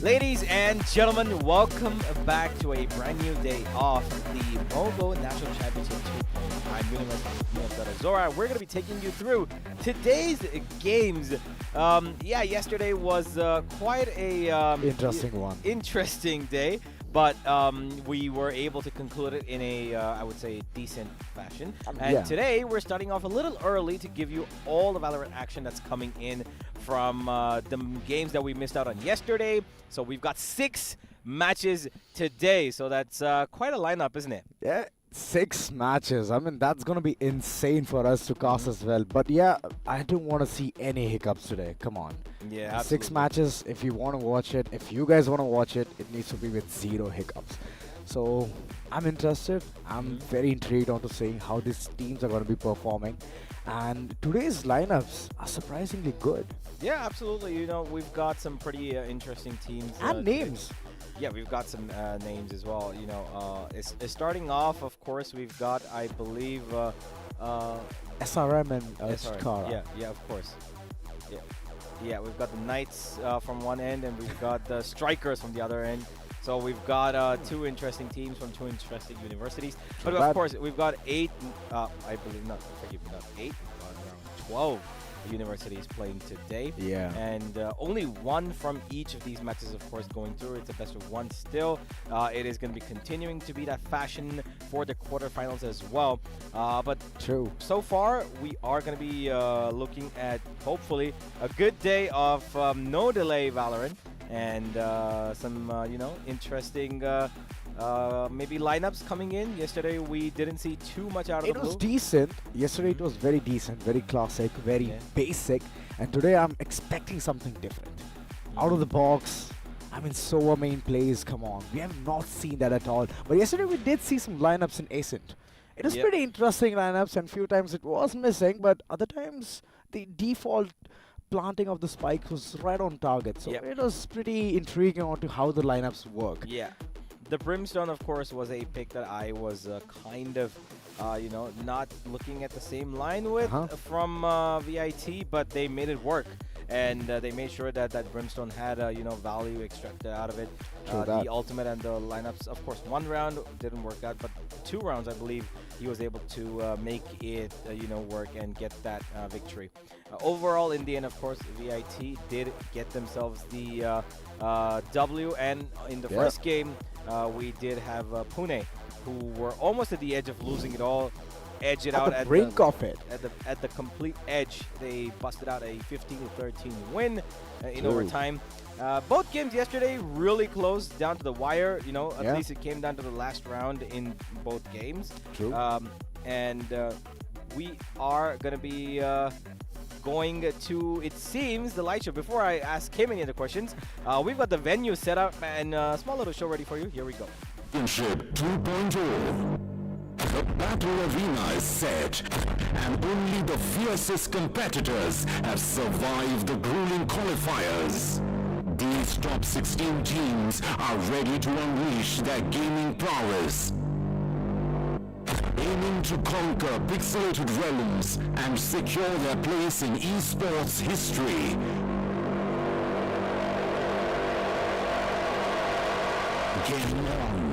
Ladies and gentlemen, welcome back to a brand new day of the Mogo National Championship 2. I'm Guldars. We're going to be taking you through today's games. Yesterday was quite a interesting day, but we were able to conclude it in a, I would say, decent fashion. And today we're starting off a little early to give you all the Valorant action that's coming in from the games that we missed out on yesterday. So we've got 6 matches today. So that's quite a lineup, isn't it? Yeah, 6 matches. I mean, that's going to be insane for us to cast as well. But yeah, I don't want to see any hiccups today. Come on. Yeah, absolutely. 6 matches. If you want to watch it, if you guys want to watch it, it needs to be with 0 hiccups. So I'm interested. I'm very intrigued onto seeing how these teams are going to be performing. And today's lineups are surprisingly good. Yeah, absolutely. You know, we've got some pretty interesting teams. And names. Yeah, we've got some names as well. You know, it's starting off, of course, we've got, I believe, SRM and Chitkara. Yeah, of course. Yeah, we've got the Knights from one end, and we've got the Strikers from the other end. So we've got 2 interesting teams from 2 interesting universities. But of course, we've got 8, I believe, not 8, around 12 universities playing today. Yeah. And only 1 from each of these matches, of course, going through. It's a best of 1 still. It is going to be continuing to be that fashion for the quarterfinals as well. But true. So far, we are going to be looking at, hopefully, a good day of no delay Valorant. And some, interesting maybe lineups coming in. Yesterday, we didn't see too much out of the blue. It was decent. Yesterday, it was very decent, very classic, very basic. And today, I'm expecting something different. Out of the box. I mean, Sova main plays, come on. We have not seen that at all. But yesterday, we did see some lineups in Ascent. It was pretty interesting lineups, and few times it was missing, but other times, the default planting of the spike was right on target. So it was pretty intriguing on to how the lineups work. Yeah. The Brimstone, of course, was a pick that I was kind of, not looking at the same line with from VIT, but they made it work. And they made sure that that Brimstone had, value extracted out of it. The ultimate and the lineups, of course, 1 round didn't work out, but 2 rounds, I believe, he was able to make it, work and get that victory. Overall, in the end, of course, VIT did get themselves the W. And in the first game, we did have Pune, who were almost at the edge of losing it all. Edge it out at the brink of it. At the complete edge. They busted out a 15-13 win in overtime. Both games yesterday really close down to the wire. At least it came down to the last round in both games. True. And we are going to be going to, it seems, the light show. Before I ask him any other questions, we've got the venue set up and a small little show ready for you. Here we go. Championship 2.0. The battle arena is set, and only the fiercest competitors have survived the grueling qualifiers. These top 16 teams are ready to unleash their gaming prowess, aiming to conquer pixelated realms and secure their place in esports history. Game on.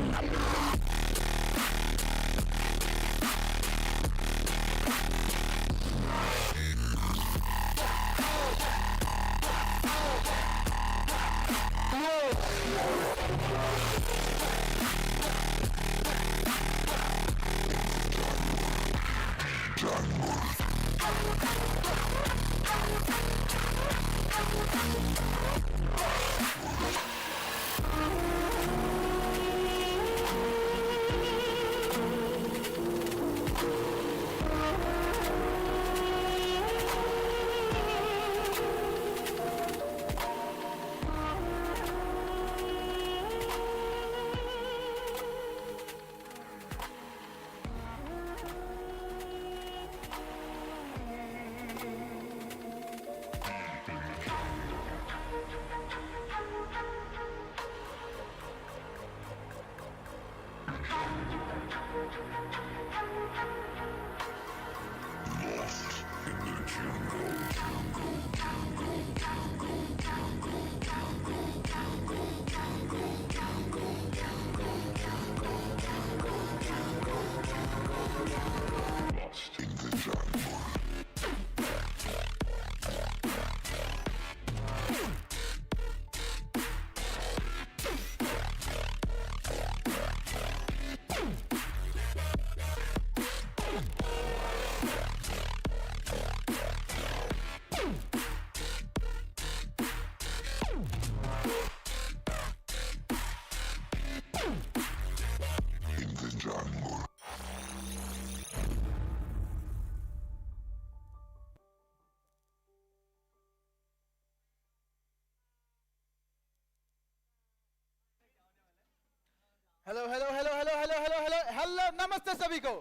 Hello hello hello hello hello hello hello hello नमस्ते सभी को।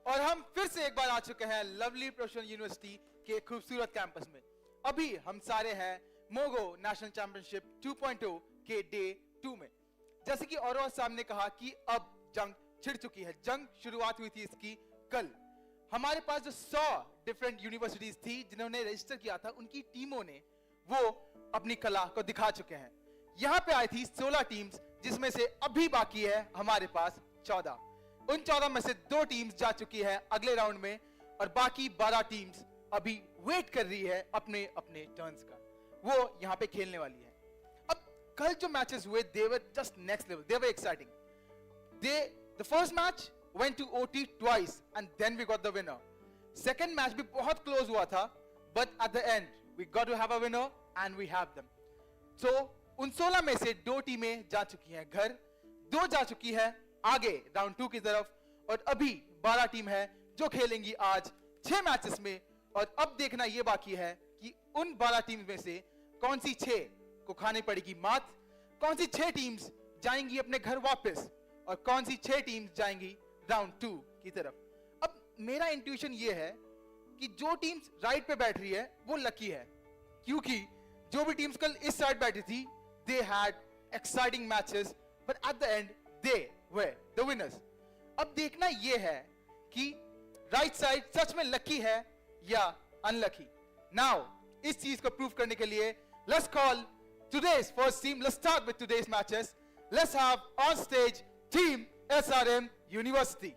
और हम फिर से एक बार आ चुके हैं लवली प्रोफेशनल यूनिवर्सिटी के खूबसूरत कैंपस में। अभी हम सारे हैं मोगो नेशनल चैंपियनशिप 2.0 के डे 2 में। जैसे कि और साहब ने कहा कि अब जंग छिड़ चुकी है। जंग शुरुआत हुई थी इसकी कल। हमारे पास जो 100 डिफरेंट यूनिवर्सिटीज थी जिन्होंने रजिस्टर किया था, उनकी टीमों ने वो अपनी कला को दिखा चुके हैं। यहाँ पे आई थी 16 टीम्स, जिसमें से अभी बाकी है हमारे पास 14। उन 14 में से 2 टीम्स जा चुकी है अगले राउंड में और बाकी 12 टीम्स अभी वेट कर रही है अपने अपने टर्न्स का। वो यहाँ पे खेलने वाली है। अब कल जो मैचेस हुए, they were just next level, they were exciting. The first match went to OT twice and then we got the winner. Second match भी बहुत close हुआ था, but at the end we got to have a winner and we have them. So उन 16 में से 2 टीमें जा चुकी हैं घर, 2 जा चुकी है आगे राउंड 2 की तरफ और अभी 12 टीम है जो खेलेंगी आज 6 मैचेस में। और अब देखना ये बाकी है कि उन 12 टीम में से कौन सी 6 को खानी पड़ेगी मात, कौन सी 6 टीम्स जाएंगी अपने घर वापस और कौन सी 6 टीम्स जाएंगी राउंड 2 की तरफ। अब मेरा इंट्यूशन ये है कि जो टीम्स राइट पे बैठ रही है वो लकी है, क्योंकि जो भी टीम्स कल इस साइड बैठी थी they had exciting matches but at the end they were the winners. अब देखना ये है कि राइट साइड सच में लकी है या अनलकी। नाउ इस चीज को प्रूव करने के लिए let's call today's first team. Let's start with today's matches. Let's have on stage team SRM University.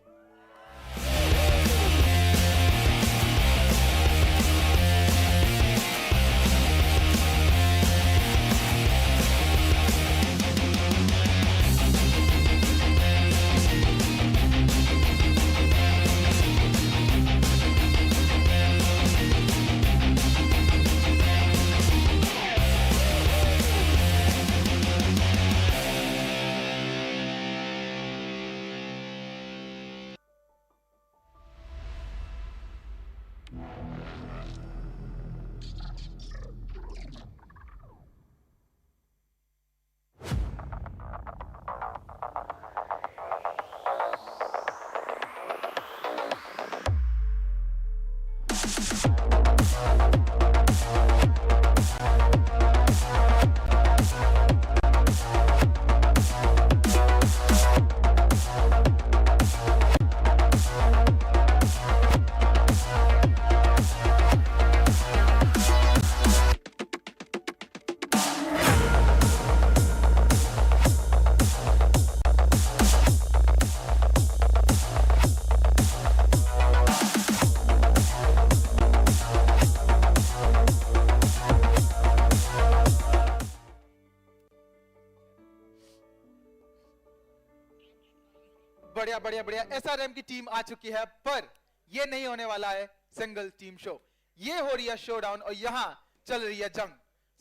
बढ़िया बढ़िया बढ़िया। एसआरएम की टीम आ चुकी है, पर ये नहीं होने वाला है सिंगल टीम शो, ये हो रही है शोडाउन और यहां चल रही है जंग।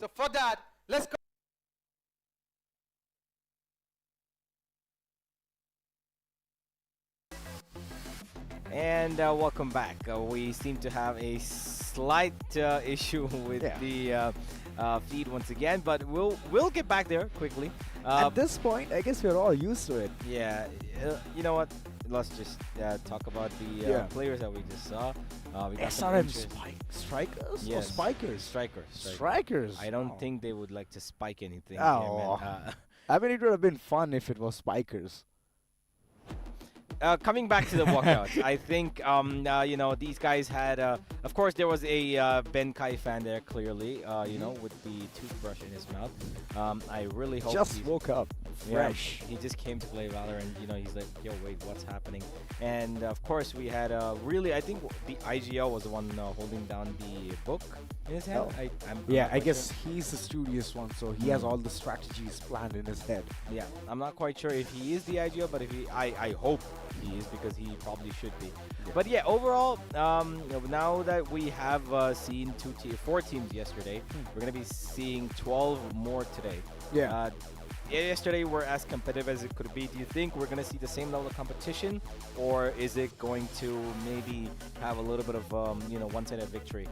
So for that let's And welcome back. We seem to have a slight issue with the feed once again, but we'll get back there quickly. At this point, I guess we're all used to it. Yeah, you know what? Let's just talk about the players that we just saw. We got some SRM interest- strikers or Yes, spikers? Strikers. Strikers. I don't Oh. think they would like to spike anything. Oh. Here, man. I mean, it would have been fun if it was spikers. Coming back to the walkouts, I think you know, these guys had. Of course, there was a Ben Kai fan there, clearly. You know, with the toothbrush in his mouth. I really hope Just he's- woke up, fresh. He just came to play Valorant. You know, he's like, yo, wait, what's happening? And of course, we had really. I think the IGL was the one holding down the book in his hand. Oh. I'm Yeah, not I quite guess he's the studious one, so he has all the strategies planned in his head. sure. Yeah, I'm not quite sure if he is the IGL, but if he, I hope he is, because he probably should be. But yeah, overall, now that we have seen 4 teams yesterday, we're gonna be seeing 12 more today. Yeah. Yesterday were as competitive as it could be. Do you think we're gonna see the same level of competition, or is it going to maybe have a little bit of you know, one-sided victory?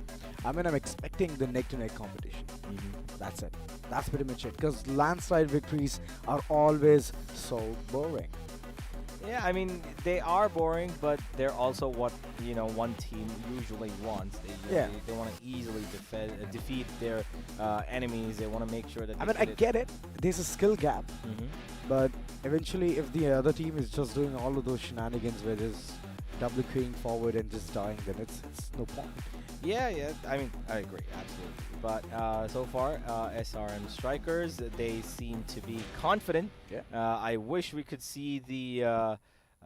I mean, I'm expecting the neck-to-neck competition. That's it. That's pretty much it. Because landslide victories are always so boring. Yeah, I mean, they are boring, but they're also what, one team usually wants. They want to easily defeat their enemies. They want to make sure that I mean, I get it. There's a skill gap. Mhm. But eventually, if the other team is just doing all of those shenanigans where just double queuing forward and just dying, then it's no point. Yeah, I mean, I agree, absolutely. But so far, SRM Strikers, they seem to be confident. Yeah. I wish we could see the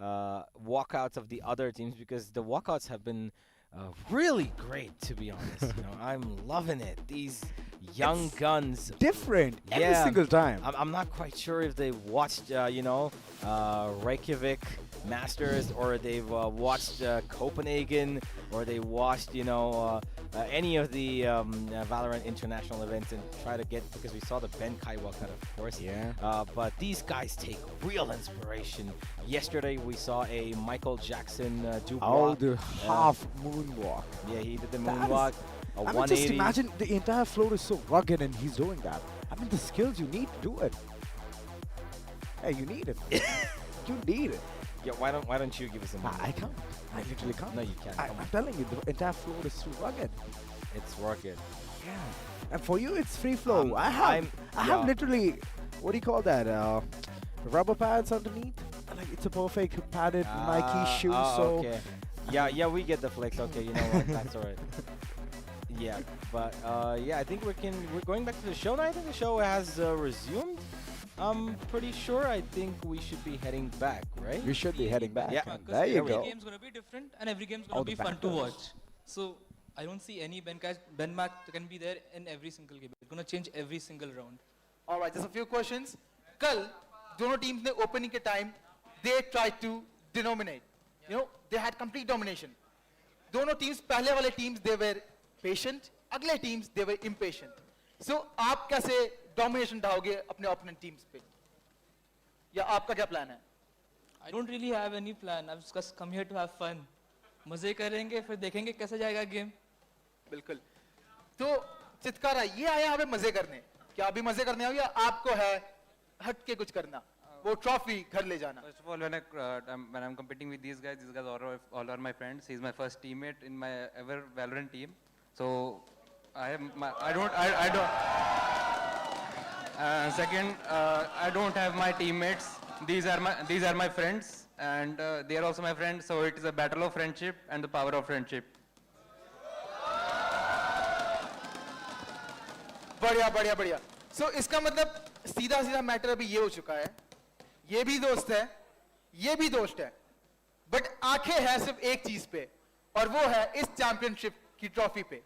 walkouts of the other teams, because the walkouts have been really great, to be honest. I'm loving it. These young guns. Different every Yeah. single time. I'm not quite sure if they watched, Reykjavik Masters, or they've watched Copenhagen, or they watched, any of the Valorant international events and try to get, because we saw the Ben Kai walkout, of course. Yeah. But these guys take real inspiration. Yesterday we saw a Michael Jackson Dubois. Oh, the half moonwalk. Yeah, he did the That is- moonwalk. A I mean, 180. just imagine the entire floor is so rugged and he's doing that. I mean, the skills you need to do it. Hey, you need it. You need it. Yeah, why don't you give us a moonwalk? I can't. I literally can't. No, you can't. Come I'm on. telling you, the entire floor is too rugged. It's working. Yeah. And for you, it's free flow. I have yeah. literally, what do you call that? Rubber pads underneath. Like, it's a perfect padded Nike shoe. So okay. Yeah, we get the flex. Okay, you know what? That's all right. Yeah, but yeah, I think we're going back to the show now. I think the show has resumed. I'm pretty sure. I think we should be heading back, right? we should be heading back. Yeah. There you every go. game's gonna be different and every game's All gonna the be fun to backers. watch. So I don't see any Ben match can be there in every single game. It's gonna change every single round. All right, just a few questions. कल दोनों teams ने opening के time they tried to dominate. They had complete domination. दोनों teams पहले वाले teams they were patient. अगले teams they were impatient. So आप कैसे domination ढाओगे अपने opponent teams पे? या आपका क्या plan है? I don't really have any plan. I've just come here to have fun. मजे करेंगे फिर देखेंगे कैसा जाएगा गेम. बिल्कुल. तो चितकारा ये आया यहाँ पे मजे करने. क्या अभी मजे करने आओ या आपको है हट के कुछ करना? वो trophy घर ले जाना. First of all, when I'm competing with these guys all are my friends. He's my first teammate in my ever Valorant team. So second, I don't have my teammates. These are my friends, and they are also my friends. So it is a battle of friendship and the power of friendship. बढ़िया. So इसका मतलब सीधा matter अभी ये हो चुका है. ये भी दोस्त है, ये भी दोस्त है. बट आंखें हैं सिर्फ एक चीज पे, और वो है इस चैंपियनशिप की ट्रॉफी पे.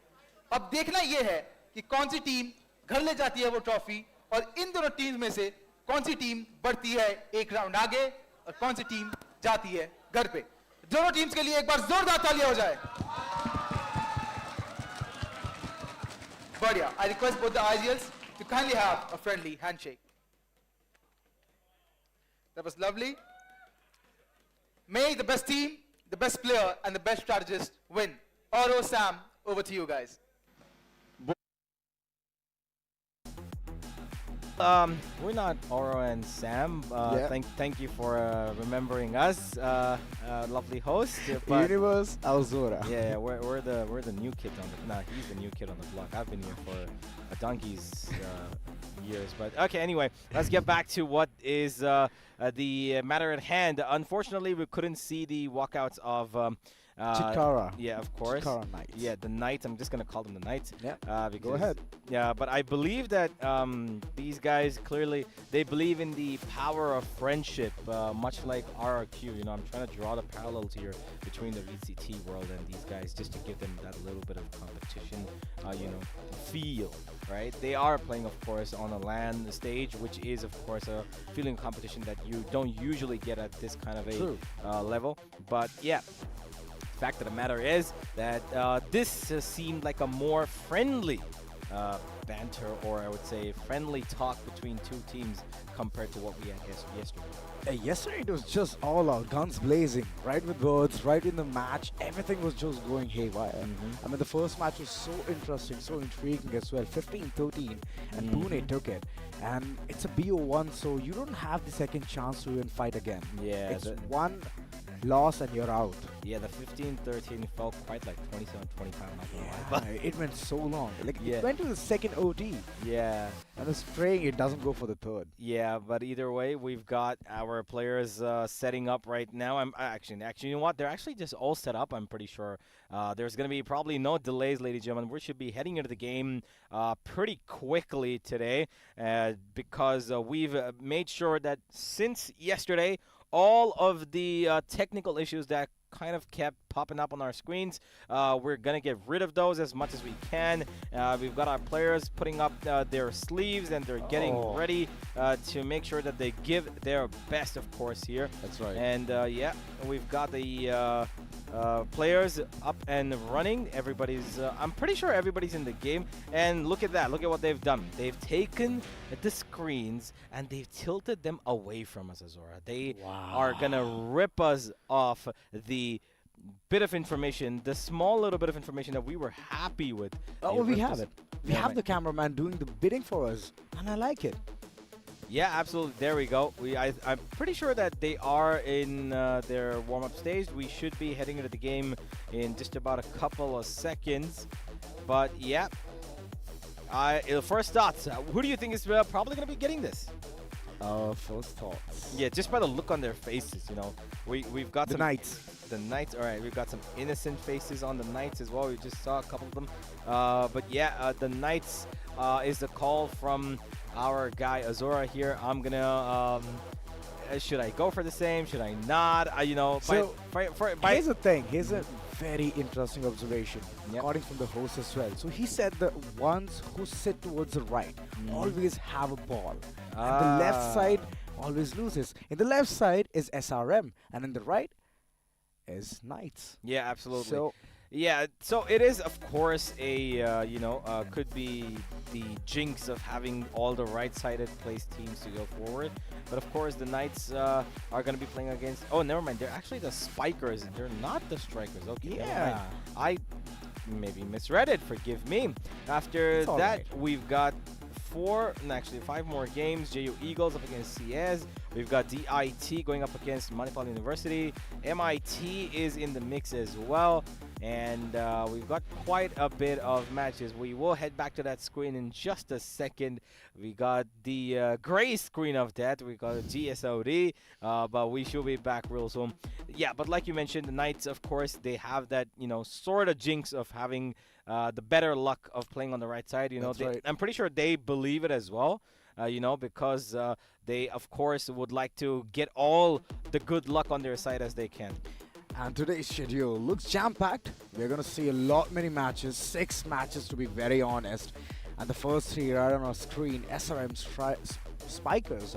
अब देखना ये है कि कौन सी टीम घर ले जाती है वो ट्रॉफी, और इन दोनों टीम्स में से कौन सी टीम बढ़ती है एक राउंड आगे और कौन सी टीम जाती है घर पे. दोनों टीम्स के लिए एक बार जोरदार तालियां हो जाए. बढ़िया. I request both the IGLs to kindly have a friendly handshake. That was lovely. May the best team, the best player, and the best strategist win. Oro, Sam, over to you guys. We're not Oro and Sam. Yeah. Thank you for remembering us, lovely host. But Universe Alzora. yeah, we're the new kid on the. Nah, he's the new kid on the block. I've been here for a donkey's years. But okay, anyway, let's get back to what is the matter at hand. Unfortunately, we couldn't see the walkouts of. Chitkara. Yeah, of course. Chitkara Knights. Yeah, the Knights. I'm just gonna call them the Knights. Yeah. Because, Go ahead. Yeah, but I believe that these guys clearly they believe in the power of friendship, much like RRQ. I'm trying to draw the parallels here between the VCT world and these guys, just to give them that little bit of competition, feel. Right? They are playing, of course, on a LAN stage, which is, of course, a feeling competition that you don't usually get at this kind of a level. But yeah. Fact of the matter is that this seemed like a more friendly banter, or I would say friendly talk between two teams compared to what we had yesterday. Yesterday it was just all out, guns blazing, right with words, right in the match. Everything was just going haywire. I mean, the first match was so interesting, so intriguing as well. 15-13, and Pune took it. And it's a BO1, so you don't have the second chance to even fight again. Yeah, it's one loss and you're out. Yeah, the 15-13 felt quite like 27-25. Not gonna lie. But it went so long. Like Yeah. it went to the second OT. Yeah. And I was praying it doesn't go for the third. Yeah, but either way, we've got our players setting up right now. Actually, you know what? They're actually just all set up. I'm pretty sure. There's going to be probably no delays, ladies and gentlemen. We should be heading into the game pretty quickly today because we've made sure that since yesterday, all of the technical issues that kind of kept popping up on our screens, we're going to get rid of those as much as we can. We've got our players putting up their sleeves, and they're getting ready to make sure that they give their best, of course, here. That's right. And yeah, we've got the players up and running. Everybody's, I'm pretty sure everybody's in the game. And look at that. Look at what they've done. They've taken the screens and they've tilted them away from us, Azora. They are going to rip us off the bit of information, the small little bit of information that we were happy with. Oh, we have it. We have the cameraman doing the bidding for us, and I like it. Yeah, absolutely. There we go. I'm pretty sure that they are in their warm-up stage. We should be heading into the game in just about a couple of seconds. But yeah, first thoughts. Who do you think is probably going to be getting this? First thoughts. Yeah, just by the look on their faces, you know. We've got The Knights. The Knights. All right, we've got some innocent faces on the Knights as well. We just saw a couple of them. But yeah, the Knights is the call from our guy Azora here. I'm gonna should I go for the same? Should I not? You know, So, here's the thing. Here's a very interesting observation, Yep. according from the host as well. So he said the ones who sit towards the right always have a ball. And the left side always loses. In the left side is SRM, and in the right is Knights. Yeah, absolutely. So yeah, so it is, of course, a could be the jinx of having all the right-sided placed teams to go forward. But of course, the Knights are going to be playing against. Oh, never mind. They're actually the spikers. They're not the strikers. Okay. never mind. I maybe misread it. Forgive me. After It's all that, right. we've got actually 5 more games. JU Eagles up against CIES. We've got DIT going up against Manipal University. MIT is in the mix as well. And we've got quite a bit of matches. We will head back to that screen in just a second. We got the gray screen of that. We got a GSOD, but we should be back real soon. Yeah, but like you mentioned, the Knights, of course, they have that, sort of jinx of having the better luck of playing on the right side. That's right. I'm pretty sure they believe it as well. Because they, of course, would like to get all the good luck on their side as they can. And today's schedule looks jam-packed. We're going to see many matches, 6 matches to be very honest. And the first 3 right on our screen, SRM Spikers,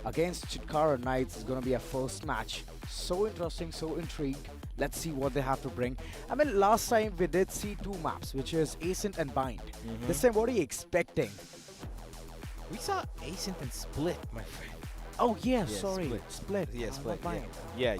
against Chitkara Knights is going to be our first match. So interesting, so intrigued. Let's see what they have to bring. I mean, last time we did see 2 maps, which is Ascent and Bind. This time, what are you expecting? We saw Ascent and Split, my friend. Oh, yeah, Yeah, sorry. Split. Yeah, not Split. Bind. Yeah,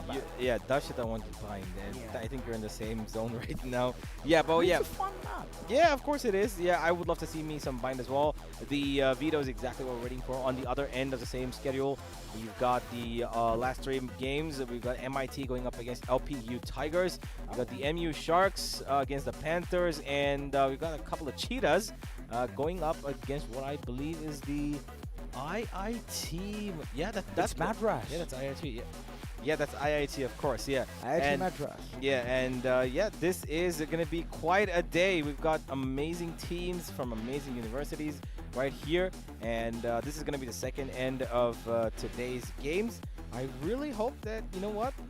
Darshita wants to bind, and Yeah. I think you're in the same zone right now. Yeah, but It's yeah. a fun map. Yeah, of course it is. Yeah, I would love to see me some bind as well. The veto is exactly what we're waiting for. On the other end of the same schedule, we've got the last 3 games. We've got MIT going up against LPU Tigers. We've got the MU Sharks against the Panthers, and we've got a couple of Cheetahs going up against what I believe is the IIT. Yeah, that's Madras. Yeah, that's IIT. Yeah, that's IIT, of course. Yeah. IIT And- Madras. Yeah, and this is going to be quite a day. We've got amazing teams from amazing universities right here, and this is going to be the second end of today's games. I really hope that,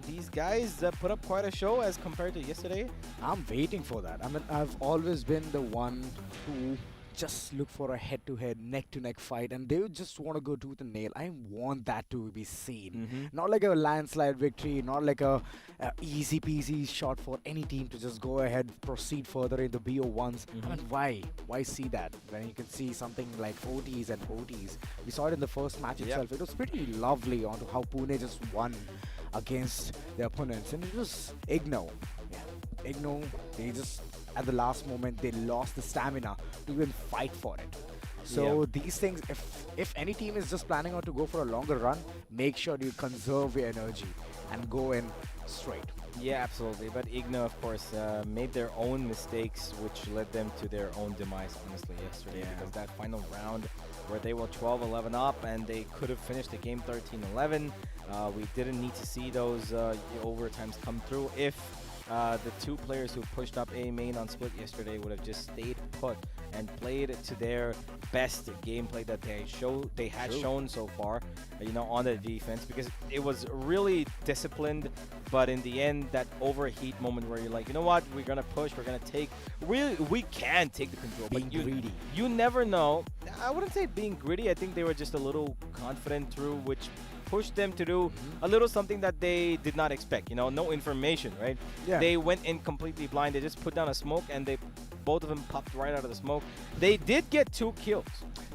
these guys put up quite a show as compared to yesterday. I'm waiting for that. I mean, I've always been the one who just look for a head-to-head, neck-to-neck fight, and they would just want to go tooth and nail. I want that to be seen. Not like a landslide victory, not like a easy-peasy shot for any team to just go ahead, proceed further in the BO1s. I mean, why? Why see that when you can see something like OTs and OTs? We saw it in the first match itself. It was pretty lovely onto how Pune just won against their opponents, and it was Igno. Yeah, Igno, they just at the last moment they lost the stamina to even fight for it. So these things, if any team is just planning on to go for a longer run, make sure you conserve your energy and go in straight. Yeah, absolutely. But Igno, of course, made their own mistakes, which led them to their own demise, honestly, yesterday. Because that final round where they were 12-11 up and they could have finished the game 13-11, we didn't need to see those overtimes come through. If the two players who pushed up A main on split yesterday would have just stayed put and played to their best gameplay that they had shown so far, on the defense, because it was really disciplined. But in the end, that overheat moment where you're like, you know what, we're gonna push, we're gonna take, we can take the control. Being greedy. You never know. I wouldn't say being greedy. I think they were just a little confident through, which pushed them to do a little something that they did not expect. No information, right? Yeah. They went in completely blind. They just put down a smoke, and both of them popped right out of the smoke. They did get 2 kills.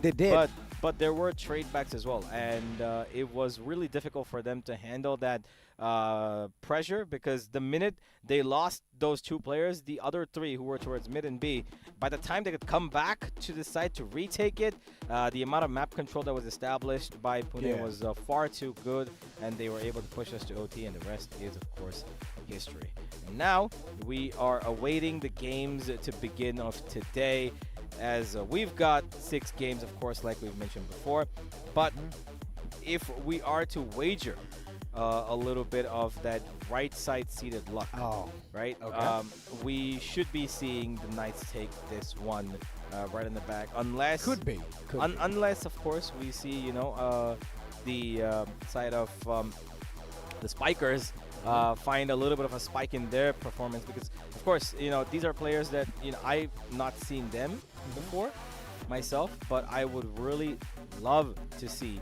They did. But there were trade backs as well, and it was really difficult for them to handle that pressure, because the minute they lost those 2 players, the other 3 who were towards mid and B, by the time they could come back to the site to retake it, the amount of map control that was established by Pune was far too good, and they were able to push us to OT, and the rest is, of course, history. And now we are awaiting the games to begin of today, as we've got 6 games, of course, like we've mentioned before. But if we are to wager a little bit of that right side seated luck, right? Okay. We should be seeing the Knights take this one right in the back, unless Could be. Unless, of course, we see the side of the Spikers find a little bit of a spike in their performance, because of course these are players that I've not seen them before myself, but I would really love to see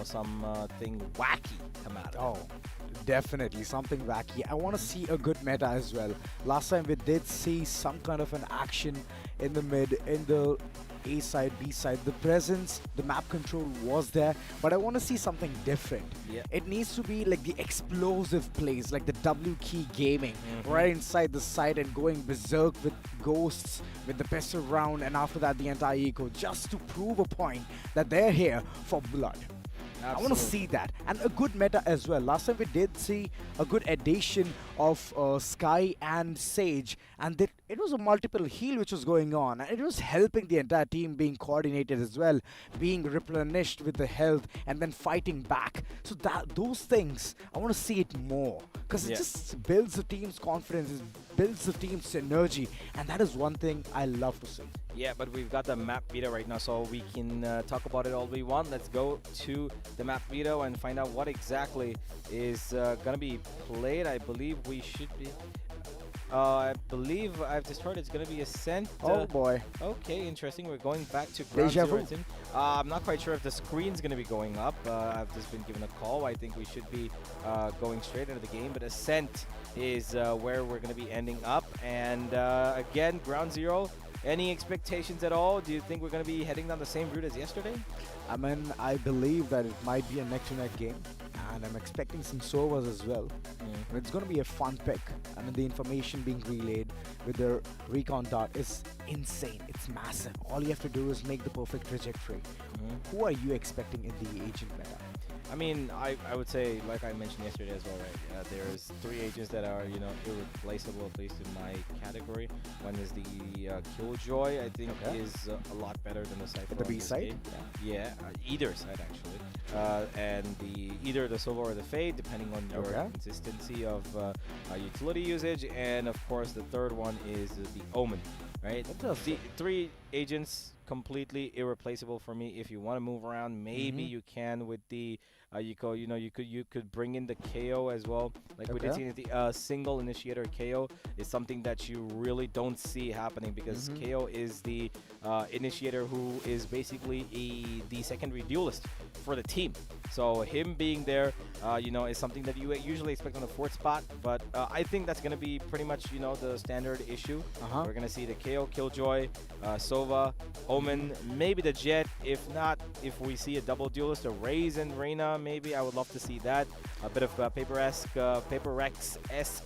something wacky come out of it. Definitely something wacky. I want to see a good meta as well. Last time we did see some kind of an action in the mid, in the A side, B side. The presence, the map control was there, but I want to see something different. Yeah. It needs to be like the explosive plays, like the W key gaming, right inside the site and going berserk with ghosts, with the best round, and after that the entire eco, just to prove a point that they're here for blood. Absolutely. I want to see that, and a good meta as well. Last time we did see a good addition of Sky and Sage, and it was a multiple heal which was going on, and it was helping the entire team being coordinated as well, being replenished with the health and then fighting back. So those things, I want to see it more, because it just builds the team's confidence, it builds the team's synergy, and that is one thing I love to see. Yeah, but we've got the map beta right now, so we can talk about it all we want. Let's go to the map beta and find out what exactly is going to be played. I believe we should be... I believe I've just heard it's going to be Ascent. Oh boy. Okay, interesting. We're going back to Ground Zero. I'm not quite sure if the screen's going to be going up. I've just been given a call. I think we should be going straight into the game, but Ascent is where we're going to be ending up. And again, Ground Zero. Any expectations at all? Do you think we're going to be heading down the same route as yesterday? I mean, I believe that it might be a neck-to-neck game, and I'm expecting some servers as well. It's going to be a fun pick. I mean, the information being relayed with the recon dot is insane. It's massive. All you have to do is make the perfect trajectory. Who are you expecting in the agent meta? I mean, I would say, like I mentioned yesterday as well, right? There's 3 agents that are, irreplaceable, at least in my category. One is the Killjoy, I think, is a lot better than the Cypher. The B side? Yeah, either side actually. And either the Silver or the Fade, depending on your consistency of utility usage. And of course, the third one is the Omen, right? The 3 agents completely irreplaceable for me. If you want to move around, maybe you can with the you could bring in the KO as well. Like we did see the single initiator KO is something that you really don't see happening, because KO is the initiator who is basically the secondary duelist for the team. So him being there, is something that you usually expect on the fourth spot. But I think that's going to be pretty much, the standard issue. We're going to see the KO, Killjoy, Sova, Omen, maybe the Jet. If not, if we see a double duelist, a Raze and Reyna, maybe I would love to see that. A bit of Paper Rex-esque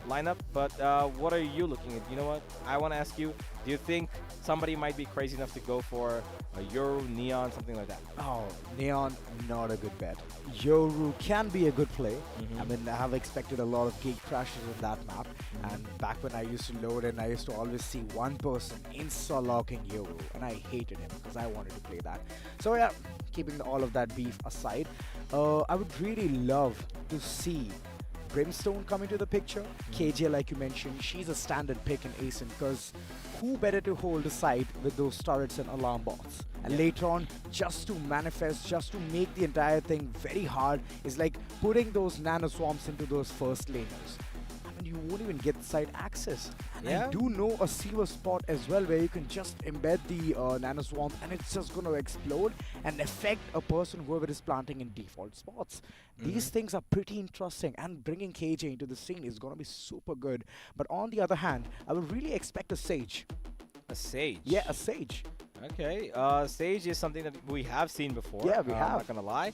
lineup. But what are you looking at? You know what? I want to ask you, do you think somebody might be crazy enough to go for a Yoru, Neon, something like that? Oh, Neon, not a good bet. Yoru can be a good play. I mean, I have expected a lot of gate crashes in that map. And back when I used to load in, I used to always see one person insta-locking Yoru. And I hated him because I wanted to play that. So yeah, keeping all of that beef aside, I would really love to see Brimstone come into the picture. KJ, like you mentioned, she's a standard pick in ASIN, because who better to hold the site with those turrets and alarm bots? And later on, just to manifest, just to make the entire thing very hard, is like putting those nano swarms into those first laners. I mean, you won't even get site access. And I do know a silver spot as well where you can just embed the nano swarm and it's just going to explode and affect a person, whoever is planting in default spots. These things are pretty interesting, and bringing KJ into the scene is going to be super good. But on the other hand, I would really expect a Sage. A Sage? Yeah, a Sage. Okay, Sage is something that we have seen before. Yeah, we have. I'm not gonna lie.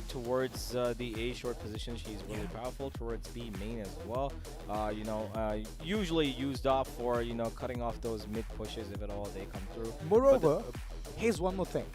Towards the A short position, she's really powerful. Towards B main as well. Usually used off for cutting off those mid pushes if at all they come through. Moreover, here's one more thing.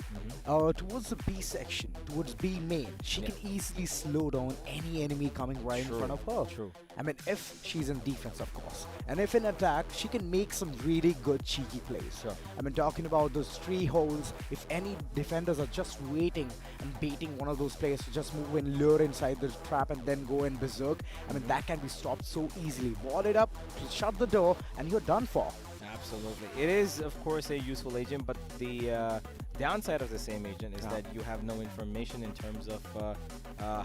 Towards the B section, towards B main, she can easily slow down any enemy coming right in front of her. True. I mean, if she's in defense, of course. And if in attack, she can make some really good cheeky plays. Sure. I mean, talking about those 3 holes, if any defenders are just waiting and baiting one of those players to just move in, lure inside the trap and then go in berserk, I mean, that can be stopped so easily. Wall it up, shut the door, and you're done for. Absolutely. It is, of course, a useful agent, but the downside of the same agent is that you have no information in terms of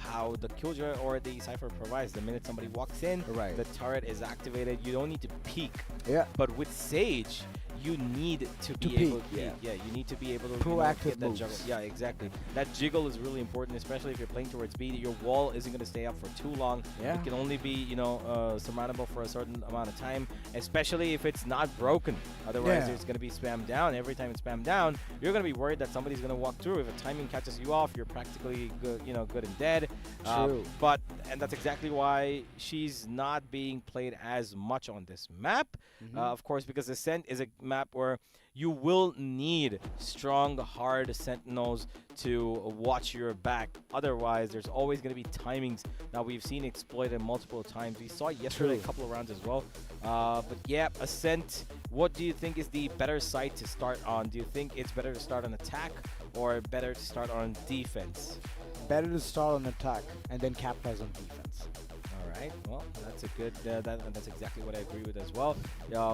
how the Killjoy or the Cypher provides. The minute somebody walks in, the turret is activated. You don't need to peek. Yeah. But with Sage, you need to be able to peek. Yeah, you need to be able to proactive get that moves. juggle. Yeah, exactly. That jiggle is really important, especially if you're playing towards B. Your wall isn't going to stay up for too long. Yeah. It can only be, surmountable for a certain amount of time, especially if it's not broken. Otherwise, it's going to be spammed down. Every time it's spammed down, you're going to be worried that somebody's going to walk through. If a timing catches you off, you're practically good, good and dead. True. And that's exactly why she's not being played as much on this map. Of course, because Ascent is a map where you will need strong, hard sentinels to watch your back. Otherwise, there's always going to be timings that we've seen exploited multiple times. We saw it yesterday a couple of rounds as well. But yeah, Ascent, what do you think is the better site to start on? Do you think it's better to start on attack or better to start on defense? Better to start on attack and then capitalize on defense. All right, well, that's a good. That's exactly what I agree with as well.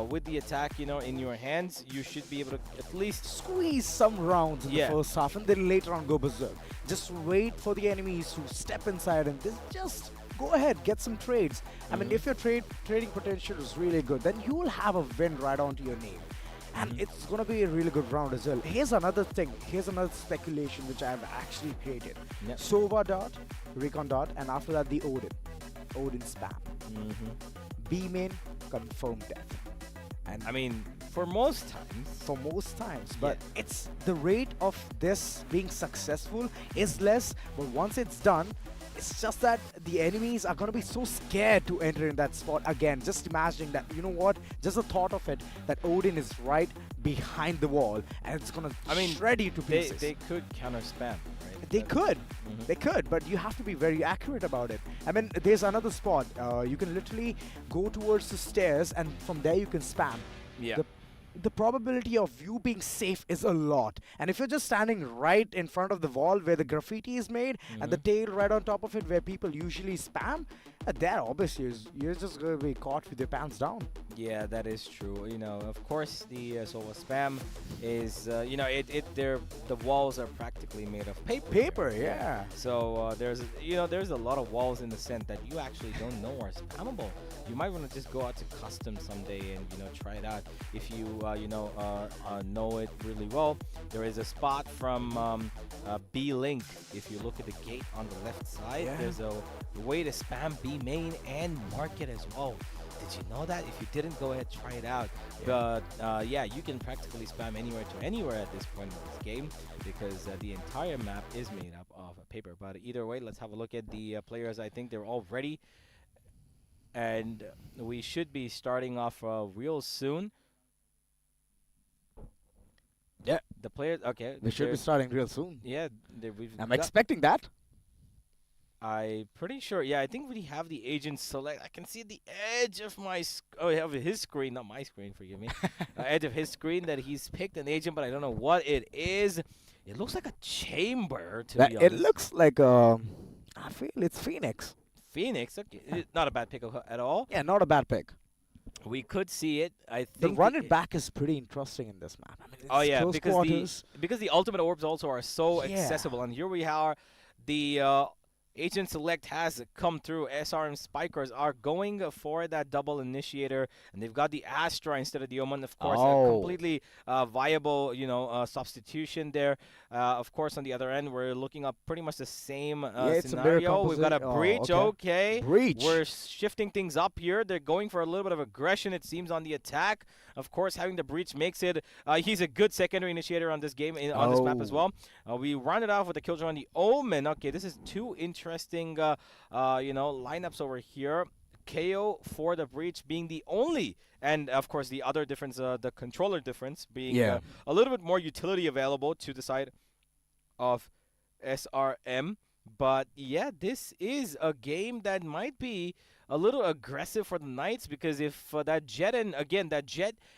With the attack, in your hands, you should be able to at least squeeze some rounds in the first half and then later on go berserk. Just wait for the enemies to step inside and just go ahead, get some trades. I mean, if your trading potential is really good, then you will have a win right onto your name. And it's going to be a really good round as well. Here's another thing. Here's another speculation which I have actually created. Sova dot, Recon dot, and after that the Odin. Odin spam. B main, confirm death. And I mean, for most times. But it's the rate of this being successful is less, but once it's done, it's just that the enemies are going to be so scared to enter in that spot again. Just imagining that, just the thought of it, that Odin is right behind the wall and it's going to shred you to pieces. They could counter spam, right? They could. They could, but you have to be very accurate about it. I mean, there's another spot. You can literally go towards the stairs and from there you can spam. Yeah. the probability of you being safe is a lot. And if you're just standing right in front of the wall where the graffiti is made and the tail right on top of it where people usually spam, there obviously you're just going to be caught with your pants down. Yeah, that is true. You know, of course, the so a spam is you know the walls are practically made of paper. Paper, yeah. So there's a lot of walls in the sense that you actually don't know are spammable. You might want to just go out to custom someday and try it out if you know it really well. There is a spot from B-Link. If you look at the gate on the left side, there's a way to spam B main and market as well. Did you know that? If you didn't, go ahead, try it out. But yeah, you can practically spam anywhere to anywhere at this point in this game because the entire map is made up of paper. But either way, let's have a look at the players. I think they're all ready. And we should be starting off real soon. Yeah. The players, okay. We should be starting real soon. Yeah. I'm expecting that. I'm pretty sure. Yeah, I think we have the agent select. I can see the edge of my of his screen, not my screen. Forgive me. Edge of his screen that he's picked an agent, but I don't know what it is. It looks like a chamber. To be honest, it looks like I feel it's Phoenix. Phoenix. Okay, not a bad pick at all. Yeah, not a bad pick. We could see it. I The think run it back is pretty interesting in this map. I mean, Oh it's yeah, close quarters. because the ultimate orbs also are so Yeah. accessible, and here we are. The Agent Select has come through. SRM Spikers are going for that double initiator, and they've got the Astra instead of the Oman. Of course, a completely viable, substitution there. Of course, on the other end, we're looking up pretty much the same It's a mirror scenario. We've got a breach. Okay. Breach. We're shifting things up here. They're going for a little bit of aggression, it seems, on the attack. Of course, having the breach makes it. He's a good secondary initiator on this game, on this map as well. We run it off with the killjoy on the Omen. Okay, this is two interesting, lineups over here. KO for the breach being the only, and of course the other difference, the controller difference being a little bit more utility available to the side of SRM. But yeah, this is a game that might be a little aggressive for the Knights, because if that jet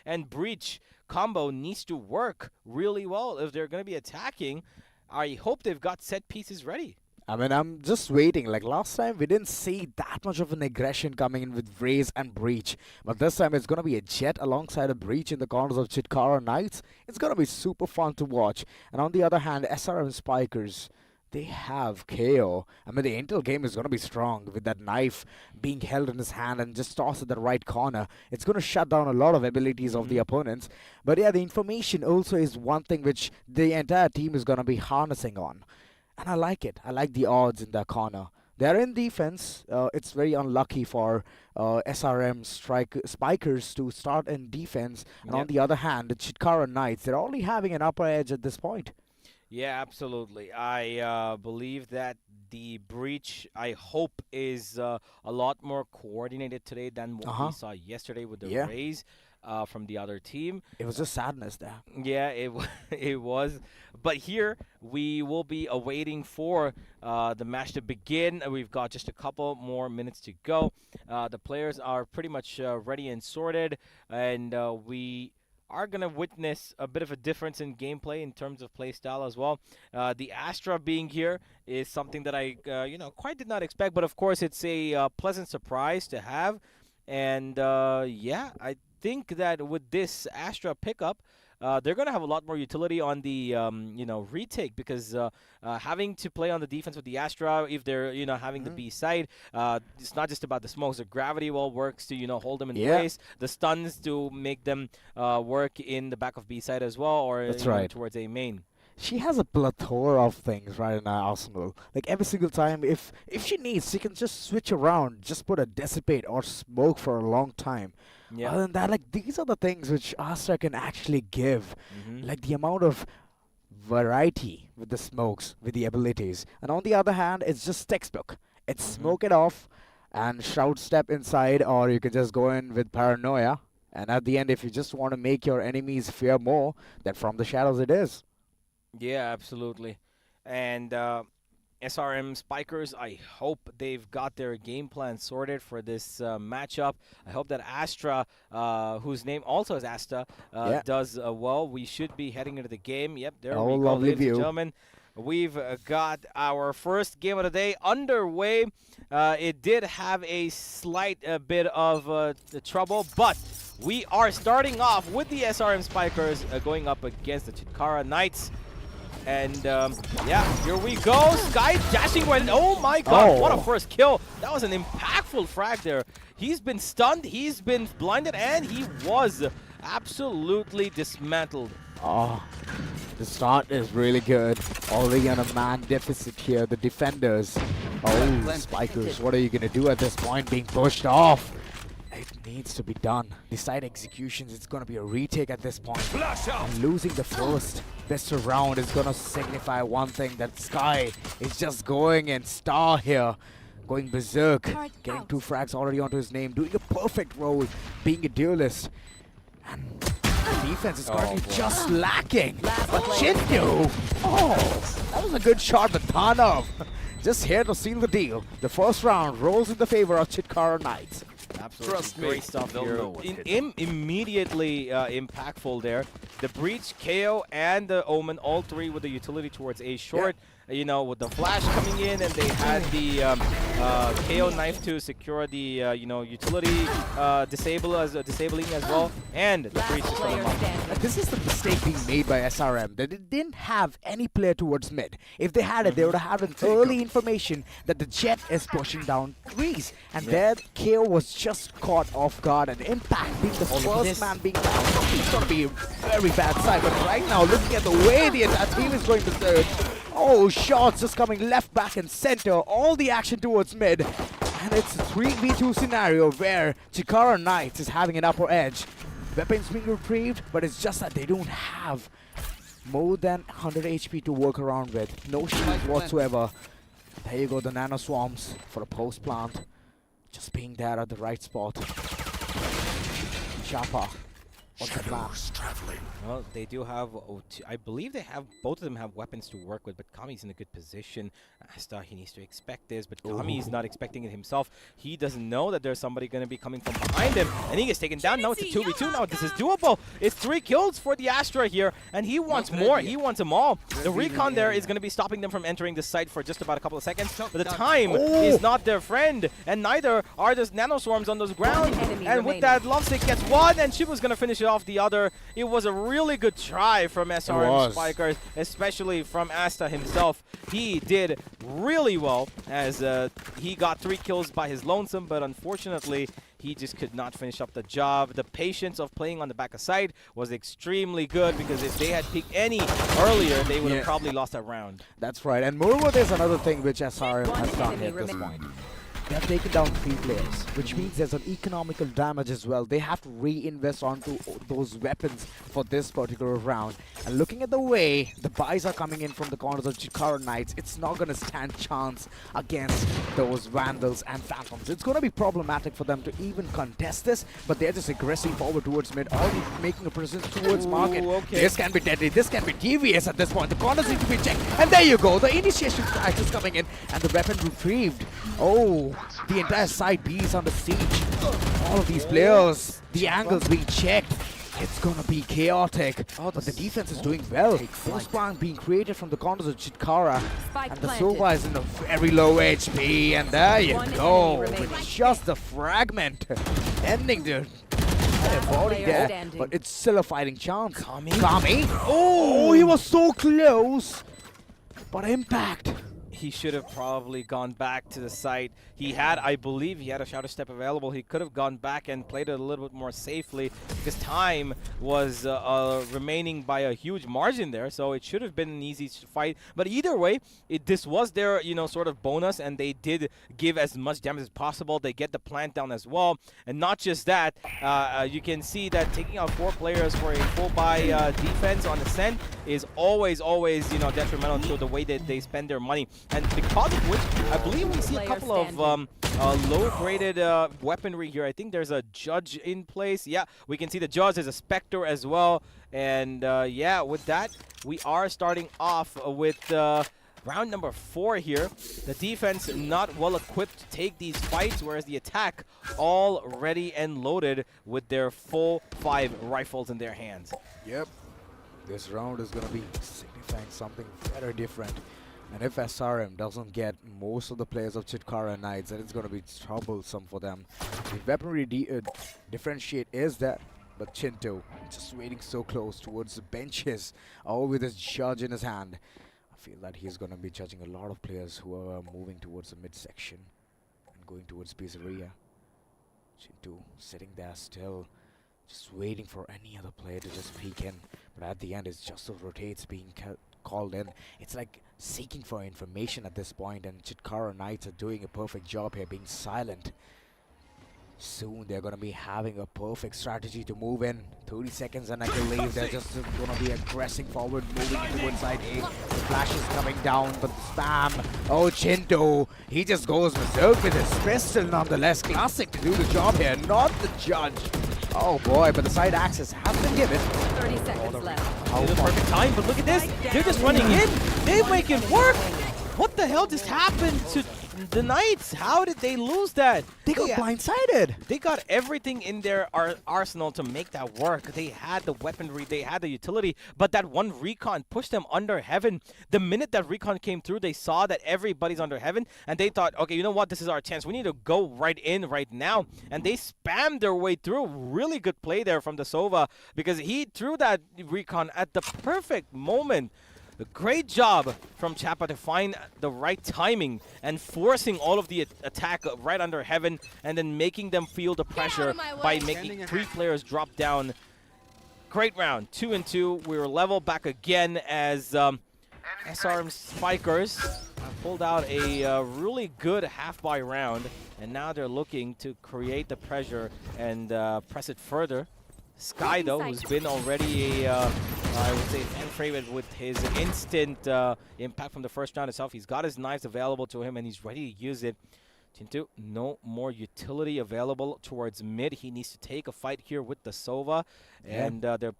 and breach combo needs to work really well if they're going to be attacking, I hope they've got set pieces ready. I mean, I'm just waiting. Like last time, we didn't see that much of an aggression coming in with Raze and Breach. But this time, it's going to be a Jet alongside a Breach in the corners of Chitkara Knights. It's going to be super fun to watch. And on the other hand, SRM Spikers, they have KO. I mean, the intel game is going to be strong with that knife being held in his hand and just tossed at the right corner. It's going to shut down a lot of abilities of the opponents. But yeah, the information also is one thing which the entire team is going to be harnessing on. And I like it. I like the odds in that corner. They're in defense. It's very unlucky for SRM Spikers to start in defense. And on the other hand, the Chitkara Knights, they're only having an upper edge at this point. Yeah, absolutely. I believe that the breach, I hope, is a lot more coordinated today than what we saw yesterday with the Raze from the other team. It was just sadness there. Yeah, it was. But here, we will be awaiting for the match to begin. We've got just a couple more minutes to go. The players are pretty much ready and sorted, and we are going to witness a bit of a difference in gameplay in terms of play style as well. The Astra being here is something that I, quite did not expect, but of course it's a pleasant surprise to have. And yeah, I think that with this Astra pickup, they're going to have a lot more utility on the, retake, because having to play on the defense with the Astra, if they're, having the B side, it's not just about the smokes. The gravity well works to, hold them in place. The stuns to make them work in the back of B side as well, or towards A main. She has a plethora of things right in her arsenal. Like every single time, if she needs, she can just switch around, just put a dissipate or smoke for a long time. Yeah. Other than that, like these are the things which Astra can actually give. Like the amount of variety with the smokes, with the abilities. And on the other hand, it's just textbook. It's smoke it off and shout step inside, or you can just go in with paranoia. And at the end, if you just want to make your enemies fear more, then from the shadows it is. Yeah, absolutely. And SRM Spikers, I hope they've got their game plan sorted for this matchup. I hope that Astra, whose name also is Asta, does well. We should be heading into the game. Yep, there we go, lovely ladies view. and gentlemen. We've got our first game of the day underway. It did have a slight bit of trouble, but we are starting off with the SRM Spikers going up against the Chitkara Knights. And yeah, here we go. Sky dashing right in. Oh my god, what a first kill. That was an impactful frag there. He's been stunned, he's been blinded, and he was absolutely dismantled. Oh, the start is really good. Already on a man deficit here, the defenders. Oh, Spikers, what are you going to do at this point? Being pushed off. It needs to be done. The side executions, it's going to be a retake at this point. And losing the first best of round is going to signify one thing, that Sky is just going in star here. Going berserk. Getting 2 frags already onto his name. Doing a perfect role. Being a duelist. And the defense is currently just lacking. But Chindu, that was a good shot, but Tanav just here to seal the deal. The first round rolls in the favor of Chitkara Knights. Absolutely great stuff here. Immediately impactful there. The Breach, KO, and the Omen, all 3 with the utility towards A short. You know, with the flash coming in, and they had the KO knife to secure the you know, utility disabling as well, and the Breach is for the money. This is the mistake being made by SRM, that they didn't have any player towards mid. If they had it, they would have had an early information that the Jet is pushing down trees, and there KO was just caught off guard, and Impact being the first man being down. It's going to be a very bad side, but right now, looking at the way the attack team is going to surge, oh, shots just coming left, back, and center. All the action towards mid. And it's a 3v2 scenario where Chitkara Knights is having an upper edge. Weapons being retrieved, but it's just that they don't have more than 100 HP to work around with. No shields whatsoever. There you go, the Nano Swarms for a post plant. Just being there at the right spot. Chapa. What's the plan? Well, they do have, I believe they have, both of them have weapons to work with, but Kami's in a good position. Asta, he needs to expect this, but Kami is not expecting it himself. He doesn't know that there's somebody going to be coming from behind him, and he gets taken down. Now it's a 2v2. Now this is doable. It's 3 kills for the Astra here, and he wants more. He wants them all. The recon there is going to be stopping them from entering the site for just about a couple of seconds, but the time is not their friend, and neither are the Nano Swarms on those ground. And with that, Lovesick gets one, and she was going to finish it off the other. It was a really good try from SRM Spikers, especially from Asta himself. He did really well as he got 3 kills by his lonesome, but unfortunately he just could not finish up the job. The patience of playing on the back of side was extremely good, because if they had picked any earlier, they would have probably lost that round. That's right. And moreover, there's another thing which SRM has done here at this point. They have taken down 3 players, which means there's an economical damage as well. They have to reinvest onto those weapons for this particular round. And looking at the way the buys are coming in from the corners of Chitkara Knights, it's not going to stand chance against those Vandals and Phantoms. It's going to be problematic for them to even contest this, but they're just aggressing forward towards mid, already making a presence towards market. This can be deadly, this can be devious at this point. The corners need to be checked, and there you go. The initiation strike is coming in, and the weapon retrieved. Oh, the entire side B is under siege. All of these players, the angles being checked. It's gonna be chaotic, but the defense is doing well. First plan being created from the corners of Chitkara, and the Sova is in a very low HP, and there you go. With just the fragment ending the body there, but it's still a fighting chance. Kami? Oh, he was so close, but Impact. He should have probably gone back to the site. He had, I believe, he had a Shadow Step available. He could have gone back and played it a little bit more safely, because time was remaining by a huge margin there, so it should have been an easy fight. But either way, this was their, you know, sort of bonus, and they did give as much damage as possible. They get the plant down as well, and not just that, you can see that taking out 4 players for a full buy defense on Ascent is always, you know, detrimental to the way that they spend their money. And because of which, I believe we see a couple of low-graded weaponry here. I think there's a Judge in place. Yeah, we can see the Judge. There's a Spectre as well. And yeah, with that, we are starting off with round number 4 here. The defense not well equipped to take these fights, whereas the attack all ready and loaded with their full 5 rifles in their hands. Yep. This round is going to be signifying something very different. And if SRM doesn't get most of the players of Chitkara Knights, then it's going to be troublesome for them. The weaponry differentiate is that, but Chinto just waiting so close towards the benches, all with his judge in his hand. I feel that he's going to be judging a lot of players who are moving towards the midsection and going towards pizzeria. Chinto sitting there still, just waiting for any other player to just peek in. But at the end, it's just the rotates being called in. It's like seeking for information at this point, and Chitkara Knights are doing a perfect job here, being silent. Soon they're going to be having a perfect strategy to move in. 30 seconds and I believe they're just going to be aggressing forward, moving towards side A. The flash is coming down, but the spam. Oh, Chinto, he just goes berserk with his pistol nonetheless. Classic to do the job here, not the judge. Oh boy, but the side access has been given. 30 seconds left. Oh, the perfect time, but look at this. They're just running in. They make it work. What the hell just happened to the Knights? How did they lose that? They got blindsided. They got everything in their arsenal to make that work. They had the weaponry, they had the utility, but that one recon pushed them under heaven. The minute that recon came through, they saw that everybody's under heaven, and they thought, okay, you know what? This is our chance. We need to go right in right now. And they spammed their way through. Really good play there from the Sova, because he threw that recon at the perfect moment. A great job from Chapa to find the right timing and forcing all of the attack right under heaven, and then making them feel the pressure by making 3 players drop down. Great round, 2-2. We were level back again as SRM Spikers pulled out a really good half-buy round, and now they're looking to create the pressure and press it further. Sky, though, who's been already I would say fan favorite with his instant impact from the first round itself. He's got his knives available to him, and he's ready to use it. Chinto, no more utility available towards mid. He needs to take a fight here with the Sova, and they're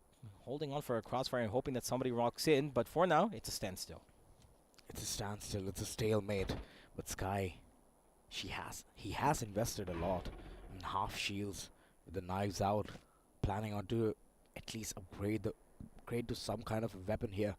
holding on for a crossfire and hoping that somebody rocks in. But for now, it's a standstill. It's a standstill. It's a stalemate. But Sky, he has invested a lot in half shields with the knives out, planning on to at least upgrade to some kind of a weapon here.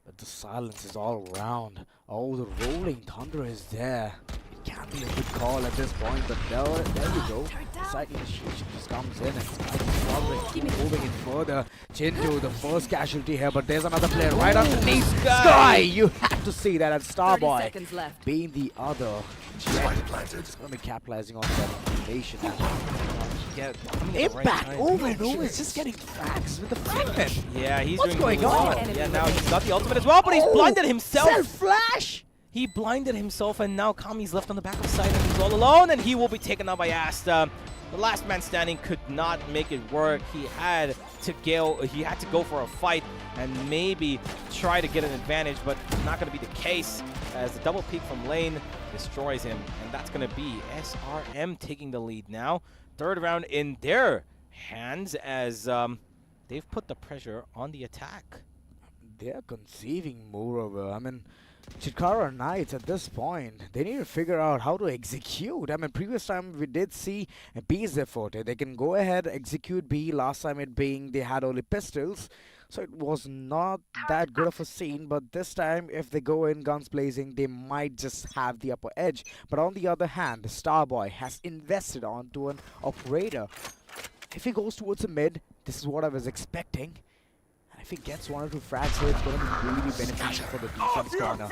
But the silence is all around. Oh, the rolling thunder is there. It can be a good call at this point, but there you go. Side initiation just comes in and Sky moving in further. Chinto, the first casualty here, but there's another player right underneath. Sky, you have to see that, at Starboy being the other. It's going to be capitalizing on that information. Impact over and over is just getting frags with the fragment. Yeah, he's What's doing going on? Yeah, now he's got the ultimate as well, but he's blinded himself. Self-flash! He blinded himself, and now Kami's left on the back of the side, and he's all alone, and he will be taken out by Asta. The last man standing could not make it work. He had to go for a fight and maybe try to get an advantage, but not going to be the case, as the double peek from lane destroys him, and that's going to be SRM taking the lead now. Third round in their hands, as they've put the pressure on the attack. They're conceiving moreover. I mean, Chitkara Knights at this point, they need to figure out how to execute. I mean, previous time we did see B is their forte. They can go ahead, execute B. Last time it being they had only pistols, so it was not that good of a scene. But this time, if they go in guns blazing, they might just have the upper edge. But on the other hand, Starboy has invested onto an operator. If he goes towards the mid, this is what I was expecting. If he gets 1 or 2 frags here, it's going to be really beneficial for the defense corner.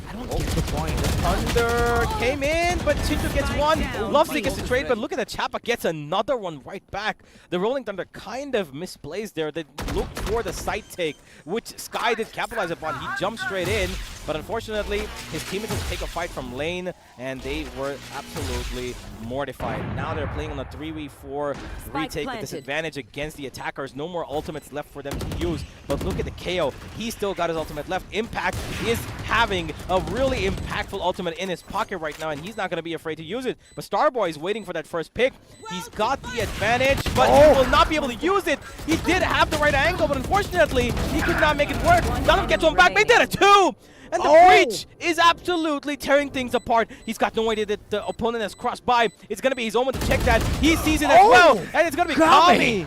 I don't get the point. The Thunder came in, but Chinto gets one. Lovely gets the trade, but look at that. Chapa gets another one right back. The Rolling Thunder kind of misplaced there. They looked for the side take, which Sky did capitalize upon. He jumped straight in, but unfortunately, his teammates would take a fight from lane, and they were absolutely mortified. Now they're playing on a 3v4 retake with disadvantage against the attackers. No more ultimates left for them to use, but look at the KO. He still got his ultimate left. Impact is having a really impactful ultimate in his pocket right now, and he's not going to be afraid to use it. But Starboy is waiting for that first pick. He's got the advantage, but he will not be able to use it. He did have the right angle, but unfortunately, he could not make it work. Donovan gets one back, but he did it too! And the breach is absolutely tearing things apart. He's got no idea that the opponent has crossed by. It's going to be his own to check that. He sees it as well, and it's going to be Kami.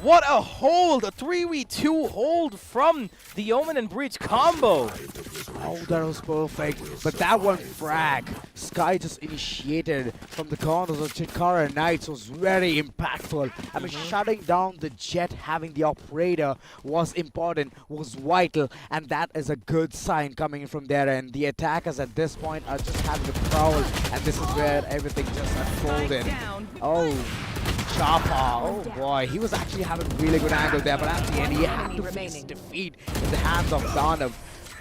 What a hold, a 3v2 hold from the Omen and Breach combo. Oh, that was perfect. But that one frag, Sky just initiated from the corners of Chitkara Knights was very impactful. I mean, shutting down the Jet, having the operator was important, was vital, and that is a good sign coming in from their end. The attackers at this point are just having to prowl, and this is where everything just unfolded. Oh. Chopper, oh boy, he was actually having a really good angle there, but at the end he had to face defeat in the hands of Danav.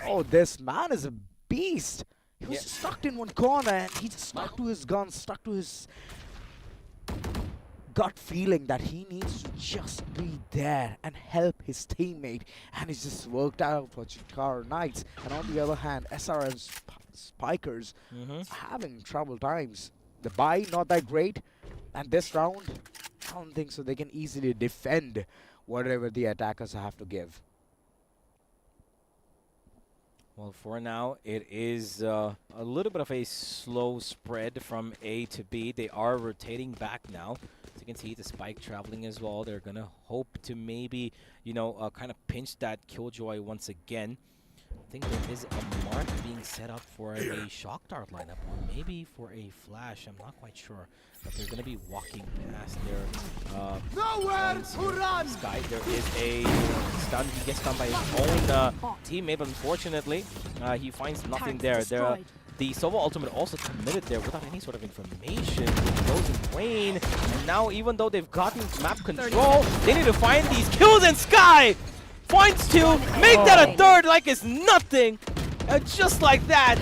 Oh, this man is a beast. He was just stuck in one corner and he just stuck to his gun, stuck to his gut feeling that he needs to just be there and help his teammate, and it's just worked out for Chitkara Knights. And on the other hand, SRM Spikers having trouble times. The buy not that great, and this round I don't think so. They can easily defend whatever the attackers have to give. Well, for now, it is a little bit of a slow spread from A to B. They are rotating back now. As you can see, the Spike traveling as well. They're going to hope to maybe, you know, kind of pinch that Killjoy once again. I think there is a mark being set up for a Shock Dart lineup, or maybe for a Flash. I'm not quite sure. But they're going to be walking past their nowhere to run. Sky. There is a stun. He gets stunned by his own teammate, but unfortunately, he finds nothing there. The Sova ultimate also committed there without any sort of information. It goes in Wayne, and now even though they've gotten map control, they need to find these kills, and Sky finds two, make that a third like it's nothing, and just like that,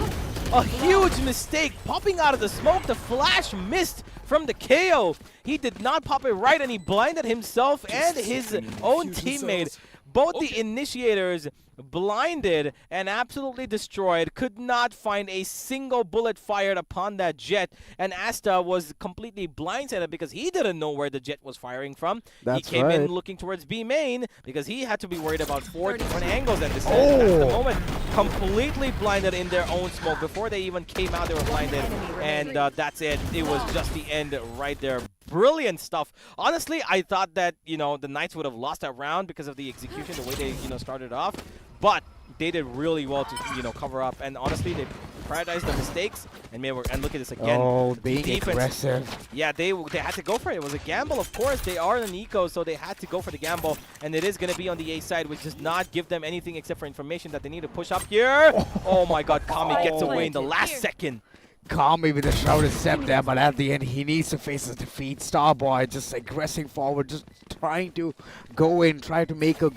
a huge mistake popping out of the smoke. The Flash missed from the KO. He did not pop it right, and he blinded himself and his own teammate. Both the initiators blinded and absolutely destroyed, could not find a single bullet fired upon that Jet, and Asta was completely blindsided because he didn't know where the Jet was firing from. He came in looking towards B main because he had to be worried about 4 different angles at this at the moment. Completely blinded in their own smoke. Before they even came out, they were blinded, and that's it. It was just the end right there. Brilliant stuff. Honestly, I thought that, you know, the Knights would have lost that round because of the execution, the way they, you know, started off. But they did really well to, you know, cover up. And honestly, they prioritized the mistakes and made work. And look at this again. Oh, being aggressive. Yeah, they had to go for it. It was a gamble, of course. They are an eco, so they had to go for the gamble. And it is going to be on the A side, which does not give them anything except for information that they need to push up here. Oh my God, Kami gets away in the last second. Kami with a shrouded step there, but at the end he needs to face his defeat. Starboy just aggressing forward, just trying to go in, try to make a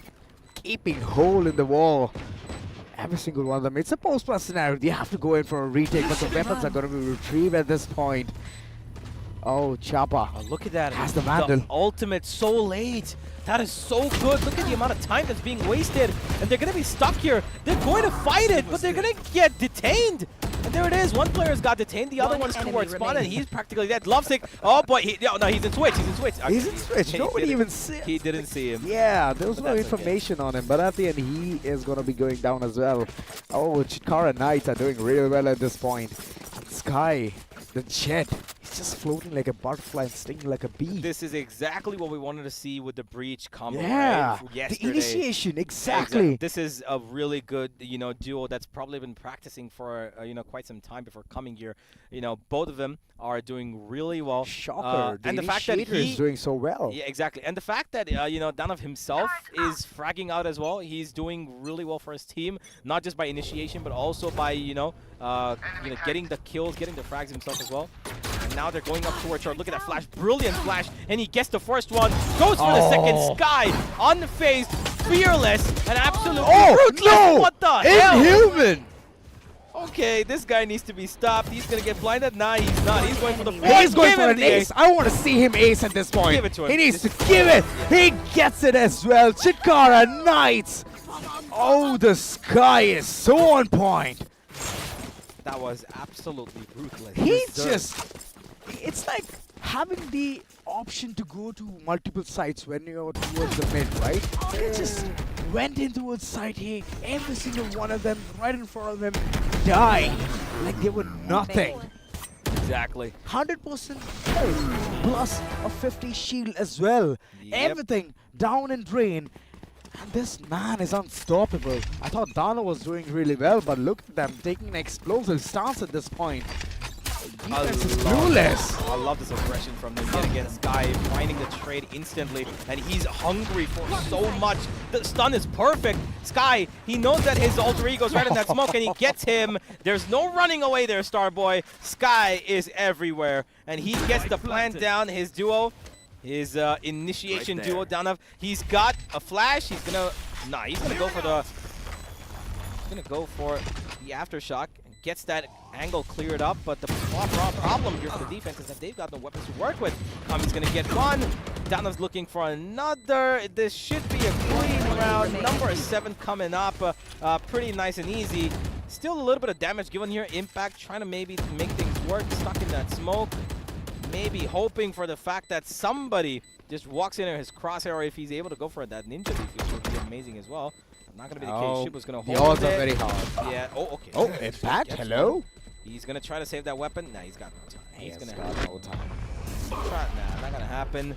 gaping hole in the wall. Every single one of them. It's a post-plus scenario. You have to go in for a retake, but the weapons are going to be retrieved at this point. Oh, Chopper. Oh, look at that. Has the Vandal. The ultimate so late. That is so good. Look at the amount of time that's being wasted. And they're going to be stuck here. They're going to fight it, but they're going to get detained. And there it is. One player's got detained. The other one's towards spawn, and he's practically dead. Lovesick. Oh, boy. No, he's in Switch. He's in Switch. He's in Switch. Nobody even see. He didn't see him. Yeah, there was no information on him. But at the end, he is going to be going down as well. Oh, Chitkara Knights are doing really well at this point. And Sky, the Jet, he's just floating like a butterfly and stinging like a bee. This is exactly what we wanted to see with the Breach combo. Yeah, right? the initiation, exactly. This is a really good, you know, duo that's probably been practicing for, you know, quite some time before coming here. You know, both of them are doing really well. Shocker. And the fact that he is doing so well. Yeah, exactly. And the fact that, you know, Danav himself is fragging out as well. He's doing really well for his team, not just by initiation, but also by, you know, getting the kills, getting the frags himself as well. And now they're going up towards short. Look at that flash. Brilliant flash. And he gets the first one. Goes for the second. Sky, unfazed, fearless, and absolutely ruthless. No! What the hell? Inhuman! Okay, this guy needs to be stopped. He's going to get blinded. Nah, he's not. He's going for the fourth. He's going for an ace. I want to see him ace at this point. Give it to him. He needs to give it. He gets it as well. Chitkara Knights. Oh, the Sky is so on point. that was absolutely ruthless. He it's like having the option to go to multiple sites when you're towards the mid, right? He just went in towards site A, every single one of them, right in front of him, died like they were nothing. Exactly. 100% health, plus a 50 shield as well. Yep. Everything down and drain. And this man is unstoppable. I thought Dana was doing really well, but look at them taking an explosive stance at this point. Defense is clueless. I love this aggression from them yet again. Sky finding the trade instantly, and he's hungry for so much. The stun is perfect. Sky, he knows that his alter ego's right in that smoke, and he gets him. There's no running away there, Starboy. Sky is everywhere, and he gets the plant down. His duo, his initiation duo down. He's got a flash. He's gonna go for the. He's gonna go for the aftershock. Gets that angle cleared up, but the problem here for the defense is that they've got no weapons to work with. Kami's gonna get one. Danav's looking for another. This should be a clean round. Number 7 coming up. Pretty nice and easy. Still a little bit of damage given here. Impact trying to maybe make things work. Stuck in that smoke. Maybe hoping for the fact that somebody just walks in his crosshair, if he's able to go for that ninja defense, would be amazing as well. Not going to be the case. Shibbo's going to hold it. The odds are very hard. Yeah. Oh, okay. Oh, Impact, hello? He's going to try to save that weapon. Nah, he's got no time. He's going to got no time. Nah, not going to happen.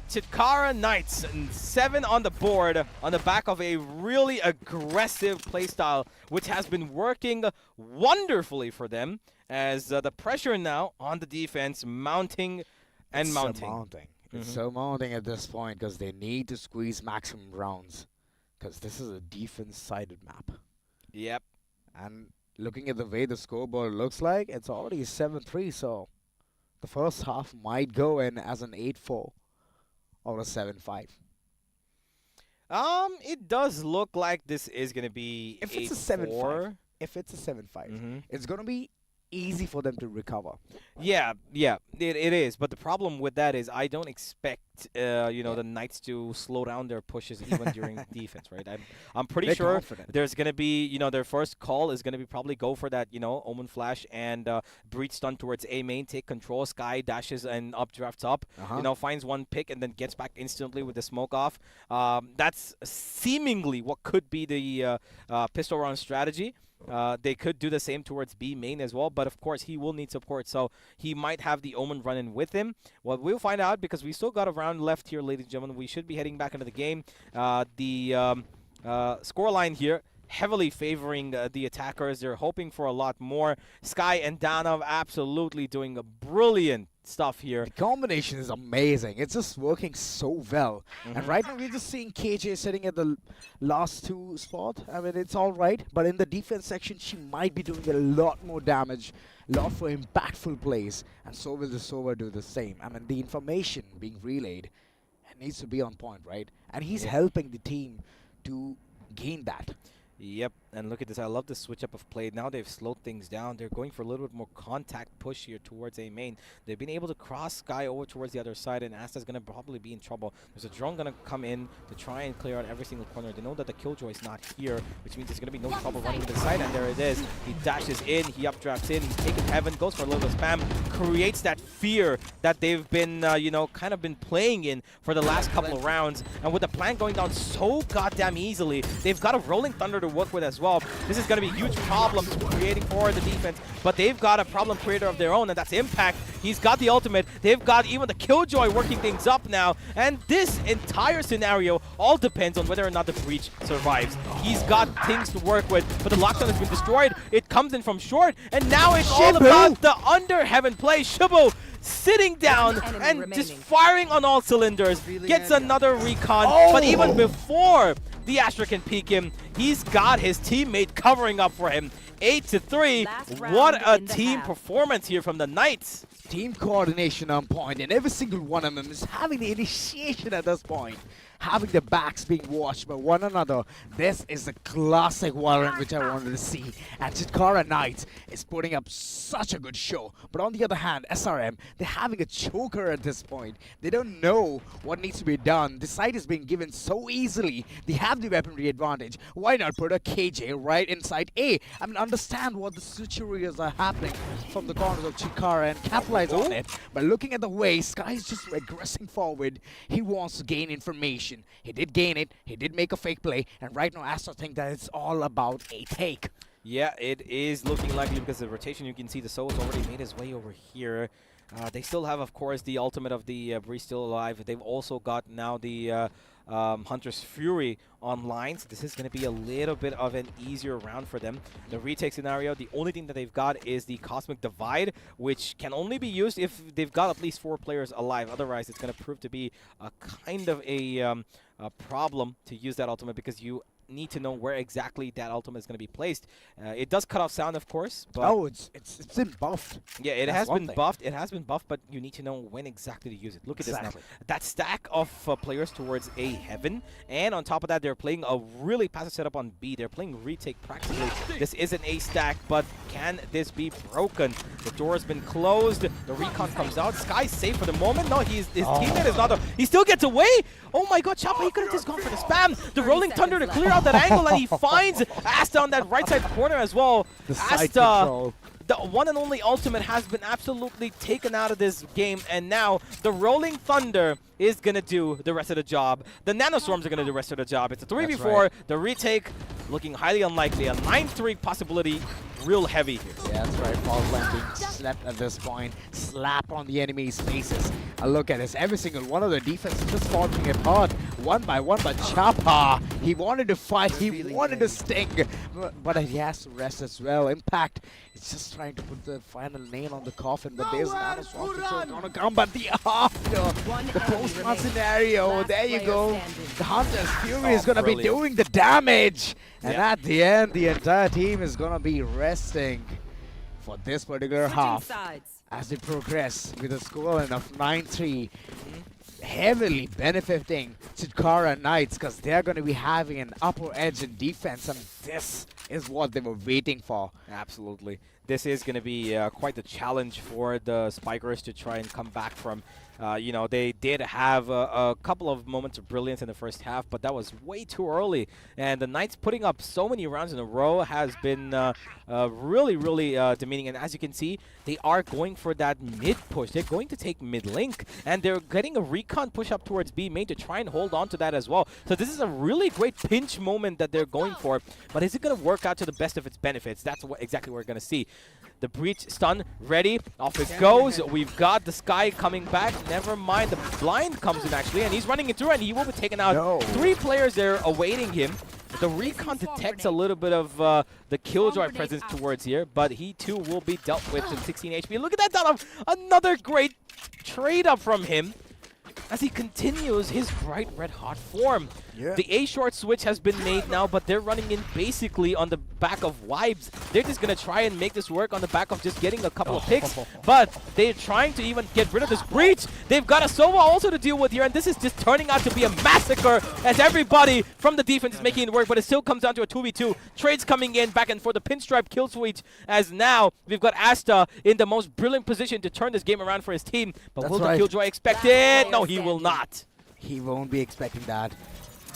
Chitkara Knights, 7 on the board on the back of a really aggressive playstyle, which has been working wonderfully for them as the pressure now on the defense mounting and mounting. It's so mounting at this point because they need to squeeze maximum rounds. Because this is a defense-sided map. Yep. And looking at the way the scoreboard looks like, it's already 7-3, so the first half might go in as an 8-4 or a 7-5. It does look like this is going to be If it's a 7-5, it's going to be easy for them to recover. Yeah, it is. But the problem with that is I don't expect, the Knights to slow down their pushes even during defense, right? I'm pretty They're sure confident. there's going to be, their first call is going to be probably go for that, Omen Flash and breach stun towards A main, take control. Sky dashes and updrafts up, finds one pick and then gets back instantly with the smoke off. That's seemingly what could be the pistol round strategy. They could do the same towards B main as well, but of course he will need support, so he might have the Omen running with him. Well, we'll find out because we still got a round left here, ladies and gentlemen. We should be heading back into the game. The scoreline here heavily favoring the attackers. They're hoping for a lot more. Sky and Danav absolutely doing a brilliant stuff here. The combination is amazing. It's just working so well. And right now we're just seeing KJ sitting at the last 2 spot. I mean, it's all right, but in the defense section, she might be doing a lot more damage, a lot for impactful plays, and so will the Sova do the same. I mean, the information being relayed needs to be on point, right? And he's helping the team to gain that. Yep, and look at this. I love the switch up of play. Now they've slowed things down. They're going for a little bit more contact push here towards A main. They've been able to cross Sky over towards the other side, and Asta's going to probably be in trouble. There's a drone going to come in to try and clear out every single corner. They know that the Killjoy is not here, which means there's going to be no trouble running to the side, and there it is. He dashes in, he updrafts in, he's taking heaven, goes for a little spam, creates that fear that they've been, kind of been playing in for the last couple of rounds. And with the plan going down so goddamn easily, they've got a Rolling Thunder to work with as well. This is going to be a huge problem creating for the defense, but they've got a problem creator of their own, and that's Impact. He's got the ultimate. They've got even the Killjoy working things up now, and this entire scenario all depends on whether or not the breach survives. He's got things to work with, but the lockdown has been destroyed. It comes in from short, and now it's all about the under heaven play. Shibbo sitting down and just firing on all cylinders, gets another recon, but even before the Astra can peek him, he's got his teammate covering up for him. 8-3. What a team performance here from the Knights. Team coordination on point, and every single one of them is having the initiation at this point. having their backs being watched by one another. This is the classic Valorant which I wanted to see. And Chitkara Knights is putting up such a good show. But on the other hand, SRM, they're having a choker at this point. They don't know what needs to be done. The site is being given so easily. They have the weaponry advantage. Why not put a KJ right inside A? I mean, understand what the switcheries are happening from the corners of Chitkara and capitalize on it. But looking at the way Sky is just regressing forward, he wants to gain information. He did gain it. He did make a fake play. And right now, Astra think that it's all about a take. Yeah, it is looking likely because of the rotation. You can see the Soul's already made his way over here. They still have, of course, the ultimate of the Breeze still alive. They've also got now the Hunter's Fury online, so this is going to be a little bit of an easier round for them. The retake scenario, the only thing that they've got is the Cosmic Divide, which can only be used if they've got at least 4 players alive. Otherwise, it's going to prove to be a kind of a problem to use that ultimate because you need to know where exactly that ultimate is going to be placed. It does cut off sound, of course. But it's been buffed. Yeah, it has been buffed. It has been buffed, but you need to know when exactly to use it. Look at this now. That stack of players towards A heaven, and on top of that, they're playing a really passive setup on B. They're playing retake practically. This is an A stack, but can this be broken? The door has been closed. The recon comes out. Sky's safe for the moment. No, his teammate is not. He still gets away. Oh my God, Chapa, he could have just gone for the spam. The Rolling Thunder to clear out that angle, and he finds Asta on that right side corner as well. The side control. The one and only ultimate has been absolutely taken out of this game, and now the Rolling Thunder is going to do the rest of the job. The Nanoswarms are going to do the rest of the job. It's a 3v4. Right. The retake looking highly unlikely. A 9-3 possibility, real heavy here. Yeah, that's right. False line being slept at this point. Slap on the enemy's faces. And look at this. Every single one of the defenses just falling apart. One by one, but Chapa, he wanted to fight. He wanted to sting. But he has to rest as well. Impact is just trying to put the final nail on the coffin. But there's Nanoswarms which are going to come. But the after, the post-run scenario, there you go. The Hunter's Fury is going to be doing the damage. And at the end, the entire team is going to be resting for this particular half as they progress with a scoreline of 9-3. Heavily benefiting Chitkara Knights because they're going to be having an upper edge in defense, and this is what they were waiting for. Absolutely. This is going to be quite the challenge for the Spikers to try and come back from. You know, they did have a couple of moments of brilliance in the first half, but that was way too early. And the Knights putting up so many rounds in a row has been really, really demeaning. And as you can see, they are going for that mid push. They're going to take mid link, and they're getting a recon push up towards B main to try and hold on to that as well. So this is a really great pinch moment that they're going for. But is it going to work out to the best of its benefits? That's exactly what we're going to see. The breach stun ready. Off it goes. We've got the Sky coming back. Never mind. The blind comes in actually, and he's running it through, and he will be taken out. No. 3 players there awaiting him. The recon detects a little bit of the Killjoy presence towards here, but he too will be dealt with in 16 HP. Look at that down. Another great trade up from him as he continues his bright red hot form. Yeah. The A short switch has been made now, but they're running in basically on the back of Vibes. They're just going to try and make this work on the back of just getting a couple of picks, but they're trying to even get rid of this breach. They've got a Sova also to deal with here, and this is just turning out to be a massacre as everybody from the defense is making it work, but it still comes down to a 2v2. Trades coming in back and forth, the pinstripe kill switch, as now we've got Asta in the most brilliant position to turn this game around for his team. But will the Killjoy expect it? No, he will not. He won't be expecting that.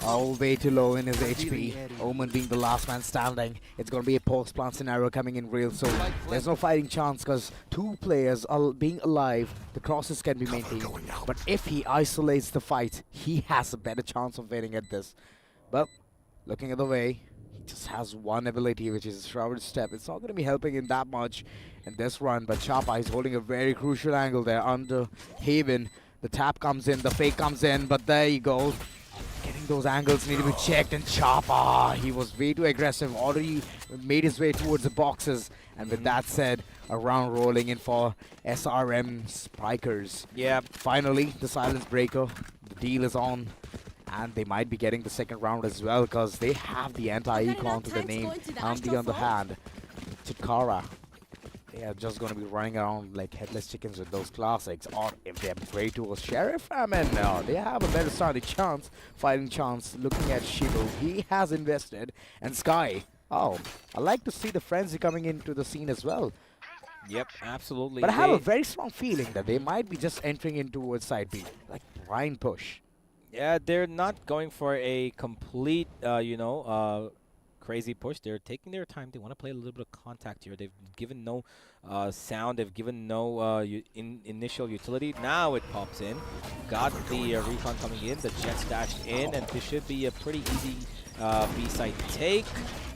Oh, way too low in his HP. Omen being the last man standing. It's going to be a post-plant scenario coming in real soon. There's no fighting chance because 2 players are being alive. The crosses can be maintained. But if he isolates the fight, he has a better chance of winning at this. But looking at the way, he just has one ability, which is Shrouded Step. It's not going to be helping him that much in this run. But Chapa is holding a very crucial angle there under Haven. The tap comes in, the fake comes in, but there you go. Getting those angles need to be checked, and Chapa, he was way too aggressive, already made his way towards the boxes. And with that said, a round rolling in for SRM Spikers. Yeah, finally, the silence breaker, the deal is on. And they might be getting the second round as well, because they have the anti-econ to the name. On the other hand, Chitkara, they are just going to be running around like headless chickens with those classics. Or if they upgrade to a Sheriff, I mean, they have a better starting chance, fighting chance. Looking at Shibu, he has invested. And Sky, oh, I like to see the frenzy coming into the scene as well. Yep, absolutely. But I have a very strong feeling that they might be just entering into a side B, like blind push. Yeah, they're not going for a complete, crazy push. They're taking their time. They want to play a little bit of contact here. They've given no sound. They've given no initial utility. Now it pops in. Got the recon coming in. The Jets dashed in, and this should be a pretty easy B-side take.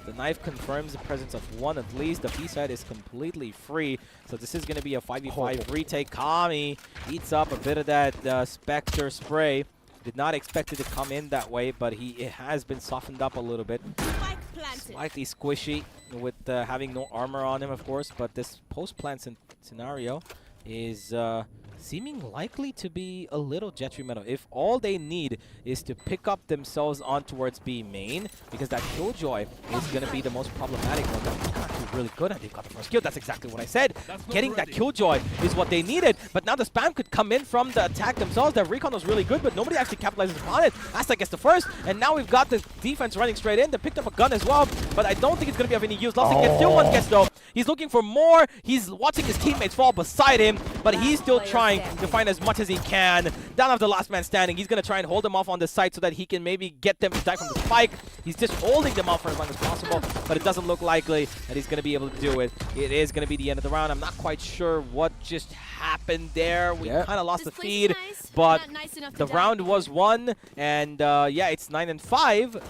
The knife confirms the presence of one at least. The B-side is completely free. So this is going to be a 5v5 retake. Kami eats up a bit of that Spectre spray. Did not expect it to come in that way, but it has been softened up a little bit. Slightly squishy with having no armor on him, of course, but this post-plant scenario is seeming likely to be a little detrimental. If all they need is to pick up themselves on towards B main, because that Killjoy is going to be the most problematic one that they've got to do really good at. They've got the first kill. That's exactly what I said. Getting that Killjoy is what they needed, but now the spam could come in from the attack themselves. Their recon was really good, but nobody actually capitalizes upon it. Asta gets the first, and now we've got the defense running straight in. They picked up a gun as well, but I don't think it's going to be of any use. Lustig gets still one gets though. He's looking for more. He's watching his teammates fall beside him, but he's still trying to find as much as he can. Down of the last man standing. He's going to try and hold them off on the site so that he can maybe get them to die from the spike. He's just holding them off for as long as possible, but it doesn't look likely that he's going to be able to do it. It is going to be the end of the round. I'm not quite sure what just happened there. We kind of lost the feed, but the round was won, and yeah, it's 9-5.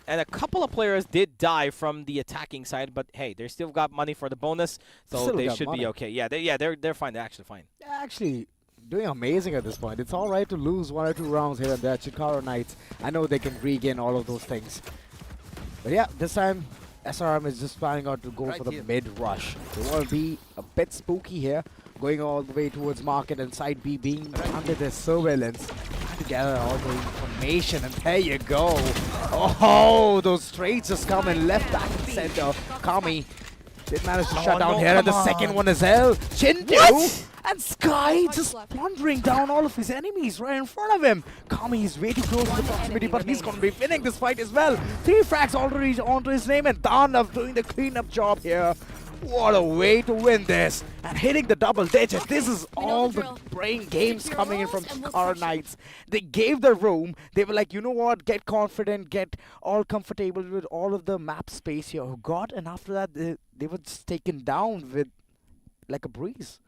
And a couple of players did die from the attacking side, but hey, they still got money for the bonus, so they should be okay. Yeah, they're fine. They're actually fine. They're actually doing amazing at this point. It's all right to lose 1 or 2 rounds here and there. Chitkara Knights, I know they can regain all of those things. But yeah, this time SRM is just planning out to go for the mid rush. They want to be a bit spooky here, going all the way towards market and side B being under their surveillance. To gather all the information, and there you go. Oh, those trades just come in left, back, and center. Kami did manage to shut down here, and the second one as well. Chintu and Sky just plundering down all of his enemies right in front of him. Kami is way too close to the proximity, but he's going to be winning this fight as well. 3 frags already onto his name, and Danav doing the cleanup job here. What a way to win this. And hitting the double digits. This is all the brain games coming in from Chitkara Knights. They gave the room. They were like, you know what? Get confident. Get all comfortable with all of the map space you got. And after that, they were just taken down with like a breeze.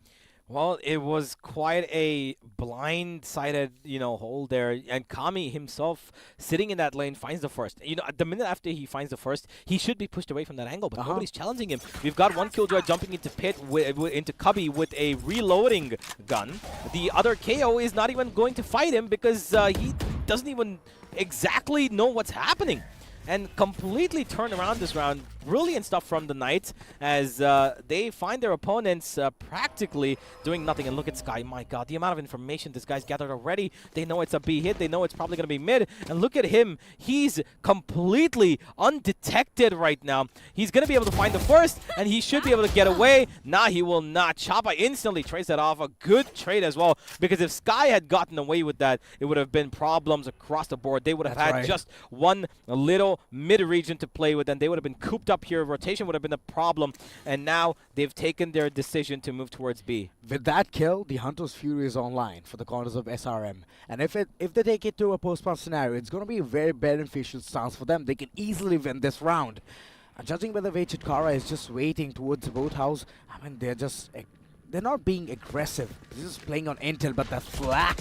Well, it was quite a blind-sided, hole there. And Kami himself, sitting in that lane, finds the first. At the minute after he finds the first, he should be pushed away from that angle, but nobody's challenging him. We've got one Killjoy jumping into pit, into Cubby with a reloading gun. The other KO is not even going to fight him because he doesn't even exactly know what's happening. And completely turn around this round. Brilliant stuff from the Knights as they find their opponents practically doing nothing. And look at Sky. My God, the amount of information this guy's gathered already. They know it's a B hit. They know it's probably going to be mid. And look at him. He's completely undetected right now. He's going to be able to find the first, and he should be able to get away. Nah, he will not. Chapa instantly trades that off. A good trade as well, because if Sky had gotten away with that, it would have been problems across the board. They would have had just one little mid-region to play with, and they would have been cooped up here. Rotation would have been a problem, and now they've taken their decision to move towards B. With that kill, the Hunter's Fury is online for the corners of SRM, and if they take it to a post-pump scenario, it's going to be a very beneficial stance for them. They can easily win this round. And judging by the way Chitkara is just waiting towards the boathouse, I mean, they're not being aggressive. They're just playing on intel, but that flash,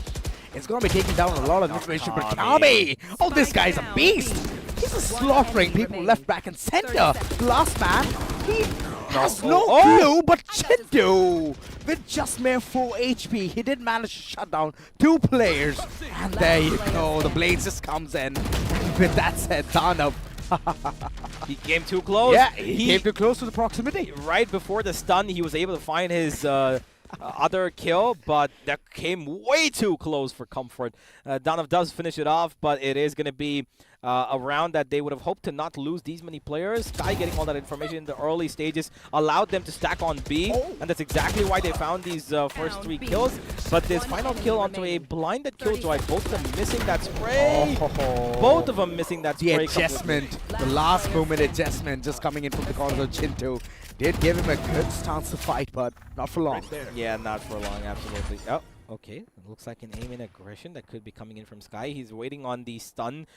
it's going to be taking down a lot of information. But Kami, oh, this guy's a beast. He's just slaughtering people left, back, and center. Last man, he has no clue, but Chintu, with just mere 4 HP, he did manage to shut down 2 players. And there you go, the Blades just comes in. And with that said, Danav, he came too close. Yeah, he came too close to the proximity. Right before the stun, he was able to find his other kill, but that came way too close for comfort. Donav does finish it off, but it is going to be a round that they would have hoped to not lose these many players. Sky getting all that information in the early stages allowed them to stack on B, and that's exactly why they found these first 3 kills. But this final kill onto a blinded killjoy, both of them missing that spray. Both of them missing that spray. The adjustment, the last moment adjustment just coming in from the corner of Chintu did give him a good stance to fight, but not for long. Yeah, not for long, absolutely. Oh, okay. It looks like an aim in aggression that could be coming in from Sky. He's waiting on the stun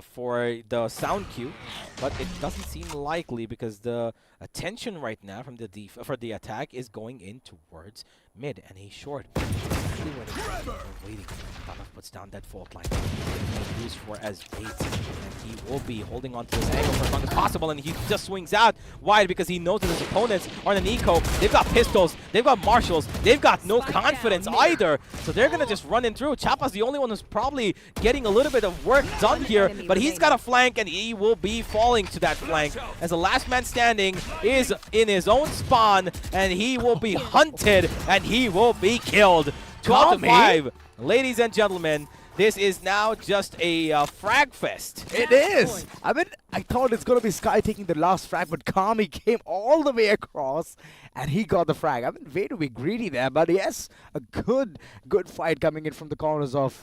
for the sound cue, but it doesn't seem likely because the attention right now from the attack is going in towards mid, and he's short. Exactly where they're waiting. Donav puts down that fault line. He's used for as bait, and he will be holding on to this angle for as long as possible, and he just swings out wide because he knows that his opponents are in an eco. They've got pistols, they've got marshals, they've got no confidence either, so they're gonna just run in through. Chapa's the only one who's probably getting a little bit of work done here, but he's got a flank, and he will be falling to that flank as the last man standing is in his own spawn, and he will be hunted, and he will be killed. 12 to 5. Ladies and gentlemen, this is now just a frag fest. It is. I mean, I thought it's going to be Sky taking the last frag, but Kami came all the way across and he got the frag. I mean, way to be greedy there, but yes, a good fight coming in from the corners of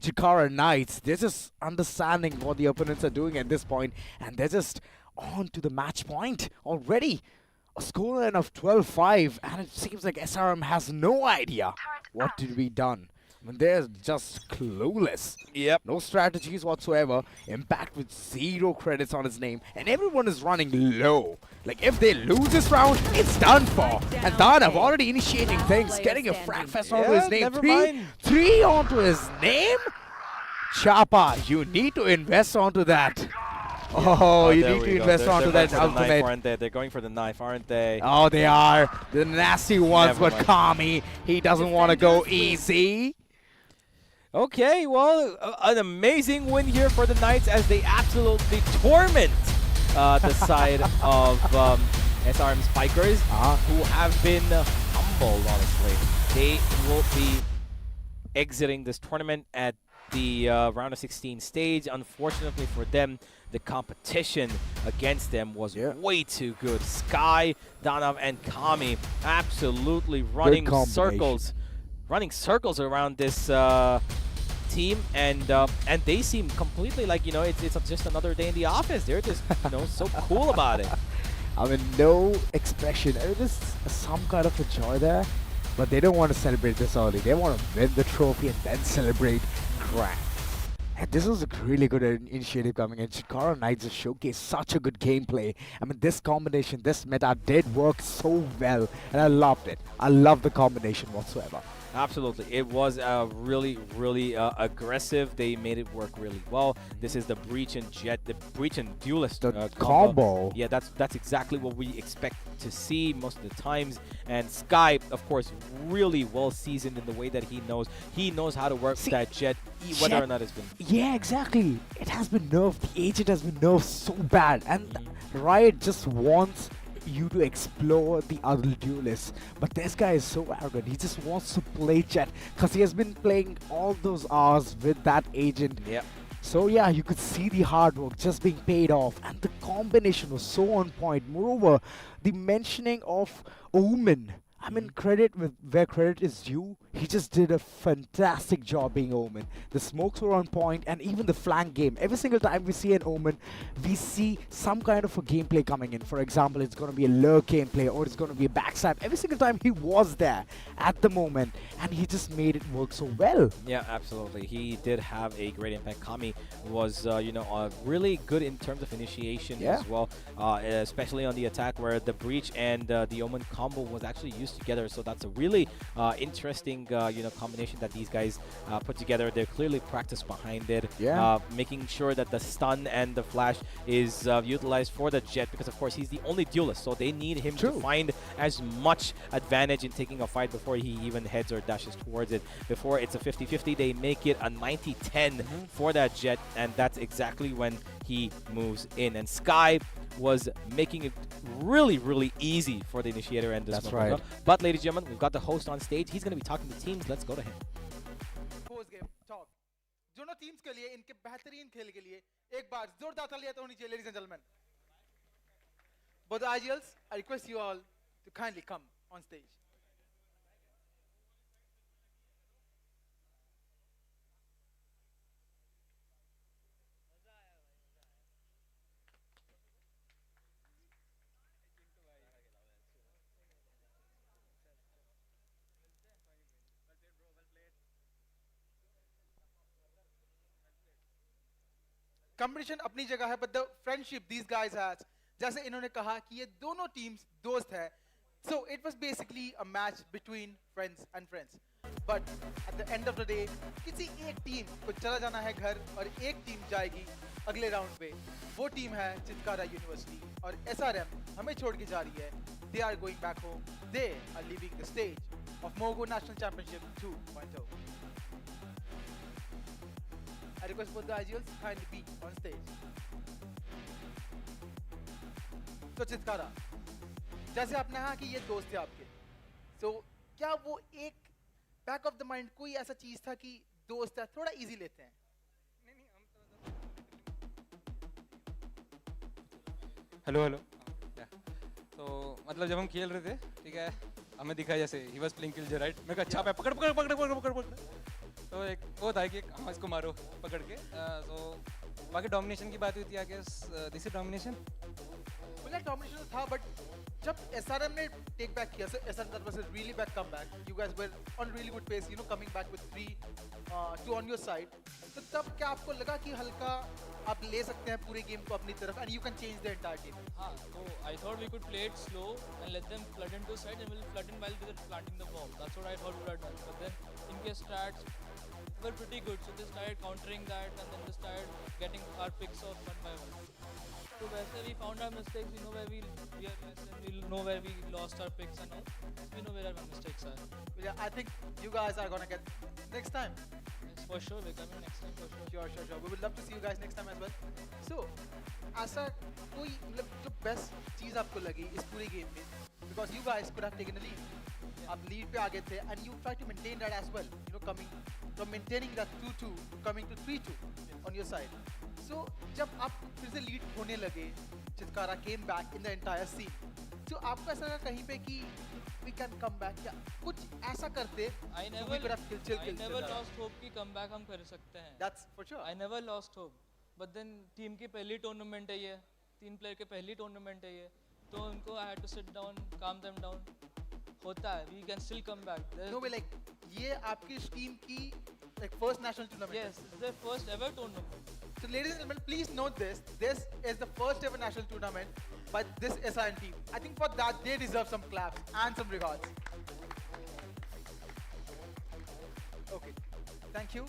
Chitkara Knights. They're just understanding what the opponents are doing at this point, and they're just on to the match point already. A scoreline of 12-5, and it seems like SRM has no idea what to be done. I mean, they're just clueless. Yep. No strategies whatsoever. Impact with 0 credits on his name, and everyone is running low. Like, if they lose this round, it's done for. And Donav already initiating things, getting a frag fest onto his name. Never mind. Three onto his name? Chapa, you need to invest onto that. Oh, you need to invest onto that ultimate. Knife, aren't they? They're going for the knife, aren't they? Oh, they are. The nasty ones, Never but mind. Kami, he doesn't want to go easy. Okay, well, an amazing win here for the Knights as they absolutely torment the side of SRM Spikers, who have been humbled, honestly. They will be exiting this tournament at the round of 16 stage. Unfortunately for them, the competition against them was way too good. Sky, Donav, and Kami absolutely running circles around this team, and they seem completely like, you know, it's just another day in the office. They're just, you know, so cool about it. I mean, no expression. Just some kind of a joy there, but they don't want to celebrate this early. They want to win the trophy and then celebrate grand. And this was a really good initiative coming in. Chitkara Knights just showcased such a good gameplay. I mean, this combination, this meta did work so well, and I loved it. I love the combination whatsoever. Absolutely. It was really, really aggressive. They made it work really well. This is the Breach and Jet, the Breach and Duelist combo. Yeah, that's exactly what we expect to see most of the times. And Sky, of course, really well seasoned in the way that he knows. He knows how to work that Jet, whether or not it's been... Yeah, exactly. It has been nerfed. The agent has been nerfed so bad. And Riot just wants you to explore the other duelists, but this guy is so arrogant. He just wants to play Jet because he has been playing all those hours with that agent. Yep. So yeah, you could see the hard work just being paid off, and the combination was so on point. Moreover, the mentioning of Omen, I mean, credit where credit is due. He just did a fantastic job being Omen. The smokes were on point, and even the flank game. Every single time we see an Omen, we see some kind of a gameplay coming in. For example, it's going to be a lurk gameplay, or it's going to be a backstab. Every single time he was there at the moment, and he just made it work so well. Yeah, absolutely. He did have a great impact. Kami was, you know, really good in terms of initiation as well, especially on the attack where the Breach and the Omen combo was actually used together. So that's a really interesting you know, combination that these guys put together. They're clearly practiced behind it, making sure that the stun and the flash is utilized for the Jet, because of course he's the only duelist, so they need him to find as much advantage in taking a fight before he even heads or dashes towards it. Before it's a 50-50, they make it a 90-10 for that Jet, and that's exactly when he moves in. And Sky was making it really, really easy for the initiator and this That's Mogo. right. But ladies and gentlemen, we've got the host on stage. He's going to be talking to teams. Let's go to him. Post game talk दोनों teams के लिए इनके बेहतरीन खेल के लिए एक बार जोरदार तालियां तो होनी चाहिए ladies and gentleman But the ideals, I request you all to kindly come on stage. Competition अपनी जगह है but the friendship these guys has जैसे इन्होंने कहा कि ये दोनों टीम्स दोस्त है so it was basically a match between friends and friends but at the end of the day किसी एक टीम को चला जाना है घर और एक टीम जाएगी अगले राउंड पे वो टीम है चितकारा यूनिवर्सिटी और एसआरएम हमें छोड़ के जा रही है they are going back home they are leaving the stage of Mogo national championship 2.0 I request both the ideals kindly be on stage. तो चितकारा जैसे आपने कहा कि ये दोस्त थे आपके तो क्या वो एक बैक ऑफ द माइंड कोई ऐसा चीज था कि दोस्त है थोड़ा इजी लेते हैं हेलो हेलो तो मतलब जब हम खेल रहे थे ठीक है हमें दिखा जैसे he was playing kill right मैं कहा अच्छा पे पकड़ पकड़ पकड़ पकड़ पकड़ पकड़ तो एक वो था कि हम इसको मारो पकड़ के तो बाकी डोमिनेशन की बात हुई थी आगे दिस इज डोमिनेशन मतलब डोमिनेशन था बट जब एसआरएम ने टेक बैक किया sir SRM that was a really back comeback you guys were on really good pace you know coming back with 3-2 on your side तो तब क्या आपको लगा कि हल्का आप ले सकते हैं पूरे गेम को अपनी तरफ and you can change the entire team हाँ तो I thought we could play it slow and let them flood into side and will flood in while they are planting the bomb that's what I thought we would have done but then इनके stats were pretty good, so they started countering that and then they started getting our picks off one by one. So वैसे we found our mistakes, we know where we are and we know where we lost our picks and all. We know where our mistakes are. Yeah, I think you guys are gonna get next time. Yes, for sure, we're coming next time for sure. Sure. We would love to see you guys next time as well. So, ऐसा कोई मतलब जो best चीज़ आपको लगी इस पूरे game में because you guys could have taken a lead. आप लीड पे आगे थे and you try to maintain that as well. You know, coming from maintaining that 2-2 to coming to 3-2 on your side. So जब आप फिर से lead होने लगे, Chitkara came back in the entire scene. So आपको ऐसा लगा कहीं पे कि we can come back क्या कुछ ऐसा करते I so never, we could have killed I never lost hope कि comeback हम कर सकते हैं. That's for sure. I never lost hope. But then team की पहली टूर्नामेंट है ये, 3 प्लेयर की पहली टूर्नामेंट है ये, तो उनको I had to sit down, calm them down. होता है, we can still come back. No way, like ये आपकी टीम की like first national tournament. Yes, it's their first ever tournament. So ladies and gentlemen, please note this. This is the first ever national tournament by this SIN team. I think for that they deserve some claps and some regards. Okay, thank you,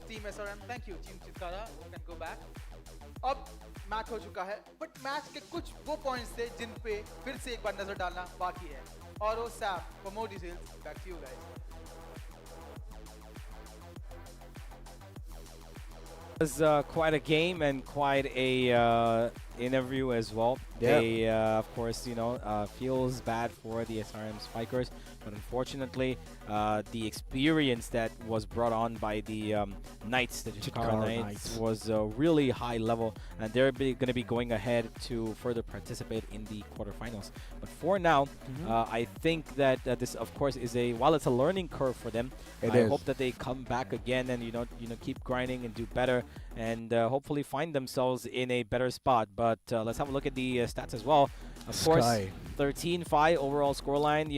Team SRM. Thank you, Team Chitkara. You can go back. अब match हो चुका है, but match के कुछ वो points थे जिन पे फिर से एक बार नजर डालना बाकी है. और वो SAP for more details, back to you guys. It was quite a game and quite a interview as well. Yeah. They, of course, feels bad for the SRM Spikers, but unfortunately, the experience that was brought on by the Knights, the Chitkara Knights, was really high level, and they're going to be going ahead to further participate in the quarterfinals. But for now, I think that this, of course, is while it's a learning curve for them. I hope that they come back again and keep grinding and do better, and hopefully find themselves in a better spot. But let's have a look at the stats as well. Of course, 13-5 overall scoreline.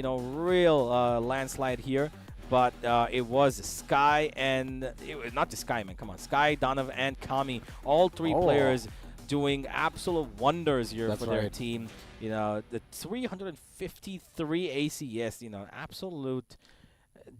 Real landslide here. But it was Sky and not just Sky, man. Come on, Sky, Donovan, and Kami, all three players doing absolute wonders here for their team. The 353 ACS. Absolute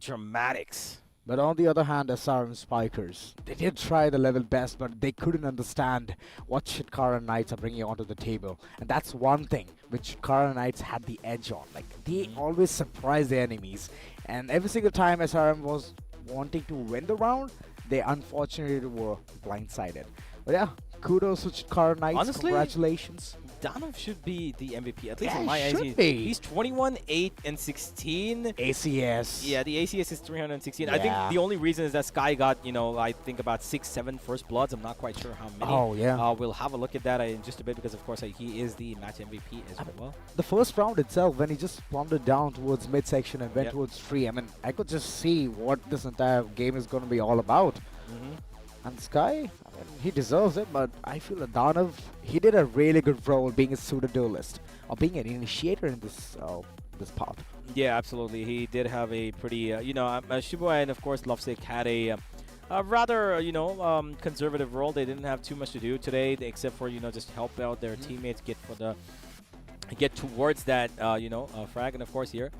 dramatics. But on the other hand, SRM Spikers, they did try the level best, but they couldn't understand what Chitkara Knights are bringing onto the table. And that's one thing which Chitkara Knights had the edge on. Like, they always surprise their enemies. And every single time SRM was wanting to win the round, they unfortunately were blindsided. But yeah, kudos to Chitkara Knights. Honestly, congratulations. Danov should be the MVP, at least Yeah, in my he eyes. should be. He's 21, 8, and 16. ACS. Yeah, the ACS is 316. I think Yeah. the only reason is that Sky got, I think about 6, 7 first bloods. I'm not quite sure how many. Oh, yeah. We'll have a look at that in just a bit because, of course, he is the match MVP as well. The first round itself, when he just plundered down towards midsection and went Yep. towards free, I mean, I could just see what this entire game is going to be all about. And Sky, I mean, he deserves it, but I feel that Danav, he did a really good role being a pseudo duelist or being an initiator in this part. Yeah, absolutely. He did have a pretty, Shibuya and, of course, Lovesick had a rather, conservative role. They didn't have too much to do today except for, just help out their teammates get towards that, frag. And, of course, here,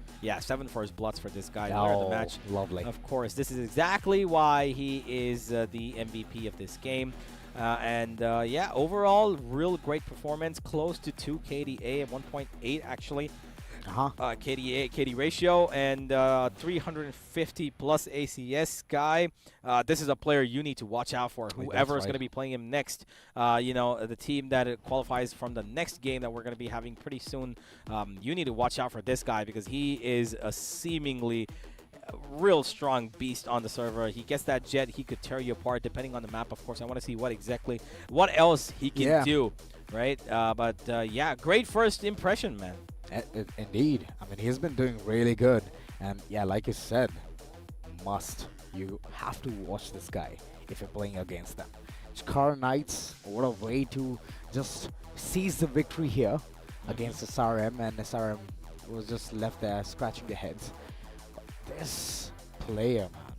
7 first bloods for this guy earlier in the match. Lovely. Of course, this is exactly why he is the MVP of this game. Overall, real great performance. Close to 2 KDA at 1.8, actually. KD ratio and 350 plus ACS guy. This is a player you need to watch out for. Whoever is going to be playing him next, the team that qualifies from the next game that we're going to be having pretty soon, you need to watch out for this guy because he is a seemingly real strong beast on the server. He gets that jet, he could tear you apart depending on the map. Of course, I want to see what else he can do, right? Great first impression, man. Indeed. I mean, he's been doing really good. And yeah, like you said, you have to watch this guy if you're playing against them. Chitkara Knights, what a way to just seize the victory here against SRM, and SRM was just left there scratching their heads. But this player, man,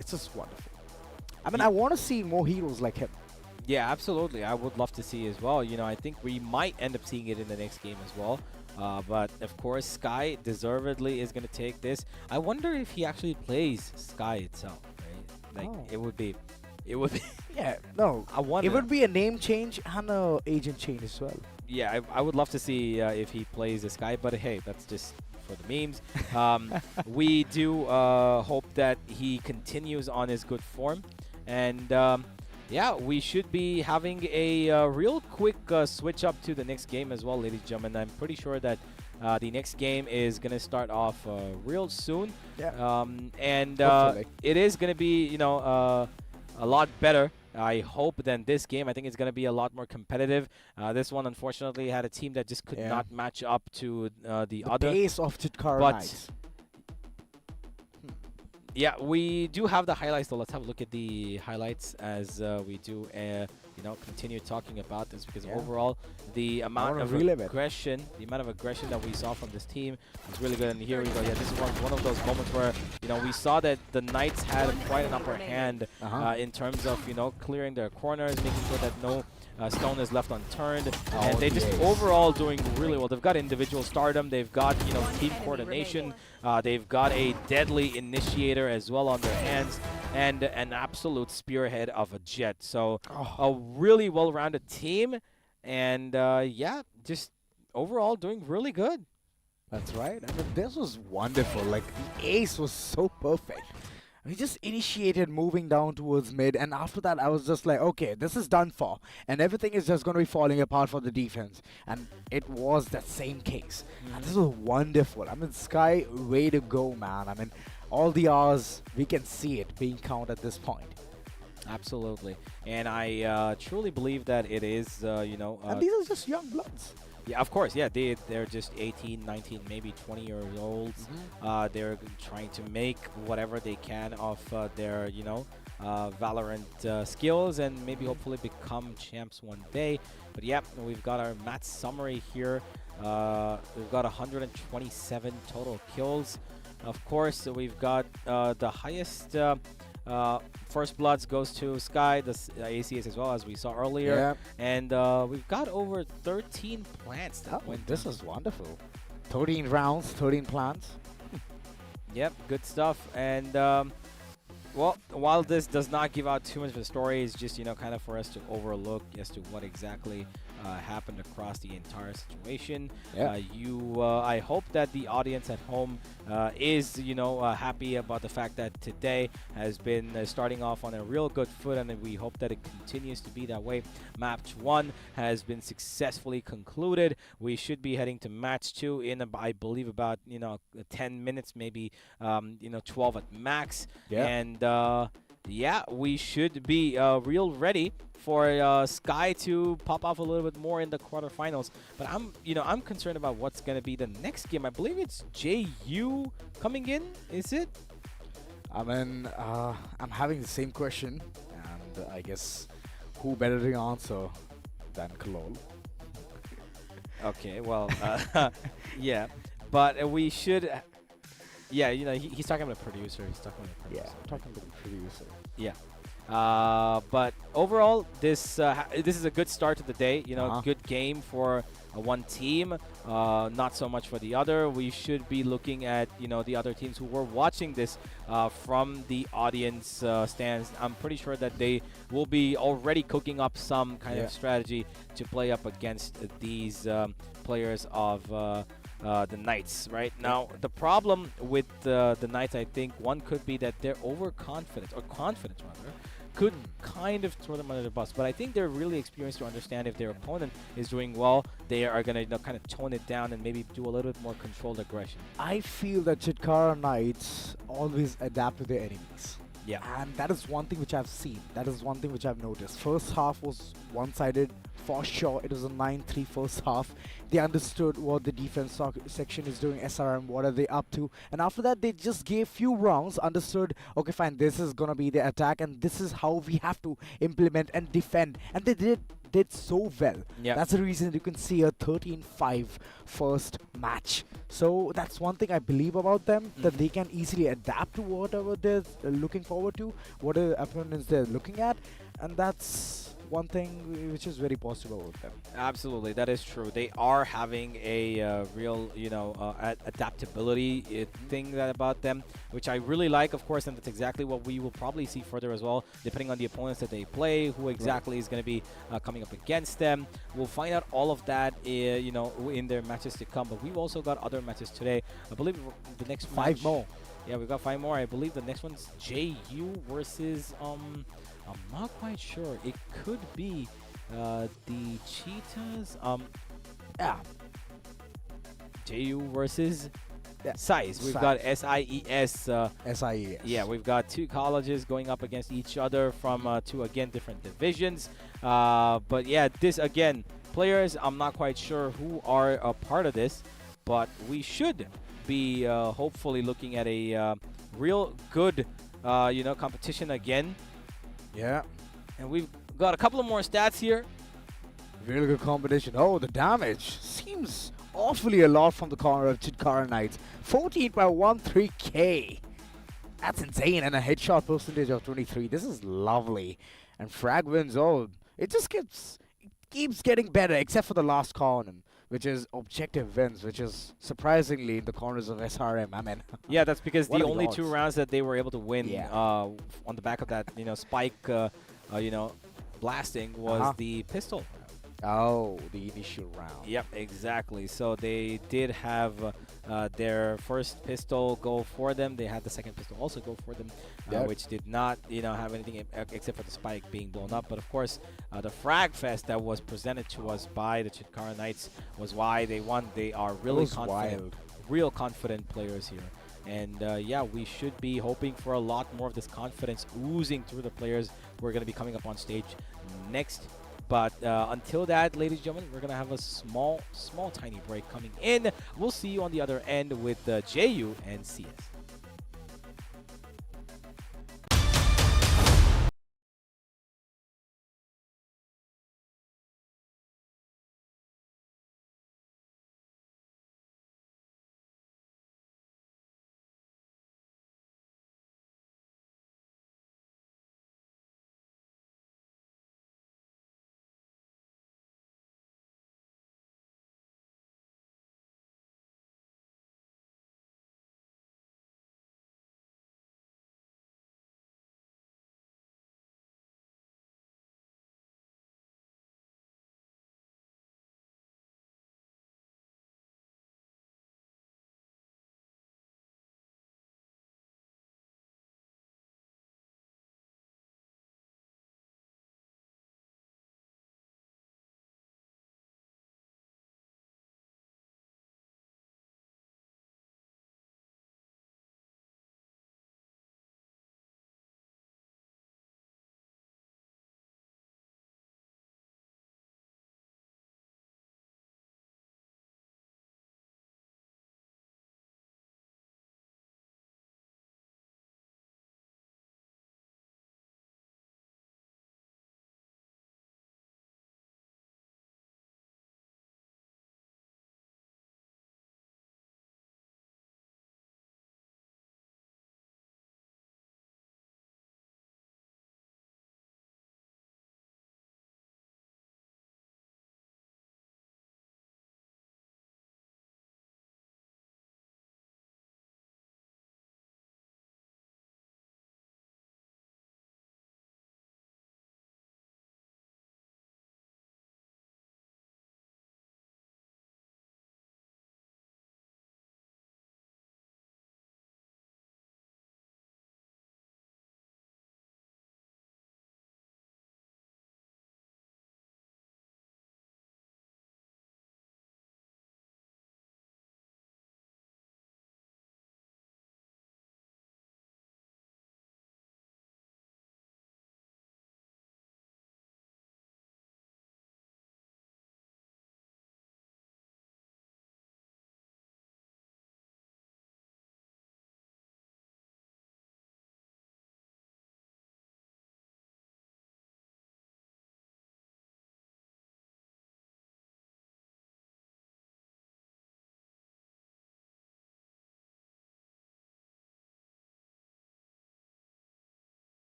it's just wonderful. I mean, I want to see more heroes like him. Yeah, absolutely. I would love to see as well. I think we might end up seeing it in the next game as well. But of course, Sky deservedly is going to take this. I wonder if he actually plays Sky itself, right? Like it would be. Yeah, no. I wonder. It would be a name change and a agent change as well. Yeah, I would love to see if he plays this guy. But hey, that's just for the memes. We do hope that he continues on his good form, and. We should be having a real quick switch up to the next game as well, ladies and gentlemen. I'm pretty sure that the next game is going to start off real soon. Yeah. It is going to be, a lot better, I hope, than this game. I think it's going to be a lot more competitive. This one, unfortunately, had a team that just could not match up to the other. Base of Chitkara Knights. Yeah, we do have the highlights, though. Let's have a look at the highlights as we do, continue talking about this because overall, the amount of aggression, that we saw from this team was really good. And here we go. Yeah, this is one of those moments where we saw that the Knights had quite an upper hand in terms of clearing their corners, making sure that no stone is left unturned, and they just overall doing really well. They've got individual stardom, they've got team coordination, they've got a deadly initiator as well on their hands, and an absolute spearhead of a jet. So a really well-rounded team, and just overall doing really good. That's right. I mean, this was wonderful. Like, the ace was so perfect. We just initiated moving down towards mid, and after that I was just like, okay, this is done for, and everything is just going to be falling apart for the defense, and it was that same case. And this was wonderful. I mean, Sky, way to go, man. I mean, all the hours, we can see it being counted at this point. Absolutely. And I truly believe that it is, and these are just young bloods. Yeah, of course. Yeah, they're just 18, 19, maybe 20 years old. They're trying to make whatever they can of their, Valorant skills and maybe hopefully become champs one day. But yeah, we've got our match summary here. We've got 127 total kills. Of course, we've got the highest first bloods goes to Sky, the ACS as well, as we saw earlier. And we've got over 13 plants that went This is wonderful. 13 rounds, 13 plants. Yep, good stuff. And well, while this does not give out too much of a story, it's just kind of for us to overlook as to what exactly happened across the entire situation. Yeah. I hope that the audience at home is, happy about the fact that today has been starting off on a real good foot, and we hope that it continues to be that way. Match 1 has been successfully concluded. We should be heading to match 2 in, I believe, about 10 minutes, maybe 12 at max. Yeah. And yeah, we should be real ready for Sky to pop off a little bit more in the quarterfinals. But I'm concerned about what's going to be the next game. I believe it's JU coming in, is it? I mean, I'm having the same question, and I guess who better to answer than Kalol? Okay, well, yeah. But we should... Yeah, he's talking about a producer. He's talking about a producer. Yeah, I'm talking to the producer. Yeah. But overall, this is a good start to the day. Good game for one team, not so much for the other. We should be looking at the other teams who were watching this from the audience stands. I'm pretty sure that they will be already cooking up some kind of strategy to play up against these players of the Knights. Right now, the problem with the Knights, I think, one could be that they're overconfident, or confidence rather, could kind of throw them under the bus. But I think they're really experienced to understand if their opponent is doing well, they are going to kind of tone it down and maybe do a little bit more controlled aggression. I feel that Chitkara Knights always adapt to their enemies. Yeah. And that is one thing which I've seen. That is one thing which I've noticed. First half was one-sided. For sure, it was a 9-3 first half. They understood what the defense section is doing, SRM, what are they up to. And after that, they just gave few rounds, understood, okay, fine, this is going to be the attack, and this is how we have to implement and defend. And they did so well. Yeah. That's the reason you can see a 13-5 first match. So that's one thing I believe about them, that they can easily adapt to whatever they're looking forward to, whatever opponents they're looking at, and that's one thing which is very possible with them. Absolutely, that is true. They are having a real, adaptability thing about them, which I really like, of course, and that's exactly what we will probably see further as well, depending on the opponents that they play, who exactly is going to be coming up against them. We'll find out all of that, in their matches to come. But we've also got other matches today. I believe the next 5 more. Yeah, we've got 5 more. I believe the next one's JU versus I'm not quite sure. It could be the Cheetahs. Yeah. JU versus SIES. We've got SIES. SIES. Yeah, we've got 2 colleges going up against each other from 2, again, different divisions. But yeah, this, again, players, I'm not quite sure who are a part of this, but we should be hopefully looking at a real good, competition again. Yeah. And we've got a couple of more stats here. Really good competition. Oh, the damage seems awfully a lot from the corner of Chitkara Knights. 14.13k. That's insane. And a headshot percentage of 23. This is lovely. And frag wins. Oh, it just keeps getting better, except for the last corner, which is objective wins, which is surprisingly in the corners of SRM. I mean, yeah, that's because the only odds? 2 rounds that they were able to win on the back of that, spike, blasting was the pistol. Oh, the initial round. Yep, exactly. So they did have their first pistol go for them. They had the second pistol also go for them, which did not, have anything except for the spike being blown up. But of course, the frag fest that was presented to us by the Chitkara Knights was why they won. They are really confident, real confident players here. And yeah, we should be hoping for a lot more of this confidence oozing through the players who are going to be coming up on stage next. But until that, ladies and gentlemen, we're going to have a small, tiny break coming in. We'll see you on the other end with JU and CS.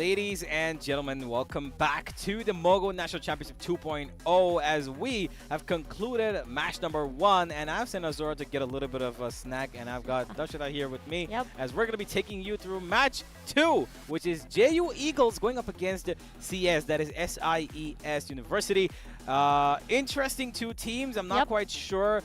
Ladies and gentlemen, welcome back to the Mogo National Championship 2.0 as we have concluded match number 1, and I've sent Azora to get a little bit of a snack, and I've got Dashara here with me as we're going to be taking you through match 2, which is JU Eagles going up against CES, that is SIES University. Interesting two teams. I'm not quite sure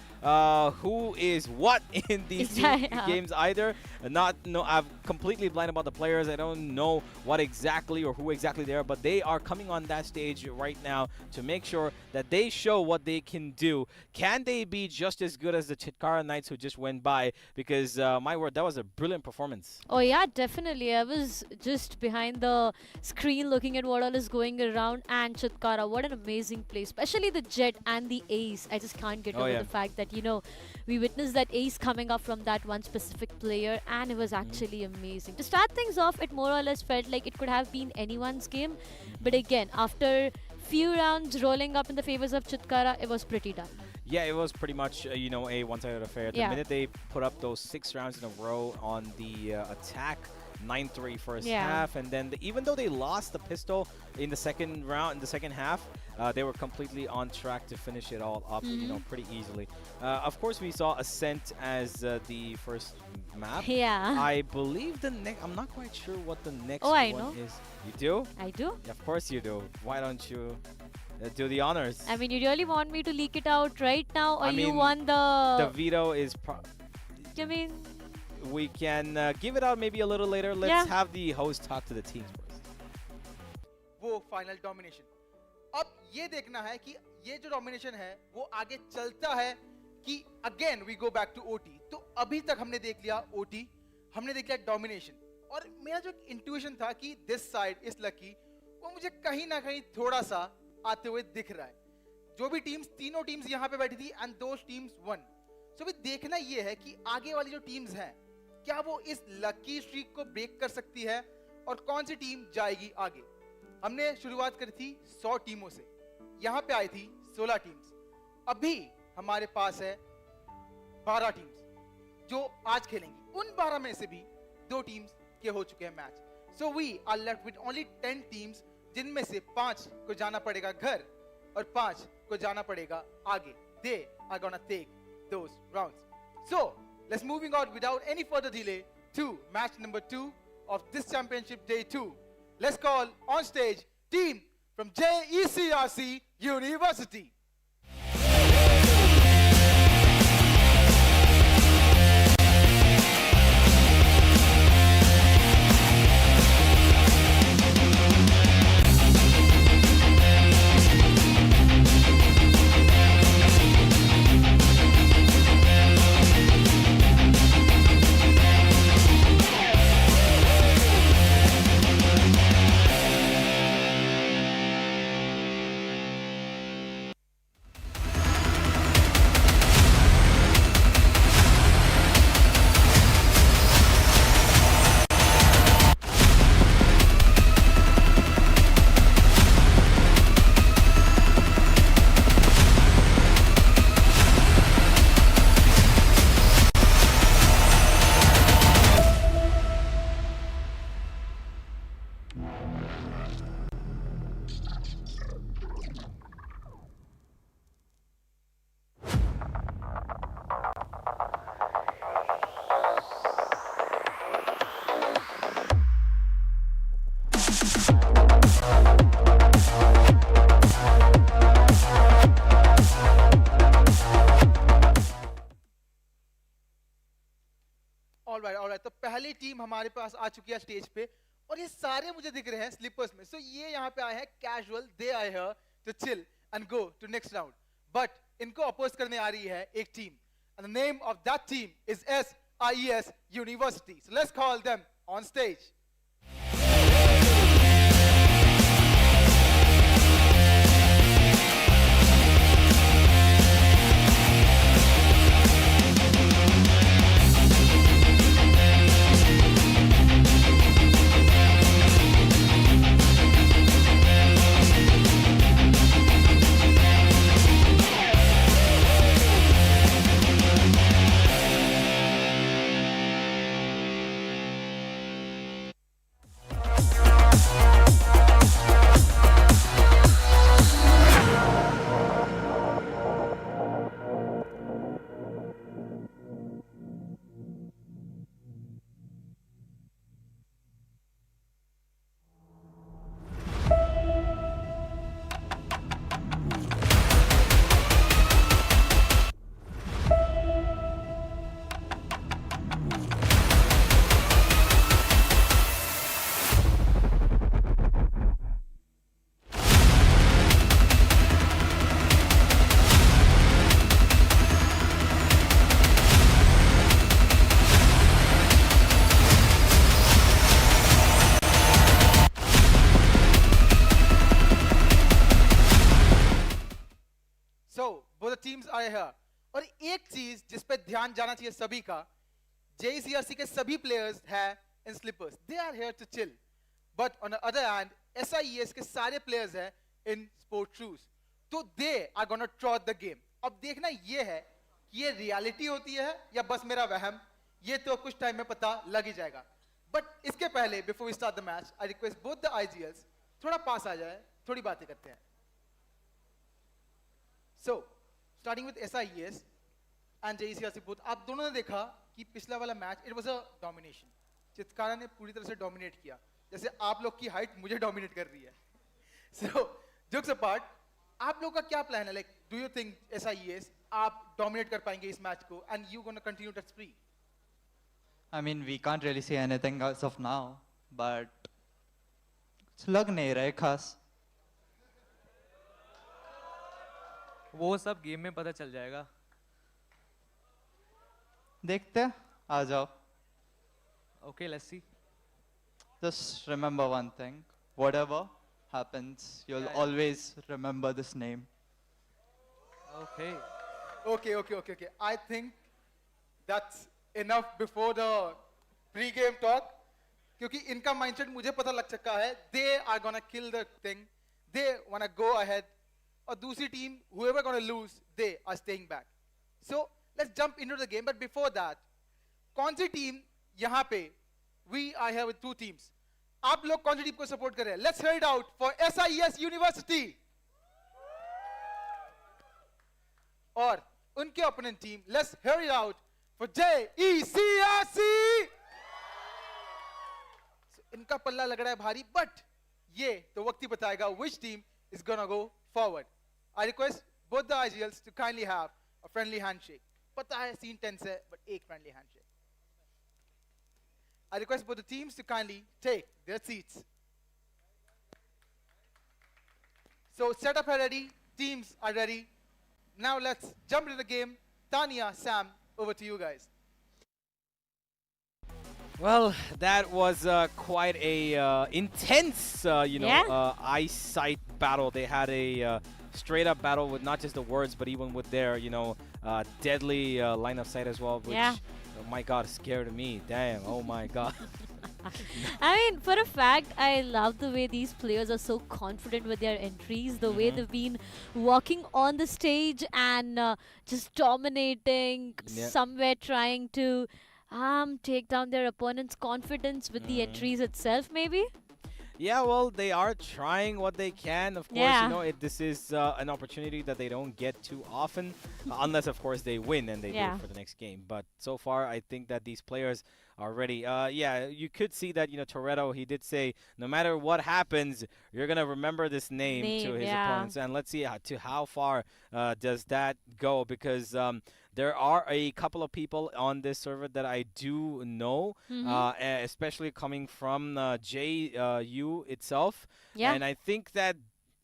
who is what in these games either. I'm completely blind about the players. I don't know what exactly or who exactly they are, but they are coming on that stage right now to make sure that they show what they can do. Can they be just as good as the Chitkara Knights who just went by? Because my word, that was a brilliant performance. Oh yeah, definitely. I was just behind the screen looking at what all is going around, and Chitkara, what an amazing play, especially the Jet and the Ace. I just can't get over the fact that, you know, we witnessed that Ace coming up from that one specific player, and it was actually amazing. To start things off, it more or less felt like it could have been anyone's game, but again, after few rounds rolling up in the favors of Chitkara, it was pretty done. Yeah, it was pretty much, you know, a one-sided affair. The minute they put up those 6 rounds in a row on the attack, 9-3 first half, and then even though they lost the pistol in the second round, in the second half, they were completely on track to finish it all up, you know, pretty easily. Of course, we saw Ascent as the first map. I believe the next, I'm not quite sure what the next one is. You do? I do. Yeah, of course you do. Why don't you do the honors? I mean, you really want me to leak it out right now, or you want the veto is I mean, we can give it out maybe a little later. Let's have the host talk to the teams first. वो final domination. अब ये देखना है कि ये जो domination है वो आगे चलता है कि again we go back to OT. तो अभी तक हमने देख लिया OT, हमने देख लिया domination, और मेरा जो intuition था कि this side is lucky, वो मुझे कहीं ना कहीं थोड़ा सा आते हुए दिख रहा है. जो भी टीम्स, तीनों टीम्स यहाँ पे बैठी थी and those teams won. So अभी देखना ये है कि आगे वाली जो टीम्स हैं क्या वो इस लकी स्ट्रीक को ब्रेक कर सकती है और कौन सी टीम जाएगी आगे. हमने शुरुआत करी थी 100 टीमों से, यहाँ पे आई थी 16 टीम्स. अभी हमारे पास है 12 टीम्स जो आज खेलेंगी. उन 12 में से भी 2 टीम्स के हो चुके हैं match. So we are left with only 10 teams, जिनमें से 5 को जाना पड़ेगा घर और 5 को जाना पड़ेगा आगे. They are gonna take those rounds. So let's moving on without any further delay to match number 2 of this championship day 2. Let's call on stage team from JECRC University. Alright, तो पहली टीम हमारे पास आ चुकी है stage पे, और ये सारे मुझे दिख रहे हैं स्लीपर्स में. सो ये यहाँ पे आए हैं कैजुअल, दे आए हैं to chill and go to next round. But इनको अपोज करने आ रही है एक टीम, and the name of that team is SIES University. So let's call them on stage. the teams are here. और एक चीज जिस पे ध्यान जाना चाहिए सभी का, JCRC के सभी players हैं in slippers. They are here to chill. But on the other hand, SIES के सारे players हैं in sport shoes. तो they are gonna trot the game. अब देखना ये है कि ये reality होती है या बस मेरा वहम, ये तो कुछ टाइम में पता लग ही जाएगा. But इसके पहले, before we start the match, I request both the IGLs थोड़ा पास आ जाए, थोड़ी बातें करते हैं. So, starting with SIES and JCRC both, आप दोनों ने देखा कि पिछला वाला match, it was a domination. Chitkara ने पूरी तरह से dominate किया. जैसे आप लोग की हाइट मुझे dominate कर रही है. So, jokes apart, आप लोग का क्या प्लान है? Like, do you think SIES आप dominate कर पाएंगे इस मैच को, and you gonna continue that spree? I mean, we can't really say anything as of now, but लग नहीं रहा है खास. वो सब गेम में पता चल जाएगा. देखते हैं, आ जाओ. Okay, let's see. Just remember one thing. Whatever happens, you'll always remember this name. Okay. Okay. I think that's enough before the pre-game talk. क्योंकि इनका mindset मुझे पता लग चुका है. They are gonna kill the thing. They wanna go ahead. और दूसरी team, whoever gonna lose, they are staying back. So let's jump into the game. But before that, कौन सी team यहाँ पे? We are here with two teams. आप लोग कौन सी team को support कर रहे हैं? Let's hear it out for SIES University. और उनके opponent team, let's hear it out for JECRC. So, इनका पल्ला लग रहा है भारी, but ये तो वक्त ही बताएगा which team is gonna go forward. I request both the IGLs to kindly have a friendly handshake. पता है scene tense है, but एक friendly handshake. I request both the teams to kindly take their seats. So setup are ready, teams are ready. Now let's jump into the game. Tanya, Sam, over to you guys. Well, that was quite a intense, eyesight battle. They had a straight up battle with not just the words, but even with their, deadly line of sight as well, which, oh my God, scared me. Damn, oh my God. I mean, for a fact, I love the way these players are so confident with their entries, the way they've been walking on the stage and just dominating, somewhere trying to take down their opponent's confidence with the entries itself, maybe? Yeah, well, they are trying what they can. Of course, this is an opportunity that they don't get too often, unless, of course, they win and they do it for the next game. But so far, I think that these players are ready. You could see that, Toretto, he did say, no matter what happens, you're going to remember this name to his opponents. And let's see to how far does that go, because there are a couple of people on this server that I do know, especially coming from JU itself. Yeah. And I think that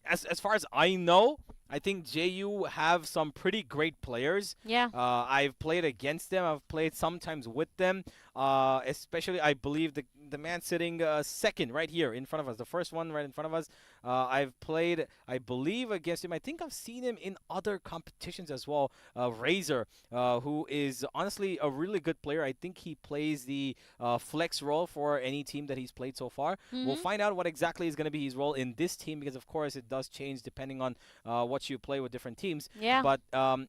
as far as I know, I think JU have some pretty great players. Yeah. I've played against them. I've played sometimes with them. Especially, I believe the man sitting second right here in front of us, the first one right in front of us. I've played, I believe, against him. I think I've seen him in other competitions as well. Razor, who is honestly a really good player. I think he plays the flex role for any team that he's played so far. We'll find out what exactly is going to be his role in this team, because, of course, it does change depending on what you play with different teams. Yeah. But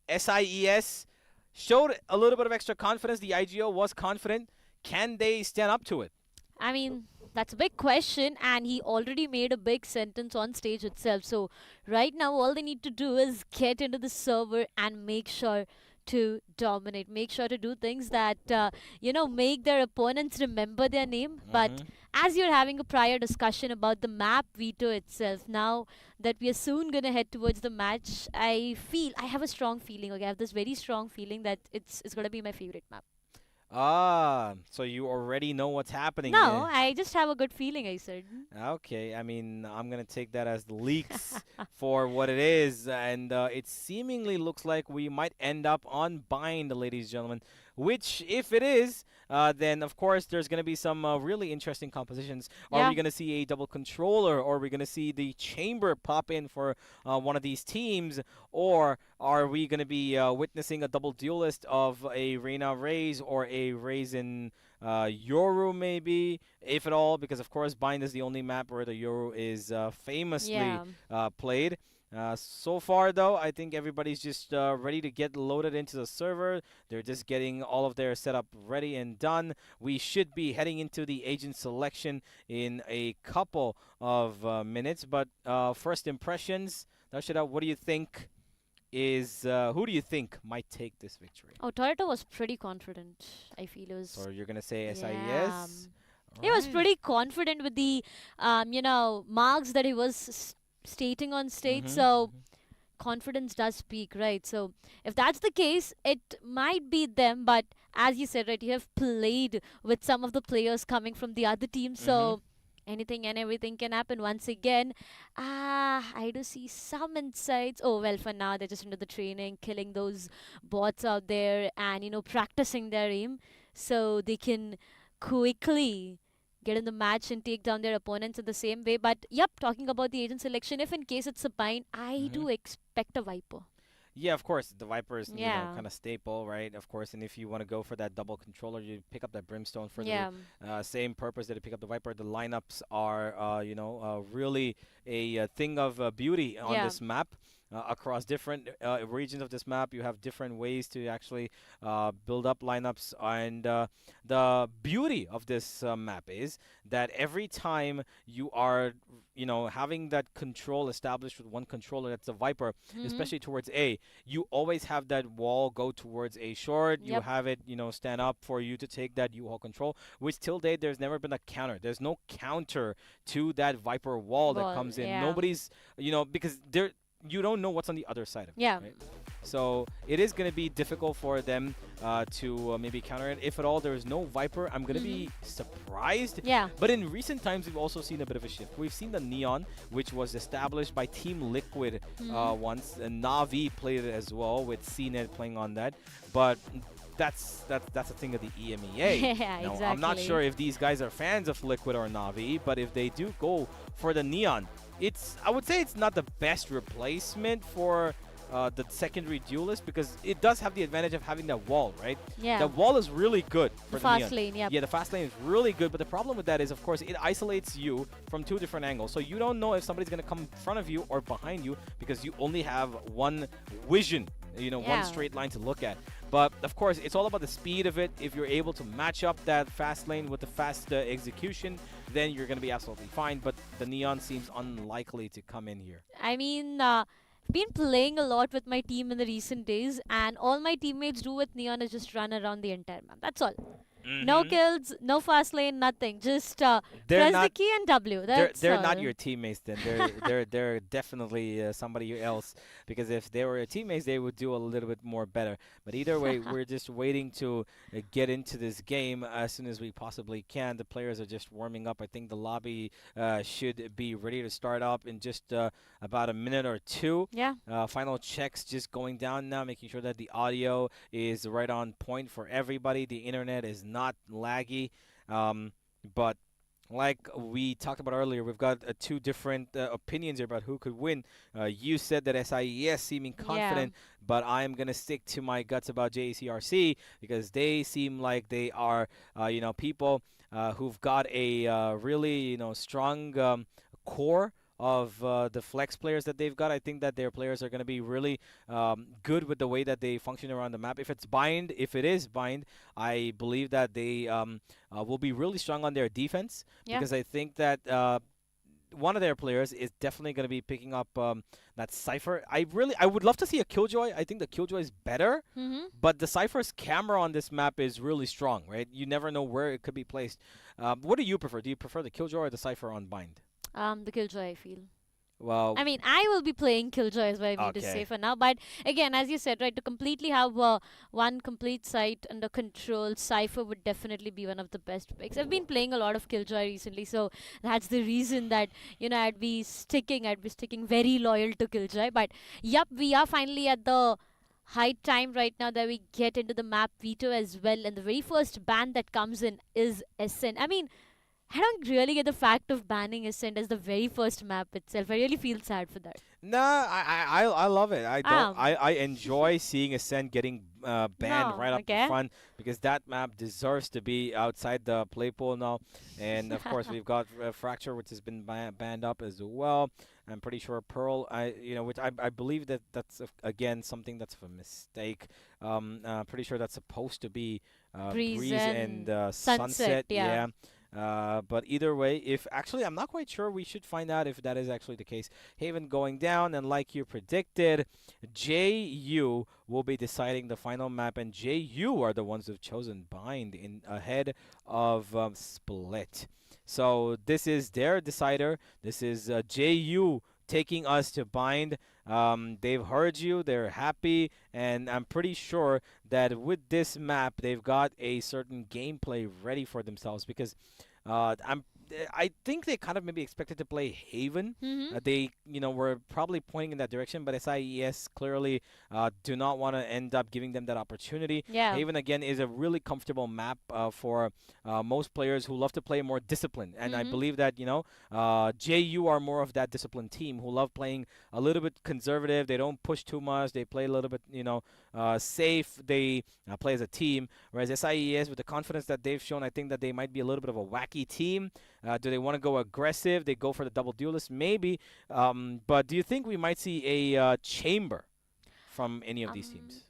SIES showed a little bit of extra confidence. The IGO was confident. Can they stand up to it? I mean, that's a big question, and he already made a big sentence on stage itself. So right now, all they need to do is get into the server and make sure to dominate. Make sure to do things that, make their opponents remember their name. But as you're having a prior discussion about the map veto itself, now that we are soon going to head towards the match, I have a strong feeling. Okay, I have this very strong feeling that it's going to be my favorite map. So you already know what's happening. No, I just have a good feeling, I said. Okay, I mean, I'm going to take that as the leaks for what it is. And it seemingly looks like we might end up on bind, ladies and gentlemen. which if it is, then of course there's going to be some really interesting compositions. Are we going to see a double controller, or are we going to see the chamber pop in for one of these teams, or are we going to be witnessing a double duelist of a Reina Raze or a Raze in Yoru maybe, if at all, because of course Bind is the only map where the Yoru is famously played. So far, though, I think everybody's just ready to get loaded into the server. They're just getting all of their setup ready and done. We should be heading into the agent selection in a couple of minutes. But first impressions, Darshita, what do you think who do you think might take this victory? Oh, Toyota was pretty confident. I feel it was. So you're going to say SIES? Yeah. He was pretty confident with the, marks that he was stating on stage. So confidence does speak, right? So if that's the case, it might be them. But as you said, right, you have played with some of the players coming from the other team. So anything and everything can happen once again. I do see some insights. Oh, well, for now, they're just into the training, killing those bots out there and, practicing their aim so they can quickly get in the match and take down their opponents in the same way. But, yep, talking about the agent selection, if in case it's a bind, I do expect a Viper. Yeah, of course. The Viper is kind of staple, right? Of course. And if you want to go for that double controller, you pick up that Brimstone for the same purpose that you pick up the Viper. The lineups are, really a thing of beauty on this map. Across different regions of this map, you have different ways to actually build up lineups. And the beauty of this map is that every time you are, having that control established with one controller, that's the Viper, especially towards A, you always have that wall go towards A short. You have it, stand up for you to take that U-haul control, which till date, there's never been a counter. There's no counter to that Viper wall that comes in. Nobody's, because you don't know what's on the other side of it. Right? So it is going to be difficult for them to maybe counter it. If at all there is no Viper, I'm going to be surprised. But in recent times, we've also seen a bit of a shift. We've seen the Neon, which was established by Team Liquid once. And Na'Vi played it as well, with CNET playing on that. But that's a thing of the EMEA. Now, I'm not sure if these guys are fans of Liquid or Na'Vi, but if they do go for the Neon, I would say it's not the best replacement for the secondary duelist, because it does have the advantage of having that wall, right? The wall is really good for the fast lane. Yeah, the fast lane is really good, but the problem with that is, of course, it isolates you from two different angles. So you don't know if somebody's going to come in front of you or behind you, because you only have one vision, one straight line to look at. But, of course, it's all about the speed of it. If you're able to match up that fast lane with the fast execution, then you're going to be absolutely fine. But the Neon seems unlikely to come in here. I mean, I've been playing a lot with my team in the recent days, and all my teammates do with Neon is just run around the entire map. That's all. No kills, no fast lane, nothing. Just press the key and W. They're not your teammates then. They're definitely somebody else, because if they were your teammates, they would do a little bit more better. But either way, we're just waiting to get into this game as soon as we possibly can. The players are just warming up. I think the lobby should be ready to start up in just about a minute or two. Final checks just going down now, making sure that the audio is right on point for everybody. The internet is not laggy, but like we talked about earlier, we've got two different opinions here about who could win. You said that SIES seeming confident, but I'm going to stick to my guts about JACRC, because they seem like they are, people who've got a really, strong core of the flex players that they've got. I think that their players are going to be really good with the way that they function around the map. If it is bind, I believe that they will be really strong on their defense, because I think that one of their players is definitely going to be picking up that Cypher. I would love to see a Killjoy. I think the Killjoy is better, but the Cypher's camera on this map is really strong, right? You never know where it could be placed. What do you prefer? Do you prefer the Killjoy or the Cypher on bind? The Killjoy, I feel. Well, I mean, I will be playing Killjoy, is what I mean to say for now. But again, as you said, right, to completely have one complete site under control, Cypher would definitely be one of the best picks. I've been playing a lot of Killjoy recently, so that's the reason that, I'd be sticking very loyal to Killjoy. But yep, we are finally at the high time right now that we get into the map veto as well. And the very first ban that comes in is Ascent. I mean, I don't really get the fact of banning Ascent as the very first map itself. I really feel sad for that. Nah, I love it. I don't. Um. I enjoy seeing Ascent getting banned No, right up okay. front because that map deserves to be outside the play pool now. And of course, we've got Fracture, which has been banned up as well. I'm pretty sure Pearl, which I believe that that's again something that's a mistake. Pretty sure that's supposed to be Breeze and and Sunset. yeah. But either way, if actually, I'm not quite sure. We should find out if that is actually the case. Haven going down, and like you predicted, JU will be deciding the final map, and JU are the ones who've chosen Bind in ahead of Split. So this is their decider. This is JU taking us to Bind. They've heard you, they're happy, and I'm pretty sure that with this map, they've got a certain gameplay ready for themselves because I think they kind of maybe expected to play Haven. They, were probably pointing in that direction, but SIES clearly do not want to end up giving them that opportunity. Yeah. Haven, again, is a really comfortable map for most players who love to play more disciplined. And I believe that, JU are more of that disciplined team who love playing a little bit conservative. They don't push too much. They play a little bit, safe. They play as a team. Whereas SIES, with the confidence that they've shown, I think that they might be a little bit of a wacky team. Do they want to go aggressive? They go for the double duelist, maybe. But do you think we might see a chamber from any of these teams?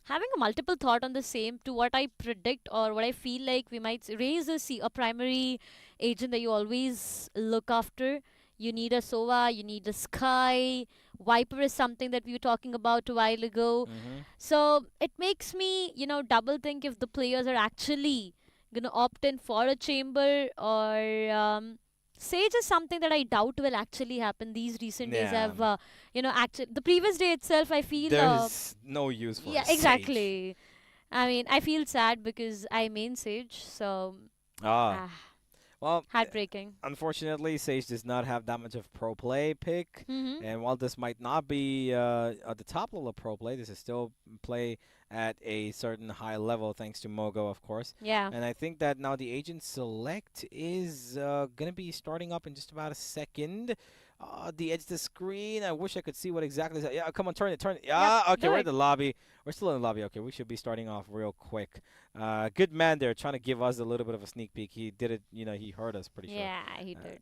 Having a multiple thought on the same to what I predict or what I feel like we might raise a primary agent that you always look after. You need a Sova, you need a Sky. Viper is something that we were talking about a while ago. So it makes me, double think if the players are actually going to opt in for a chamber or Sage is something that I doubt will actually happen. These recent days have, actually, the previous day itself, I feel... There's no use for yeah, Sage. exactly. I mean, I feel sad because I main Sage, so... Well, heartbreaking. Unfortunately, Sage does not have that much of pro play pick. And while this might not be at the top level of pro play, this is still play at a certain high level thanks to Mogo, of course. Yeah. And I think that now the agent select is going to be starting up in just about a second. The edge of the screen. I wish I could see what exactly is. Yeah, come on, turn it. Yeah, okay, we're in the lobby. We're still in the lobby. Okay, we should be starting off real quick. Good man there, trying to give us a little bit of a sneak peek. He did it, he heard us pretty sure. Yeah, he did.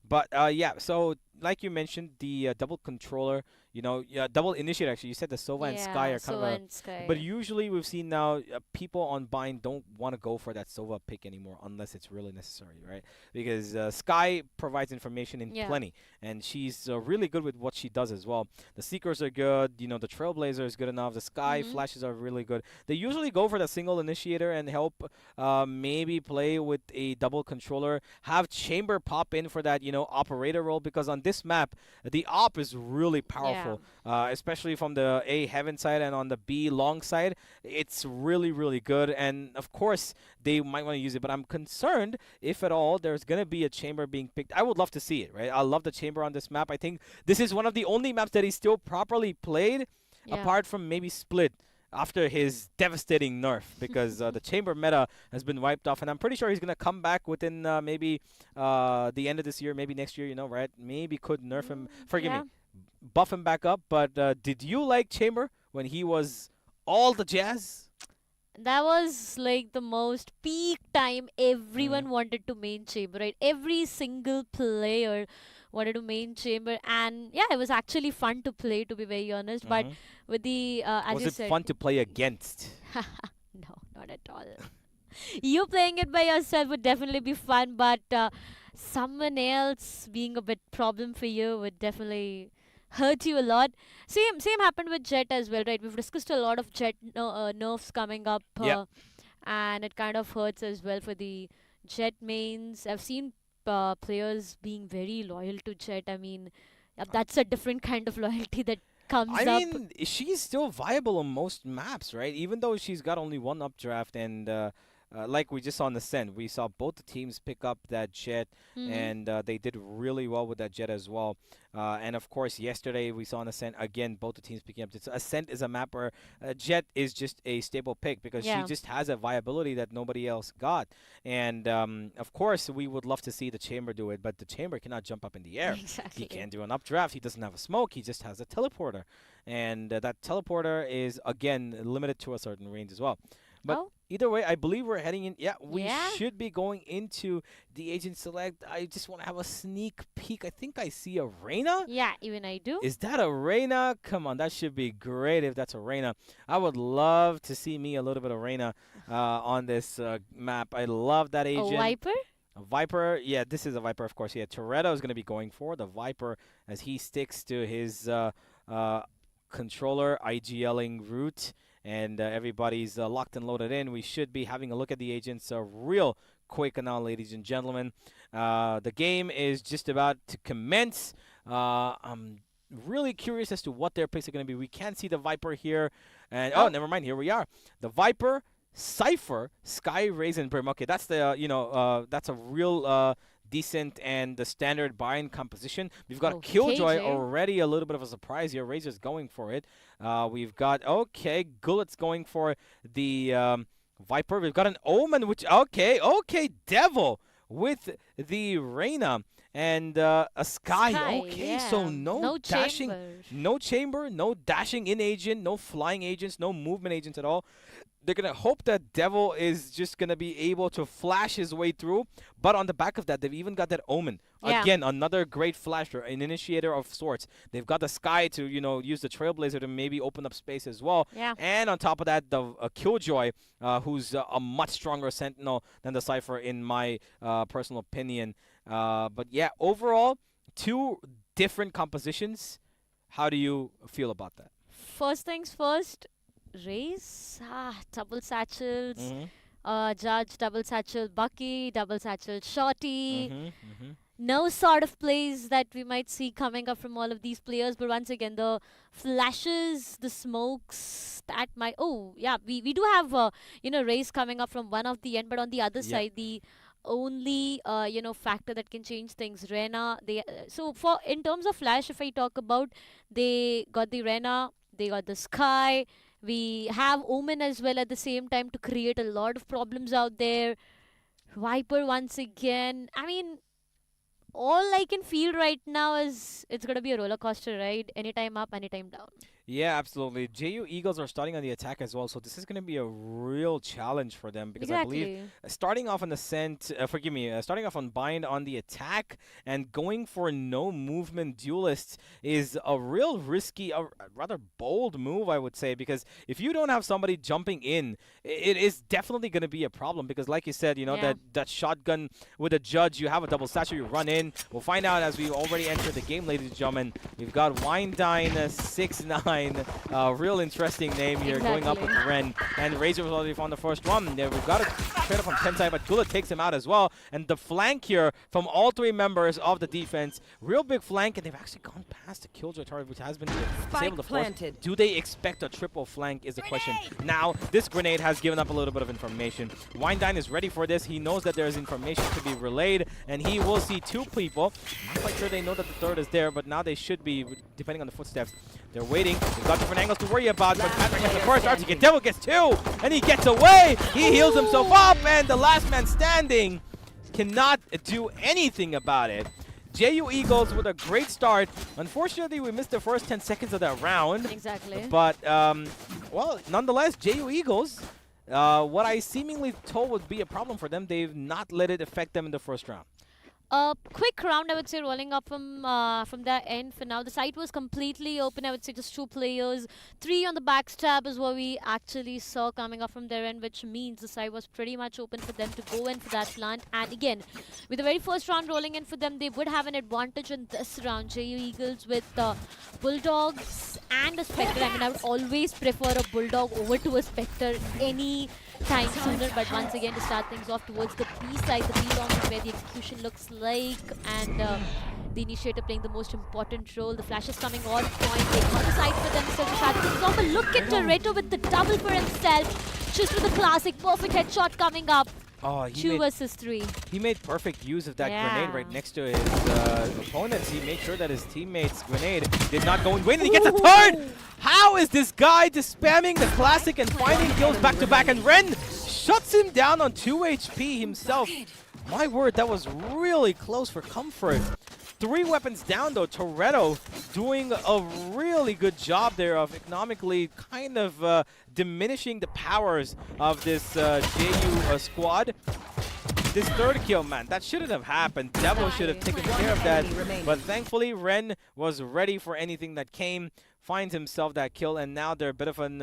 But yeah, so like you mentioned, the double controller, double initiator. Actually, you said the Sova and Sky are kind of Sky. But usually we've seen now people on Bind don't want to go for that Sova pick anymore unless it's really necessary, right? Because Sky provides information in plenty, and she's really good with what she does as well. The Seekers are good, the Trailblazer is good enough. The Sky flashes are really good. They usually go for the single initiator and help maybe play with a double controller. Have Chamber pop in for that, operator role, because on this map, the op is really powerful, especially from the A Heaven side and on the B long side. It's really, really good. And of course, they might want to use it, but I'm concerned if at all there's going to be a chamber being picked. I would love to see it, right? I love the chamber on this map. I think this is one of the only maps that he's still properly played, apart from maybe Split, after his devastating nerf, because the chamber meta has been wiped off, and I'm pretty sure he's going to come back within maybe the end of this year, maybe next year, right? Maybe could nerf him, forgive me, buff him back up. But did you like Chamber when he was all the jazz? That was like the most peak time everyone wanted to main Chamber, right? Every single player wanted to main Chamber, and yeah, it was actually fun to play, to be very honest. But with the as was you it said, fun to play against? no, not at all. You playing it by yourself would definitely be fun, but someone else being a bit problem for you would definitely hurt you a lot. Same happened with Jet as well, right? We've discussed a lot of Jet nerfs coming up, and it kind of hurts as well for the Jet mains. I've seen players being very loyal to Jet. I mean, that's a different kind of loyalty that comes up. I mean, she's still viable on most maps, right? Even though she's got only one updraft and like we just saw in the Sen, we saw both the teams pick up that jet, and they did really well with that jet as well. And of course, yesterday we saw in Ascent again, both the teams picking up. Ascent is a map where Jet is just a stable pick because she just has a viability that nobody else got. And of course, we would love to see the Chamber do it, but the Chamber cannot jump up in the air. Exactly. He can't do an updraft. He doesn't have a smoke. He just has a teleporter, and that teleporter is again limited to a certain range as well. But either way, I believe we're heading in. Yeah, we should be going into the agent select. I just want to have a sneak peek. I think I see a Reyna. Yeah, even I do. Is that a Reyna? Come on, that should be great if that's a Reyna. I would love to see me a little bit of Reyna on this map. I love that agent. A Viper? A Viper. Yeah, this is a Viper, of course. Yeah, Toretto is going to be going for the Viper as he sticks to his controller IGLing route. And everybody's locked and loaded in. We should be having a look at the agents real quick now, ladies and gentlemen. The game is just about to commence. I'm really curious as to what their picks are going to be. We can't see the Viper here. And oh, never mind. Here we are. The Viper, Cypher, Sky, Raisin, Brim. Okay, that's the, that's a real decent and the standard bind composition. We've got Killjoy already, a little bit of a surprise here. Razor's going for it. We've got, Gullet's going for the Viper. We've got an Omen, which, Devil with the Reyna. And a Sky. So no dashing, no chamber, no dashing in agent, no flying agents, no movement agents at all. They're going to hope that Devil is just going to be able to flash his way through. But on the back of that, they've even got that Omen. Again, another great flasher, an initiator of sorts. They've got the Sky to, use the Trailblazer to maybe open up space as well. And on top of that, the Killjoy, who's a much stronger Sentinel than the Cypher in my personal opinion. But yeah, overall, two different compositions. How do you feel about that? First things first. Race, double satchels, Judge, double satchel, Bucky, double satchel, Shorty. No sort of plays that we might see coming up from all of these players, but once again, the flashes, the smokes, that might. We do have Race coming up from one of the end, but on the other side, the only factor that can change things, Reyna. In terms of flash, if I talk about, they got the Reyna, they got the Sky. We have Omen as well at the same time to create a lot of problems out there. Viper once again. I mean, all I can feel right now is it's going to be a roller coaster ride. Anytime up, anytime down. Yeah, absolutely. JU Eagles are starting on the attack as well, so this is going to be a real challenge for them because I believe starting off on the starting off on bind on the attack and going for no movement duelists is a real risky, rather bold move, I would say, because if you don't have somebody jumping in, it is definitely going to be a problem because like you said, that shotgun with a Judge, you have a double satchel, you run in. We'll find out as we already entered the game, ladies and gentlemen. We've got Winedine 6'9". Real interesting name here, going up with Ren. And Razor was already on the first one. We've got a trade up from Tensai, but Gullet takes him out as well. And the flank here from all three members of the defense. Real big flank, and they've actually gone past the Killjoy turret, which has been disabled, of course. Do they expect a triple flank is the question. Now, this grenade has given up a little bit of information. Winedine is ready for this. He knows that there is information to be relayed, and he will see two people. I'm not quite sure they know that the third is there, but now they should be, depending on the footsteps. They're waiting. They've got different angles to worry about, but Patrick gets the first RTK. Devil gets two, and he gets away. He heals himself up, and the last man standing cannot do anything about it. JU Eagles with a great start. Unfortunately, we missed the first 10 seconds of that round. Exactly. But, well, nonetheless, JU Eagles, what I seemingly told would be a problem for them, they've not let it affect them in the first round. Quick round, I would say, rolling up from their end for now. The site was completely open. I would say just two players. 3 on the backstab is what we actually saw coming up from their end, which means the site was pretty much open for them to go in for that plant. And again, with the very first round rolling in for them, they would have an advantage in this round. JU Eagles with Bulldogs and a Spectre. I mean, I would always prefer a Bulldog over to a Spectre any time sooner, but once again to start things off towards the B side, the B long is where the execution looks like, and the initiator playing the most important role. The flash is coming on point, they got the side for themselves to start things off, but look at Toretto with the double for himself. finishes with a classic. Perfect headshot coming up. Oh, 2 versus 3. He made perfect use of that grenade right next to his opponents. He made sure that his teammate's grenade did not go in vain, and he gets a third! How is this guy just spamming the classic and finding kills back to back, and Ren shuts him down on 2 HP himself. My word, that was really close for comfort. 3 weapons down though. Toretto doing a really good job there of economically kind of diminishing the powers of this JU squad. This third kill, man, that shouldn't have happened. Devil should have taken care of that. But thankfully, Ren was ready for anything that came, finds himself that kill, and now they're a bit of an...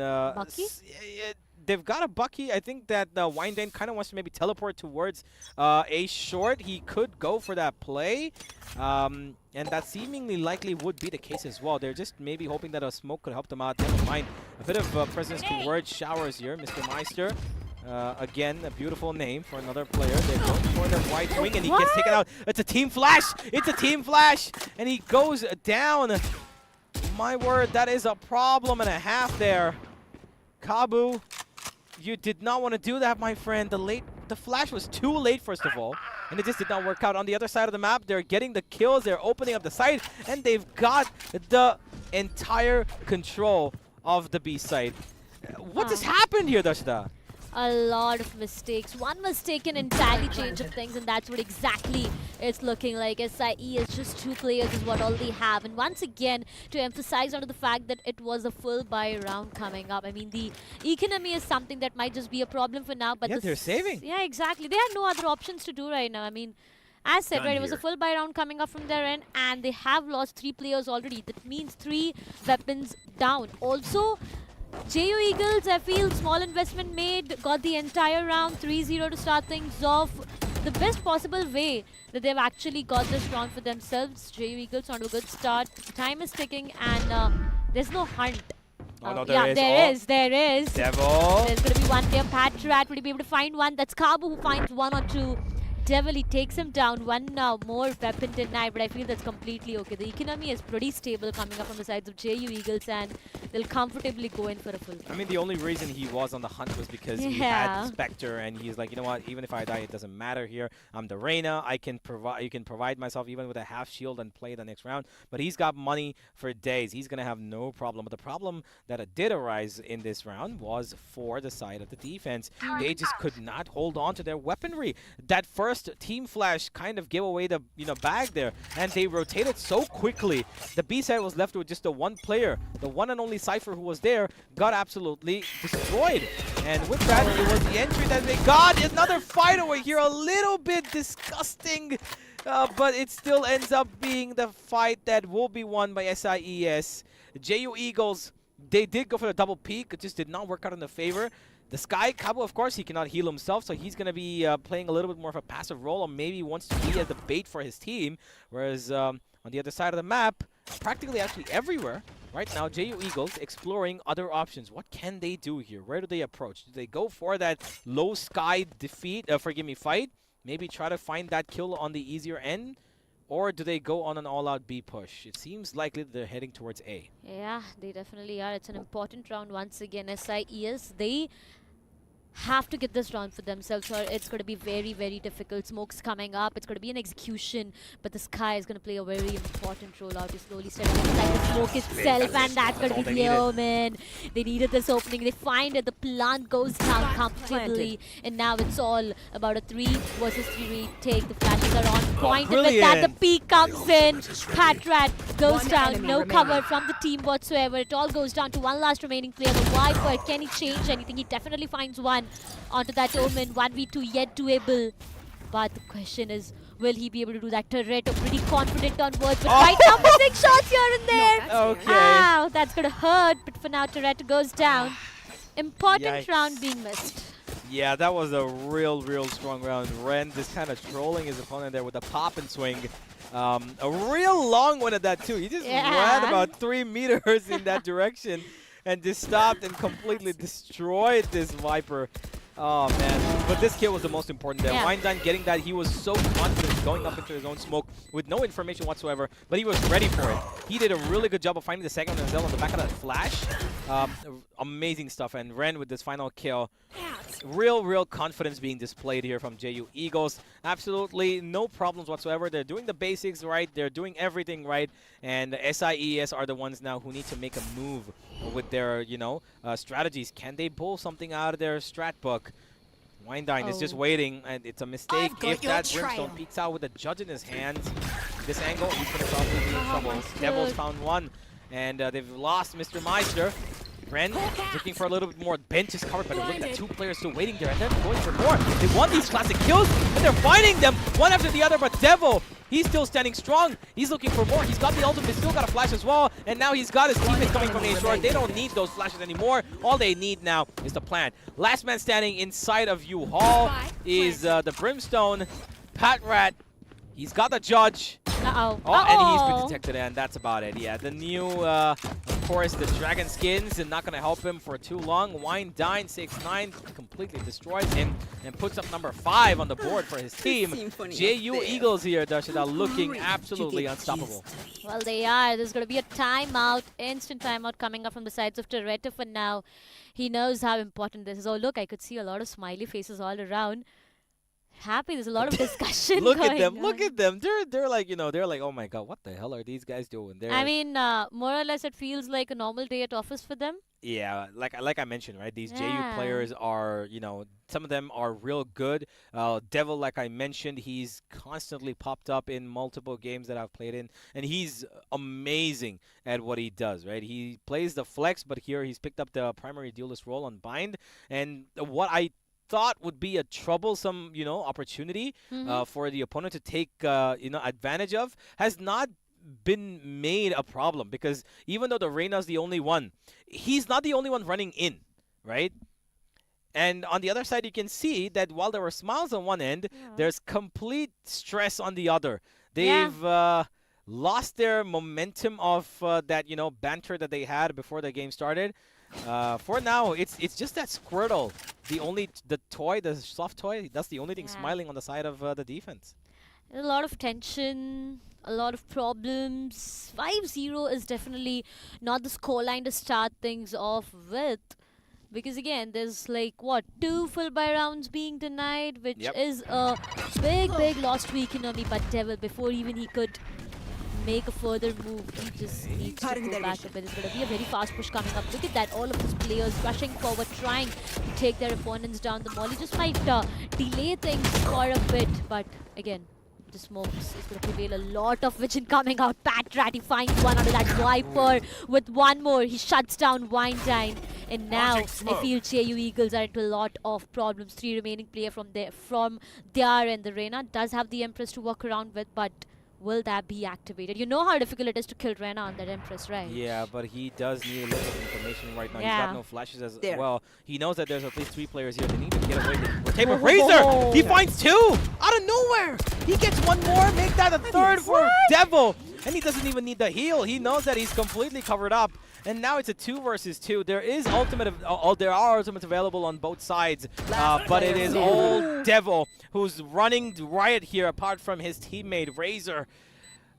They've got a Bucky. I think that Windane kind of wants to maybe teleport towards a short. He could go for that play. And that seemingly likely would be the case as well. They're just maybe hoping that a smoke could help them out. Never mind. A bit of presence towards showers here, Mr. Meister. Again, a beautiful name for another player. They're going for the white wing, and he gets taken out. It's a team flash! It's a team flash! And he goes down. My word, that is a problem and a half there. Kabu, you did not want to do that, my friend. The flash was too late, first of all, and it just did not work out. On the other side of the map, they're getting the kills, they're opening up the site, and they've got the entire control of the B site. What just happened here, Dashda? A lot of mistakes. One mistaken entirely change of things, and that's what exactly it's looking like. SIES just 2 players is what all they have. And once again, to emphasize on the fact that it was a full buy round coming up. I mean, the economy is something that might just be a problem for now. But yeah, they're saving. Yeah, exactly. They had no other options to do right now. I mean, as said, right, it was a full buy round coming up from their end, and they have lost 3 players already. That means 3 weapons down. Also, JU Eagles, I feel small investment made, got the entire round 3-0 to start things off. The best possible way that they've actually got this round for themselves. JU Eagles on a good start. Time is ticking, and there's no hunt. Oh, no, there is. Devil. There's going to be one there. Patrat, will he be able to find one? That's Kabu who finds 1 or 2. Devil, he takes him down. 1 now, more weapon denied, but I feel that's completely okay. The economy is pretty stable coming up on the sides of JU Eagles, and they'll comfortably go in for a full. I mean, the only reason he was on the hunt was because he had Spectre, and he's like, you know what? Even if I die, it doesn't matter here. I'm the Reyna. I can provide. You can provide myself even with a half shield and play the next round. But he's got money for days. He's gonna have no problem. But the problem that did arise in this round was for the side of the defense. They just could not hold on to their weaponry. That first team flash kind of gave away the bag there, and they rotated so quickly. The B side was left with just the 1 player. The one and only Cypher who was there got absolutely destroyed. And with that, it was the entry that they got. Another fight over here, a little bit disgusting, but it still ends up being the fight that will be won by SIES. JU Eagles, they did go for the double peak. It just did not work out in their favor. The Sky, Kabu, of course, he cannot heal himself, so he's going to be playing a little bit more of a passive role, or maybe wants to be as the bait for his team. Whereas on the other side of the map, practically actually everywhere, right now, JU Eagles exploring other options. What can they do here? Where do they approach? Do they go for that low Sky fight? Maybe try to find that kill on the easier end? Or do they go on an all-out B push? It seems likely that they're heading towards A. Yeah, they definitely are. It's an important round once again. SIES, they have to get this round for themselves, or it's going to be very, very difficult. Smoke's coming up. It's going to be an execution, but the Sky is going to play a very important role out. He's slowly stepping inside the smoke itself, and that's going to be the omen. They needed this opening. They find it. The plant goes down comfortably, and now it's all about a 3 versus 3 retake. The flashes are on point, and with that, the peak comes in. Patrat goes down. No cover from the team whatsoever. It all goes down to 1 last remaining player. The Viper, can he change anything? He definitely finds 1. Onto that omen, 1v2 yet doable. But the question is, will he be able to do that? Turret, pretty confident on words, but right now missing shots here and there. Okay. Ow, that's gonna hurt, but for now Turret goes down. Important round being missed. Yeah, that was a real strong round. Ren just kind of trolling his opponent there with a pop and swing. A real long one at that too. He just ran about 3 meters in that direction and just stopped and completely destroyed this Viper. Oh man, but this kill was the most important there. Yeah. Winedine getting that, he was so confident going up into his own smoke with no information whatsoever, but he was ready for it. He did a really good job of finding the second one on the back of that flash. Amazing stuff, and Ren with this final kill. Real confidence being displayed here from JU Eagles. Absolutely no problems whatsoever. They're doing the basics right, they're doing everything right, and SIES are the ones now who need to make a move with their, strategies. Can they pull something out of their strat book? Winedine is just waiting, and it's a mistake. If that Brimstone peeks out with a judge in his hands, this angle, he's going to probably be in trouble. Devils found one, and they've lost Mr. Meister. Ren looking for a little bit more. Bench is covered, but look at two players still waiting there, and they're going for more. They want these classic kills, and they're finding them one after the other, but Devil, he's still standing strong. He's looking for more. He's got the ultimate, still got a flash as well, and now he's got his teammates coming from A short. They don't need those flashes anymore. All they need now is the plant. Last man standing inside of U-Hall is the Brimstone. Patrat, he's got the judge. Uh-oh. And he's been detected, and that's about it. Yeah, the new, of course, the dragon skins are not going to help him for too long. Winedine 6-9 completely destroys him and puts up number 5 on the board for his team. JU Eagles here, Darshada, looking absolutely unstoppable. Well, they are. There's going to be a timeout, instant timeout coming up from the sides of Toretto for now. He knows how important this is. Oh, look, I could see a lot of smiley faces all around. Happy, there's a lot of discussion. Look at them, look at them. They're like, they're like, oh my god, what the hell are these guys doing? I mean, more or less it feels like a normal day at office for them. Yeah, like I mentioned, right? These JU players are, some of them are real good. Devil, like I mentioned, he's constantly popped up in multiple games that I've played in, and he's amazing at what he does, right? He plays the flex, but here he's picked up the primary duelist role on Bind, and what I thought would be a troublesome, opportunity for the opponent to take, advantage of has not been made a problem, because even though the Reyna's the only one, he's not the only one running in, right? And on the other side, you can see that while there were smiles on one end, there's complete stress on the other. They've lost their momentum of that, banter that they had before the game started. For now, it's just that Squirtle, the toy, the soft toy, that's the only thing smiling on the side of the defense. A lot of tension, a lot of problems. 5-0 is definitely not the scoreline to start things off with. Because again, there's like, 2 full buy rounds being denied, which is a big loss to economy. But Devil, before even he could make a further move, he just needs to go back a bit. There's going to be a very fast push coming up. Look at that, all of these players rushing forward, trying to take their opponents down. The Molly just might delay things for a bit, but again, the smokes is going to prevail. A lot of vision coming out. Patrat, he finds one out of that Viper with one more. He shuts down Winedine, and now I feel JU Eagles are into a lot of problems. 3 remaining player from there, and the Reyna does have the Empress to work around with, but will that be activated? You know how difficult it is to kill Reyna on that Empress, right? Yeah, but he does need a little bit of information right now. He's got no flashes as well. He knows that there's at least 3 players here. They need to get away. Tape Razor! He finds 2! Out of nowhere! He gets one more, make that a 3rd for Devil! And he doesn't even need the heal. He knows that he's completely covered up. And now it's a 2 versus 2. There is ultimate. There are ultimates available on both sides, but it is old Devil who's running riot here. Apart from his teammate Razor,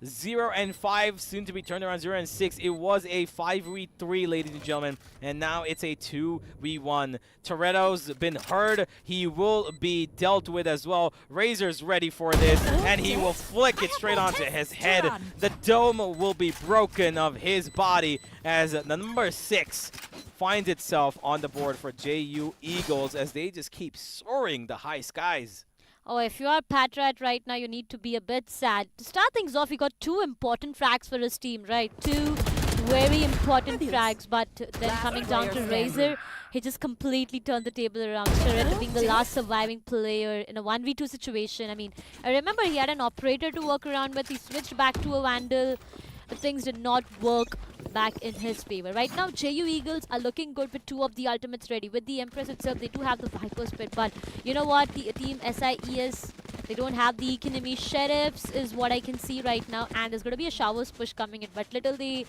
0 and 5, soon to be turned around 0 and 6. It was a 5v3, ladies and gentlemen, and now it's a 2v1. Toretto's been heard. He will be dealt with as well. Razor's ready for this, and he will flick it straight onto his head. The dome will be broken of his body as the number 6 finds itself on the board for JU Eagles as they just keep soaring the high skies. Oh, if you are Patrat right now, you need to be a bit sad. To start things off, he got 2 important frags for his team, right? 2 very important frags, but then coming down to Razor, he just completely turned the table around. Toretto being the last surviving player in a 1v2 situation. I mean, I remember he had an operator to work around with. He switched back to a Vandal. But things did not work back in his favor. Right now, JU Eagles are looking good with 2 of the ultimates ready. With the Empress itself, they do have the Viper Spit, but you know what? The team SIES, they don't have the economy. Sheriffs is what I can see right now, and there's going to be a Showers push coming in. But little do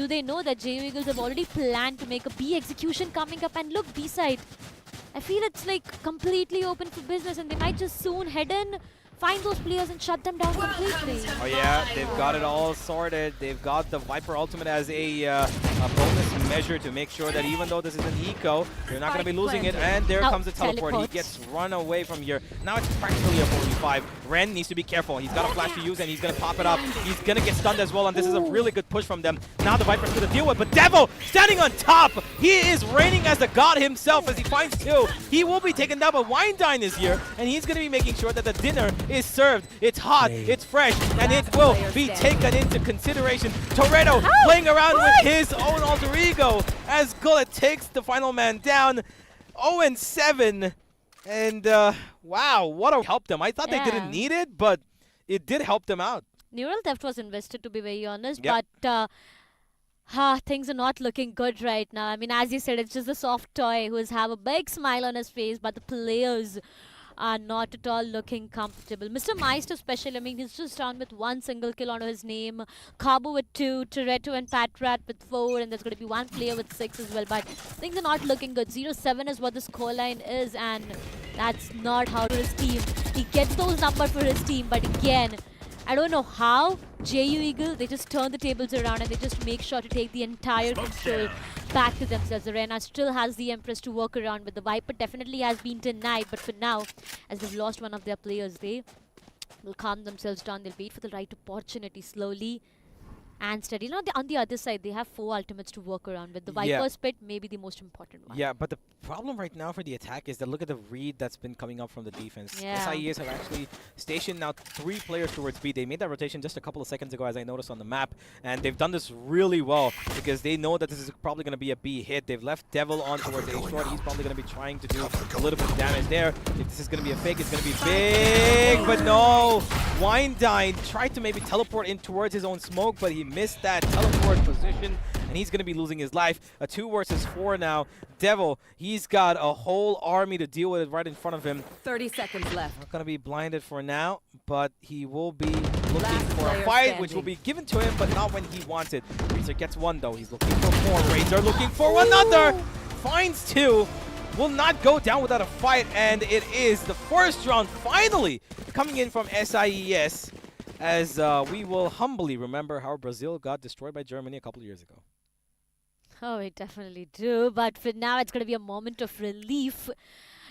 they know that JU Eagles have already planned to make a B execution coming up, and look, B side. I feel it's like completely open for business, and they might just soon head in, find those players and shut them down completely. Oh yeah, they've got it all sorted. They've got the Viper ultimate as a bonus measure to make sure that even though this is an eco, you're not going to be losing it. And there comes the teleport. He gets run away from here. Now it's practically a 45. Ren needs to be careful. He's got a flash to use and he's going to pop it up. He's going to get stunned as well, and this is a really good push from them. Now the Viper's going to deal with, but Devil standing on top. He is reigning as the god himself as he finds two. He will be taken down, but Windine is here, and he's going to be making sure that the dinner is served. It's hot, it's fresh, and it will be taken into consideration. Toretto playing around with his own alter ego as Gullet takes the final man down. 0-7. And wow, what a help them. I thought they didn't need it, but it did help them out. Neural Theft was invested, to be very honest, but things are not looking good right now. I mean, as you said, it's just a soft toy who have a big smile on his face, but the players are not at all looking comfortable. Mr. Meister especially, I mean, he's just down with 1 single kill on his name. Cabo with 2, Toretto and Patrat with 4, and there's going to be 1 player with 6 as well. But things are not looking good. 0-7 is what the scoreline is, and that's not how for his team. He gets those numbers for his team, but again, I don't know how JU Eagle, they just turn the tables around and they just make sure to take the entire control back to themselves. Arena still has the Empress to work around with. The Viper definitely has been denied, but for now, as they've lost one of their players, they will calm themselves down. They'll wait for the right opportunity slowly and steady. Now, on the other side, they have 4 ultimates to work around with. The Viper's Pit may be the most important one. Yeah, but the problem right now for the attack is that look at the read that's been coming up from the defense. Yeah. SIES have actually stationed now 3 players towards B. They made that rotation just a couple of seconds ago, as I noticed on the map, and they've done this really well because they know that this is probably going to be a B hit. They've left Devil on towards A short. He's probably going to be trying to do a little bit of damage there. If this is going to be a fake, it's going to be big, but no. Windine tried to maybe teleport in towards his own smoke, but he missed that teleport position, and he's going to be losing his life. A 2 versus 4 now. Devil, he's got a whole army to deal with right in front of him. 30 seconds left. Not going to be blinded for now, but he will be looking for a fight, which will be given to him, but not when he wants it. Razor gets 1, though. He's looking for more. Razor looking for another. Finds 2. Will not go down without a fight, and it is the first round finally coming in from SIES, as we will humbly remember how Brazil got destroyed by Germany a couple of years ago. Oh, we definitely do. But for now, it's going to be a moment of relief.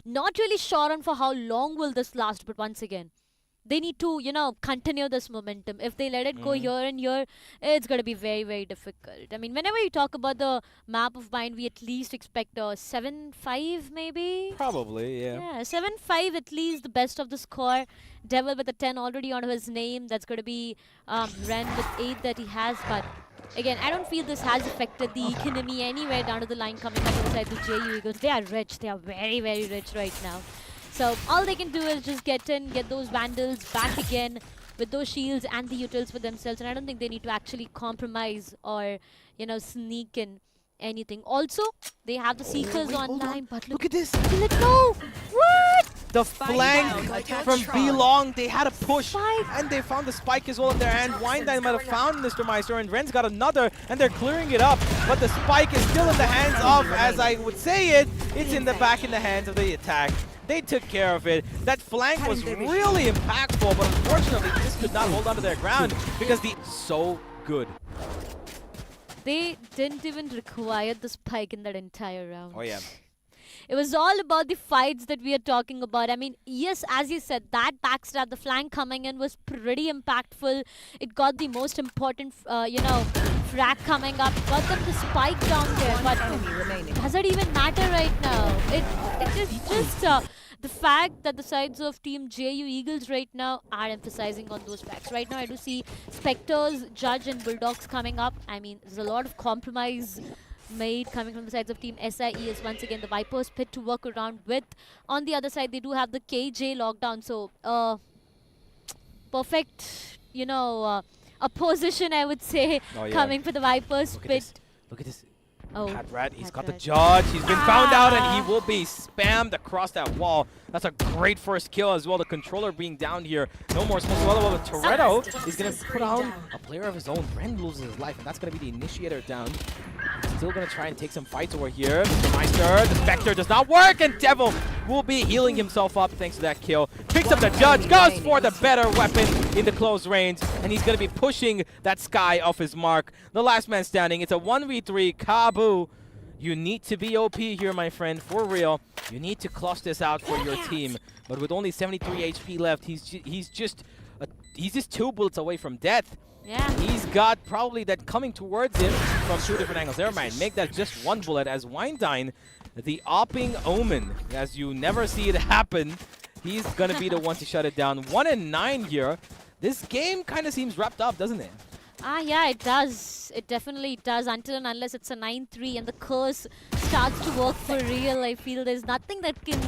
Not really sure on for how long will this last, but once again, they need to, you know, continue this momentum. If they let it go here and here, it's going to be very, very difficult. I mean, whenever you talk about the map of Bind, we at least expect a 7-5 maybe? Probably, yeah. Yeah, 7-5 at least, the best of the score. Devil with a 10 already on his name. That's going to be Ren with 8 that he has, but again, I don't feel this has affected the economy anywhere down to the line coming up inside the JU Eagles. They are rich. They are very, very rich right now. So all they can do is just get in, get those Vandals back again with those shields and the utils for themselves. And I don't think they need to actually compromise or, you know, sneak in anything. Also, they have the Seekers online, but Look at this. let go. What? The flank from B-Long, they had a push, and they found the spike as well in their hand. Windine might have found Mr. Meister, and Ren's got another, and they're clearing it up. But the spike is still in the hands of, as I would say it, it's in the back in the hands of the attack. They took care of it. That flank was really impactful, but unfortunately, they just could not hold onto their ground because so good. They didn't even require the spike in that entire round. Oh, yeah. It was all about the fights that we are talking about. I mean, yes, as you said, that backstab, the flank coming in was pretty impactful. It got the most important, you know, frag coming up. Got them to spike down there. But does it even matter right now? It is just the fact that the sides of Team JU Eagles right now are emphasizing on those facts. Right now, I do see Spectres, Judge, and Bulldogs coming up. I mean, there's a lot of compromise made coming from the sides of Team SIES. Once again, the Viper's Pit to work around with. On the other side, they do have the KJ lockdown. So, perfect, you know, a position, I would say, coming for the Viper's Pit. Look at this. Oh, Patrat, he's got the Judge. He's been found out, and he will be spammed across that wall. That's a great first kill as well. The controller being down here. No more smoke. Well, with Toretto, he's going to put on a player of his own. Ren loses his life, and that's going to be the initiator down. still going to try and take some fights over here. Mr. Meister, the Spectre does not work, and Devil will be healing himself up thanks to that kill. Picks up the Judge, goes for the better weapon in the close range, and he's going to be pushing that Sky off his mark. The last man standing, it's a 1v3. Kabu, you need to be OP here, my friend, for real. You need to clutch this out for your team. But with only 73 HP left, he's just 2 bullets away from death. Yeah. He's got probably that coming towards him from 2 different angles. Never mind, make that just 1 bullet as Windine, the opping Omen, as you never see it happen. He's gonna be the one to shut it down. 1-9 here. This game kind of seems wrapped up, doesn't it? Yeah, it does. It definitely does, until and unless it's a 9-3 and the curse starts to work for real. I feel there's nothing that can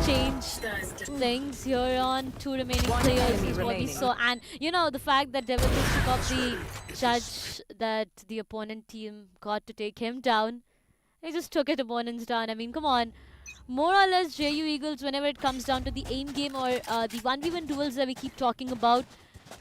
change things here on 2 remaining players is what we saw. And, you know, the fact that Devil just took off the Judge that the opponent team got to take him down. They just took it opponents down. I mean, come on. More or less, JU Eagles, whenever it comes down to the aim game or the 1v1 duels that we keep talking about,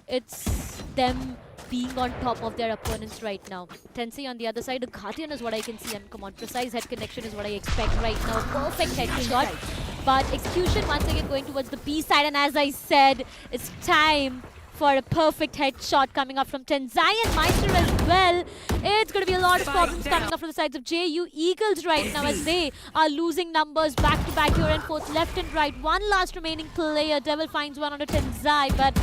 it's them being on top of their opponents right now. Tensei on the other side, the Guardian is what I can see, and come on, precise head connection is what I expect right now. Perfect headshot, but execution once again going towards the B side, and as I said, it's time for a perfect headshot coming up from Tensei and Meister as well. It's going to be a lot of problems coming up from the sides of JU Eagles right now as they are losing numbers back to back here and forth, left and right. One last remaining player. Devil finds one on a Tensei, but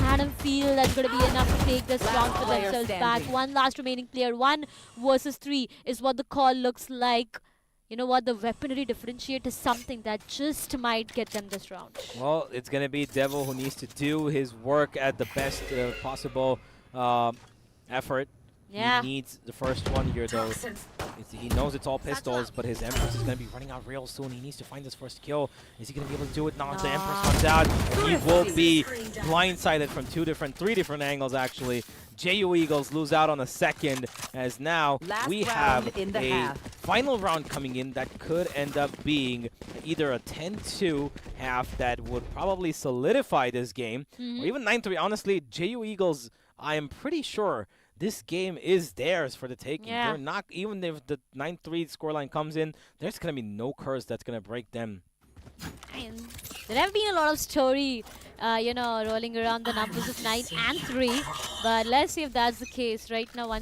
I don't feel that's going to be enough to take this round for themselves back. One last remaining player, 1 versus 3 is what the call looks like. You know what, the weaponry differentiate is something that just might get them this round. Well, it's going to be Devil who needs to do his work at the best possible effort. Yeah. He needs the first one here, though. He knows it's all pistols, but his Empress is going to be running out real soon. He needs to find his first kill. Is he going to be able to do it now? The Empress comes out. He will be blindsided from 3 different angles, actually. JU Eagles lose out on a second, as now we have a final round coming in that could end up being either a 10-2 half that would probably solidify this game, or even 9-3. Honestly, JU Eagles, I am pretty sure this game is theirs for the taking. Yeah. They're not, even if the 9-3 scoreline comes in, there's going to be no curse that's going to break them. And there have been a lot of story, you know, rolling around the numbers of 9 and 3. But let's see if that's the case right now.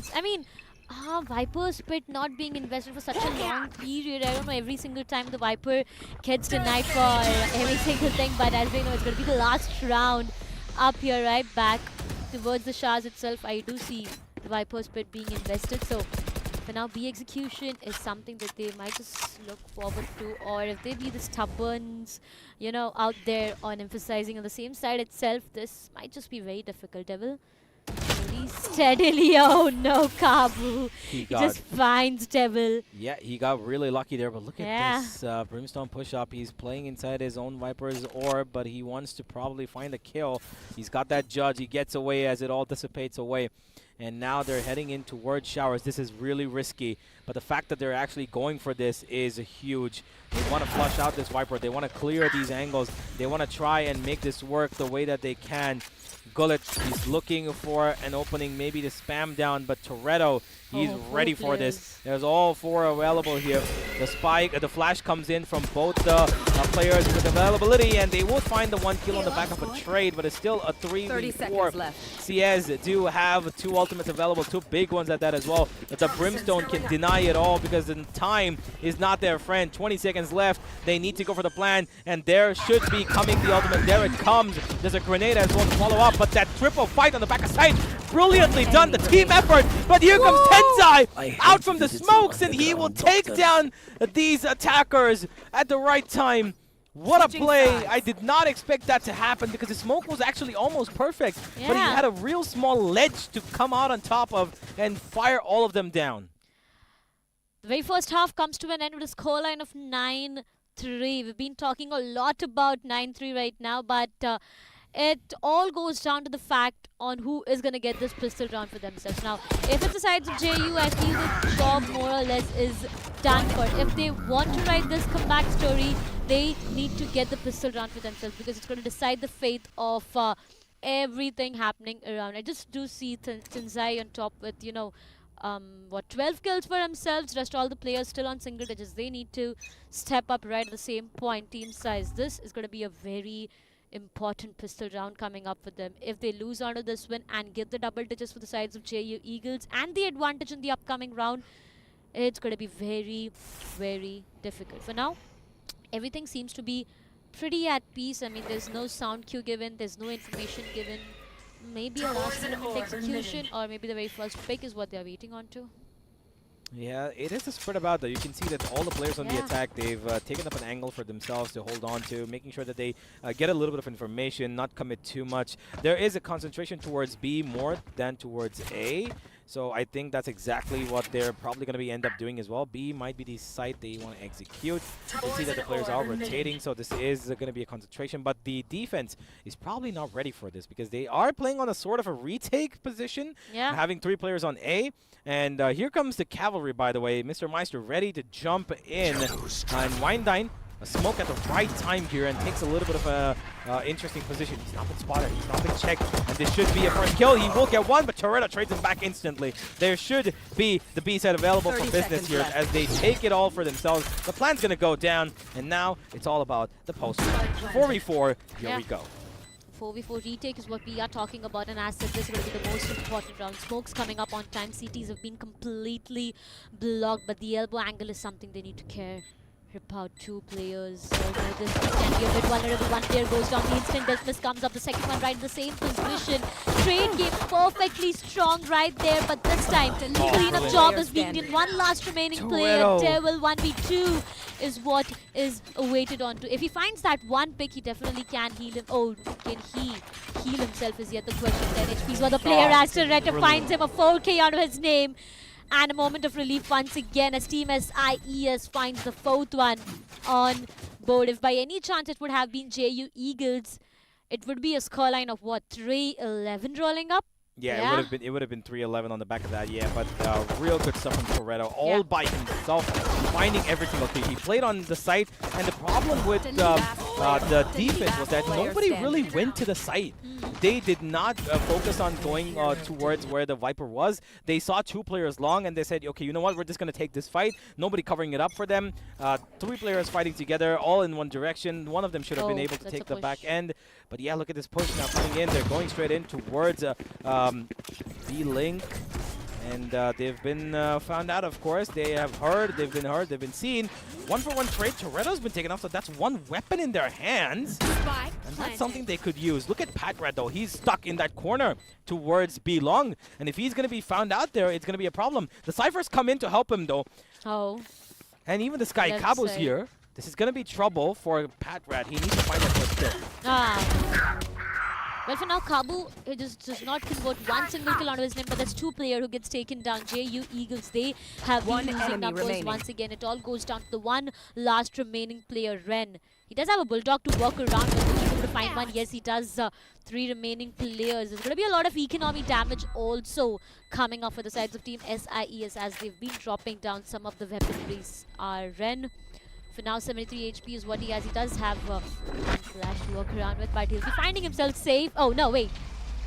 Viper's Pit not being invested for such a long period. I don't know, every single time the Viper gets denied for every single thing. But as we know, it's going to be the last round up here, right back towards the Shahs itself. I do see the Viper's Pit being invested. So for now, B execution is something that they might just look forward to, or if they be the stubborns, you know, out there on emphasizing on the same side itself, this might just be very difficult. Devil really steadily, oh no, Kabu. He just finds Devil. Yeah, he got really lucky there, but look at this Brimstone push-up. He's playing inside his own Viper's orb, but he wants to probably find a kill. He's got that Judge. He gets away as it all dissipates away. And now they're heading in towards showers. This is really risky, but the fact that they're actually going for this is huge. They want to flush out this Viper. They want to clear these angles. They want to try and make this work the way that they can. Gullet, he's looking for an opening, maybe to spam down, but Toretto, he's ready for this. There's all 4 available here. The spike, the flash comes in from both the players with availability, and they will find the 1 kill on the back of a trade, but it's still a 3v4. SIES do have 2 ultimates available, 2 big ones at that as well, but the Brimstone can deny it all because the time is not their friend. 20 seconds left. They need to go for the plan, and there should be coming the ultimate. There it comes. There's a grenade as well to follow up, but that triple fight on the back of side, brilliantly done, the team effort. But here comes Tensei out from the smokes, and he will take down these attackers at the right time. What a play. I did not expect that to happen because the smoke was actually almost perfect, but he had a real small ledge to come out on top of and fire all of them down. The very first half comes to an end with a scoreline of 9-3. We've been talking a lot about 9-3 right now, but it all goes down to the fact on who is going to get this pistol round for themselves. Now, if it's the sides of JU, I feel the job more or less is done for. If they want to write this comeback story, they need to get the pistol round for themselves because it's going to decide the fate of everything happening around. I just do see Tensei on top with, you know, what 12 kills for themselves. Rest all the players still on single digits. They need to step up right at the same point. Team size. This is going to be a very important pistol round coming up for them. If they lose onto this win and get the double digits for the sides of JU Eagles and the advantage in the upcoming round, it's going to be very, very difficult. For now, everything seems to be pretty at peace. I mean, there's no sound cue given, there's no information given. Maybe a last minute execution or maybe the very first pick is what they're waiting on to. Yeah, it is a spread about though. You can see that all the players on the attack, they've taken up an angle for themselves to hold on to, making sure that they get a little bit of information, not commit too much. There is a concentration towards B more than towards A. So I think that's exactly what they're probably going to end up doing as well. B might be the site they want to execute. You can see that the players are rotating, so this is going to be a concentration. But the defense is probably not ready for this because they are playing on a sort of a retake position, having 3 players on A. And here comes the cavalry, by the way. Mr. Meister ready to jump in. And Windine, a smoke at the right time here and takes a little bit of a interesting position. He's not been spotted, he's not been checked, and this should be a first kill. He will get one, but Toretta trades him back instantly. There should be the B set available for business here as they take it all for themselves. The plan's going to go down, and now it's all about the post. 4v4, here we go. 4v4 retake is what we are talking about, and as said, this is going to be the most important round. Smokes coming up on time. CTs have been completely blocked, but the elbow angle is something they need to care about. 2 players. This can be a bit vulnerable. 1 player goes down. The instant dismiss comes up. The second one right in the same position. Trade game perfectly strong right there, but this time the cleanup job is being done. 1 last remaining player. Devil 1v2 is what is awaited onto. If he finds that 1 pick, he definitely can heal him. Oh, can he heal himself is yet the question. 10 HP is what the player has to Retta finds him a 4K out of his name. And a moment of relief once again as Team SIES finds the 4th one on board. If by any chance it would have been JU Eagles, it would be a scoreline of what, 3-11 rolling up? Yeah, it would have been 3-11 on the back of that, but real good stuff from Toretto, all by himself, finding every single key. He played on the site, and the problem with the defense was that nobody really went to the site. They did not focus on going towards where the Viper was. They saw 2 players long, and they said, okay, you know what, we're just going to take this fight. Nobody covering it up for them. 3 players fighting together, all in one direction. One of them should have been able to take the back end. But yeah, look at this push now coming in. They're going straight in towards B-Link. And they've been found out, of course. They have heard, they've been seen. 1-for-1 trade. Toretto's been taken off, so that's 1 weapon in their hands. And that's something they could use. Look at Patrat, though. He's stuck in that corner towards B-Long. And if he's going to be found out there, it's going to be a problem. The Cyphers come in to help him, though. Oh. And even the Sky Kabu's here. This is going to be trouble for Patrat. He needs to find that first kill. Well, for now, Kabu does not convert 1 single kill onto his name, but that's 2 player who gets taken down. JU Eagles, they have been losing numbers once again. It all goes down to the 1 last remaining player, Ren. He does have a Bulldog to walk around with, he's able to find one. Yes, he does 3 remaining players. There's going to be a lot of economy damage also coming up for the sides of Team SIES as they've been dropping down some of the weaponries. Ren, for now, 73 HP is what he has. He does have one flash to walk around with, but he'll be finding himself safe. Oh, no, wait.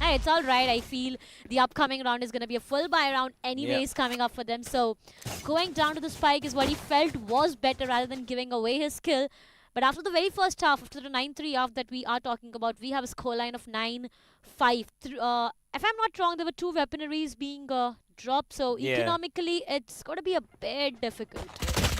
Hey, it's all right. I feel the upcoming round is going to be a full buy round anyways coming up for them. So going down to the spike is what he felt was better rather than giving away his skill. But after the very first half, after the 9-3 half that we are talking about, we have a scoreline of 9-5. If I'm not wrong, there were 2 weaponaries being dropped. So economically, it's going to be a bit difficult.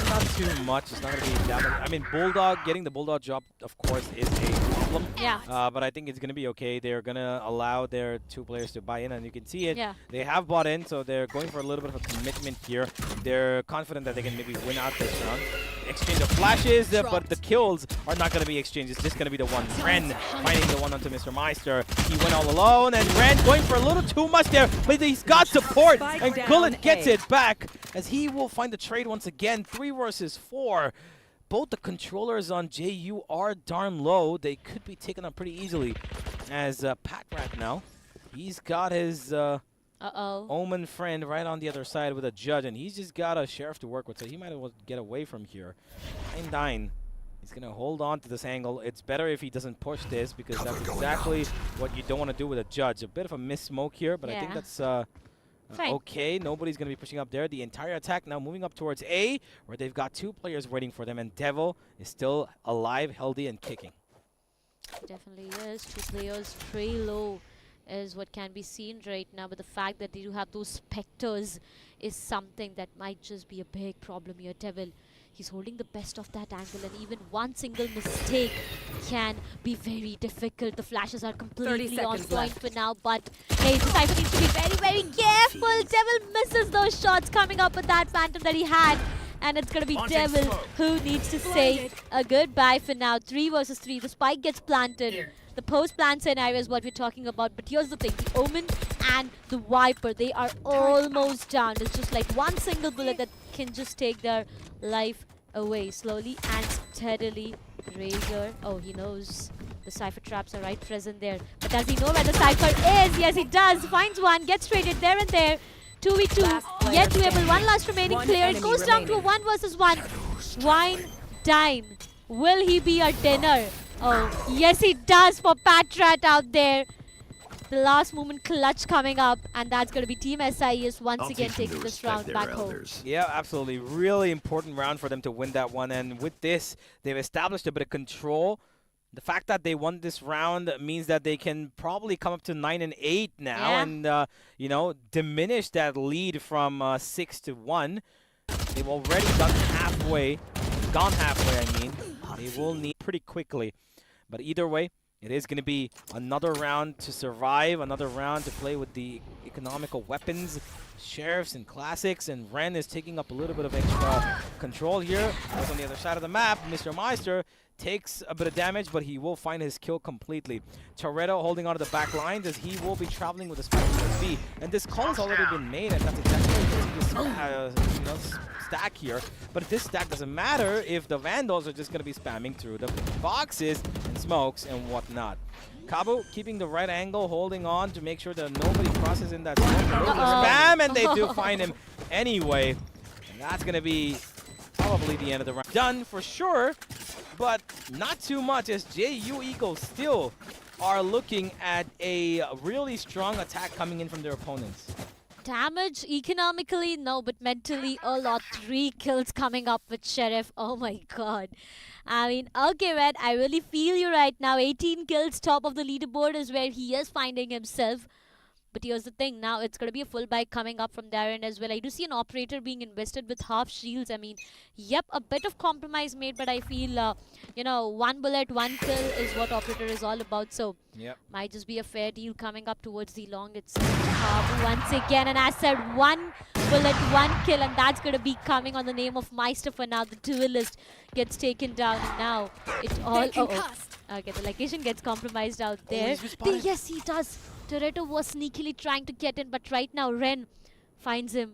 Not too much. It's not going to be that much. I mean, Bulldog, getting the Bulldog job, of course, is a problem. But I think it's going to be okay. They're going to allow their 2 players to buy in, and you can see it. They have bought in, so they're going for a little bit of a commitment here. They're confident that they can maybe win out this round. Exchange of flashes, but the kills are not going to be exchanged. It's just going to be the one. Ren finding the one onto Mr. Meister. He went all alone, and Ren going for a little too much there, but he's got support, and Gullet gets it back as he will find the trade once again. 3 versus 4. Both the controllers on JU are darn low. They could be taken up pretty easily. As Patrat now, he's got his Omen friend right on the other side with a judge, and he's just got a sheriff to work with, so he might as well get away from here. Dine. He's going to hold on to this angle. It's better if he doesn't push this because that's exactly what you don't want to do with a judge. A bit of a miss smoke here, but I think that's Fine. Okay, nobody's going to be pushing up there. The entire attack now moving up towards A, where they've got 2 players waiting for them, and Devil is still alive, healthy, and kicking. Definitely is. 2 players very low is what can be seen right now, but the fact that they do have those Spectres is something that might just be a big problem here. Devil, he's holding the best of that angle, and even one single mistake can be very difficult. The flashes are completely on point for now, but hey, the Cypher needs to be very, very careful. Devil misses those shots coming up with that Phantom that he had. And it's going to be Devil who needs to say a goodbye for now. 3 versus 3. The spike gets planted. The post-plant scenario is what we're talking about. But here's the thing. The Omen and the Viper, they are almost down. It's just like one single bullet that can just take their life away. Slowly and steadily. Razor. Oh, he knows the Cypher traps are right present there. But does he know where the Cypher is? Yes, he does. Finds one. Gets traded there and there. 2v2, yet doable. One last remaining player. It goes down to a 1 versus 1. Wine Dine. Will he be a dinner? Oh, yes he does for Patrat out there. The last moment clutch coming up, and that's going to be Team SIES once again taking this round back home. Yeah, absolutely. Really important round for them to win that one, and with this, they've established a bit of control. The fact that they won this round means that they can probably come up to 9 and 8 now, and you know, diminish that lead from 6 to 1. They've already gone halfway. I mean, they will need pretty quickly. But either way, it is going to be another round to survive, another round to play with the economical weapons, Sheriffs and Classics, and Ren is taking up a little bit of extra control here. On the other side of the map, Mr. Meister takes a bit of damage, but he will find his kill completely. Toretto holding onto the back lines as he will be traveling with a spike towards B. And this call has already been made, and that's exactly what this stack here. But this stack doesn't matter if the Vandals are just going to be spamming through the boxes and smokes and whatnot. Cabo keeping the right angle, holding on to make sure that nobody crosses in that smoke. Spam, and they do find him anyway. And that's going to be probably the end of the round. Done for sure, but not too much as JU Eagles still are looking at a really strong attack coming in from their opponents. Damage economically, no, but mentally a lot. 3 kills coming up with Sheriff. Oh my god. I mean, okay, Red, I really feel you right now. 18 kills, top of the leaderboard is where he is finding himself. But here's the thing, now it's going to be a full buy coming up from there end as well. I do see an operator being invested with half shields. I mean, yep, a bit of compromise made, but I feel, you know, 1 bullet, 1 kill is what operator is all about. So, might just be a fair deal coming up towards the long. It's once again, and as said, 1 bullet, 1 kill, and that's going to be coming on the name of Meister for now. The duelist gets taken down, and now it's all... Okay, the location gets compromised out there. Yes, he does. Toretto was sneakily trying to get in, but right now Ren finds him.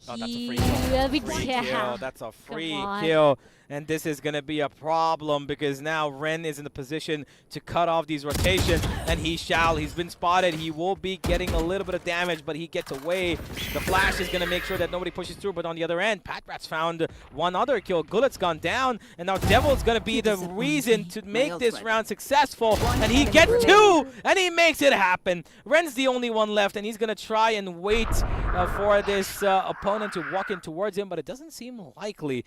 Oh, that's a free kill. That's a free kill. And this is going to be a problem because now Ren is in the position to cut off these rotations, and he shall. He's been spotted. He will be getting a little bit of damage, but he gets away. The flash is going to make sure that nobody pushes through, but on the other end, Patrat's found 1 other kill. Gullet's gone down, and now Devil's going to be the reason to make this round successful, and he gets 2, and he makes it happen. Ren's the only one left, and he's going to try and wait for this opponent to walk in towards him, but it doesn't seem likely.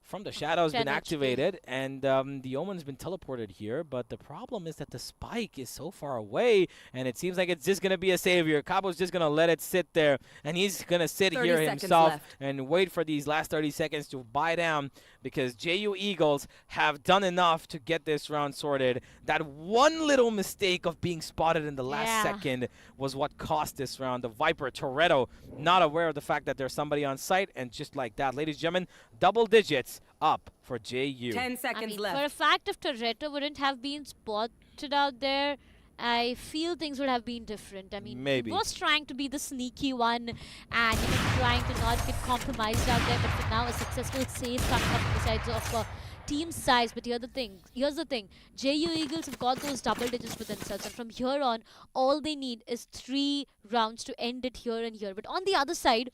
From the Shadow's been activated, and the Omen's been teleported here, but the problem is that the spike is so far away, and it seems like it's just going to be a savior. Cabo's just going to let it sit there, and he's going to sit here himself and wait for these last 30 seconds to buy down, because JU Eagles have done enough to get this round sorted. That one little mistake of being spotted in the last second was what cost this round. The Viper, Toretto, not aware of the fact that there's somebody on site, and just like that, ladies and gentlemen, double digits up for JU. 10 seconds left. For a fact, if Toretto wouldn't have been spotted out there, I feel things would have been different. I mean, maybe he was trying to be the sneaky one and trying to not get compromised out there, but for now a successful save coming up on the sides of team size. But here's the thing, JU Eagles have got those double digits for themselves, and from here on, all they need is 3 rounds to end it here and here. But on the other side,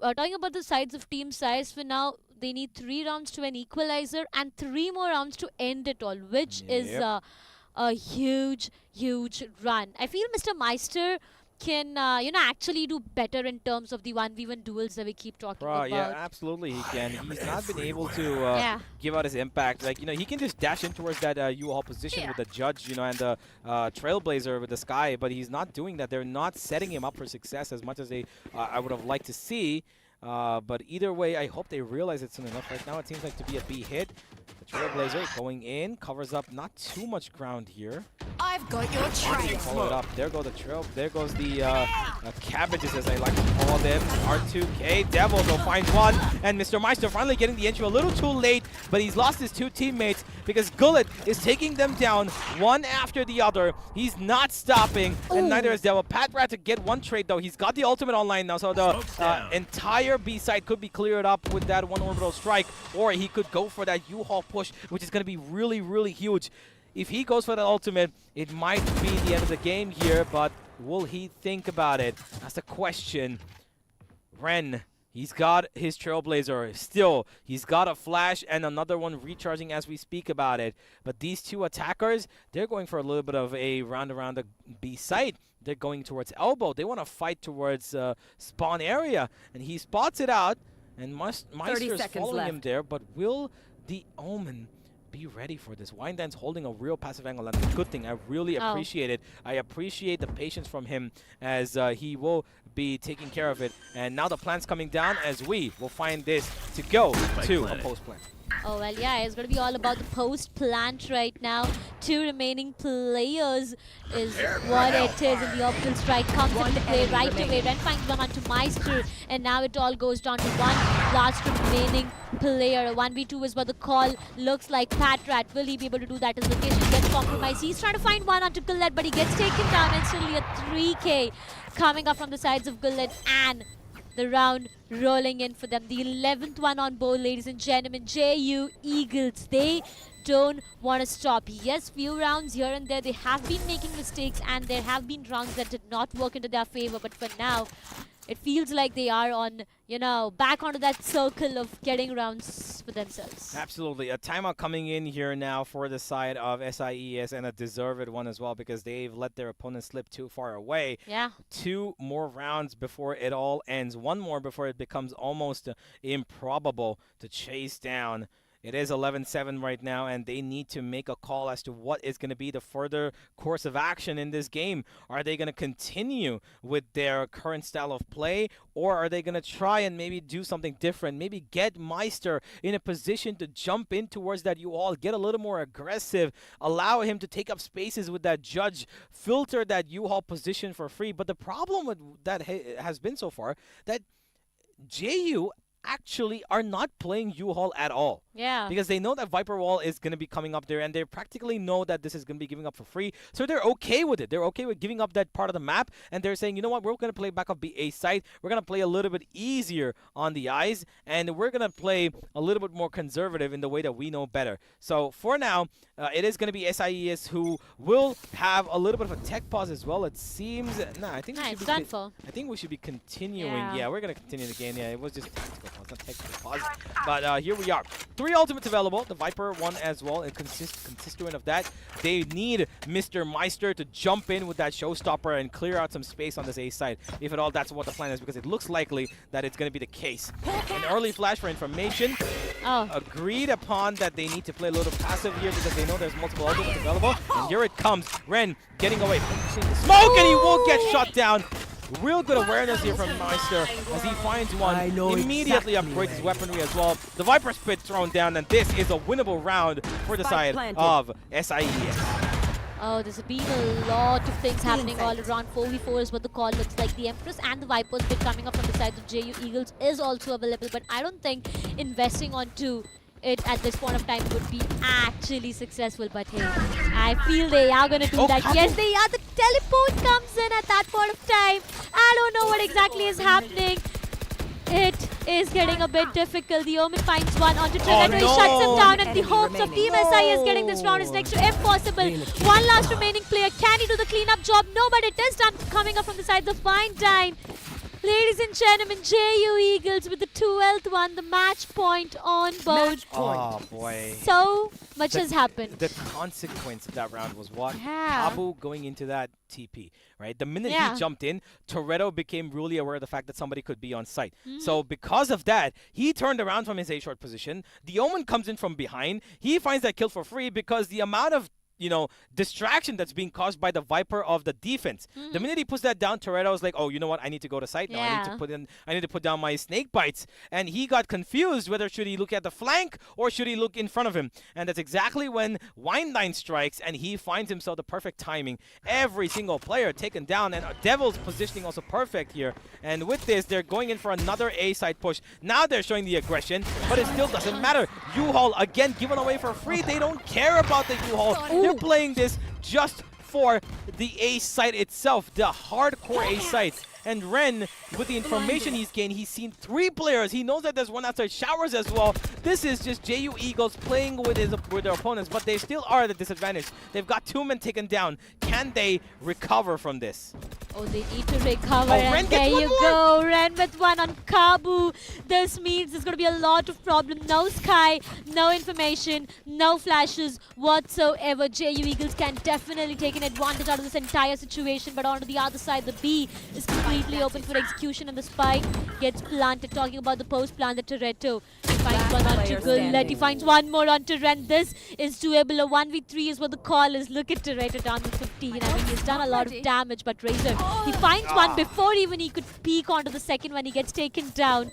talking about the sides of team size, for now, they need 3 rounds to an equalizer and 3 more rounds to end it all, which is a huge run. I feel Mr. Meister can, actually do better in terms of the 1v1 duels that we keep talking about. Yeah, absolutely he can. He's not been able to give out his impact. Like, he can just dash in towards that U-Haul position with the Judge, and the Trailblazer with the Sky, but he's not doing that. They're not setting him up for success as much as I would have liked to see. But either way, I hope they realize it soon enough. Right now, it seems like to be a B hit. The Trailblazer going in, covers up not too much ground here. I've got your trail. Follow it up. There go the trail. There goes the cabbages, as I like to call them. R2K Devil go find one, and Mr. Meister finally getting the entry a little too late, but he's lost his 2 teammates because Gullit is taking them down one after the other. He's not stopping, and neither is Devil. Patrat to get 1 trade though. He's got the ultimate online now, so the entire B side could be cleared up with that 1 orbital strike, or he could go for that U-Haul push, which is going to be really, really huge. If he goes for that ultimate, it might be the end of the game here, but will he think about it? That's the question. Ren, he's got his Trailblazer. Still, he's got a flash and another one recharging as we speak about it. But these 2 attackers, they're going for a little bit of a round around the B site. They're going towards elbow. They want to fight towards spawn area. And he spots it out, and Meister's following him there. But will the Omen be ready for this? Windan's holding a real passive angle. That's a good thing. I really appreciate it. I appreciate the patience from him as he will be taking care of it. And now the plan's coming down as we will find this to go to a post plant. Oh, well, yeah, it's going to be all about the post plant right now. 2 remaining players is what it is. And the orbital strike comes into play right away. Ren finds one onto Meister. And now it all goes down to 1 last remaining player. 1v2 is what the call looks like. Patrat, will he be able to do that? His location gets compromised. He's trying to find one onto Gullet, but he gets taken down instantly. A 3k coming up from the sides of Gullet, and the round rolling in for them. The 11th one on board, ladies and gentlemen. JU Eagles, they don't want to stop. Yes, few rounds here and there, they have been making mistakes, and there have been rounds that did not work into their favor. But for now, it feels like they are on, back onto that circle of getting rounds for themselves. Absolutely. A timeout coming in here now for the side of SIES, and a deserved one as well, because they've let their opponent slip too far away. Yeah. 2 more rounds before it all ends. 1 more before it becomes almost improbable to chase down. It is 11-7 right now, and they need to make a call as to what is going to be the further course of action in this game. Are they going to continue with their current style of play, or are they going to try and maybe do something different? Maybe get Meister in a position to jump in towards that U-Haul, get a little more aggressive, allow him to take up spaces with that Judge, filter that U-Haul position for free. But the problem with that has been so far that JU actually are not playing U-Haul at all. Yeah. Because they know that Viper Wall is going to be coming up there, and they practically know that this is going to be giving up for free. So they're okay with it. They're okay with giving up that part of the map, and they're saying, you know what, we're going to play back up A side. We're going to play a little bit easier on the eyes, and we're going to play a little bit more conservative in the way that we know better. So for now, it is going to be SIES who will have a little bit of a tech pause as well. It seems, I think we should done for. I think we should be continuing. Yeah, we're going to continue the game. Yeah, it was just tactical pause, not technical pause. But here we are. 3 ultimates available. The Viper one as well. And consistent of that, they need Mr. Meister to jump in with that showstopper and clear out some space on this A side. If at all, that's what the plan is, because it looks likely that it's going to be the case. An early flash for information. Agreed upon that they need to play a little passive here because they know there's multiple ultimates available. And here it comes. Ren getting away from the smoke, and he won't get shot down. Real good awareness here from Meister as he finds one. Immediately upgrades his weaponry as well. The Viper Spit thrown down, and this is a winnable round for the side of SIES. Oh, there's been a lot of things happening all around. 4v4 is what the call looks like. The Empress and the Viper's bit coming up from the side of JU Eagles is also available, but I don't think investing onto it at this point of time would be actually successful. But hey, I feel they are going to do that. Yes, they are. The teleport comes in at that point of time. I don't know what exactly is happening. It is getting a bit difficult. The Omen finds one onto Trinidad. He shuts him down, and the hopes of Team SIES getting this round is next to impossible. One last remaining player. Can he do the cleanup job? No, but it is done. Coming up from the side of Fine Dine. Ladies and gentlemen, JU Eagles with the 12th one, the match point on board. Oh boy. So much has happened. The consequence of that round was what? Yeah. Abu going into that TP, right? The minute Yeah. he jumped in, Toretto became really aware of the fact that somebody could be on site. So because of that, he turned around from his A-short position. The Omen comes in from behind. He finds that kill for free because the amount of distraction that's being caused by the Viper of the defense. The minute he puts that down, Toretto was like, oh, you know what? I need to go to site now. I need to put down my snake bites. And he got confused whether should he look at the flank or should he look in front of him. And that's exactly when Wine9 strikes and he finds himself the perfect timing. Every single player taken down, and Devil's positioning also perfect here. And with this, they're going in for another A side push. Now they're showing the aggression, but it still doesn't matter. U-Haul again given away for free. They don't care about the U-Haul. They're playing this just for the A site itself, the hardcore A site. And Ren, with the information he's gained, he's seen 3 players. He knows that there's one outside showers as well. This is just JU Eagles playing with their opponents, but they still are at a disadvantage. They've got 2 men taken down. Can they recover from this? Oh, they need to recover. Oh, Ren and there gets you one go. Ren with one on Kabu. This means there's going to be a lot of problem. No Sky, no information, no flashes whatsoever. JU Eagles can definitely take an advantage out of this entire situation. But on the other side, the B is completely open for execution, and the spike gets planted. Talking about the post planted Toretto. He finds one onto Guldars. He finds one more onto Ren. This is doable. A 1v3 is what the call is. Look at Toretto down to 15. I mean, he's done a lot of damage, but Razor, he finds one before even he could peek onto the second when he gets taken down.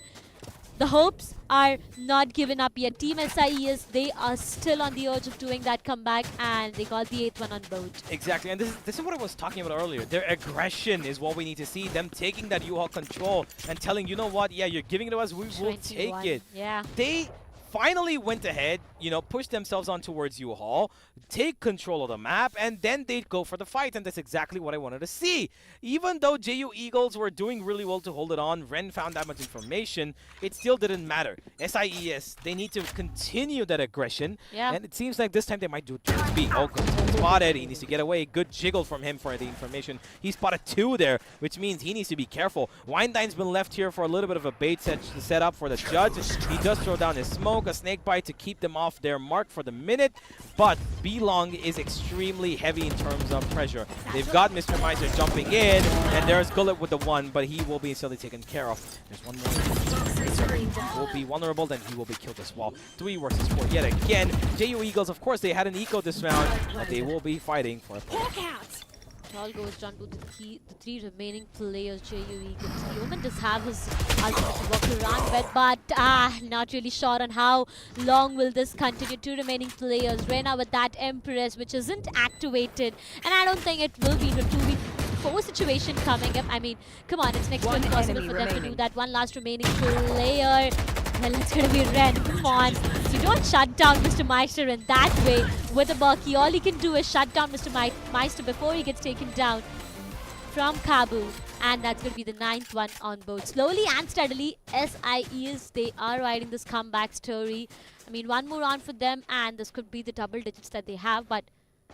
The hopes are not given up yet. Team SIES, they are still on the urge of doing that comeback, and they got the 8th one on board. Exactly, and this is what I was talking about earlier. Their aggression is what we need to see. Them taking that U-Haul control and telling, you know what, yeah, you're giving it to us, we will take it. Yeah. They finally went ahead, pushed themselves on towards U-Haul, take control of the map, and then they'd go for the fight, and that's exactly what I wanted to see. Even though JU Eagles were doing really well to hold it on, Ren found that much information, it still didn't matter. SIES, they need to continue that aggression, and it seems like this time they might do it B. Oh, good. Spotted, he needs to get away. Good jiggle from him for the information. He spotted 2 there, which means he needs to be careful. Wine9's been left here for a little bit of a bait set up for the judge. He does throw down his smoke, a snake bite to keep them off their mark for the minute, but B-Long is extremely heavy in terms of pressure. They've got Mr. Meiser jumping in, and there's Gullet with the 1, but he will be instantly taken care of. There's one more. Will be vulnerable, then he will be killed as well. 3 versus 4 yet again. JU Eagles, of course, they had an eco this round, but they will be fighting for a point. It all goes down to the 3 remaining players. JU Eagles. Yeoman does have his ultimate to walk around with, but not really sure on how long will this continue. 2 remaining players. Reyna with that Empress, which isn't activated, and I don't think it will be the 2v4 situation coming up. I mean, come on, it's next to impossible for them to do that. One last remaining player. Well, it's going to be Ren. Come on. You don't shut down Mr. Meister in that way with a Bucky. All he can do is shut down Mr. Meister before he gets taken down from Kabu. And that's going to be the 9th one on board. Slowly and steadily, SIES, they are riding this comeback story. I mean, one more on for them, and this could be the double digits that they have. But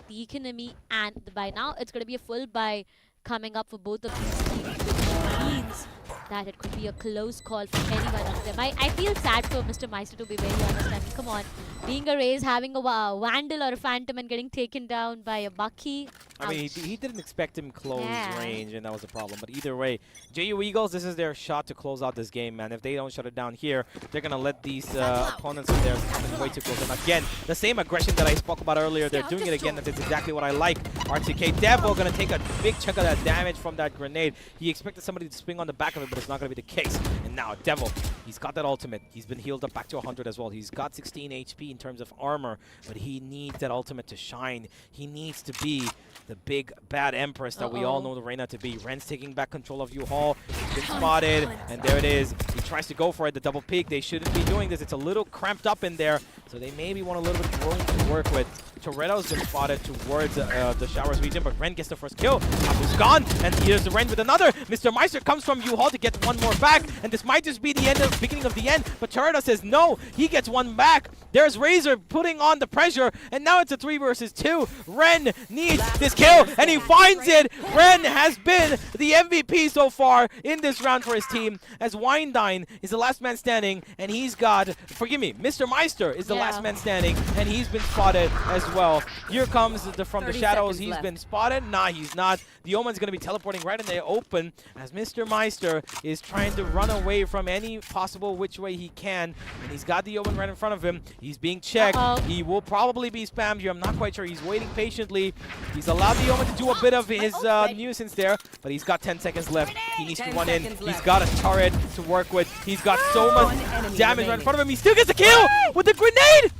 the economy and the buy now, it's going to be a full buy coming up for both of these teams, which means that it could be a close call for any one of them. I feel sad for Mr. Meister, to be very honest. I mean, come on. Being a Raze, having a Vandal or a Phantom and getting taken down by a Bucky. I mean, he didn't expect him close range, and that was a problem. But either way, JU Eagles, this is their shot to close out this game, man. If they don't shut it down here, they're going to let these opponents of theirs come in way too close. And again, the same aggression that I spoke about earlier, they're doing it again, and that's exactly what I like. RTK Devil going to take a big chunk of that damage from that grenade. He expected somebody to swing on the back of it, but it's not going to be the case. And now Devil, he's got that ultimate. He's been healed up back to 100 as well. He's got 16 HP in terms of armor, but he needs that ultimate to shine. He needs to be the big bad Empress that we all know the Reyna to be. Ren's taking back control of U-Haul. He's been spotted, and there it is. He tries to go for it, the double peek. They shouldn't be doing this. It's a little cramped up in there. So they maybe want a little bit of room to work with. Toretto's been spotted towards the Showers region, but Ren gets the first kill. Abu's gone, and here's the Ren with another. Mr. Meister comes from U-Haul to get one more back, and this might just be the beginning of the end, but Toretto says no, he gets one back. There's Razor putting on the pressure, and now it's a 3 versus 2. Ren needs this kill, and he finds it. Ren has been the MVP so far in this round for his team, as Windine is the last man standing, and he's got, forgive me, Mr. Meister is the last man standing, and he's been spotted as well. Here comes from the shadows. He's been spotted. Nah, he's not. The Omen's going to be teleporting right in the open as Mr. Meister is trying to run away from any possible which way he can. And he's got the Omen right in front of him. He's being checked. He will probably be spammed here. I'm not quite sure. He's waiting patiently. He's allowed the Omen to do a bit of his nuisance there, but he's got 10 seconds left. He needs to run in. He's got a turret to work with. He's got so much damage right in front of him. He still gets a kill with the grenade!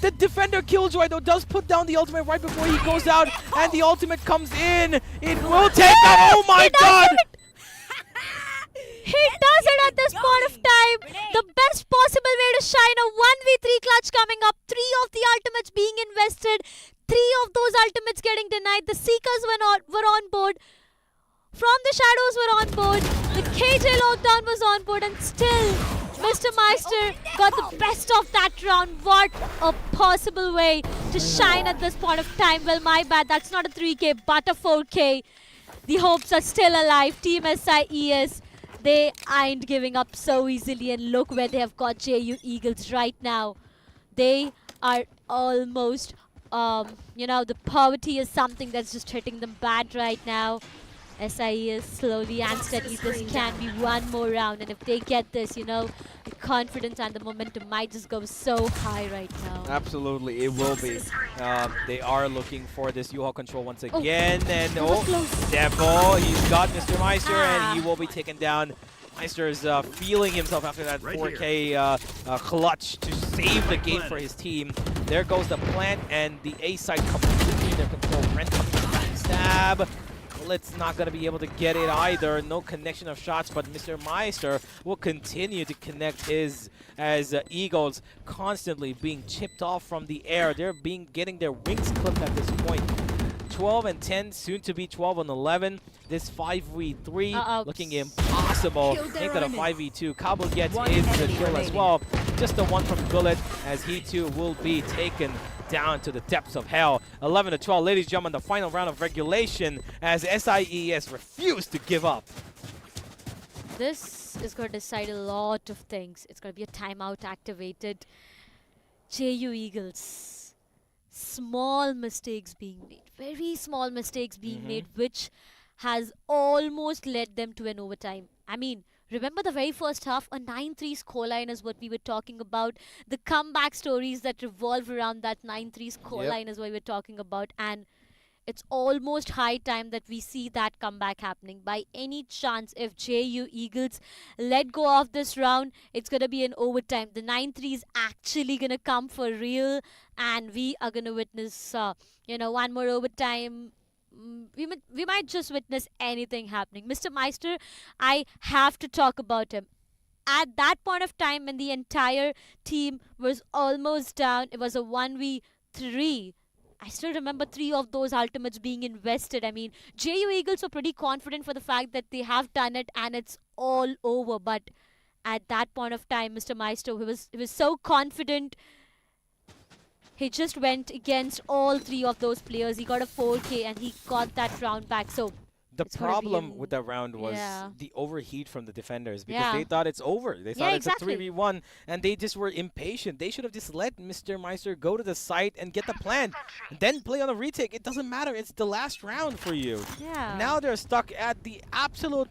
The defender Killjoy, though, does put down the ultimate right before he goes out, and the ultimate comes in. It will take out. Oh my god! He does it at this point of time. The best possible way to shine. A 1v3 clutch coming up. 3 of the ultimates being invested. 3 of those ultimates getting denied. The Seekers were on board. From the Shadows were on board. The KJ lockdown was on board, and still Mr. Meister got the best of that round. What a possible way to shine at this point of time. Well, my bad, that's not a 3K but a 4K. The hopes are still alive. Team SIES, they aren't giving up so easily, and look where they have got JU Eagles right now. They are almost, you know, the poverty is something that's just hitting them bad right now. SIES slowly and steadily, this can be one more round, and if they get this, you know, the confidence and the momentum might just go so high right now. Absolutely, it will be. They are looking for this U-Haul control once again, and Devil, he's got Mr. Meister, and he will be taken down. Meister is feeling himself after that 4K clutch to save the game for his team. There goes the plant, and the A side completely in their control. Ren coming to backstab. It's not going to be able to get it either. No connection of shots, but Mr. Meister will continue to connect his as Eagles constantly being chipped off from the air. They're getting their wings clipped at this point. 12 and 10, soon to be 12 and 11. This 5v3 looking impossible. Make that a 5v2. Cabo gets his kill as well. Just the one from Gullet, as he too will be taken down to the depths of hell. 11 to 12, ladies and gentlemen, the final round of regulation as SIES refuse to give up. This is going to decide a lot of things. It's going to be a timeout activated. JU Eagles, small mistakes being made, very small mistakes being made, which has almost led them to an overtime. I mean, remember the very first half, a 9-3 scoreline is what we were talking about. The comeback stories that revolve around that 9-3 scoreline is what we were talking about. And it's almost high time that we see that comeback happening. By any chance, if JU Eagles let go of this round, it's going to be an overtime. The 9-3 is actually going to come for real, and we are going to witness, you know, one more overtime. We might just witness anything happening. Mr. Meister, I have to talk about him. At that point of time, when the entire team was almost down, it was a 1v3. I still remember 3 of those ultimates being invested. I mean, JU Eagles were pretty confident for the fact that they have done it and it's all over. But at that point of time, Mr. Meister, he was so confident. He just went against all 3 of those players. He got a 4K and he got that round back. So the problem with that round was the overheat from the defenders, because they thought it's over. They thought it's a 3v1, and they just were impatient. They should have just let Mr. Meister go to the site and get the plan, and then play on a retake. It doesn't matter. It's the last round for you. Yeah. Now they're stuck at the absolute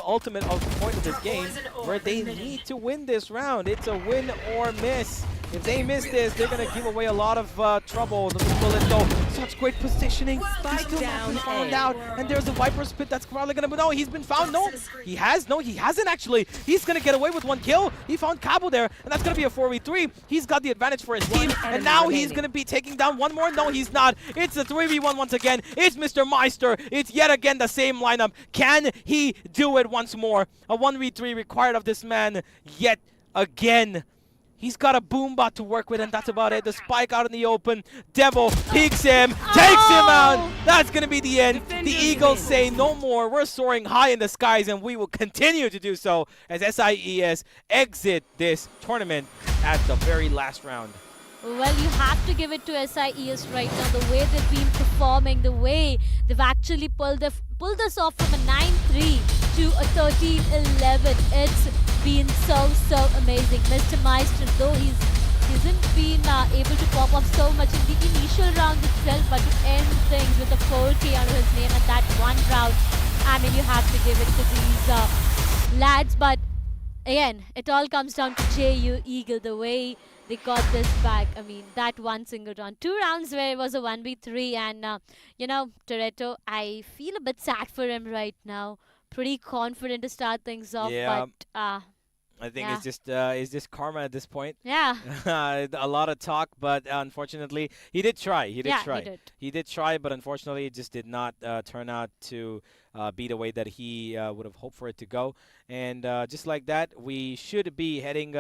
ultimate of the point of this game, where they need to win this round. It's a win or miss. If they miss this, they're going to give away a lot of trouble. The bullet, though, such great positioning. He's still not been found out. And there's a Viper's Pit that's probably going to... No, he's been found. No, he has. No, he hasn't, actually. He's going to get away with 1 kill. He found Cabo there, and that's going to be a 4v3. He's got the advantage for his team, and now he's going to be taking down 1 more. No, he's not. It's a 3v1 once again. It's Mr. Meister. It's yet again the same lineup. Can he do it once more? A 1v3 required of this man yet again. He's got a boombot to work with, and that's about it. The spike out in the open. Devil peeks him, takes him out. That's going to be the end. The Eagles say no more. We're soaring high in the skies, and we will continue to do so as SIES exit this tournament at the very last round. Well, you have to give it to SIES right now. The way they've been performing, the way they've actually pulled us off from a 9-3 to a 13-11. It's been so amazing. Mr. Meister, though he hasn't been able to pop off so much in the initial rounds itself, but to end things with a 4K under his name at that one round, I mean, you have to give it to these lads. But again, it all comes down to JU Eagle, the way they got this back. I mean, that one single round. 2 rounds where it was a 1v3, and you know, Toretto, I feel a bit sad for him right now. Pretty confident to start things off, but I think it's just karma at this point. Yeah. A lot of talk, but unfortunately, he did try. He did Yeah, try. he did. He did try, but unfortunately, it just did not turn out to be the way that he would have hoped for it to go. And just like that, we should be heading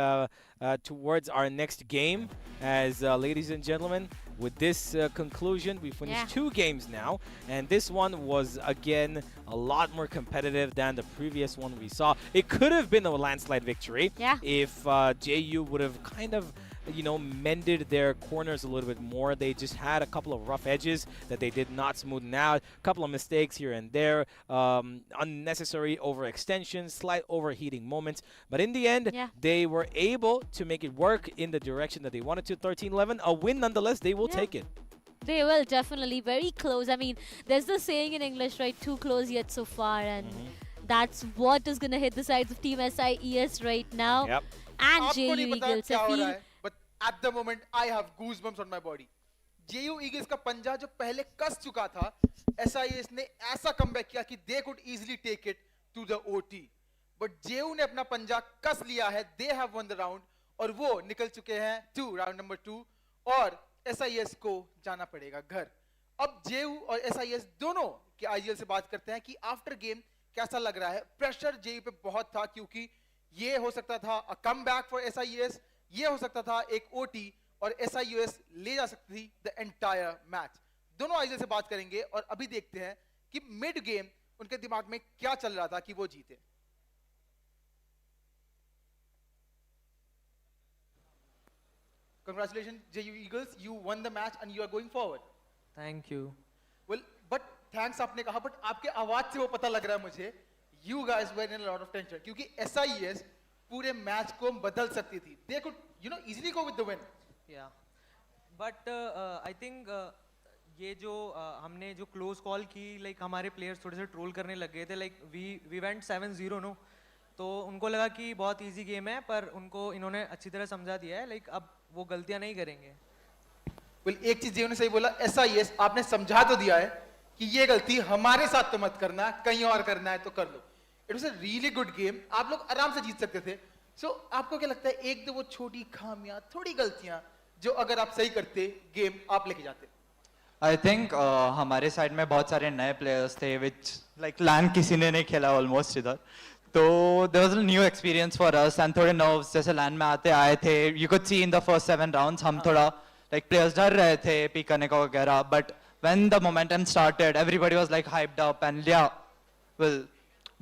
towards our next game. As ladies and gentlemen, with this conclusion, we finished 2 games now, and this one was again a lot more competitive than the previous one we saw. It could have been a landslide victory if JU would have kind of, you know, mended their corners a little bit more. They just had a couple of rough edges that they did not smoothen out, a couple of mistakes here and there, unnecessary overextensions, slight overheating moments, but in the end they were able to make it work in the direction that they wanted to. 13-11, a win nonetheless. They will take it. They will, definitely. Very close. I mean, there's the saying in English, right? Too close yet so far, and that's what is going to hit the sides of Team SIES right now. Yep. And आपको JU नहीं पता Eagles. क्या I हो रहा feel है, but at the moment I have goosebumps on my body. JU Eagles का पंजा जो पहले कस चुका था, SIS ने ऐसा कमबैक किया कि they could easily take it to the OT. But JU ने अपना पंजा कस लिया है, they have won the round, और वो निकल चुके हैं round number 2, और SIS को जाना पड़ेगा घर. अब JU और SIS दोनों के IGL से बात करते हैं कि आफ्टर गेम कैसा लग रहा है. प्रेशर JU पे बहुत था, क्योंकि ये हो सकता था a comeback for SIS, ये हो सकता था एक OT, और SIS ले जा सकती थी the entire match. दोनों IGL से बात करेंगे, और अभी देखते हैं कि मिड गेम उनके दिमाग में क्या चल रहा था कि वो जीते. Congratulations, JU Eagles. You won the match and you are going forward. Thank you. Well, but thanks आपने कहा, but आपके आवाज से वो पता लग रहा है मुझे. You guys were in a lot of tension, क्योंकि SIS पूरे मैच को बदल सकती थी. They could, you know, easily go with the win. Yeah. But I think ये जो हमने जो close call की, like हमारे players थोड़े से troll करने लग गए थे. Like we went 7-0 no. तो उनको लगा कि बहुत easy game है, पर उनको इन्होंने अच्छी तरह समझा दिया है. Like अब वो गलतियां नहीं करेंगे. Well, एक चीज जिन्होंने सही बोला, SIS आपने समझा तो दिया है कि ये गलती हमारे साथ तो मत करना, कहीं और करना है तो कर लो. It was a really good game. आप लोग आराम से जीत सकते थे. So आपको क्या लगता है, एक दो वो छोटी खामियां, थोड़ी गलतियां जो अगर आप सही करते, गेम आप लेके जाते? I think हमारे साइड में बहुत सारे नए प्लेयर्स थे, which like LAN किसी ने नहीं खेला almost इधर. तो there was a new experience for us, and थोड़े nerves जैसे LAN में आए थे. You could see in the first 7 rounds हम थोड़ा like players डर रहे थे pick करने का वगैरह. But when the momentum started, everybody was like hyped up, and yeah, we'll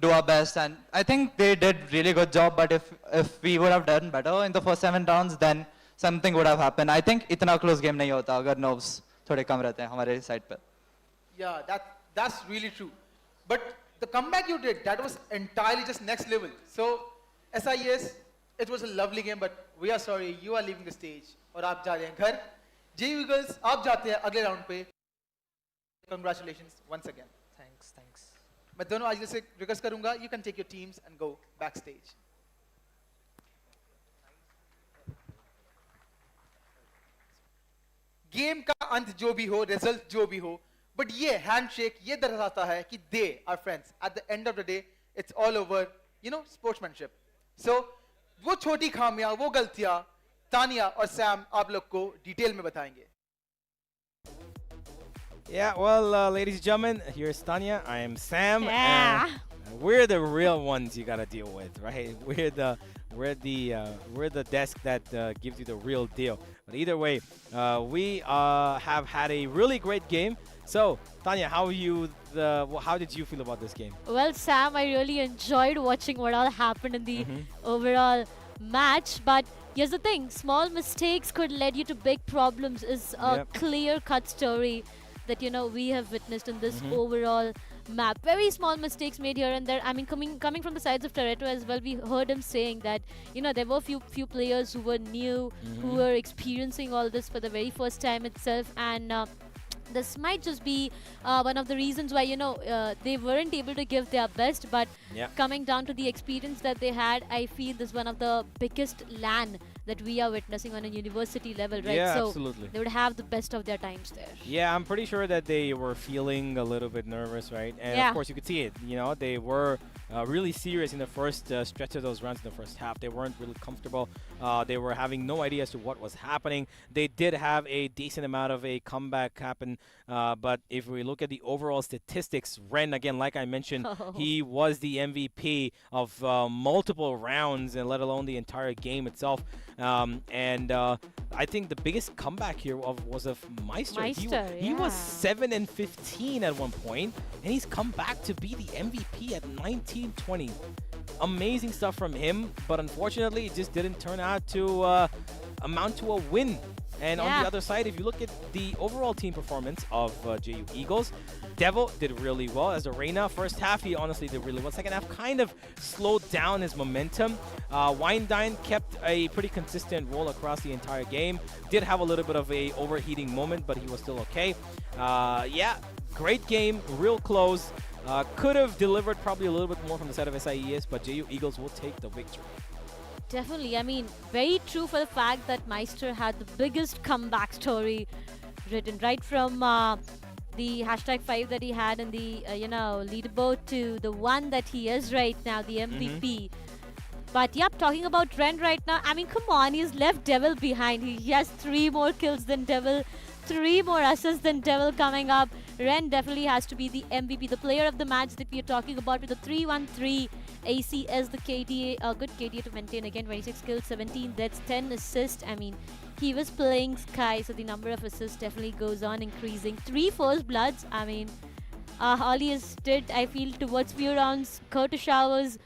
do our best. And I think they did really good job. But if we would have done better in the first 7 rounds, then something would have happened. I think इतना close game नहीं होता अगर nerves थोड़े कम रहते हैं हमारे side पे. Yeah, that's really true. But the comeback you did, that was entirely just next level. So SIS, it was a lovely game, but we are sorry, you are leaving the stage और आप जा रहे हैं घर. JU Eagles, आप जाते हैं अगले राउंड पे. Congratulations once again. Thanks. मैं दोनों IGL से रिक्वेस्ट करूंगा, you can take your teams and go backstage. Game का अंत जो भी हो, रिजल्ट जो भी हो, बट ये हैंडशेक ये दर्शाता है कि they are friends. At the end of the day it's all over, you know, sportsmanship. So वो छोटी खामियां, वो गलतियां तानिया और सैम आप लोग को डिटेल में बताएंगे. Yeah, well, ladies and gentlemen, here's Tanya. I am Sam. Yeah. We're the real ones you gotta deal with, right? we're the desk that gives you the real deal. But either way, we have had a really great game. So, Tanya, how did you feel about this game? Well, Sam, I really enjoyed watching what all happened in the overall match. But here's the thing, small mistakes could lead you to big problems is a clear-cut story that, you know, we have witnessed in this overall map. Very small mistakes made here and there. I mean, coming from the sides of Toretto as well, we heard him saying that, you know, there were few players who were new, who were experiencing all this for the very first time itself, and this might just be one of the reasons why, you know, they weren't able to give their best, but coming down to the experience that they had, I feel this is one of the biggest LAN that we are witnessing on a university level, right? Yeah, so absolutely. They would have the best of their times there. Yeah, I'm pretty sure that they were feeling a little bit nervous, right? And of course, you could see it. You know, they were really serious in the first stretch of those runs in the first half. They weren't really comfortable. They were having no idea as to what was happening. They did have a decent amount of a comeback happen, but if we look at the overall statistics, Ren, again, like I mentioned, he was the MVP of multiple rounds, and let alone the entire game itself. I think the biggest comeback here was of Meister. He was 7-15 at one point, and he's come back to be the MVP at 19-20. Amazing stuff from him, but unfortunately, it just didn't turn out to amount to a win. And on the other side, if you look at the overall team performance of JU Eagles, Devil did really well as a Reina. First half, he honestly did really well. Second half kind of slowed down his momentum. Windine kept a pretty consistent role across the entire game. Did have a little bit of a overheating moment, but he was still okay. Yeah, great game, real close. Could have delivered probably a little bit more from the side of SIES, but JU Eagles will take the victory. Definitely. I mean, very true for the fact that Meister had the biggest comeback story written right from the #5 that he had in the you know, leaderboard to the one that he is right now, the MVP. But yep, talking about Ren right now, I mean, come on, he's left Devil behind. He has 3 more kills than Devil, 3 more assists than Devil coming up. Ren definitely has to be the MVP, the player of the match that we are talking about with the 313 ACS, the KDA, a good KDA to maintain again, 26 kills, 17 deaths, 10 assists. I mean, he was playing Sky, so the number of assists definitely goes on increasing. 3 first bloods, I mean, all he has did, I feel, towards few rounds, Curtis Showers,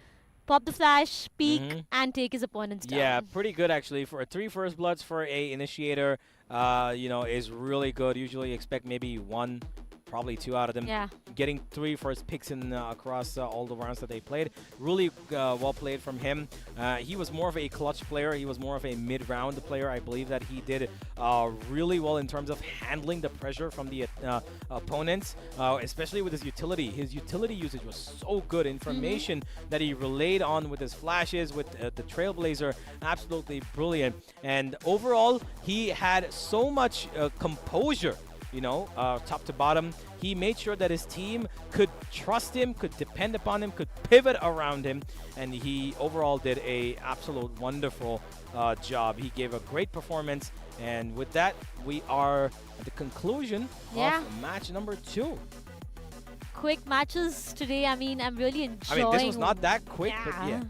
pop the flash, peek, and take his opponents down. Yeah, pretty good actually. For 3 first bloods for a initiator, you know, is really good. Usually expect maybe 1, probably 2 out of them. Yeah. Getting 3 first picks in across all the rounds that they played. Really well played from him. He was more of a clutch player. He was more of a mid-round player. I believe that he did really well in terms of handling the pressure from the opponents, especially with his utility. His utility usage was so good. Information that he relayed on with his flashes, with the Trailblazer, absolutely brilliant. And overall, he had so much composure. You know, top to bottom, he made sure that his team could trust him, could depend upon him, could pivot around him, and he overall did a absolute wonderful job. He gave a great performance, and with that, we are at the conclusion of match number 2. Quick matches today. I mean, I'm really enjoying. I mean, this was not that quick, but yeah.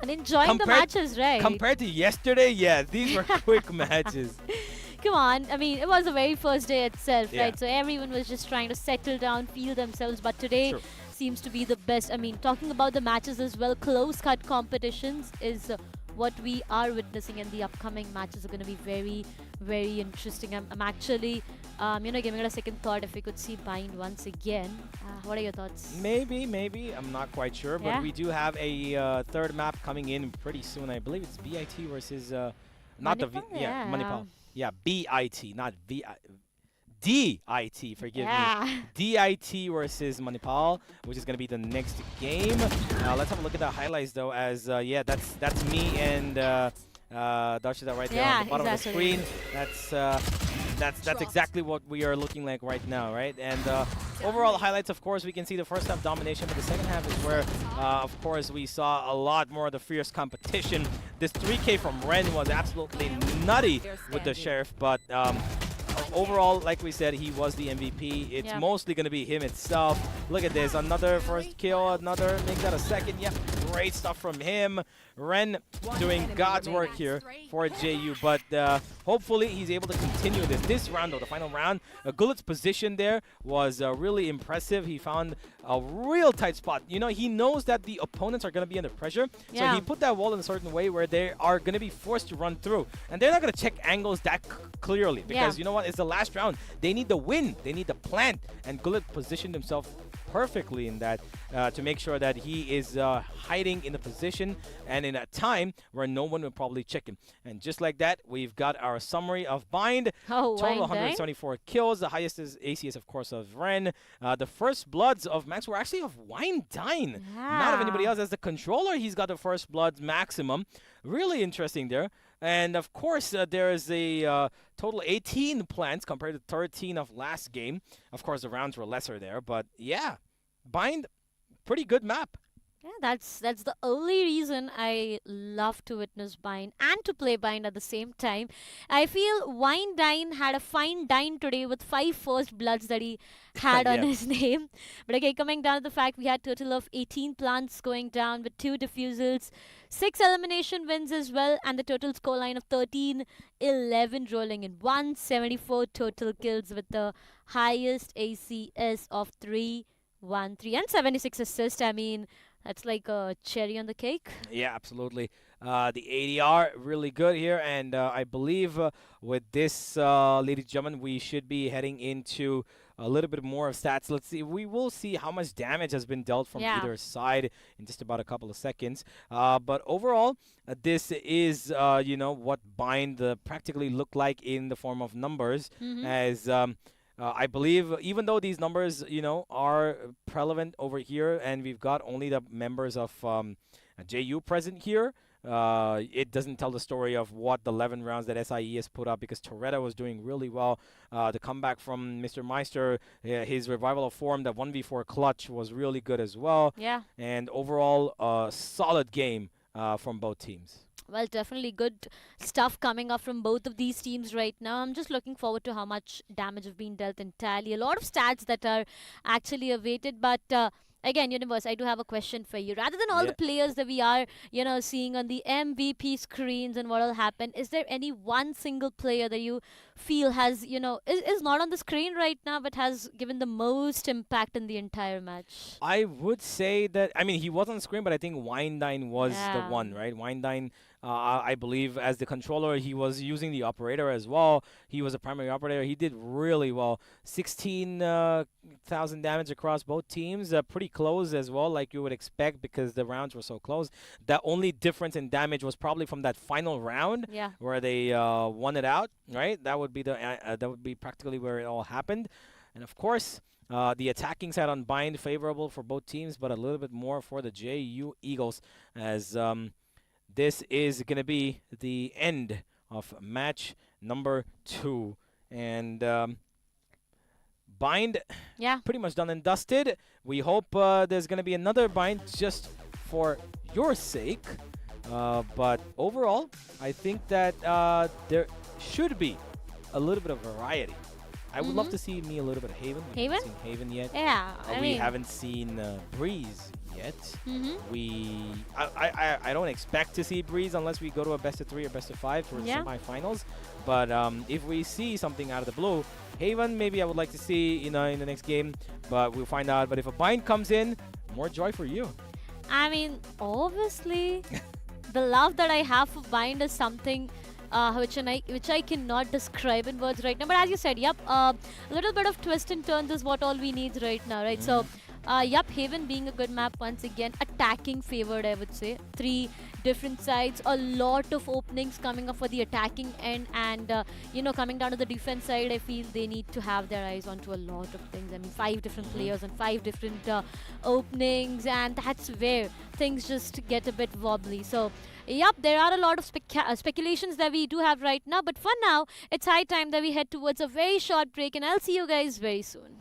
And enjoying the matches, right? Compared to yesterday, yeah, these were quick matches. Come on, I mean, it was the very first day itself, right? So everyone was just trying to settle down, feel themselves, but today seems to be the best. I mean, talking about the matches as well, close-cut competitions is what we are witnessing, and the upcoming matches are going to be very, very interesting. I'm actually, you know, giving it a second thought if we could see Bind once again. What are your thoughts? Maybe. I'm not quite sure, but we do have a third map coming in pretty soon. I believe it's BIT versus, not Manipal? Manipal. Yeah, BIT, not DIT, forgive me. DIT versus Manipal, which is going to be the next game. Let's have a look at the highlights, though, as, yeah, that's me and Darshita right there on the bottom of the screen. That's exactly what we are looking like right now, right? And overall highlights, of course, we can see the first half domination, but the second half is where, of course, we saw a lot more of the fierce competition. This 3K from Ren was absolutely nutty with the Sheriff, but overall, like we said, he was the MVP. It's mostly going to be him itself. Look at this, another first kill, another, make that a second. Yeah, Great stuff from him. Ren doing God's work here for JU, but hopefully he's able to continue this round, though, the final round. Guldars' position there was really impressive. He found a real tight spot. You know, he knows that the opponents are going to be under pressure, so he put that wall in a certain way where they are going to be forced to run through. And they're not going to check angles that clearly because, you know what, it's the last round. They need the win. They need the plant. And Guldars positioned himself perfectly in that to make sure that he is hiding in a position and in a time where no one will probably check him. And just like that, we've got our summary of Bind. Total 174 kills. The highest is ACS, of course, of Ren. The first bloods of Max were actually of Wine9, not of anybody else. As the controller, he's got the first bloods maximum. Really interesting there. And of course, there is a total 18 plants compared to 13 of last game. Of course, the rounds were lesser there, but yeah, Bind, pretty good map. Yeah, that's the only reason I love to witness Bind and to play Bind at the same time. I feel Wine9 had a fine dine today with 5 first bloods that he had on his name. But again, coming down to the fact we had total of 18 plants going down with 2 defusals, 6 elimination wins as well, and the total scoreline of 13-11 rolling in 174 total kills with the highest ACS of 313 and 76 assists. I mean, that's like a cherry on the cake. Yeah, absolutely. The ADR really good here, and I believe with this, ladies and gentlemen, we should be heading into a little bit more of stats. Let's see. We will see how much damage has been dealt from either side in just about a couple of seconds. But overall, this is, you know, what Bind practically look like in the form of numbers, as I believe even though these numbers, you know, are prevalent over here and we've got only the members of JU present here, it doesn't tell the story of what the 11 rounds that SIES put up, because Toretta was doing really well. The comeback from Mr. Meister, his revival of form, the 1v4 clutch was really good as well. Yeah. And overall, a solid game from both teams. Well, definitely good stuff coming up from both of these teams right now. I'm just looking forward to how much damage have been dealt entirely. A lot of stats that are actually awaited, but again, Universe, I do have a question for you. Rather than all the players that we are, you know, seeing on the MVP screens and what will happen, is there any one single player that you feel has, you know, is not on the screen right now, but has given the most impact in the entire match? I would say that, I mean, he was on the screen, but I think Wine9 was the one, right? Wine9, I believe, as the controller, he was using the operator as well. He was a primary operator. He did really well. 16,000 damage across both teams. Pretty close as well, like you would expect, because the rounds were so close. The only difference in damage was probably from that final round, where they won it out, right? That would be that would be practically where it all happened. And of course, the attacking side on Bind favorable for both teams, but a little bit more for the JU Eagles, as this is going to be the end of match number 2. And Bind, pretty much done and dusted. We hope there's going to be another Bind just for your sake. But overall, I think that there should be a little bit of variety. I would love to see me a little bit of Haven. We haven't seen Haven yet. Yeah, we haven't seen Breeze yet. I don't expect to see Breeze unless we go to a best of 3 or best of 5 for semifinals. But if we see something out of the blue, Haven maybe I would like to see, you know, in the next game. But we'll find out. But if a Bind comes in, more joy for you. I mean, obviously, the love that I have for Bind is something which I cannot describe in words right now. But as you said, a little bit of twist and turns is what all we need right now, right? So, Haven being a good map once again, attacking favored, I would say. 3 different sides, a lot of openings coming up for the attacking end, and you know, coming down to the defense side, I feel they need to have their eyes onto a lot of things. I mean, 5 different players and 5 different openings, and that's where things just get a bit wobbly. So, there are a lot of speculations that we do have right now, but for now, it's high time that we head towards a very short break, and I'll see you guys very soon.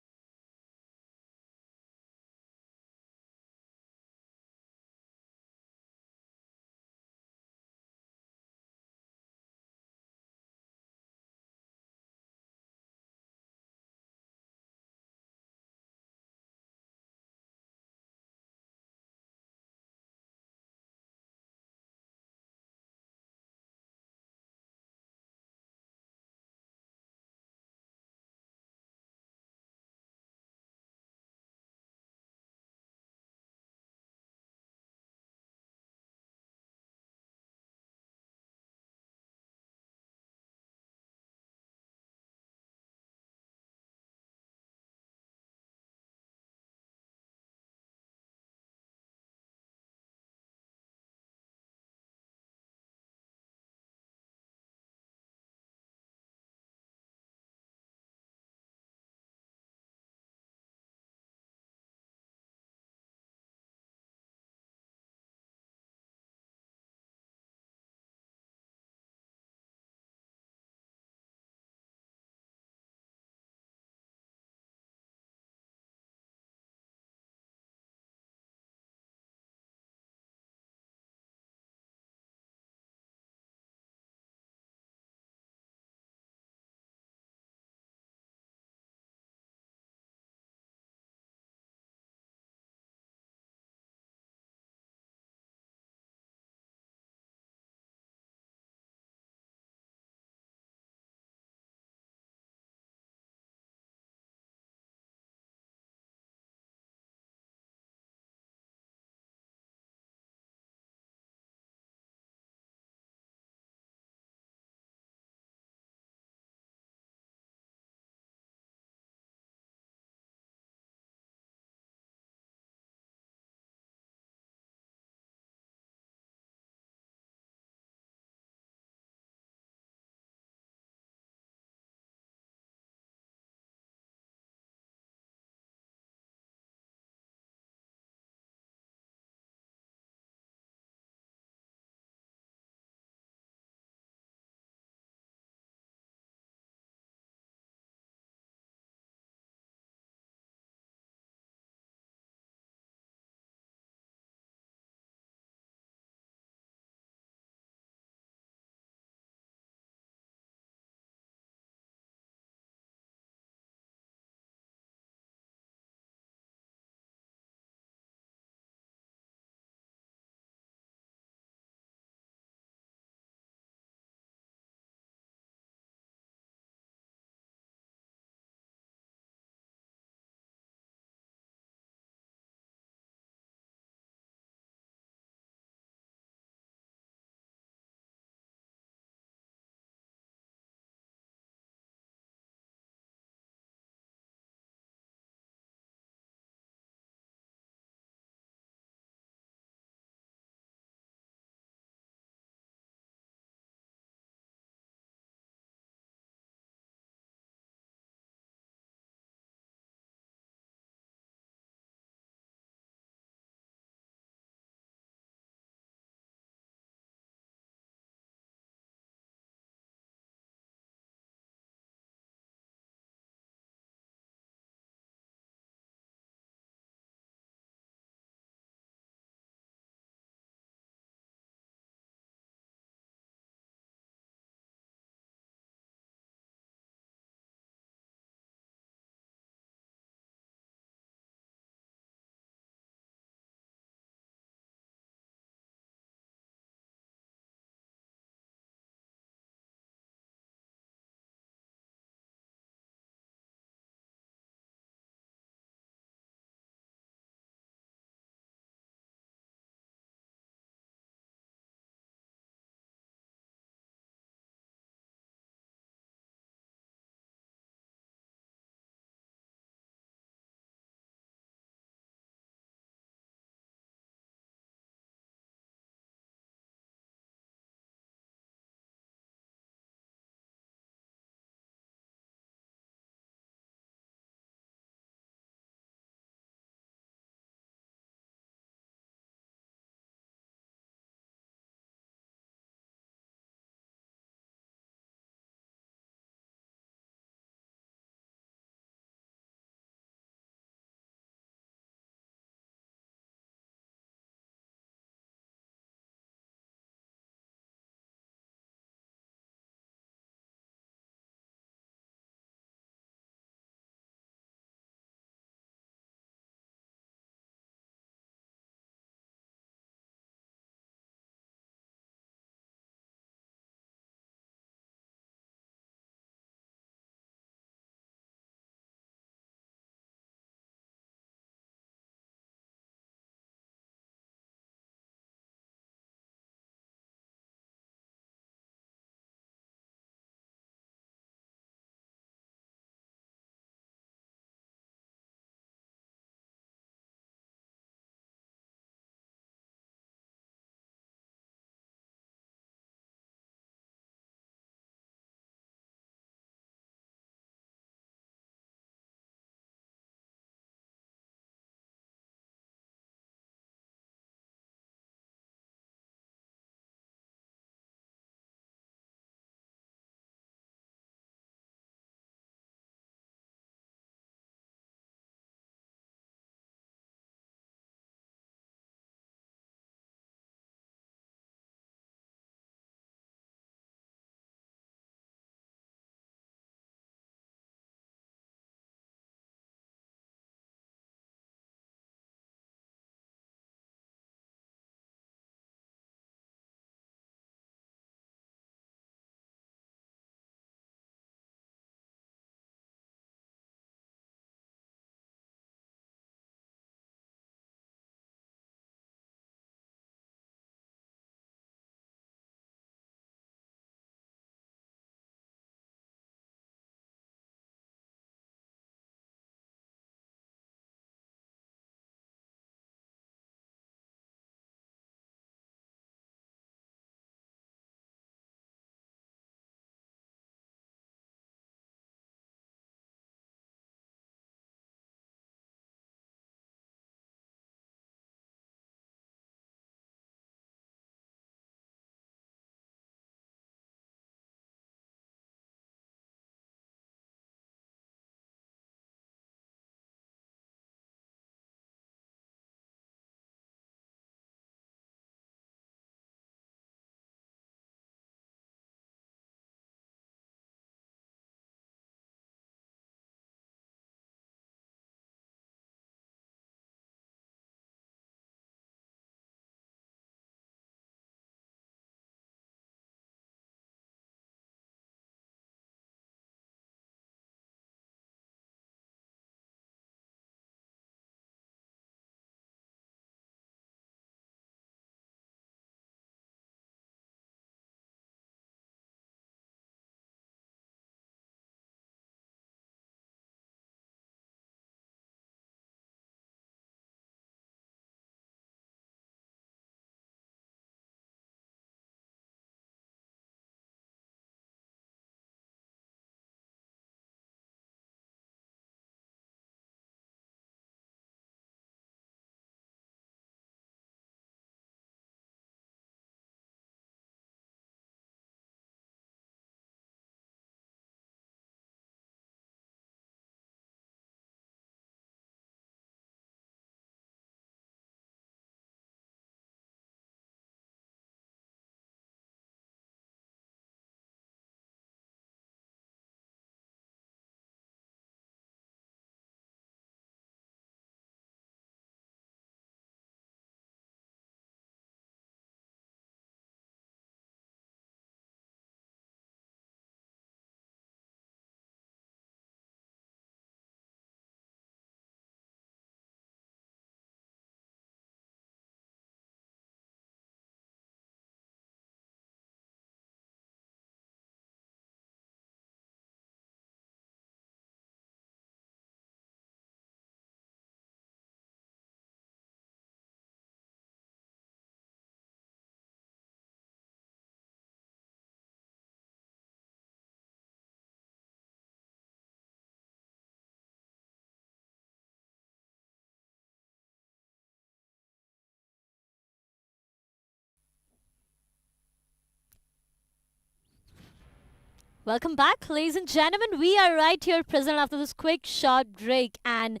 Welcome back, ladies and gentlemen. We are right here present after this quick short break. And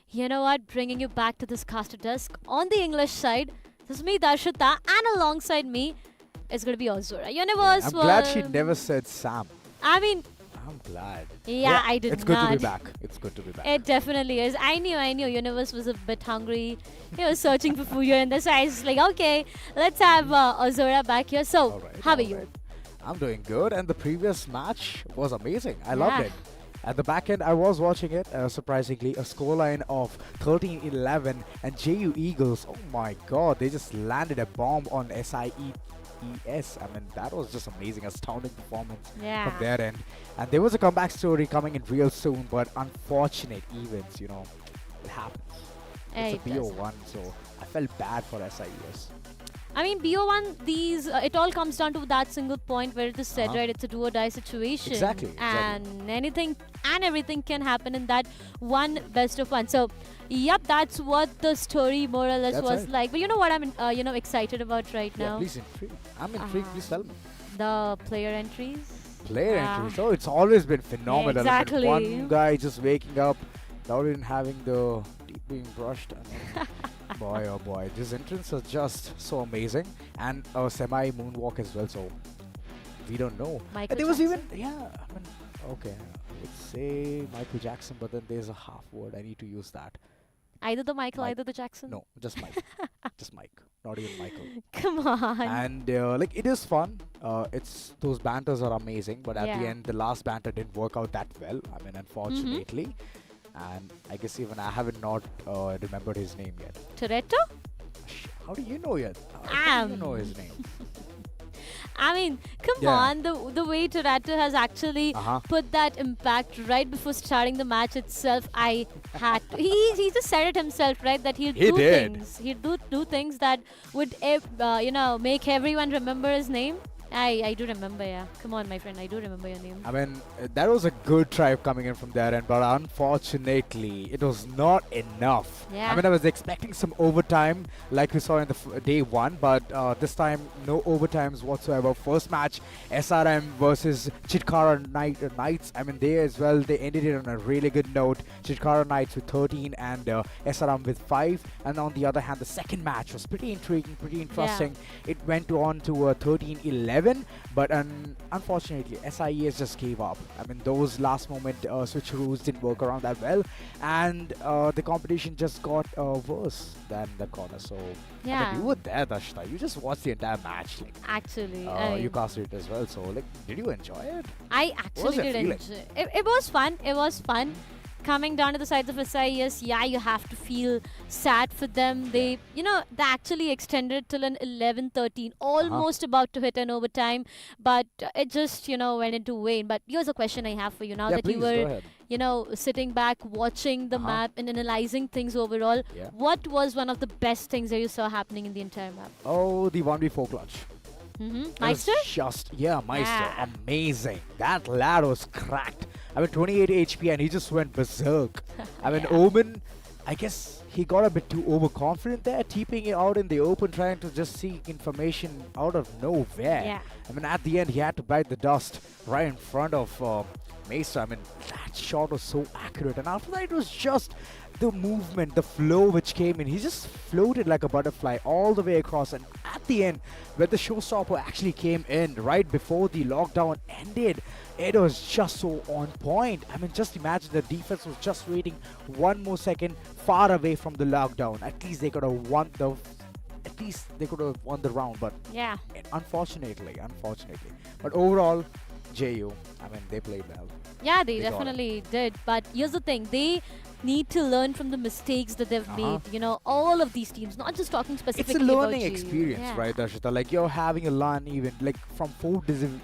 you know what? Bringing you back to this caster desk on the English side. This is me, Darshita, and alongside me is going to be Azura. Universe. I'm glad she never said Sam. I mean, I'm glad. Yeah, I did It's good not. to be back. It's good to be back. It definitely is. I knew. Universe was a bit hungry. He was searching for food here and there. So I was like, okay, let's have Azura back here. So, All right, how are all you? right. I'm doing good, and the previous match was amazing. I loved it. At the back end, I was watching it, surprisingly, a scoreline of 13-11, and JU Eagles, oh my god, they just landed a bomb on SIES. I mean, that was just amazing, astounding performance from their end. And there was a comeback story coming in real soon, but unfortunate events, it happens. It's a BO1, so I felt bad for SIES. I mean, BO1, it all comes down to that single point where it is said, right? It's a do or die situation. Exactly. And anything and everything can happen in that one best of one. So, yep, that's what the story more or less was like. But you know what I'm, excited about right now? Please intrigue. I'm intrigued. Please tell me. The player entries. Player entries. Oh, it's always been phenomenal. Exactly. I mean, one guy just waking up without even having the teeth being brushed. Boy, oh boy, this entrance is just so amazing, and a semi moonwalk as well. So we don't know. There was even okay, I would say Michael Jackson, but then there's a half word. I need to use that. Either the Michael, either the Jackson. No, just Mike. Just Mike, not even Michael. Come on. And it is fun. Those banters are amazing, but at the end, the last banter didn't work out that well. I mean, unfortunately. And I guess even I haven't remembered his name yet. Toretto? How do you know yet? How do you know his name? I mean, come on, the way Toretto has actually put that impact right before starting the match itself, I had to. He just said it himself, right? That he'll do things. He'll do things that would, make everyone remember his name. I do remember, yeah. Come on, my friend, I do remember your name. I mean, that was a good try coming in from there end, but unfortunately, it was not enough. Yeah. I mean, I was expecting some overtime like we saw in the day one, but this time, no overtimes whatsoever. First match, SRM versus Chitkara Knights. I mean, they as well, they ended it on a really good note. Chitkara Knights with 13 and SRM with 5. And on the other hand, the second match was pretty intriguing, pretty interesting. Yeah. It went on to 13-11. But unfortunately, SIES just gave up. I mean, those last moment switcheroos didn't work around that well, and the competition just got worse than the corner. So I mean, you were there, Darshita. You just watched the entire match. Like, actually, you casted it as well. So did you enjoy it? I actually did enjoy it. It was fun. It was fun. Coming down to the sides of SIES, you have to feel sad for them. They actually extended till an 11-13, almost about to hit an overtime, but it just, went into vain. But here's a question I have for you now that you were, sitting back, watching the map and analyzing things overall. Yeah. What was one of the best things that you saw happening in the entire map? Oh, the 1v4 clutch. Meister? Meister. Amazing. That lad was cracked. I mean, 28 HP and he just went berserk. I mean, Omen, I guess he got a bit too overconfident there, keeping it out in the open, trying to just seek information out of nowhere. Yeah. I mean, at the end, he had to bite the dust right in front of Meister. I mean, that shot was so accurate. And after that, it was just the movement, the flow which came in. He just floated like a butterfly all the way across. And at the end, where the showstopper actually came in right before the lockdown ended, it was just so on point. I mean, just imagine the defense was just waiting one more second far away from the lockdown. At least they could have won the round. But unfortunately. But overall, JU, I mean, they played well. Yeah, they definitely did. But here's the thing. They need to learn from the mistakes that they've made. All of these teams, not just talking specifically about It's a learning experience, right, Darshita? Like, you're having a LAN even, like, from 4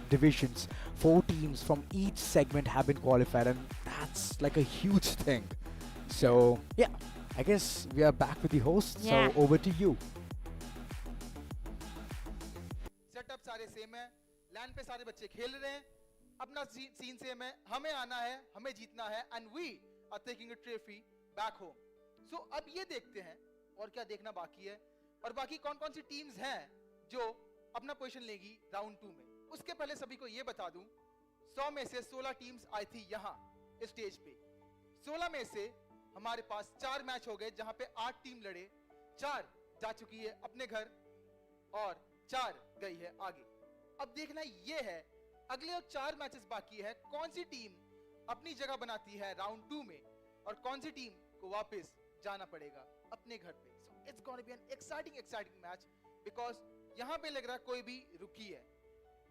divisions, 4 teams from each segment have been qualified, and that's like a huge thing. So, yeah, I guess we are back with the host, so over to you. Setup सारे same है, land पे सारे बच्चे खेल रहे हैं, अपना scene same है, हमें आना है, हमें जीतना है, and we are taking a trophy back home. So अब ये देखते हैं और क्या देखना बाकी है और बाकी कौन-कौन सी टीम्स हैं जो अपना पोजीशन लेगी राउंड 2 में. उसके पहले सभी को ये बता दूं, 100 में से 16 टीम्स आई थी यहाँ इस स्टेज पे। 16 में से हमारे पास 4 मैच हो गए जहां पे 8 टीम लड़े, 4 जा चुकी है अपने घर और 4 गई है आगे। अब देखना ये है अगले और 4 मैचेस बाकी है, कौन सी टीम अपनी जगह बनाती है राउंड 2 में और कौन सी टीम को वापस जाना पड़ेगा अपने घर पे। So it's gonna be an exciting match because यहाँ पे लग रहा है कोई भी रुकी है।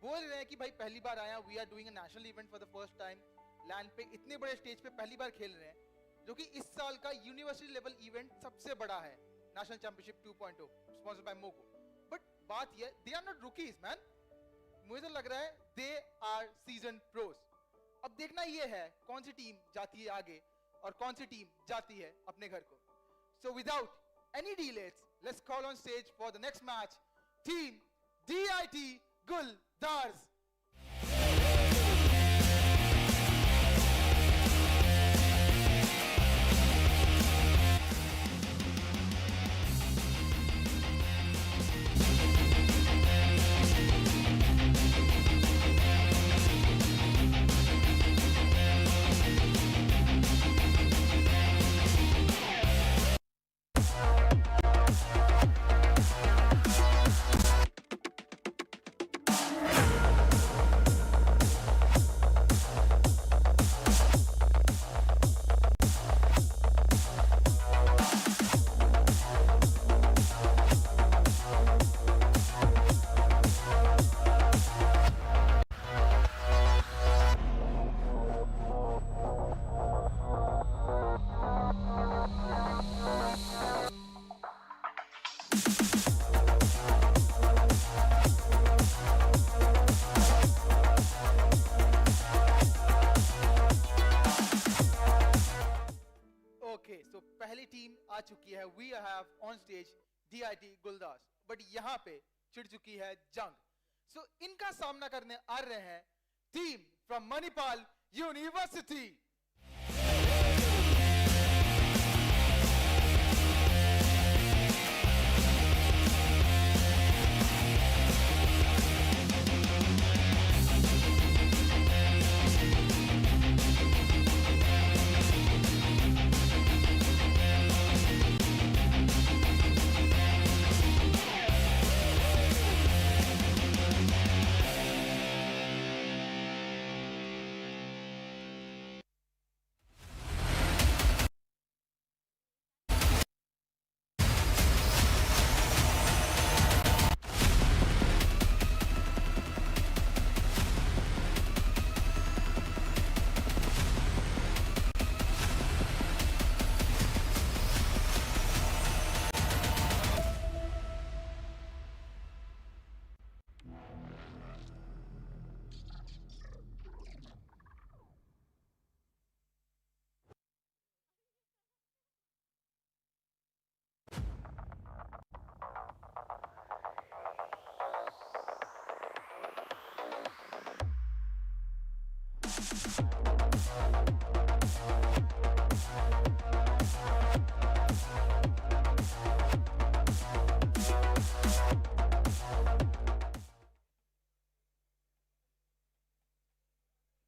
बोल रहे हैं कि भाई पहली बार आया, we are doing a national event for the first time, land पे इतने बड़े स्टेज पे पहली बार खेल रहे हैं, जो कि इस साल का यूनिवर्सिटी लेवल इवेंट सबसे बड़ा है, national championship 2.0 sponsored by Mogo. But बात ये, they are not rookies man, मुझे तो लग रहा है दे आर सीजन प्रोस। अब देखना ये है कौन सी टीम जाती है आगे और कौन सी टीम जाती है अपने घर को। So without any delays, let's call on stage for the next match, team DIT Guldars. Okay, so पहली टीम आ चुकी है, we have on stage DIT Guldars, but यहाँ पे छिड़ चुकी है जंग। So इनका सामना करने आ रहे हैं team from Manipal University।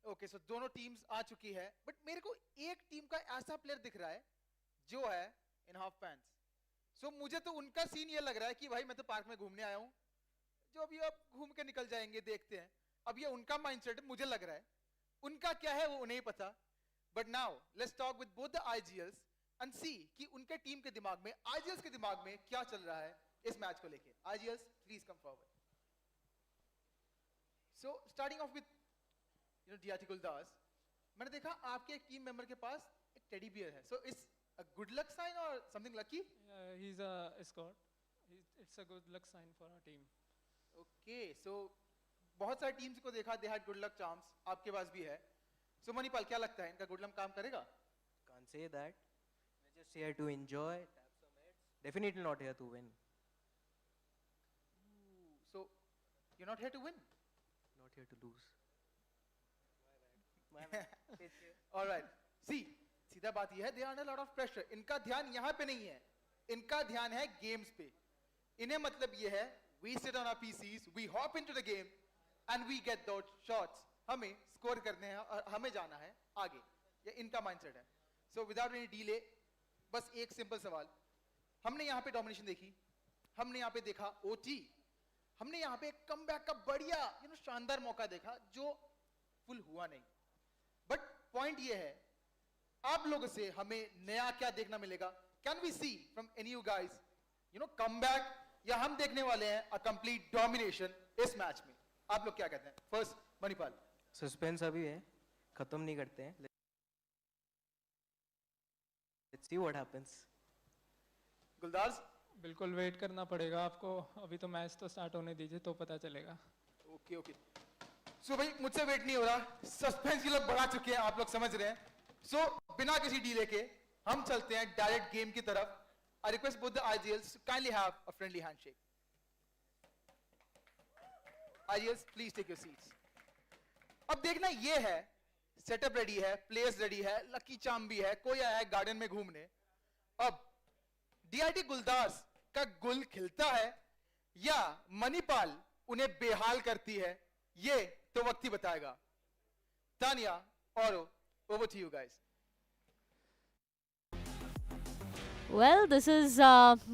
Okay, so दोनों टीम्स आ चुकी है, बट मेरे को एक टीम का ऐसा प्लेयर दिख रहा है जो है इन हाफ पैंट्स। सो मुझे तो उनका सीन ये लग रहा है कि भाई मैं तो पार्क में घूमने आया हूं, जो अभी आप घूम के निकल जाएंगे, देखते हैं। अब ये उनका माइंडसेट मुझे लग रहा है, उनका क्या है वो नहीं पता। But now let's talk with both the IGLs and see कि उनके टीम के दिमाग में, आईजीएल्स के दिमाग में क्या चल रहा है इस मैच को लेके। IGLs please come forward. So starting off with DIT Guldars, मैंने देखा आपके एक टीम मेंबर के पास एक टेडी बियर है। So it's a good luck sign or something lucky? He's a escort. It's a good luck sign for our team. Okay, so बहुत सारी teams को देखा, they had good luck charms, आपके पास भी है। सो मणिपाल, क्या लगता है इनका गुड लक काम करेगा? Can't say that. We're just here to enjoy, tap some heads. Definitely not here to win. So you're not here to win? Not here to lose. All right. See, सीधा बात ये है, they are under a lot of pressure. इनका ध्यान यहाँ पे नहीं है, इनका ध्यान है गेम्स पे। इन्हें मतलब ये है, we sit on our PCs, we hop into the game, and we get those shots हमें स्कोर करने हैं और हमें जाना है आगे, ये इनका माइंडसेट है. सो विदाउट एनी डिले, बस एक सिंपल सवाल. हमने यहाँ पे डोमिनेशन देखी, हमने यहाँ पे देखा ओटी, हमने यहाँ पे कमबैक का बढ़िया शानदार मौका देखा जो फुल हुआ नहीं. बट पॉइंट ये है, आप लोगों से हमें नया क्या देखना मिलेगा? Can we see from any you guys comeback, या हम देखने वाले हैं अ कंप्लीट डोमिनेशन इस मैच में? आप लोग क्या कहते हैं? फर्स्ट मणिपाल. सस्पेंस अभी है, खत्म नहीं करते हैं. Let's see what happens. Guldars. बिल्कुल वेट करना पड़ेगा आपको, अभी तो मैच तो स्टार्ट होने दीजिए तो पता चलेगा. Okay okay. सो भाई मुझसे वेट नहीं हो रहा, सस्पेंस ये लोग बढ़ा चुके हैं, आप लोग समझ रहे हैं. सो बिना किसी डीले के हम चलते हैं डायरेक्ट गेम की तरफ. I request both the IGLs to kindly have a friendly handshake. IGLs, please take your seats. अब देखना ये है, सेटअप रेडी है, प्लेयर्स रेडी है, लकी चार्म भी है, कोई आया है गार्डन में घूमने. अब DIT गुलदास का गुल खिलता है या मणिपाल उन्हें बेहाल करती है, ये तो वक्त ही बताएगा. Tania, Oro, over to you guys. Well, this is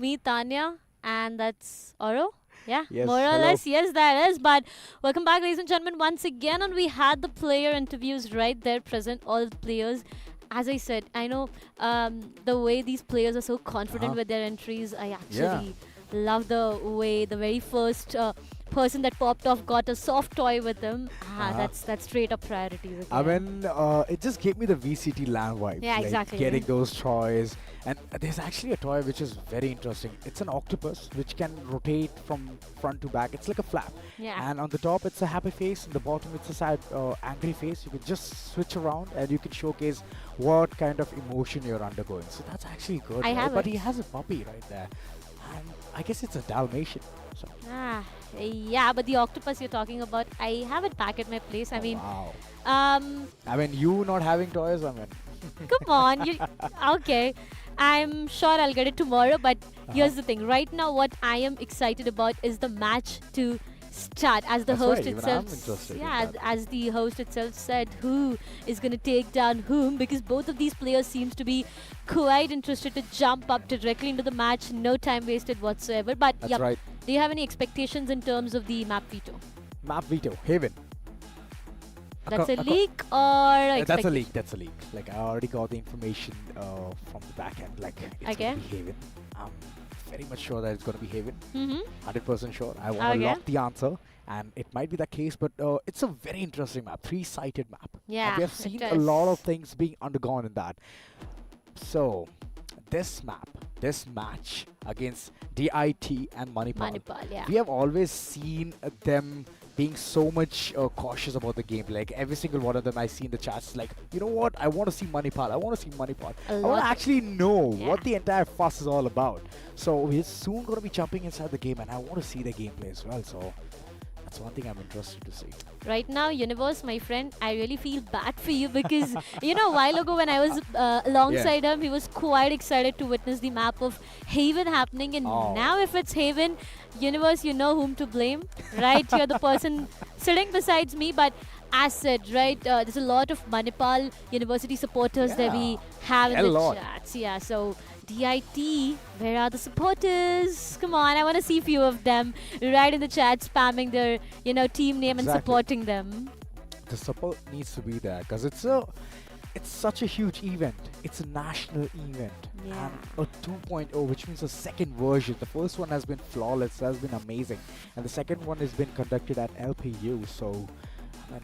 me, Tanya, and that's Oro. Yeah, Yes, more or hello. less, yes, that is. But welcome back, ladies and gentlemen, once again. And we had the player interviews right there present, all the players. As I said, I know the way these players are so confident with their entries. I actually love the way the very first person that popped off got a soft toy with them. That's straight up priorities. I mean, it just gave me the VCT LAN vibe. Yeah, like exactly. Getting those toys. And there's actually a toy which is very interesting. It's an octopus which can rotate from front to back. It's like a flap. Yeah. And on the top, it's a happy face. On the bottom, it's a sad, angry face. You can just switch around and you can showcase what kind of emotion you're undergoing. So that's actually good. I right? have But it. he has a puppy right there. And I guess it's a Dalmatian. So. Yeah, but the octopus you're talking about, I have it back at my place. I mean, Wow. um, I mean, you not having toys, I mean. come on, okay. I'm sure I'll get it tomorrow, but here's the thing. Right now, what I am excited about is the match to start. As the That's host right, even itself, I'm interested in yeah, that. as the host itself said, who is going to take down whom? Because both of these players seems to be quite interested to jump up directly into the match. No time wasted whatsoever. But That's yep, right. do you have any expectations in terms of the map veto? Map veto, Haven. That's a leak or That's a leak. That's a leak. Like I already got the information from the back end. Like it's Okay. gonna be Haven. I'm very much sure that it's gonna be Haven. Mm-hmm. 100% sure. I want to Okay. lock the answer, and it might be the case. But it's a very interesting map, three-sided map. Yeah, And we have it seen a lot is. of things being undergone in that. So this map, this match against DIT and Manipal. Manipal, yeah. We have always seen them being so much cautious about the game. Like every single one of them I see in the chats, like, you know what? I want to see Manipal. I want to see Manipal. A I want lot. to actually know Yeah. what the entire fuss is all about. So we're soon going to be jumping inside the game, and I want to see the gameplay as well. So that's one thing I'm interested to see. Right now, Universe, my friend, I really feel bad for you because, you know, a while ago when I was alongside him, he was quite excited to witness the map of Haven happening. And Oh. now if it's Haven, Universe, you know whom to blame, right? You're the person sitting besides me. But as said, right, there's a lot of Manipal University supporters that we have in A the lot. chats. Yeah, so DIT, where are the supporters? Come on, I want to see a few of them right in the chat spamming their, you know, team name and Exactly. supporting them. The support needs to be there because it's such a huge event. It's a national event. Yeah. And a 2.0, which means a second version. The first one has been flawless, has been amazing. And the second one has been conducted at LPU. So, I mean,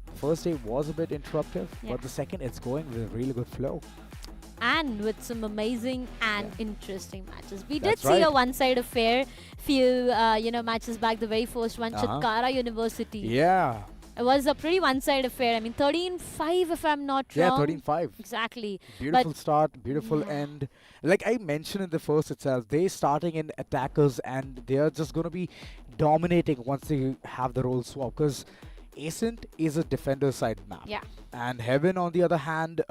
the first day was a bit interruptive, Yeah. but the second, it's going with a really good flow. And with some amazing and interesting matches. We did That's see a right. one-side affair few, you know, matches back. The very first one, Chitkara University. Yeah. It was a pretty one-side affair. I mean, 13-5 if I'm not Yeah, wrong. 13-5. Exactly. Beautiful start, beautiful Yeah. end. Like I mentioned in the first itself, they starting in attackers and they are just going to be dominating once they have the role swap. Because Ascent is a defender side map. Yeah. And Heaven, on the other hand,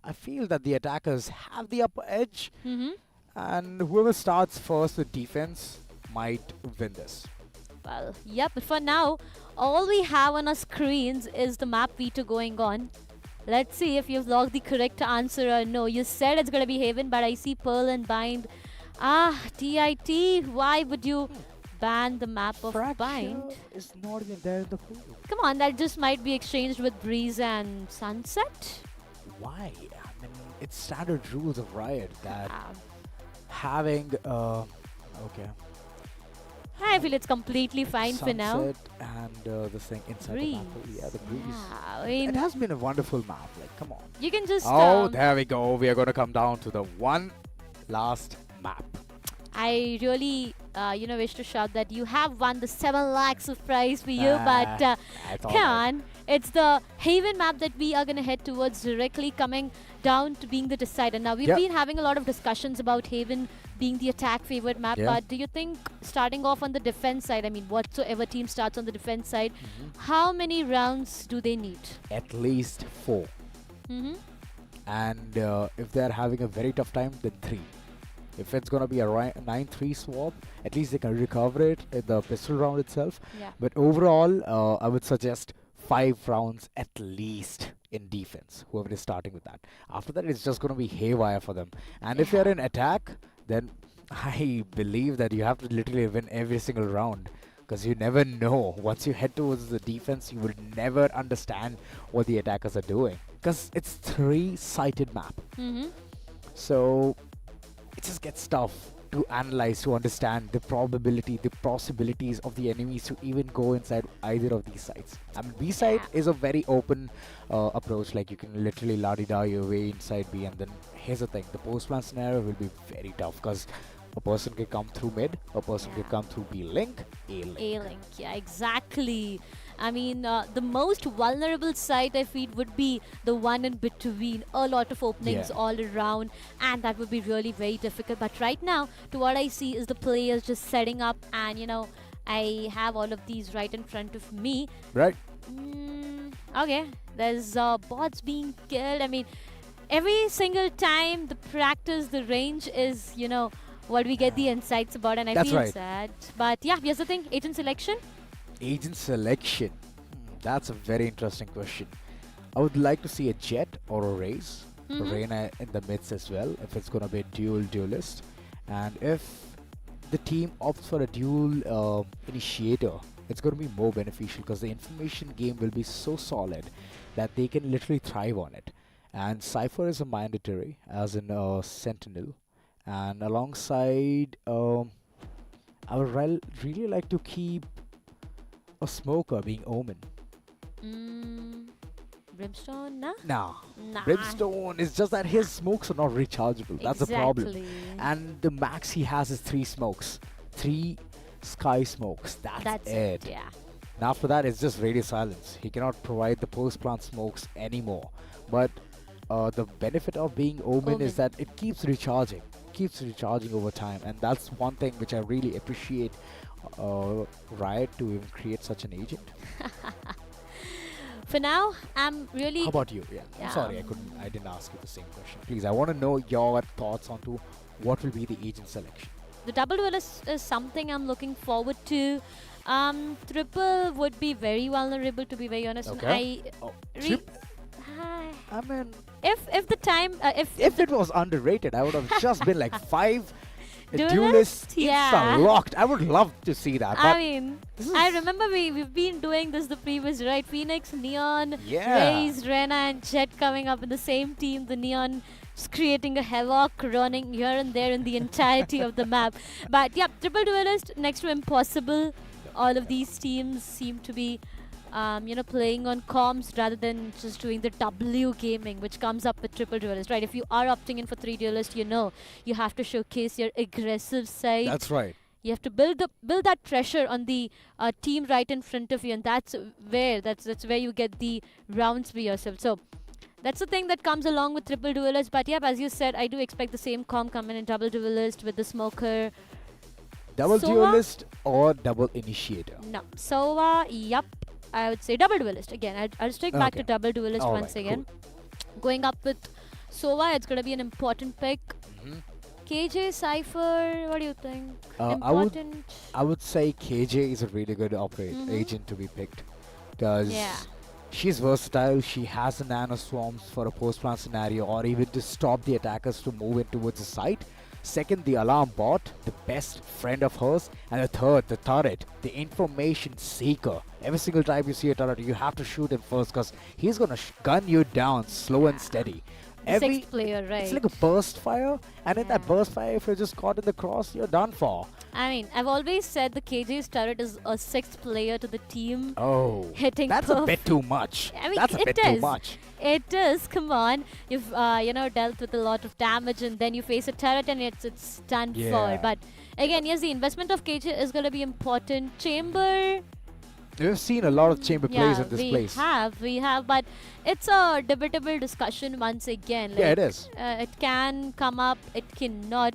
I feel that the attackers have the upper edge. Mm-hmm. And whoever starts first with defense might win this. Well, yep, but for now, all we have on our screens is the map veto going on. Let's see if you've logged the correct answer or no. You said it's gonna be Haven, but I see Pearl and Bind. TIT, why would you ban the map of Bind? Is not even there in the pool. Come on, that just might be exchanged with Breeze and Sunset. Why? I mean, it's standard rules of Riot that having okay. I feel it's completely fine for now. Sunset and this thing inside the map. Yeah, the Breeze. Yeah, I mean, it has been a wonderful map. Like, come on. you can just. There we go. We are going to come down to the one last map. I really, wish to shout that you have won the 7 lakhs of prize for you, but come on. It's the Haven map that we are going to head towards directly coming down to being the decider. Now, we've been having a lot of discussions about Haven being the attack favored map, but do you think starting off on the defense side, I mean, whatsoever team starts on the defense side, how many rounds do they need? At least 4. And if they're having a very tough time, then 3. If it's going to be a 9-3 swap, at least they can recover it in the pistol round itself. But overall, I would suggest 5 rounds at least in defense, whoever is starting with that. After that, it's just going to be haywire for them. And if you're in attack, then I believe that you have to literally win every single round, because you never know. Once you head towards the defense, you will never understand what the attackers are doing, because it's 3-sided map. So it just gets tough to analyze, to understand the probability, the possibilities of the enemies to even go inside either of these sides. I mean, B side is a very open approach, like you can literally la-di-da your way inside B, and then here's the thing, the post-plan scenario will be very tough, because a person can come through mid, a person can come through B-link, A-link. A-link, yeah, exactly. I mean, the most vulnerable side I feel would be the one in between. A lot of openings all around, and that would be really very difficult. But right now, to what I see is the players just setting up, and I have all of these right in front of me. Right. Okay, there's bots being killed. I mean, every single time the practice, the range is, what we get the insights about, and I feel sad. But yeah, here's the thing, agent selection. Agent selection. That's a very interesting question. I would like to see a Jet or a Raze. Reyna in the midst as well, if it's going to be a duelist. And if the team opts for a dual initiator, it's going to be more beneficial, because the information game will be so solid that they can literally thrive on it. And Cypher is a mandatory, as in Sentinel. And alongside, I would really like to keep a smoker being Omen. Brimstone, nah? Nah. Brimstone, it's just that his smokes are not rechargeable. That's the problem. And the max he has is 3 smokes. 3 sky smokes. That's it. Yeah. And after that, it's just radio silence. He cannot provide the post-plant smokes anymore. But the benefit of being Omen is that it keeps recharging. Keeps recharging over time. And that's one thing which I really appreciate Riot to even create such an agent. For now, I'm really... How about you? I'm sorry, I didn't ask you the same question. Please, I want to know your thoughts onto what will be the agent selection. The double duelist is something I'm looking forward to. Triple would be very vulnerable, to be very honest. Okay. I mean, if the time, if it was underrated, I would have just been like 5 duelists locked. I would love to see that. I mean, I remember we've been doing this the previous, right? Phoenix, Neon, Raze, Reyna, and Jet coming up in the same team. The Neon just creating a havoc, running here and there in the entirety of the map. But yeah, triple duelist next to impossible. All of these teams seem to be playing on comms rather than just doing the W gaming, which comes up with triple duelist, right? If you are opting in for 3 duelist, you have to showcase your aggressive side. That's right. You have to build that pressure on the team right in front of you, and that's where you get the rounds for yourself. So that's the thing that comes along with triple duelist. But yeah, as you said, I do expect the same comp coming in double duelist with the smoker. Double duelist or double initiator? No. Sova, yup. I would say double duelist again. I'll stick back to double duelist once again. Cool. Going up with Sova, it's going to be an important pick. KJ Cypher, what do you think? I would say KJ is a really good agent to be picked because she's versatile. She has the nano swarms for a post-plant scenario or even to stop the attackers to move in towards the site. Second, the alarm bot, the best friend of hers. And the third, the turret, the information seeker. Every single time you see a turret, you have to shoot him first because he's going to gun you down slow and steady. Sixth player, right? It's like a burst fire, and in that burst fire, if you're just caught in the cross, you're done for. I mean, I've always said the KJ's turret is a sixth player to the team. Oh, hitting that's a bit too much. I mean, that's a bit too much. It is. Come on, you've dealt with a lot of damage, and then you face a turret, and it's done for. But again, yes, the investment of KJ is going to be important. Chamber. We've seen a lot of chamber plays in this place. We have, but it's a debatable discussion once again. Like, it is. It can come up, it cannot.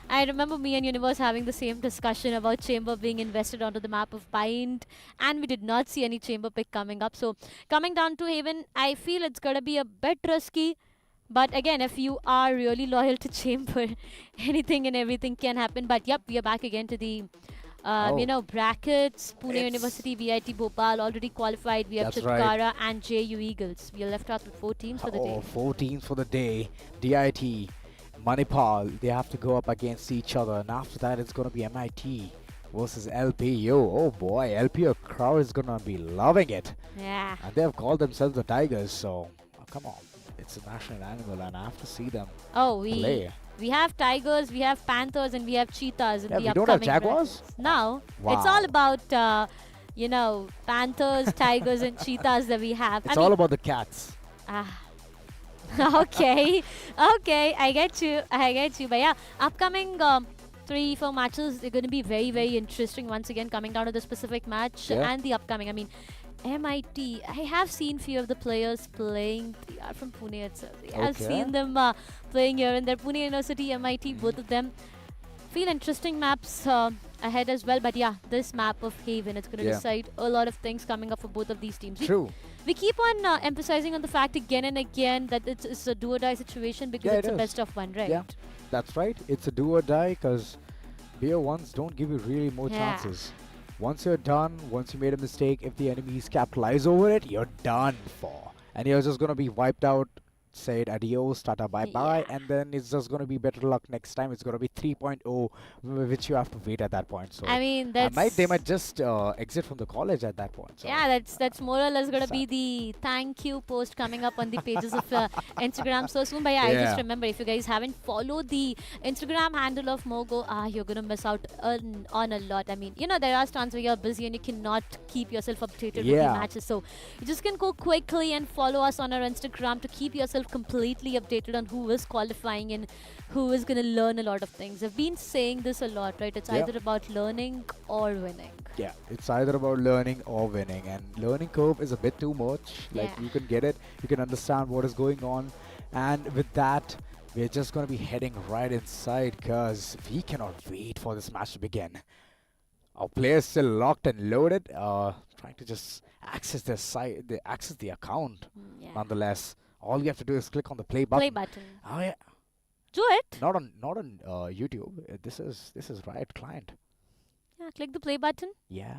I remember me and Universe having the same discussion about chamber being invested onto the map of Bind, and we did not see any chamber pick coming up. So coming down to Haven, I feel it's gonna be a bit risky. But again, if you are really loyal to chamber, anything and everything can happen. But yep, we are back again to the brackets. Pune University, VIT Bhopal already qualified. We have Chitkara and JU Eagles. We are left out with 4 teams for the day. 4 teams for the day. DIT, Manipal, they have to go up against each other. And after that, it's going to be MIT versus LPU. Oh boy, LPU crowd is going to be loving it. Yeah. And they have called themselves the Tigers. So, come on. It's a national animal and I have to see them play. We have Tigers, we have Panthers, and we have Cheetahs in the upcoming. We don't have Jaguars? No. Wow. It's all about, Panthers, Tigers, and Cheetahs that we have. It's all about the cats. Okay. Okay, I get you. But yeah, upcoming 3-4 matches, they're going to be very, very interesting once again, coming down to the specific match and the upcoming. I mean, MIT, I have seen few of the players playing. They are from Pune itself. I've seen them playing here and there. Pune University, MIT, both of them. Feel interesting maps ahead as well. But yeah, this map of Haven, it's going to decide a lot of things coming up for both of these teams. True. We keep on emphasizing on the fact again and again that it's a do-or-die situation because it's a best of one, right? Yeah, that's right. It's a do-or-die because BO1s don't give you really more chances. Once you're done, once you made a mistake, if the enemies capitalize over it, you're done for. And you're just going to be wiped out, said adios, tata bye-bye, and then it's just going to be better luck next time. It's going to be 3.0, which you have to wait at that point. So I mean, they might just exit from the college at that point. So yeah, that's more or less going to be the thank you post coming up on the pages of Instagram so soon. But yeah, I just remember, if you guys haven't followed the Instagram handle of Mogo, you're going to miss out on a lot. I mean, there are times where you're busy and you cannot keep yourself updated with the matches. So you just can go quickly and follow us on our Instagram to keep yourself completely updated on who is qualifying and who is going to learn a lot of things. I've been saying this a lot, right? It's either about learning or winning. Yeah, it's either about learning or winning, and learning curve is a bit too much. Like, you can get it, you can understand what is going on, and with that, we're just going to be heading right inside because we cannot wait for this match to begin. Our players still locked and loaded, trying to just access their site, access the account. Nonetheless, all you have to do is click on the play button. Play button. Oh yeah. Do it. Not on YouTube. This is Riot client. Yeah, click the play button. Yeah.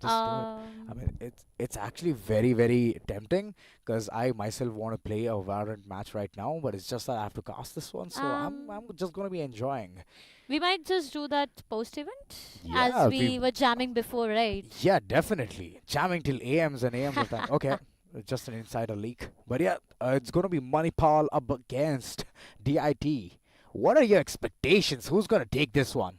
Just do it. I mean, it's actually very, very tempting because I myself want to play a Valorant match right now, but it's just that I have to cast this one, so I'm just going to be enjoying. We might just do that post-event as we were jamming before, right? Yeah, definitely. Jamming till AMs and AMs of time. Okay. Just an insider leak. But yeah, it's going to be Manipal up against DIT. What are your expectations? Who's going to take this one?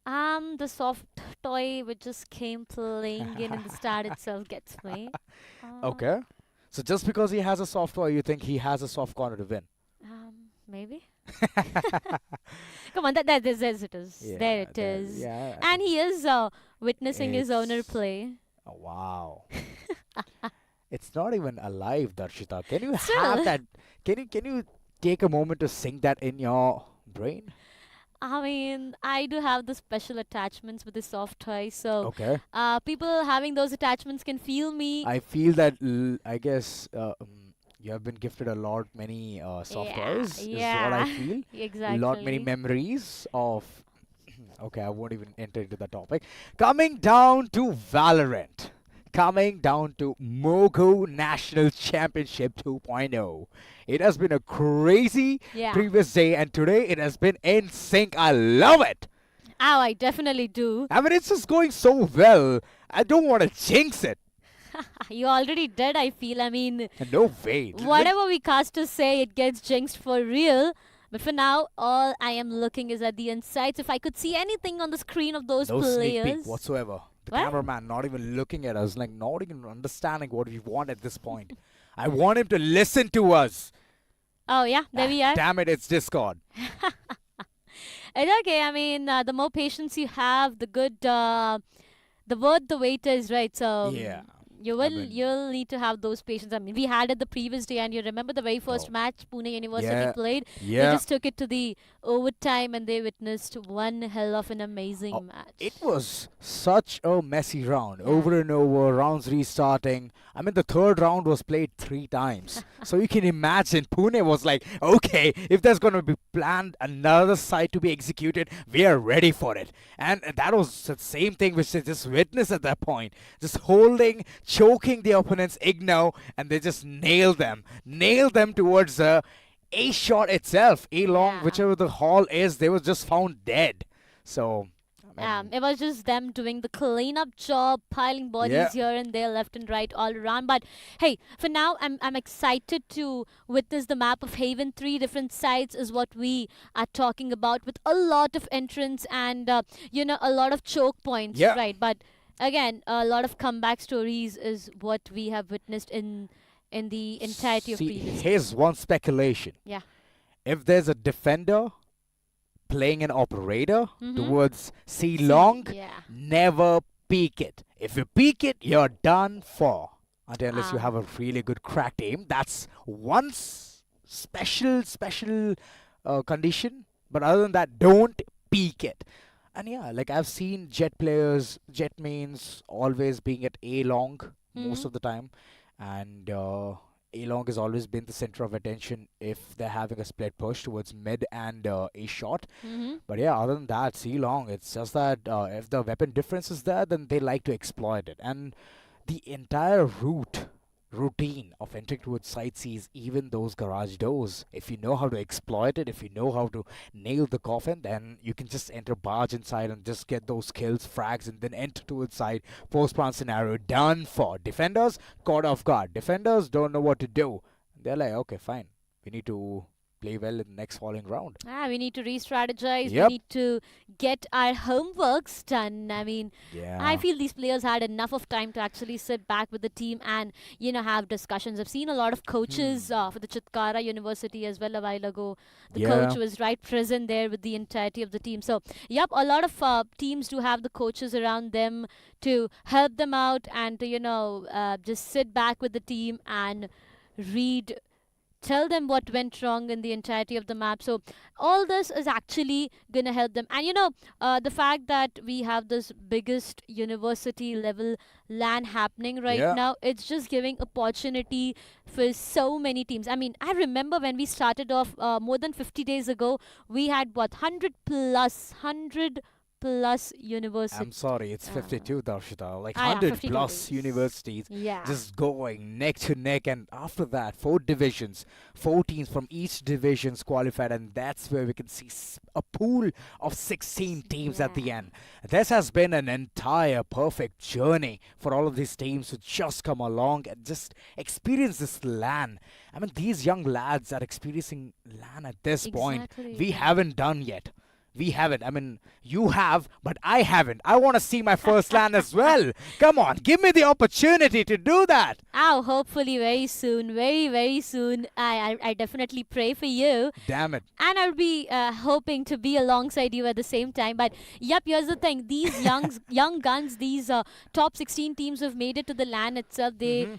The soft toy which just came playing in the start itself gets me. Okay. So just because he has a soft toy, you think he has a soft corner to win? Maybe. Come on, there it is. Yeah, there it is. Yeah. And he is witnessing his owner play. Oh, wow. It's not even alive, Darshita. Can you have that? Can you take a moment to sink that in your brain? I mean, I do have the special attachments with the soft toy, so people having those attachments can feel me. I feel that, I guess, You have been gifted a lot many soft Yeah, toys, is what yeah. I feel. A lot many Exactly. memories of. Okay, I won't even enter into the topic. Coming down to Valorant. Coming down to Mogo National Championship 2.0. It has been a crazy Yeah. previous day, and today it has been in sync. I love it. Oh, I definitely do. I mean, it's just going so well. I don't want to jinx it. You already did, I feel. I mean, No way. whatever we casters say, it gets jinxed for real. But for now, all I am looking is at the insights. If I could see anything on the screen of those No sneak players. peek whatsoever. The What? cameraman not even looking at us, like not even understanding what we want at this point. I want him to listen to us. Oh, yeah, there we are. Damn it, it's Discord. It's okay. I mean, the more patience you have, the good, the worth the wait is, right? So Yeah. you'll need to have those patience. I mean, we had it the previous day, and you remember the very first Oh. match Pune University Yeah. played. They Yeah. just took it to the overtime, and they witnessed one hell of an amazing Oh, match. It was such a messy round. Yeah. Over and over, rounds restarting. I mean, the third round was played 3 times. So you can imagine Pune was like, okay, if there's going to be planned another side to be executed, we are ready for it. And that was the same thing which they just witnessed at that point. Just holding, choking the opponent's Igno, and they just nailed them. Nailed them towards the A shot itself. A long, Yeah. whichever the hall is, they was just found dead. So... I mean, It was just them doing the cleanup job, piling bodies Yeah. here and there, left and right, all around. But hey, for now, I'm excited to witness the map of Haven. 3 different sides is what we are talking about, with a lot of entrants and a lot of choke points, Yeah. right? But again, a lot of comeback stories is what we have witnessed in the entirety of see, previous. here's one speculation. Yeah. If there's a defender playing an operator Mhm. towards C long, Yeah. never peek it. If you peek it, you're done for. Unless you Ah. have a really good cracked aim. That's one special condition. But other than that, don't peek it. And yeah, like I've seen Jet players, Jet mains always being at A long most Mhm. of the time. And A long has always been the center of attention if they're having a split push towards mid and A short. Mm-hmm. But yeah, other than that, C long, it's just that if the weapon difference is there, then they like to exploit it. And the entire routine of entering towards side Cs, even those garage doors, if you know how to exploit it, if you know how to nail the coffin, then you can just enter barge inside and just get those kills, frags, and then enter towards side. Post-spawn scenario done for. Defenders caught off guard. Defenders don't know what to do. They're like, okay, fine. We need to play well in the next following round. We need to re-strategize. Yep. We need to get our homeworks done. I mean, Yeah. I feel these players had enough of time to actually sit back with the team and, have discussions. I've seen a lot of coaches for the Chitkara University as well a while ago. The Yeah. coach was right present there with the entirety of the team. So, yep, a lot of teams do have the coaches around them to help them out and to, just sit back with the team and tell them what went wrong in the entirety of the map. So all this is actually going to help them. And the fact that we have this biggest university level LAN happening right Yeah. now, it's just giving opportunity for so many teams. I mean, I remember when we started off more than 50 days ago, we had 100 plus universities. I'm sorry, it's 52, Darshita. Like yeah, 100 52 plus days. universities Yeah. just going neck to neck, and after that, 4 divisions, 4 teams from each division's qualified, and that's where we can see a pool of 16 teams at the Yeah. end. This has been an entire perfect journey for all of these teams to just come along and just experience this LAN. I mean, these young lads are experiencing LAN at this point. Exactly, We yeah. haven't done yet. We haven't. I mean, you have, but I haven't. I want to see my first LAN as well. Come on, give me the opportunity to do that. Hopefully very soon, very, very soon. I definitely pray for you. Damn it. And I'll be hoping to be alongside you at the same time. But yep, here's the thing. These young guns, these top 16 teams who have made it to the LAN itself, they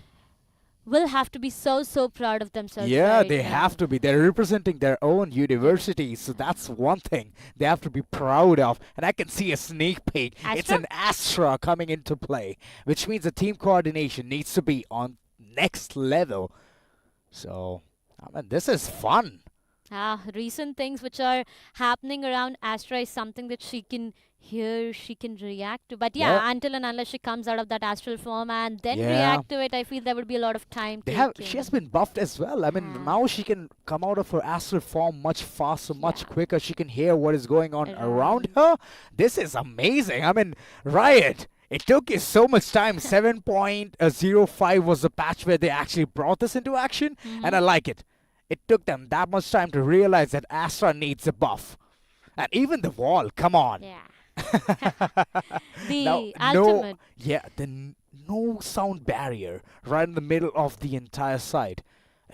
will have to be so proud of themselves. Yeah, right they now. have to be. They're representing their own universities, so that's one thing they have to be proud of. And I can see a sneak peek. It's Astra? an Astra coming into play, which means the team coordination needs to be on next level. So, I mean, this is fun. Recent things which are happening around Astra is something that she can hear, she can react to. But yeah, until and unless she comes out of that astral form and then react to it, I feel there would be a lot of time She has been buffed as well. I mean, now she can come out of her astral form much faster, much quicker. She can hear what is going on around her. This is amazing. I mean, Riot, it took you so much time. 7.05 was the patch where they actually brought this into action, and I like it. It took them that much time to realize that Astra needs a buff. And even the wall, come on. The ultimate. No sound barrier right in the middle of the entire site.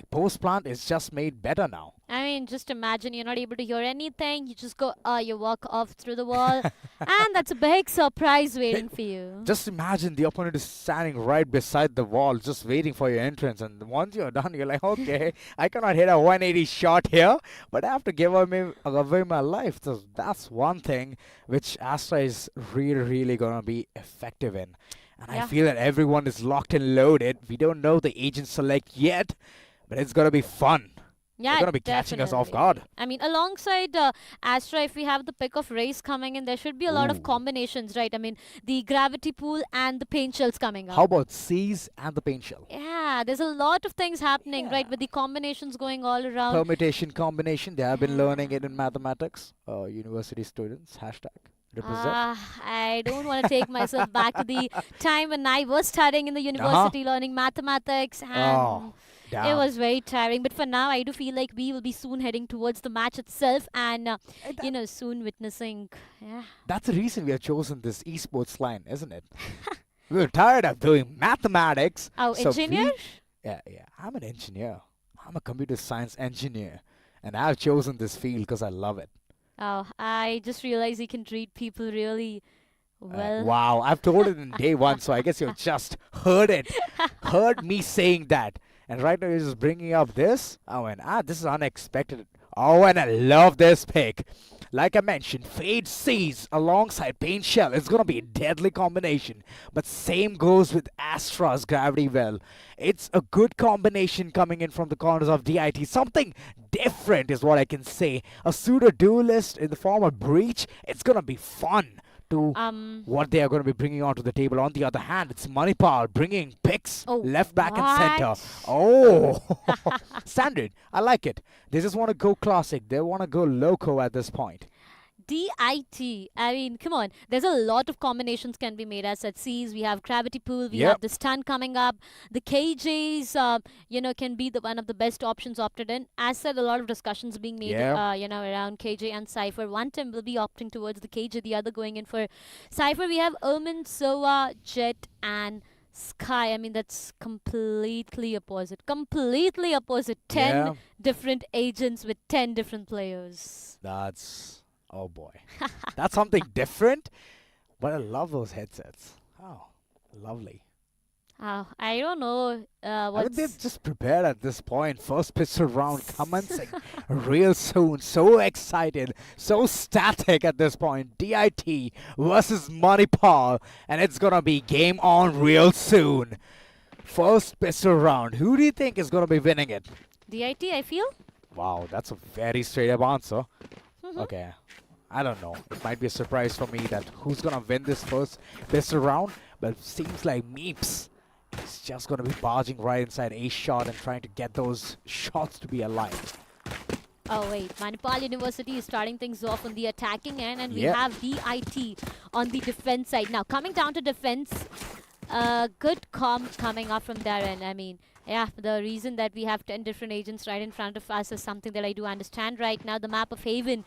Post plant is just made better now. I mean, just imagine you're not able to hear anything. You just go, you walk off through the wall, and that's a big surprise waiting for you. Just imagine the opponent is standing right beside the wall, just waiting for your entrance. And once you're done, you're like, okay, I cannot hit a 180 shot here, but I have to give away my life. So that's one thing which Astra is really going to be effective in. And I feel that everyone is locked and loaded. We don't know the agent select yet, but it's going to be fun. Yeah, they're going to be catching us off guard. I mean, alongside Astra, if we have the pick of Race coming in, there should be a lot of combinations, right? I mean, the Gravity Pool and the Paint Shells coming up. How about SIES and the Paint Shell? Yeah, there's a lot of things happening, right? With the combinations going all around. Permutation combination, they have been learning it in mathematics. University students, hashtag. I don't want to take myself back to the time when I was studying in the university learning mathematics, and it was very tiring. But for now, I do feel like we will be soon heading towards the match itself and, soon witnessing. Yeah. That's the reason we have chosen this esports line, isn't it? We're tired of doing mathematics. Oh, so engineer? Yeah. I'm an engineer. I'm a computer science engineer. And I've chosen this field because I love it. Oh, I just realized you can treat people really well. Wow, I've told it in day one, so I guess you just heard it. Heard me saying that. And right now you're just bringing up this. Oh, and this is unexpected. Oh, and I love this pick. Like I mentioned, Fade SIES alongside Paint Shell is going to be a deadly combination. But same goes with Astra's Gravity Well. It's a good combination coming in from the corners of DIT. Something different is what I can say. A pseudo-duelist in the form of Breach. It's going to be fun to what they are going to be bringing onto the table. On the other hand, it's Manipal bringing picks left, back, and center. Oh, standard. I like it. They just want to go classic. They want to go loco at this point. DIT. I mean, come on. There's a lot of combinations can be made. As at SIES, we have Gravity Pool, we have the stun coming up. The KJs, can be one of the best options opted in. As said, a lot of discussions being made, around KJ and Cypher. One team will be opting towards the KJ, the other going in for Cypher. We have Ermin, Soa, Jet, and Sky. I mean, that's completely opposite. 10 different agents with 10 different players. Oh boy, that's something different, but I love those headsets. Oh, lovely. I don't know they're just prepared at this point. First pistol round commencing real soon. So excited, so static at this point. DIT versus Manipal, and it's gonna be game on real soon. First pistol round. Who do you think is gonna be winning it? DIT, I feel. Wow, that's a very straight up answer. Okay. I don't know. It might be a surprise for me that who's going to win this first pistol round. But it seems like Meeps is just going to be barging right inside a shot and trying to get those shots to be aligned. Oh, wait. Manipal University is starting things off on the attacking end. And we have DIT on the defense side. Now, coming down to defense, good comp coming up from their end. I mean, the reason that we have 10 different agents right in front of us is something that I do understand right now. The map of Haven,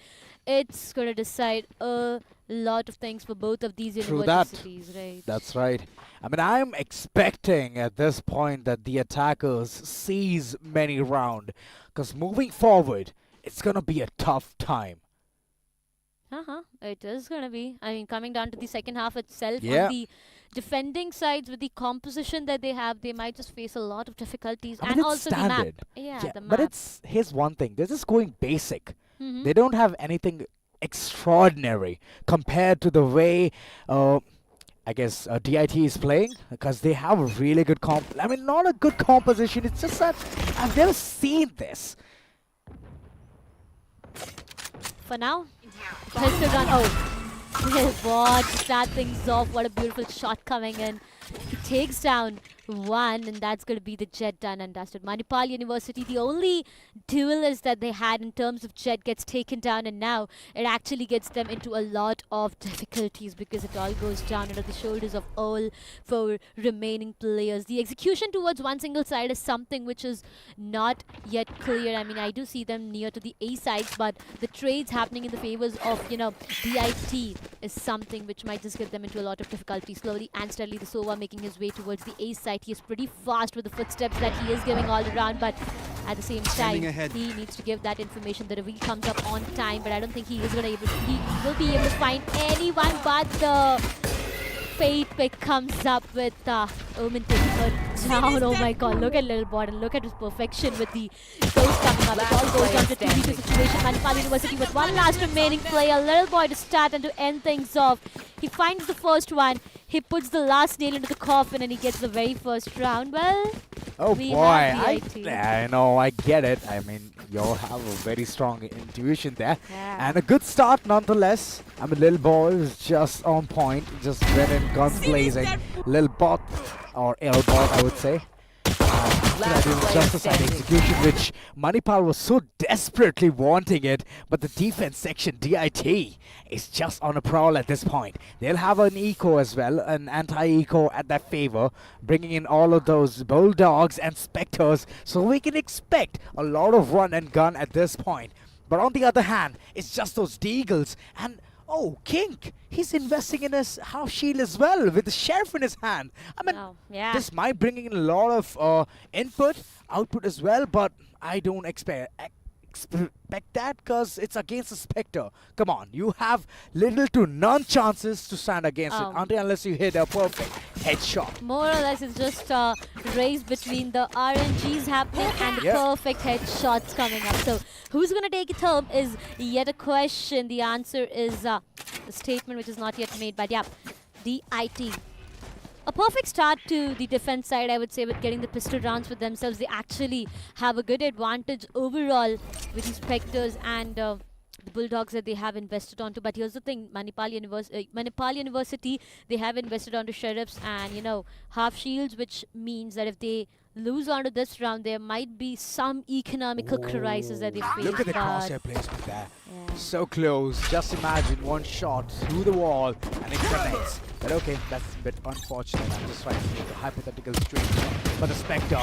it's going to decide a lot of things for both of these universities, right? That's right. I mean, I'm expecting at this point that the attackers seize many round, because moving forward, it's going to be a tough time. It is going to be. I mean, coming down to the second half itself, on the defending sides with the composition that they have, they might just face a lot of difficulties. I mean, and also standard. the map. The map. But here's one thing. They're just going basic. They don't have anything extraordinary compared to the way I guess DIT is playing because they have a really good I mean, not a good composition. It's just that I've never seen this. For now, pistol gun. Oh, what? To start things off, what a beautiful shot coming in. He takes down one, and that's going to be the Jet done and dusted. Manipal University, the only duelist that they had in terms of Jet gets taken down, and now it actually gets them into a lot of difficulties because it all goes down under the shoulders of all four remaining players. The execution towards one single side is something which is not yet clear. I mean, I do see them near to the A sides, but the trades happening in the favors of, DIT is something which might just get them into a lot of difficulty. Slowly and steadily, the Sova making his way towards the A side. He is pretty fast with the footsteps that he is giving all around, but at the same time, he needs to give that information. The reveal comes up on time, but I don't think he is going to he will be able to find anyone, but the fate pick comes up with Omen taking her down. Oh my god, look at Little Bot and look at his perfection with the ghost coming up. It all goes down to 2v2 situation. Manipal University with one last remaining player. Little Boy to start and to end things off. He finds the first one. He puts the last nail into the coffin and he gets the very first round. Well, oh we boy, have I know, I get it. I mean, you all have a very strong intuition there. Yeah. And a good start nonetheless. I mean, Lil Ball is just on point, just went in guns blazing. Lil Bot, or L Bot, I would say. That is just a side execution, which Manipal was so desperately wanting it, but the defense section, DIT, is just on a prowl at this point. They'll have an eco as well, an anti-eco at their favor, bringing in all of those bulldogs and specters, so we can expect a lot of run and gun at this point. But on the other hand, it's just those deagles, and oh, Kink, he's investing in his half shield as well with the sheriff in his hand. I mean, this might bring in a lot of output as well, but I don't expect that because it's against the Spectre. Come on, you have little to none chances to stand against it unless you hit a perfect headshot. More or less, it's just a race between the RNGs happening and the perfect headshots coming up. So, who's going to take it home is yet a question. The answer is a statement which is not yet made, but yeah, DIT. A perfect start to the defense side, I would say, with getting the pistol rounds for themselves. They actually have a good advantage overall with the Spectres and the Bulldogs that they have invested onto. But here's the thing, Manipal University, they have invested onto Sheriffs and, half shields, which means that if they lose onto this round, there might be some economical crisis that they face. Look at the crosshair placement there. So close. Just imagine one shot through the wall and it connects. But okay, that's a bit unfortunate. I'm just trying to make a hypothetical situation. But the Spectre,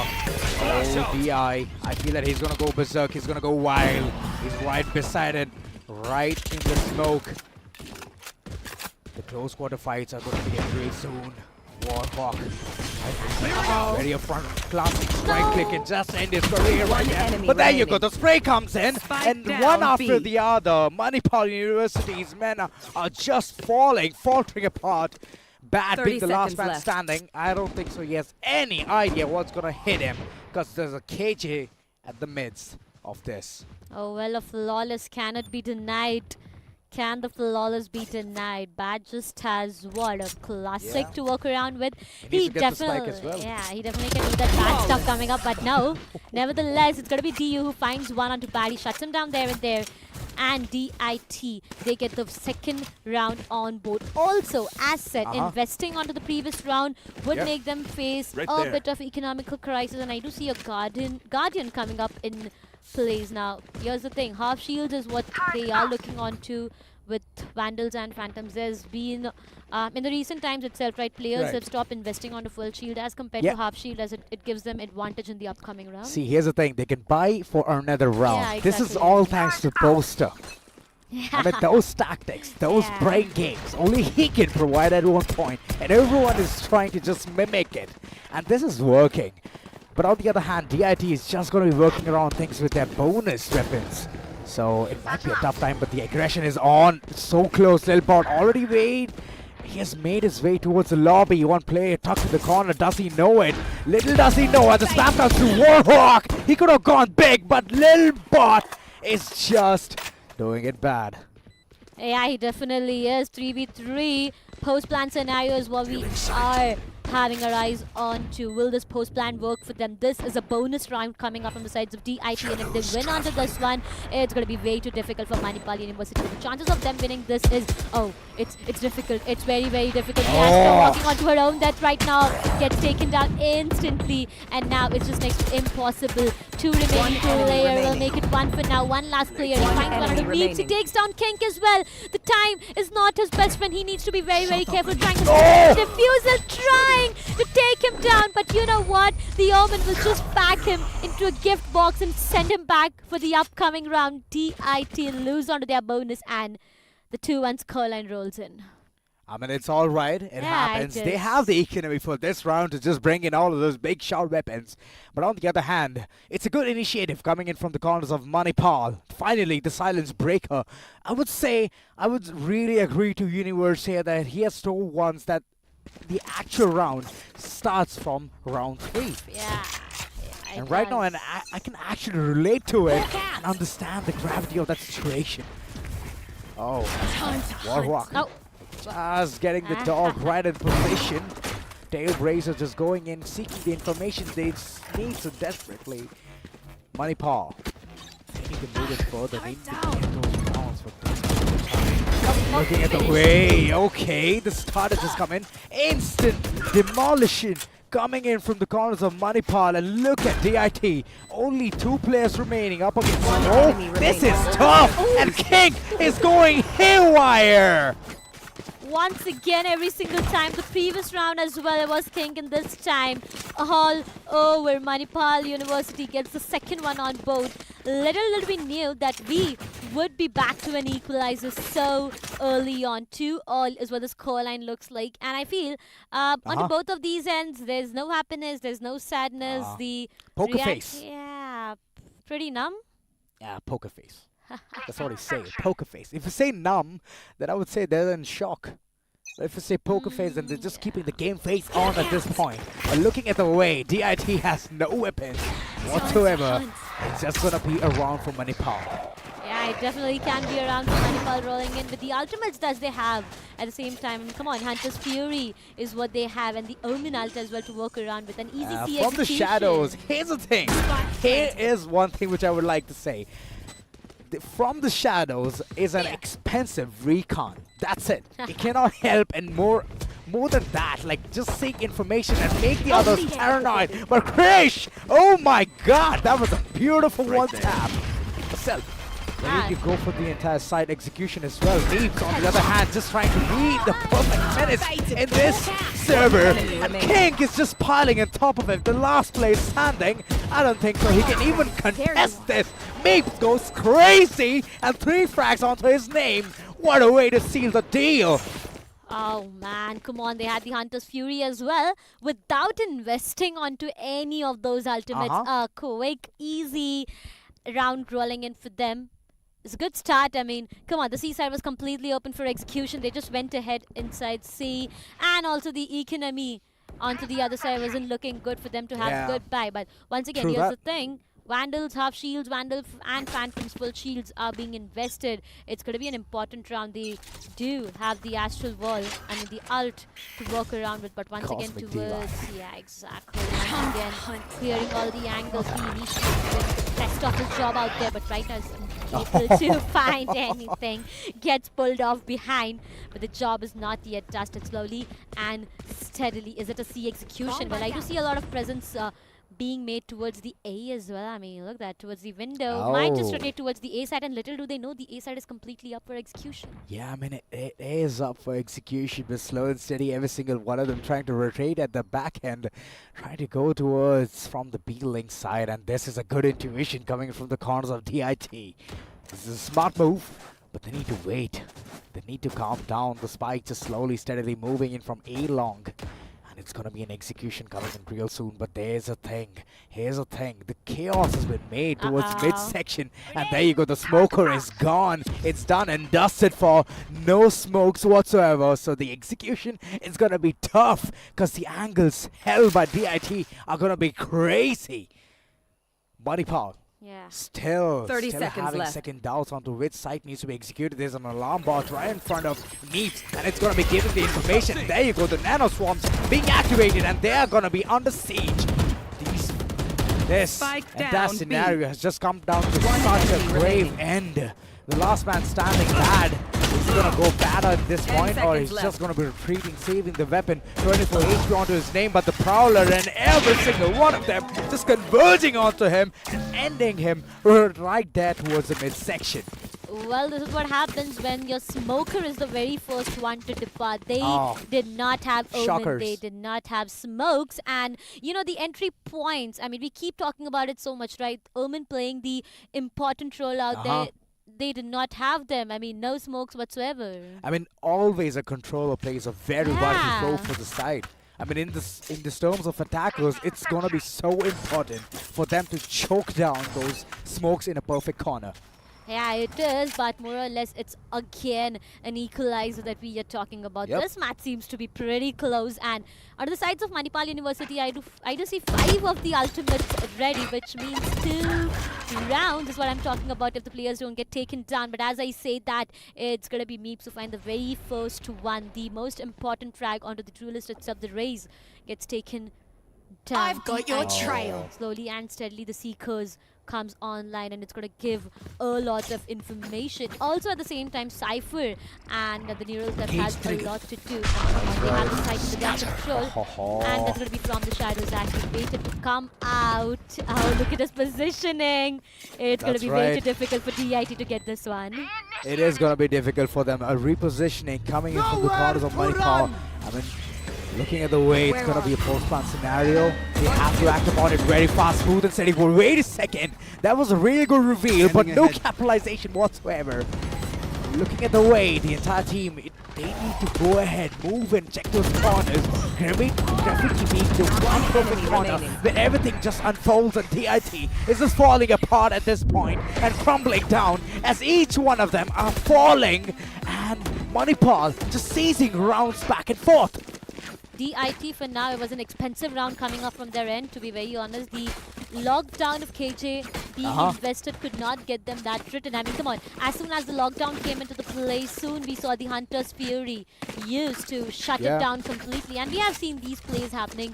DI, I feel that he's going to go berserk. He's going to go wild. He's right beside it, right in the smoke. The close quarter fights are going to be a great soon. Warhawk. Very upfront, classic strike click and just end his career right there. But there you go, the spray comes in, and one after the other, Manipal University's men are just faltering apart. Bad being the last man standing. I don't think so he has any idea what's gonna hit him, because there's a KJ at the midst of this. Oh well, a flawless cannot be denied. Can the flawless be denied? Bad just has what a classic to work around with. He definitely, he definitely can do that bad stuff coming up, but no. Nevertheless, it's gonna be DU who finds one onto Bad. He shuts him down there and there. And DIT, they get the second round on board. Also, as said, investing onto the previous round would make them face a bit of economical crisis. And I do see a Guardian coming up in plays now. Here's the thing, half shields is what they are looking onto with Vandals and Phantoms. There's been in the recent times itself, right, players have stopped investing on the full shield as compared to half shield, as it gives them advantage in the upcoming round. See, here's the thing, they can buy for another round. This is all thanks to Boaster. I mean, those tactics, those brain games, only he can provide at one point, and everyone is trying to just mimic it, and this is working. But on the other hand, DIT is just going to be working around things with their bonus weapons. So it might be a tough time, but the aggression is on. So close, Lilbot already weighed. He has made his way towards the lobby. One player tucked in the corner. Does he know it? Little does he know, as the snap comes to Warhawk. He could have gone big, but Lilbot is just doing it bad. Yeah, he definitely is. 3v3 post-plan scenario is what we are having our eyes on to. Will this post-plan work for them? This is a bonus round coming up from the sides of DIT, and if they win onto this one, it's going to be way too difficult for Manipal University. The chances of them winning this is, it's difficult. It's very, very difficult. Astro walking onto her own death right now, gets taken down instantly, and now it's just next to impossible. Two remaining player will make it one for now. One last player. He finds one of the meets. He takes down Kink as well. The time is not his best friend. He needs to be very, very careful trying to defusal, trying to take him down. But you know what? The Omen will just pack him into a gift box and send him back for the upcoming round. DIT lose onto their bonus, and the 2-1 scoreline rolls in. I mean, it's all right. It happens. They have the economy for this round to just bring in all of those big shot weapons. But on the other hand, it's a good initiative coming in from the corners of Manipal. Finally, the silence breaker. I would really agree to Universe here that he has told once that the actual round starts from round 3. Yeah. And right now, I can actually relate to it and understand the gravity of that situation. Oh, Warhawk. Oh. Just getting the dog right in position. Tailblazer just going in, seeking the information they need so desperately. Manipal. They need to move it further. They need to get those rounds for looking at the way. Okay, the starter just come in. Instant demolition coming in from the corners of Manipal. And look at DIT. Only 2 players remaining up against. Oh, this is tough. And King is going haywire. Once again, every single time. The previous round as well, it was King, and this time all over. Manipal University gets the second one on board. Little we knew that we would be back to an equalizer so early on. 2-all is what the scoreline looks like, and I feel on both of these ends, there's no happiness, there's no sadness. The poker face. Yeah, pretty numb. Yeah, poker face. That's what I say, poker face. If you say numb, then I would say they're in shock. But if you say poker face, then they're just keeping the game face on at this point. But looking at the way DIT has no weapons whatsoever, it's just gonna be a round for Manipal. Yeah, it definitely can be around for Manipal rolling in with the ultimates that they have at the same time. I mean, come on, Hunter's Fury is what they have, and the Omen ult as well to work around with. An easy C from the shadows, here's the thing. Here is one thing which I would like to say. From the shadows is an expensive recon. That's it. It cannot help, and more than that, like just seek information and make the others paranoid. But Krish, oh my God, that was a beautiful one tap. Self. Ready to go for the entire side execution as well. Neebs, on the other hand, just trying to read the perfect minutes in this server. And King is just piling on top of him. The last place standing. I don't think so. He can even contest this. Meeps goes crazy and 3 frags onto his name. What a way to seal the deal. Oh man, come on, they had the Hunter's Fury as well without investing onto any of those ultimates. A quick, easy round rolling in for them. It's a good start. I mean, come on, the C side was completely open for execution. They just went ahead inside C, and also the economy onto the other side wasn't looking good for them to have goodbye. But once again, here's the thing. Vandals, half shields, and Phantoms full shields are being invested. It's going to be an important round. They do have the Astral Wall, I mean the ult to work around with, but once again towards, yeah, exactly. Once again, clearing all the angles, he needs to do the best of his job out there, but right now is able to find anything. Gets pulled off behind, but the job is not yet dusted. Slowly and steadily. Is it a C execution? Well, I do see a lot of presence being made towards the A as well. I mean, look at that, towards the window. Might just rotate towards the A side, and little do they know the A side is completely up for execution. Yeah, I mean, it is up for execution, but slow and steady, every single one of them trying to rotate at the back end, trying to go towards from the B-Link side, and this is a good intuition coming from the corners of DIT. This is a smart move, but they need to wait. They need to calm down. The spike just slowly, steadily moving in from A long. And it's going to be an execution coming in real soon. But there's a thing. Here's a thing. The chaos has been made towards midsection. And there you go. The smoker is gone. It's done and dusted for no smokes whatsoever. So the execution is going to be tough. Because the angles held by DIT are going to be crazy. Manipal Yeah. Still 30 seconds having left. second doubts onto which site needs to be executed. There's an alarm bot right in front of Neeps, and it's going to be given the information. There you go, the nano swarms being activated, and they are going to be under siege. This and that scenario has just come down to such a grave end. The last man standing bad. Is he going to go bad at this point, or he's just going to be retreating, saving the weapon, 24 HP onto his name, but the Prowler and every single one of them just converging onto him and ending him right there towards the midsection. Well, this is what happens when your smoker is the very first one to depart. They did not have Omen, they did not have smokes, and you know the entry points. I mean, we keep talking about it so much, right? Omen playing the important role out there. They did not have them. I mean, no smokes whatsoever. I mean, always a controller plays a very vital role for the side. I mean, in the terms of attackers, it's gonna be so important for them to choke down those smokes in a perfect corner. Yeah, it is, but more or less it's again an equalizer that we are talking about. This match seems to be pretty close, and on the sides of Manipal University, I do see 5 of the ultimates ready, which means 2 rounds is what I'm talking about if the players don't get taken down. But as I say that, it's gonna be Meeps to find the very first one, the most important frag onto the true list itself. The Raze gets taken down. I've got your trail. Slowly and steadily, the Seekers comes online, and it's going to give a lot of information. Also, at the same time, Cypher and the Neural Theft has a lot to do. They have the site under their control, and that's going to be from the shadows activated to come out. Oh, look at his positioning. It's going to be way too difficult for DIT to get this one. It is going to be difficult for them. A repositioning coming in from the corners of Manipal. I mean, looking at the way it's going to be a post-plant scenario, they have to act upon it very fast, smooth and steady. But wait a second, that was a really good reveal, but no capitalization whatsoever. Looking at the way, the entire team, they need to go ahead, move and check those corners. Graffiti being the one perfect corner where everything just unfolds, and DIT is just falling apart at this point and crumbling down as each one of them are falling, and Manipal just seizing rounds back and forth. DIT for now, it was an expensive round coming up from their end, to be very honest. The lockdown of KJ being invested could not get them that written. I mean, come on. As soon as the lockdown came into the play, soon we saw the Hunter's Fury used to shut it down completely. And we have seen these plays happening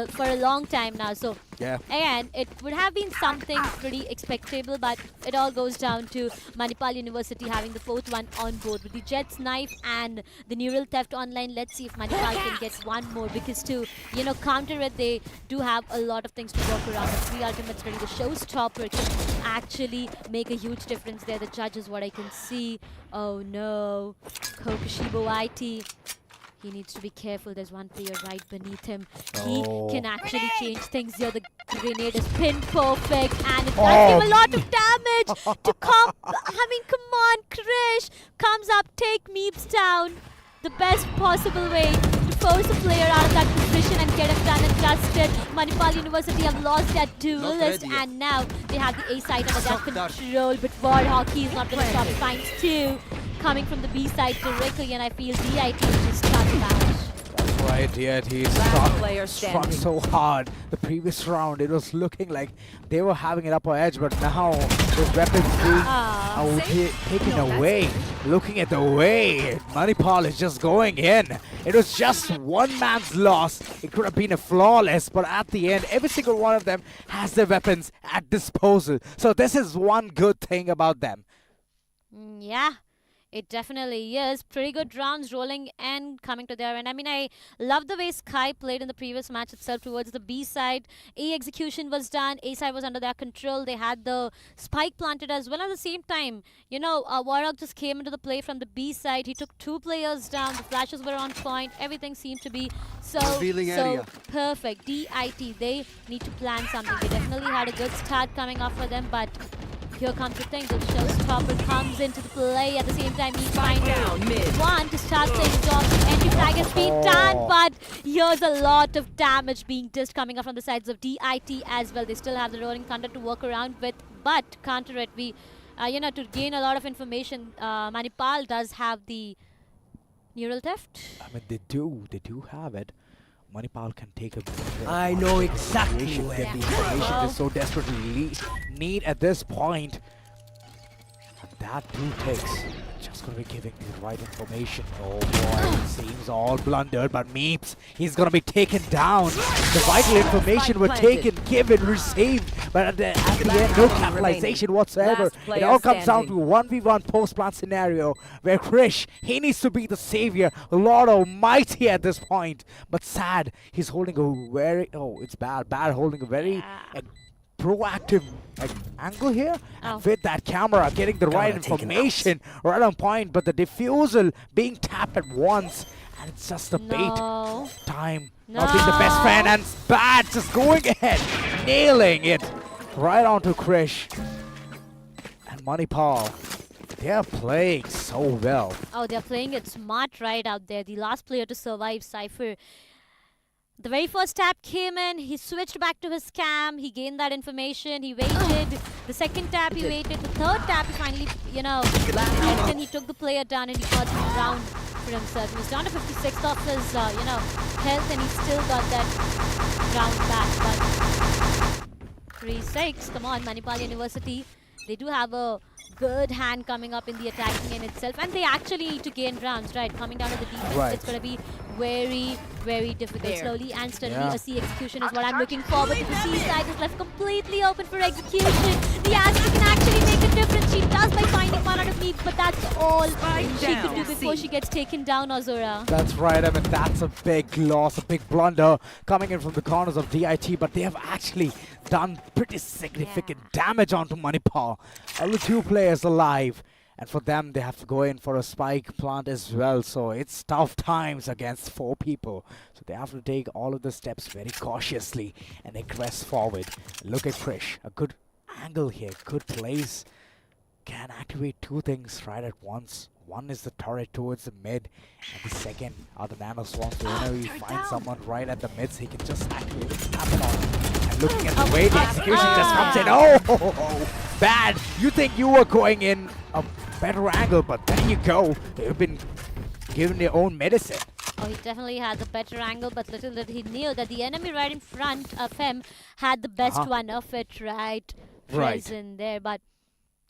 for a long time now. So, again, it would have been something pretty expectable, but it all goes down to Manipal University having the 4th one on board. With the Jet's Knife and the Neural Theft online, let's see if Manipal can get one more, because to, you know, counter it, they do have a lot of things to work around. The 3 ultimates ready. The showstopper can actually make a huge difference there. The judge is what I can see. Oh no. Kokoshibo IT. He needs to be careful. There's one player right beneath him. He can actually change things here. The grenade is pinned perfect, and it does give a lot of damage to come. I mean, come on, Krish. Comes up, take Meeps down. The best possible way to force a player out of that position and get him done and dusted. Manipal University have lost their duelist, and now they have the A side under their control. But War Hockey is not going to stop. Finds 2 coming from the B side directly, and I feel DIT is just stuck back. That's right, DIT struck so hard. The previous round, it was looking like they were having an upper edge, but now with weapons being taken away. Looking at the way Manipal is just going in. It was just one man's loss. It could have been a flawless, but at the end, every single one of them has their weapons at disposal. So this is one good thing about them. Yeah. It definitely is. Pretty good rounds rolling and coming to their end. I mean, I love the way Sky played in the previous match itself towards the B side. A execution was done. A side was under their control. They had the spike planted as well. At the same time, you know, Warhawk just came into the play from the B side. He took 2 players down. The flashes were on point. Everything seemed to be so perfect. DIT, they need to plan something. They definitely had a good start coming up for them, but here comes the thing. The showstopper comes into the play. At the same time, he finds one to start things off. The entry flag has been done, but here's a lot of damage being dished coming up from the sides of DIT as well. They still have the Roaring Thunder to work around with, but counter it, we, you know, to gain a lot of information, Manipal does have the Neural Theft. I mean, they do have it. Manipal can take a I know exactly where get the information they so desperately need at this point. And that too takes. Just gonna be giving the right information. Oh boy, it seems all blundered, but Meeps, he's gonna be taken down. The vital information were taken, given, received, but at the end, no capitalization whatsoever. It all comes down to 1v1 post-plant scenario where Krish, he needs to be the savior. Lord Almighty at this point, but sad. He's holding a very, it's bad holding a very proactive angle here, and with that camera getting the right information right on point, but the diffusal being tapped at once, and it's just a bait time. Not being the best friend, and bad just going ahead, nailing it right onto Krish. And Manipal, they're playing so well. Oh, they're playing it smart right out there. The last player to survive, Cypher. The very first tap came in, he switched back to his cam, he gained that information, he waited. The second tap he waited, the third tap he finally, and then he took the player down and he got the round for himself. He was down to 56 off his, health, and he still got that round back. But 3-6, come on, Manipal University. They do have a good hand coming up in the attacking end itself, and they actually need to gain rounds, right? Coming down to the defense, it's going to be very, very difficult. Slowly and steadily, a C execution is what I'm looking forward to. The C side is left completely open for execution. The Astra can actually make a difference. She does by finding one out of Meeps, but that's all she could do before she gets taken down, Azura. That's right, I mean, that's a big loss, a big blunder coming in from the corners of DIT, but they have actually done pretty significant damage onto Manipal. Only 2 players alive, and for them they have to go in for a spike plant as well, so it's tough times against 4 people. So they have to take all of the steps very cautiously and aggress forward. Look at Krish, a good angle here, good place. Can activate 2 things right at once. One is the turret towards the mid, and the second are the nano swarms. So whenever you find someone right at the mids, he can just activate it, tap it on. And looking at the way the execution just comes in. Oh, bad. You think you were going in a better angle, but there you go. They've been given their own medicine. Oh, he definitely had the better angle, but little did he knew that the enemy right in front of him had the best one of it right present there. But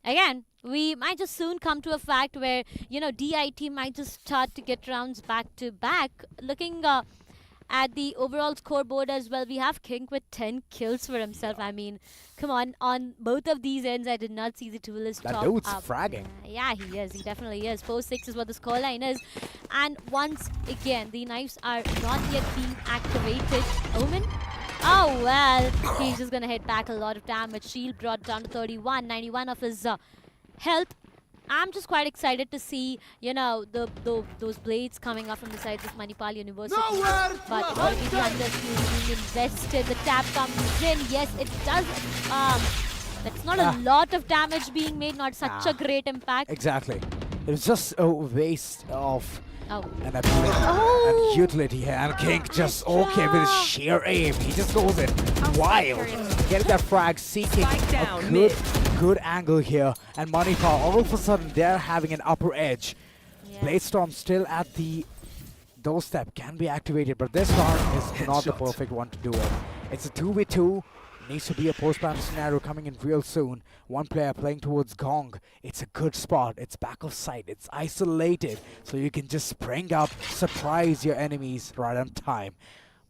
again, we might just soon come to a fact where, DIT might just start to get rounds back to back. Looking at the overall scoreboard as well, we have King with 10 kills for himself. I mean, come on both of these ends, I did not see the duelist top up. That dude's fragging. Yeah, he is. He definitely is. 4-6 is what the scoreline is. And once again, the knives are not yet being activated. Omen? Oh, well, he's just going to hit back a lot of damage. Shield brought down to 31, 91 of his health. I'm just quite excited to see, those blades coming up from the sides of Manipal University. But already the underskill being invested. The tap comes in. Yes, it does. That's not a lot of damage being made. Not such a great impact. Exactly. It was just a waste of an ability and utility here. And King just with his sheer aim. He just goes in wild. Getting that frag, seeking a good angle here. And Manipal, all of a sudden, they're having an upper edge. Bladestorm still at the doorstep, can be activated, but this round is not the perfect one to do it. It's a 2v2. Needs to be a post-plant scenario coming in real soon. One player playing towards Gong. It's a good spot. It's back of sight. It's isolated. So you can just spring up, surprise your enemies right on time.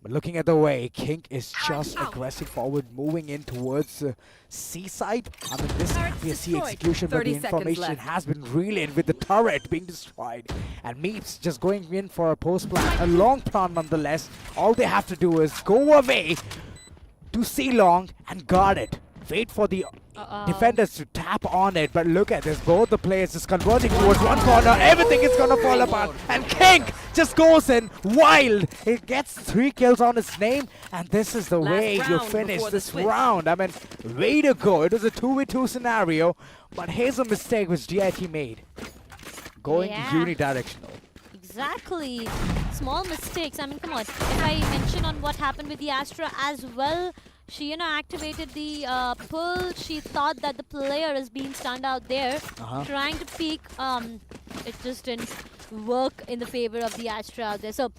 But looking at the way, King is just aggressing forward, moving in towards the seaside. I mean, this can be a C execution, but the information has been relayed with the turret being destroyed. And Meeps just going in for a post-plant, a long plant nonetheless. All they have to do is go away to C-long and guard it. Wait for the defenders to tap on it, but look at this. Both the players just converging towards one corner. Everything is gonna fall apart. And King just goes in wild. He gets 3 kills on his name, and this is the way you finish this round. I mean, way to go. It was a 2v2 scenario, but here's a mistake which DIT made. Going unidirectional. Exactly. Small mistakes. I mean, come on. If I mention on what happened with the Astra as well, she, activated the pull. She thought that the player is being stunned out there, trying to peek. It just didn't work in the favor of the Astra out there. So,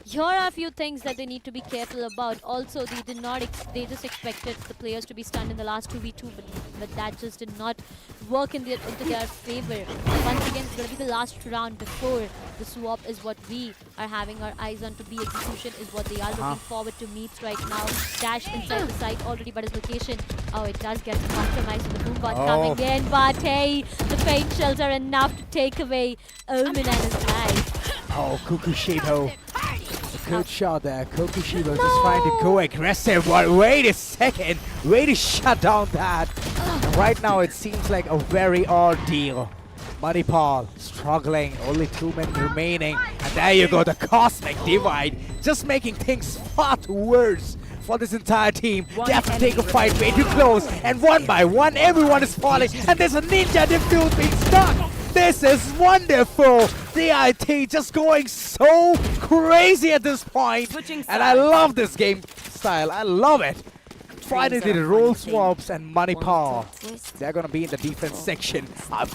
here are a few things that they need to be careful about. Also, they did not. They just expected the players to be stunned in the last 2v2, but that just did not work into their favor. Once again, it's going to be the last round before the swap is what we are having our eyes on. To be execution is what they are looking forward to meet right now. Dash inside the site already, but his location. Oh, it does get compromised with the boom bot coming in. But hey, the paint shells are enough to take away Omen and his life. Oh, Kukushibo. Good shot there. Kokushibo just trying to go aggressive. But wait a second. Way to shut down that. And right now it seems like a very odd deal. Manipal struggling. Only 2 men remaining. And there you go. The cosmic divide. Just making things far too worse for this entire team. They have to take a fight way too close. And one by one, everyone is falling. And there's a ninja defuse being stuck. This is wonderful! DIT just going so crazy at this point. And I love this game style. I love it. Finally the role swaps and Manipal. They're going to be in the defense section. I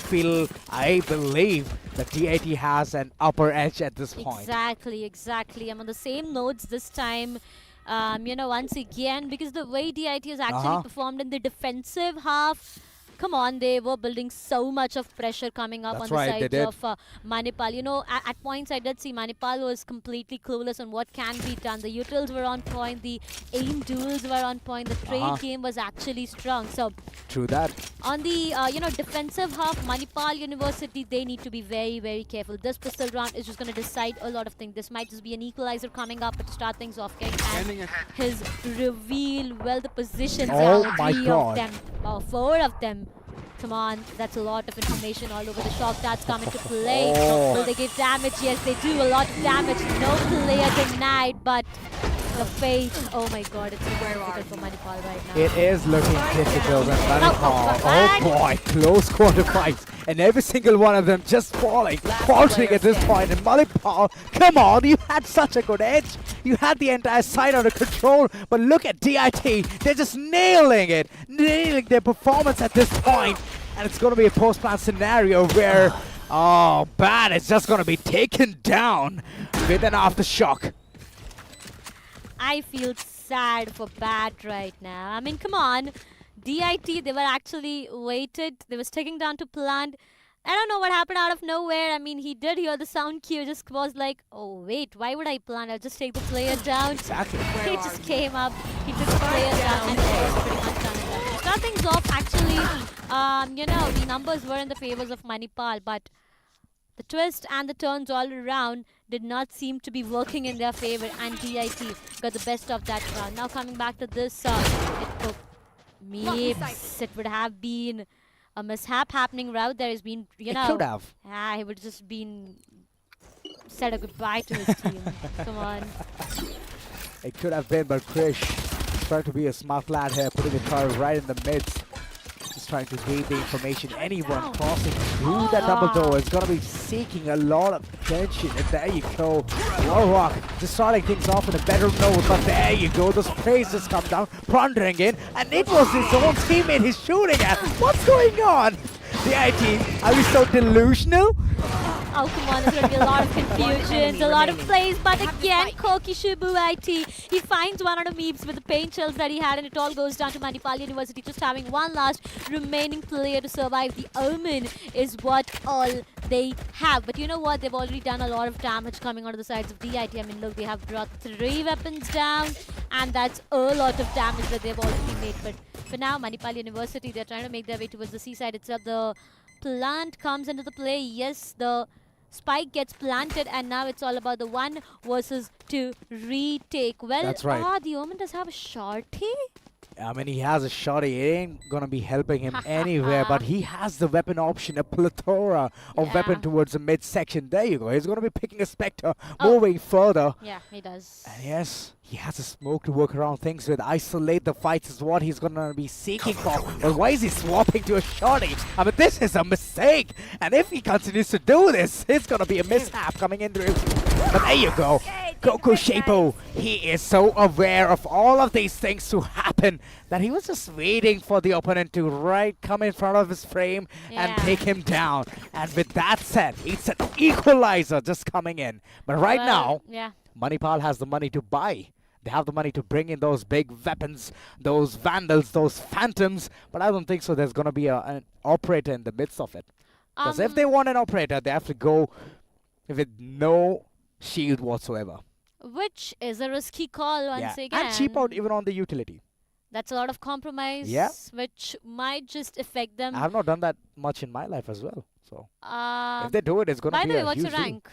believe that DIT has an upper edge at this point. Exactly. I'm on the same notes this time. Once again, because the way DIT has actually performed in the defensive half, come on, they were building so much of pressure coming up on the side of Manipal. At points I did see Manipal was completely clueless on what can be done. The utils were on point, the aim duels were on point, the trade game was actually strong. So true that. On the defensive half, Manipal University, they need to be very, very careful. This pistol round is just going to decide a lot of things. This might just be an equalizer coming up, but to start things off, and his reveal, well, the positions are 3 of them, 4 of them. Come on, that's a lot of information all over. The shock darts come into play. Will they give damage? Yes, they do. A lot of damage. No player denied, but the fate. Oh my god, it's very difficult for Manipal right now. It is looking difficult. And Manipal, oh boy, close quarter fights. And every single one of them just faltering at this point. And Manipal, come on, you had such a good edge. You had the entire side under control. But look at DIT. They're just nailing it. Nailing their performance at this point. And it's going to be a post-plan scenario where, Bad is just going to be taken down with an aftershock. I feel sad for Bad right now. I mean, come on. DIT, they were actually waited. They were sticking down to plant. I don't know what happened out of nowhere. I mean, he did hear the sound cue. Just was like, oh, wait, why would I plant? I'll just take the player down. Exactly. He just came up. He took the player down. And it was pretty much done. To start things off, actually, the numbers were in the favors of Manipal, but the twist and the turns all around did not seem to be working in their favor, and DIT got the best of that round. Now coming back to this, it would have been a mishap happening route. There has been, It could have. He would just been said a goodbye to his team. Come on. It could have been, but Krish is trying to be a smart lad here, putting the car right in the midst. Just trying to read the information. Anyone crossing through that double door is going to be seeking a lot of attention. And there you go. Warrock just starting things off in a better note. But there you go. Those sprays just come down, plundering in. And it was his own teammate he's shooting at. What's going on? DIT, are we so delusional? Oh, come on, there's going to be a lot of confusions, a lot of plays, but again, Kokishibu IT, he finds one of the meeps with the paint shells that he had, and it all goes down to Manipal University, just having one last remaining player to survive. The Omen is what all they have. But you know what? They've already done a lot of damage coming onto the sides of DIT. I mean, look, they have brought 3 weapons down, and that's a lot of damage that they've already made. But for now, Manipal University, they're trying to make their way towards the seaside itself. The plant comes into the play. Yes, the spike gets planted, and now it's all about the 1 versus 2 retake. Well, that's right. The Omen does have a shorty. I mean, he has a shotty. It ain't gonna be helping him anywhere, but he has the weapon option, a plethora of weapon towards the midsection. There you go. He's gonna be picking a Spectre, moving further. Yeah, he does. And yes, he has a smoke to work around things with. Isolate the fights is what he's gonna be seeking for. But why is he swapping to a shotty? I mean, this is a mistake. And if he continues to do this, it's gonna be a mishap coming in through. But there you go. Goku Shapo, he is so aware of all of these things to happen that he was just waiting for the opponent to come in front of his frame and take him down. And with that said, it's an equalizer just coming in. But right now, Manipal has the money to buy. They have the money to bring in those big weapons, those vandals, those phantoms. But I don't think so. There's going to be an operator in the midst of it. Because if they want an operator, they have to go with no shield whatsoever. Which is a risky call once again. And cheap out even on the utility. That's a lot of compromise, which might just affect them. I have not done that much in my life as well. So if they do it, it's going to be a huge By the way, what's your rank?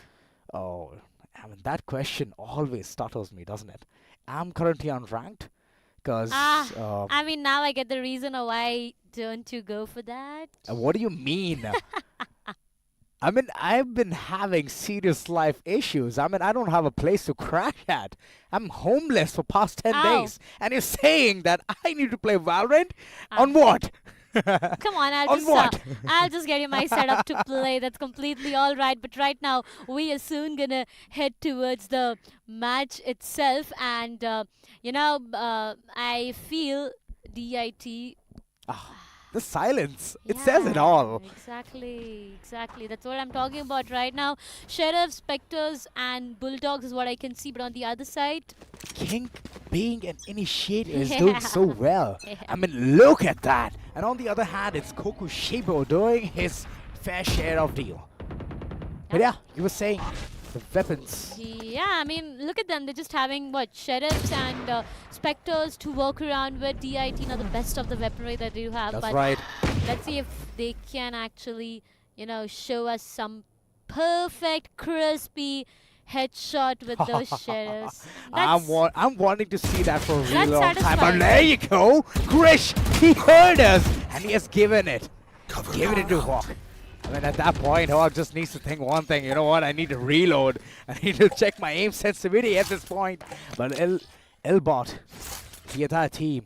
Oh, I mean, that question always stutters me, doesn't it? I'm currently unranked because... I mean, now I get the reason of why don't you go for that. What do you mean? I mean, I've been having serious life issues. I mean, I don't have a place to crash at. I'm homeless for past 10 days. And you're saying that I need to play Valorant? On what? Come on, I'll just get you my setup to play. That's completely all right. But right now, we are soon gonna head towards the match itself, and I feel DIT. The silence. It says it all. Exactly. That's what I'm talking about right now. Sheriff, Spectres, and Bulldogs is what I can see. But on the other side, King being an initiator is doing so well. I mean, look at that. And on the other hand, it's Kokushibo doing his fair share of deal. But yeah, you were saying the weapons. Yeah, I mean, look at them. They're just having, Sheriffs and Spectres to work around with. DIT, now the best of the weaponry that you have. That's but right. Let's see if they can actually, show us some perfect, crispy headshot with those Sheriffs. I'm wanting to see that for a really long time. But there you go. Krish, he heard us. And he has given it. Given it to Hawk. I mean, at that point, Hawk just needs to think one thing. You know what? I need to reload. I need to check my aim sensitivity at this point. But Elbot, the entire team,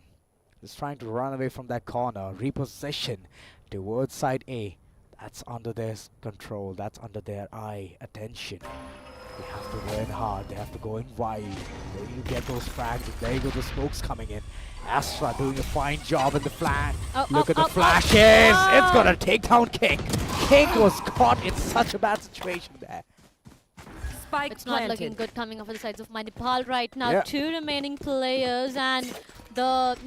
is trying to run away from that corner. Repossession towards side A. That's under their control. That's under their eye. Attention. They have to go in hard. They have to go in wide. There you get those frags. And there you go, the smokes coming in. Astra doing a fine job in the flank. Look at the flashes. It's going to take down King. King was caught in such a bad situation there. It's not looking good coming off of the sides of Manipal right now. 2 remaining players, and the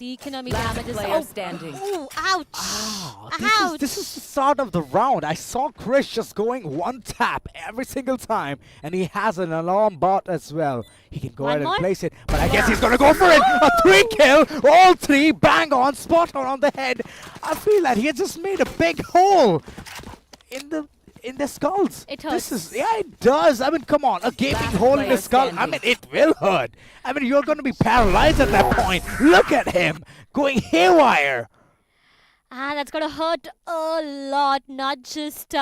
economic damage is standing. Oh, ouch! This is the start of the round. I saw Krish just going one tap every single time, and he has an alarm bot as well. He can go ahead and place it, but I guess he's gonna go for it. A 3 kill, all 3 bang on, spot on the head. I feel that he just made a big hole in the skulls. It hurts. It does. I mean, come on, a gaping hole in the skull. I mean, it will hurt. I mean, you're going to be paralyzed at that point. Look at him going haywire. That's going to hurt a lot, not just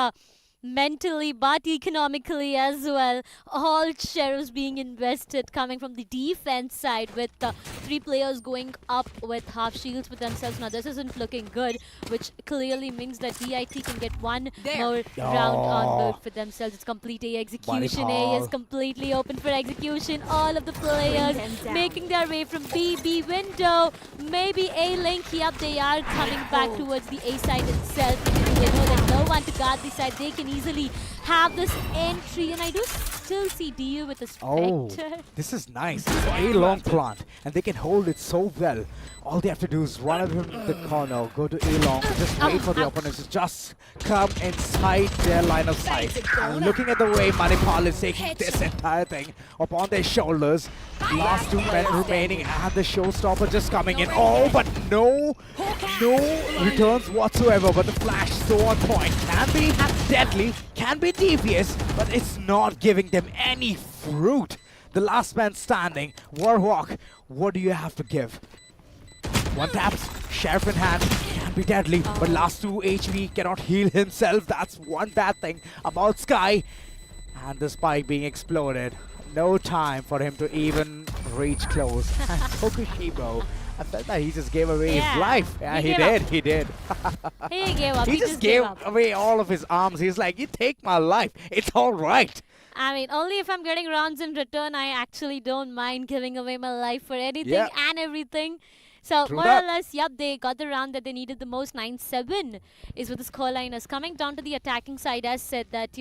mentally but economically as well. All sheriffs being invested coming from the defense side, with 3 players going up with half shields with themselves. Now this isn't looking good, which clearly means that DIT can get one more round on board for themselves. It's complete A execution. A is completely open for execution. All of the players making their way from B window. Maybe A link. Yep, they are coming back towards the A side itself. They know there's no one to guard the side. They can easily have this entry, and I do still see DU with the Spectre. This is nice. It's a long plant, and they can hold it so well. All they have to do is run up in the corner, go to A long, and just wait for the opponents to just come inside their line of sight. And looking at the way Manipal is taking this entire thing upon their shoulders. Last 2 men remaining, and the showstopper just coming in. Oh, but no returns whatsoever. But the flash so on point. Can be deadly, can be devious, but it's not giving them any fruit. The last man standing, Warhawk, what do you have to give? 1 taps, Sheriff in hand, can be deadly, but last 2 HP cannot heal himself. That's one bad thing about Sky. And the spike being exploded. No time for him to even reach close. And Kokushibo, I felt that he just gave away his life. Yeah, he did. He gave up. He just gave away all of his arms. He's like, you take my life. It's all right. I mean, only if I'm getting rounds in return, I actually don't mind giving away my life for anything and everything. So, more or less, yep, they got the round that they needed the most. 9-7 is what the scoreline is. Coming down to the attacking side, as said that,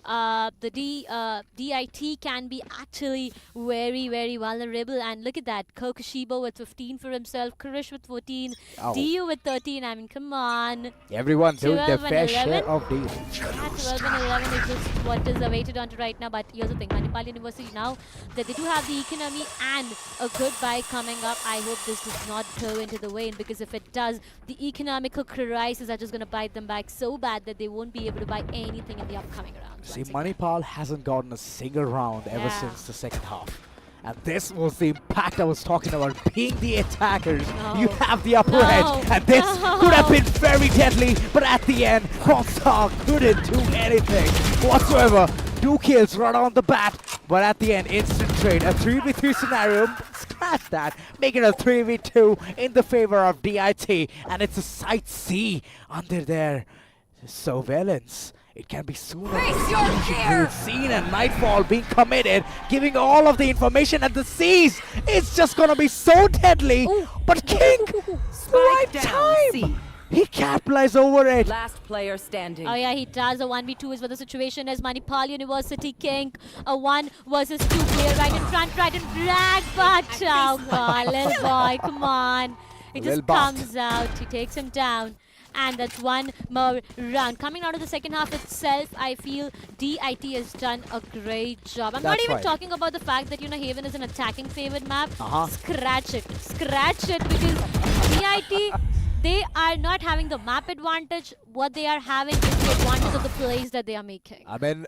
DIT can be actually very, very vulnerable. And look at that. Kokoshibo with 15 for himself. Krish with 14. Oh. DU with 13. I mean, come on. Everyone doing their 12 and fair 11. share of deals. Yeah, 12 and 11 is just what is awaited onto right now. But here's the thing. Manipal University now that they do have the economy and a good buy coming up. I hope this does not go into the wane, because if it does, the economical crises are just going to bite them back so bad that they won't be able to buy anything in the upcoming rounds. See, Manipal hasn't gotten a single round ever since the second half. And this was the impact I was talking about. Being the attackers, you have the upper edge. And this could have been very deadly. But at the end, Monster couldn't do anything whatsoever. 2 kills right on the bat. But at the end, instant trade. A 3v3 scenario. Scratch that. Make it a 3v2 in the favor of DIT. And it's a Site C under their surveillance. It can be sooner. We've seen a Nightfall being committed, giving all of the information at the SIES. It's just gonna be so deadly. But King, right time. He capitalized over it. Last player standing. Oh yeah, he does. A 1v2 is what the situation is. Manipal University King, a 1 versus 2 player right in front, right in drag, but oh god, little boy, come on. He just comes out, he takes him down. And that's one more round. Coming out of the second half itself, I feel DIT has done a great job. I'm not even talking about the fact that, you know, Haven is an attacking favored map. Scratch it. Scratch it, because DIT, they are not having the map advantage. What they are having is the advantage of the plays that they are making. I mean,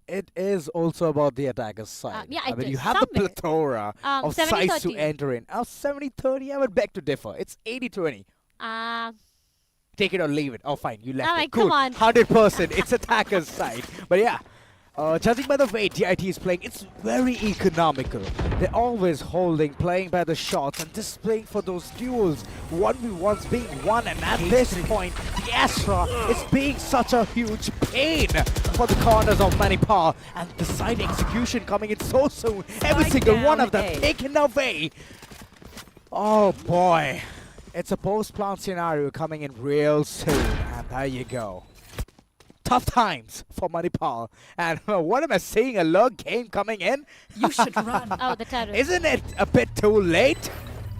it is also about the attacker's side. Yeah, I mean, you have the plethora of sides to enter in. 70-30, I would beg to differ. It's 80-20. Take it or leave it. Oh, fine, you left it. Cool. Come on. 100%. It's attacker's side. But yeah, judging by the way DIT is playing, it's very economical. They're always holding, playing by the shots, and just playing for those duels. 1v1s being won, and at this point, the Astra is being such a huge pain for the corners of Manipal. And the side execution coming in so soon. Every single one of them taken away. Oh boy. It's a post-plant scenario coming in real soon, and there you go. Tough times for Manipal. And what am I seeing? A lurk game coming in? You should run. Oh, the turret. Isn't it a bit too late?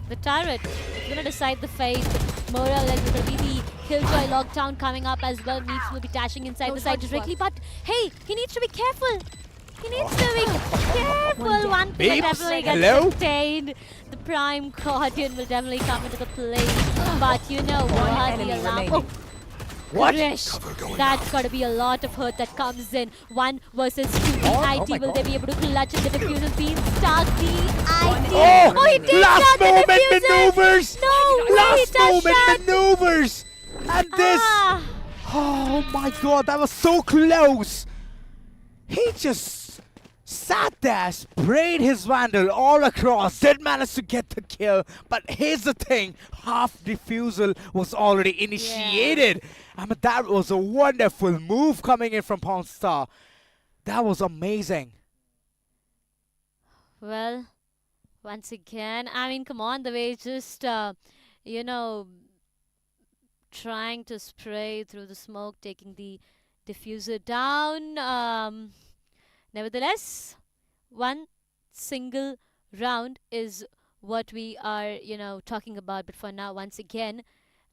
The turret. It's going to decide the fate. More or less, it will be the Killjoy lockdown coming up as well. Meeps will be dashing inside the side directly, but hey, he needs to be careful. He needs to be careful. One player definitely gets detained. The Prime Guardian will definitely come into the play. But you know what? The alarm. Oh. What? Krish. That's got to be a lot of hurt that comes in. 1 versus 2. DIT, will they be able to clutch it? The diffuser's being stuck. DIT. Oh, he takes last out the moment diffuser. maneuvers. No, last moment maneuvers. And this. Oh my god, that was so close. He just sat there, sprayed his Vandal all across, did manage to get the kill, but here's the thing, half defusal was already initiated. I mean, that was a wonderful move coming in from Pawn Star. That was amazing. Well, once again, I mean, come on, the way it's just, you know, trying to spray through the smoke, taking the diffuser down. Nevertheless, one single round is what we are, you know, talking about. But for now, once again,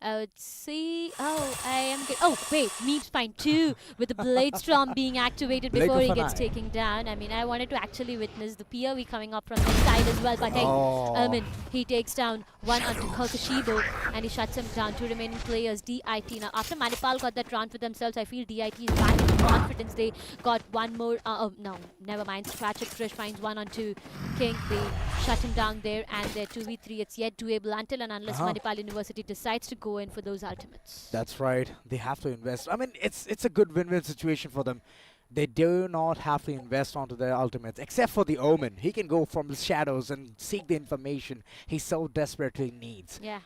I would see. Oh, I am good. Oh, wait, Meep's fine too, with the Blade Storm being activated before he gets taken down. I mean, I wanted to actually witness the POV coming up from the side as well. But hey, he takes down 1 onto Kokoshibo and he shuts him down. 2 remaining players, DIT. Now, after Manipal got that round for themselves, I feel DIT is back in confidence. They got 1 more. Oh, no, never mind. Scratch it. Fresh finds 1 onto King. They shut him down there, and their 2v3, it's yet doable until and unless Manipal University decides to go in for those ultimates. That's right. They have to invest. I mean, it's a good win-win situation for them. They do not have to invest onto their ultimates, except for the Omen. He can go from the shadows and seek the information he so desperately needs. Yeah.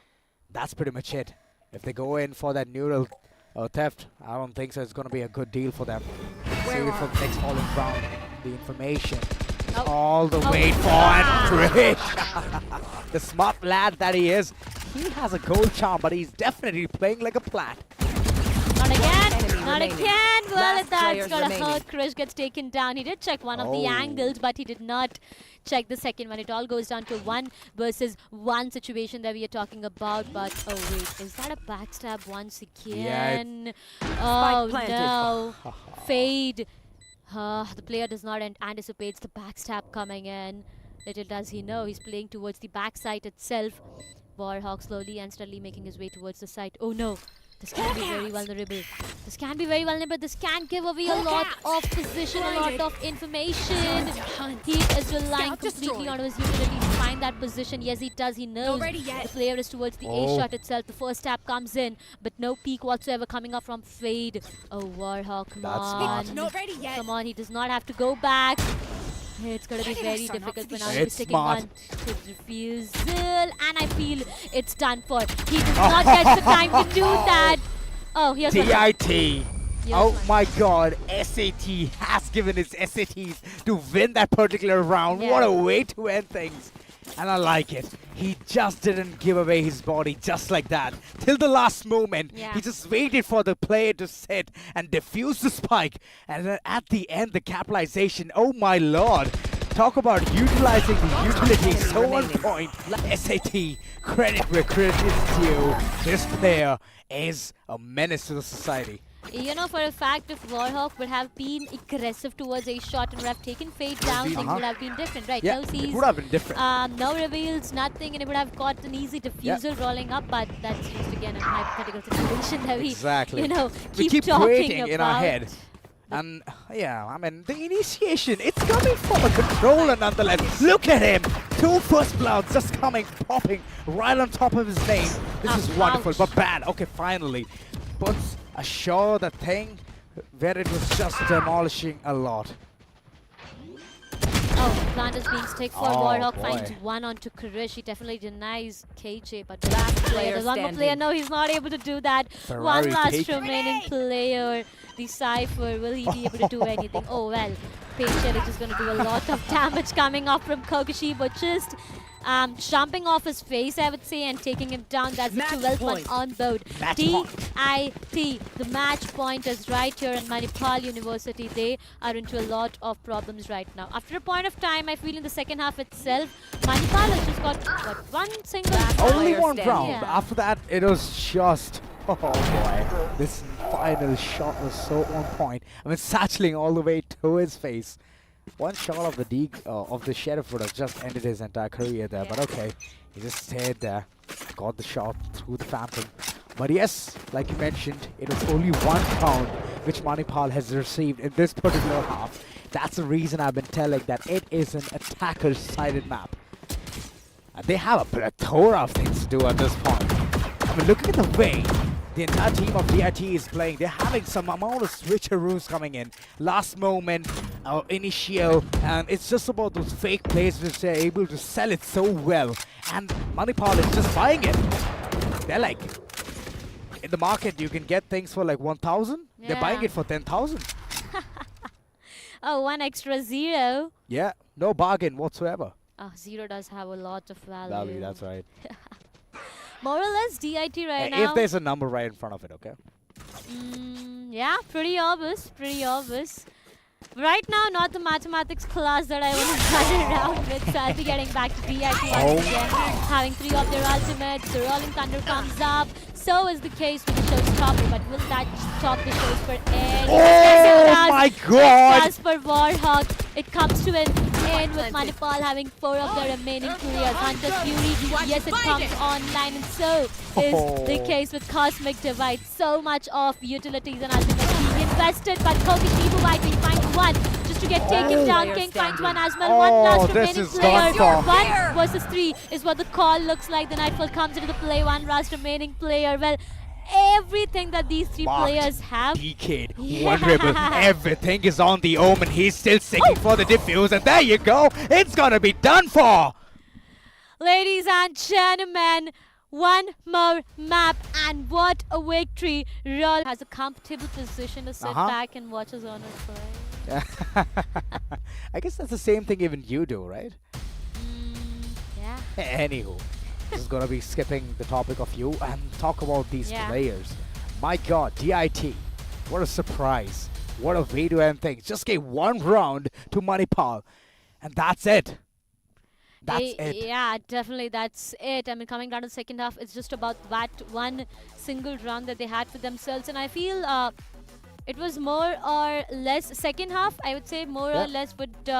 That's pretty much it. If they go in for that neural theft, I don't think so. It's going to be a good deal for them. Save it for the next following round. The information is all the way for Trish. The smart lad that he is. He has a gold charm, but he's definitely playing like a plat. Not again. Not remaining. again. Well, Last that's players gonna remaining. hurt. Krish gets taken down. He did check one of the angles, but he did not check the second one. It all goes down to 1 versus 1 situation that we are talking about. But oh wait, is that a backstab once again? Oh planted. no. Fade. The player does not anticipate the backstab coming in. Little does he know, he's playing towards the backside itself. Warhawk slowly and steadily making his way towards the side. Oh no, this can be very vulnerable. This can be very vulnerable. This can give away a lot of position, a lot of information. He is relying completely on his utility to find that position. Yes, he does. He knows the player is towards the A shot itself. The first tap comes in, but no peek whatsoever coming up from Fade. Oh, Warhawk, come on. Not ready yet. Come on, he does not have to go back. It's going to be very difficult for now. He's taking one to refusal, and I feel it's done for. He does not get the time to do that. Oh, here's DIT. Oh my god, SAT has given his SATs to win that particular round. Yeah. What a way to end things. And I like it. He just didn't give away his body just like that. Till the last moment, he just waited for the player to sit and defuse the spike. And then at the end, the capitalization. Oh my lord. Talk about utilizing the utility so on point. SAT, credit where credit is due. This player is a menace to the society. You know, for a fact, if Warhawk would have been aggressive towards a shot and would have taken Fade down, things would have been different, right? Yeah, No sees, it would have been different. no reveals, nothing, and it would have got an easy diffuser rolling up, but that's just, again, a hypothetical situation that we, you know, we keep keep talking waiting about. in our head. And yeah, I mean, the initiation, it's coming from a controller nonetheless. Look at him! 2 first bloods just coming, popping right on top of his name. This is wonderful, but bad. Okay, finally. Puts ashore the thing where it was just demolishing a lot. Oh, Planters being stick for Warhawk finds one onto Krish. He definitely denies KJ, but last player, there's one more player. No, he's not able to do that. One last remaining player. The Cypher, will he be able to do anything? Oh well, Paycher is just going to do a lot of damage coming off from Kokoshi, but just jumping off his face, I would say, and taking him down. That's the 12th one on board. DIT, the match point is right here in Manipal University. They are into a lot of problems right now. After a point of time, I feel in the second half itself, Manipal has just got, what, one single Only one round. Yeah. After that, it was just... Oh boy, this final shot was so on point. I mean, satcheling all the way to his face. One shot of the Sheriff would have just ended his entire career there, but okay. He just stayed there, got the shot through the Phantom. But yes, like you mentioned, it was only one round which Manipal has received in this particular half. That's the reason I've been telling that it is an attacker-sided map. They have a plethora of things to do at this point. I mean, looking at the way the entire team of DIT is playing, they're having some amount of switcheroos coming in. Last moment, initial, and it's just about those fake plays which they're able to sell it so well. And Manipal is just buying it. They're like, in the market, you can get things for like 1,000. Yeah. They're buying it for 10,000. Oh, one extra 0. Yeah, no bargain whatsoever. Oh, 0 does have a lot of value. That's right. More or less DIT right now. If there's a number right in front of it, okay? Yeah, pretty obvious, pretty obvious. Right now, not the mathematics class that I want to run around with, so I'll be getting back to DIT once again. Having 3 of their ultimates, the Rolling Thunder comes up. So is the case with the showstopper, but will that stop the shows for any? Oh my god! As for Warhawk, it comes to an end with Manipal having 4 of their remaining careers. Hunter's Fury, yes, it comes online, and so is the case with Cosmic Divide. So much of utilities and ultimates being invested, but Kokoshi might be finding one just to get taken down. King finds one as well. One last remaining player. 1 versus 3 is what the call looks like. The Nightfall comes into the play. One last remaining player. Well, everything that these 3 players have. Decade, vulnerable, everything is on the Omen. He's still sticking for the defuse, and there you go. It's gonna be done for. Ladies and gentlemen, one more map, and what a victory. Roll has a comfortable position to sit back and watch his honor play. I guess that's the same thing even you do, right? Yeah. Anywho, this is gonna be skipping the topic of you and talk about these players. My god, DIT. What a surprise. What a way to end things. Just gave one round to Manipal. And that's it. That's it. Yeah, definitely that's it. I mean, coming down to the second half, it's just about that one single round that they had for themselves. And I feel it was more or less, second half, I would say more or less would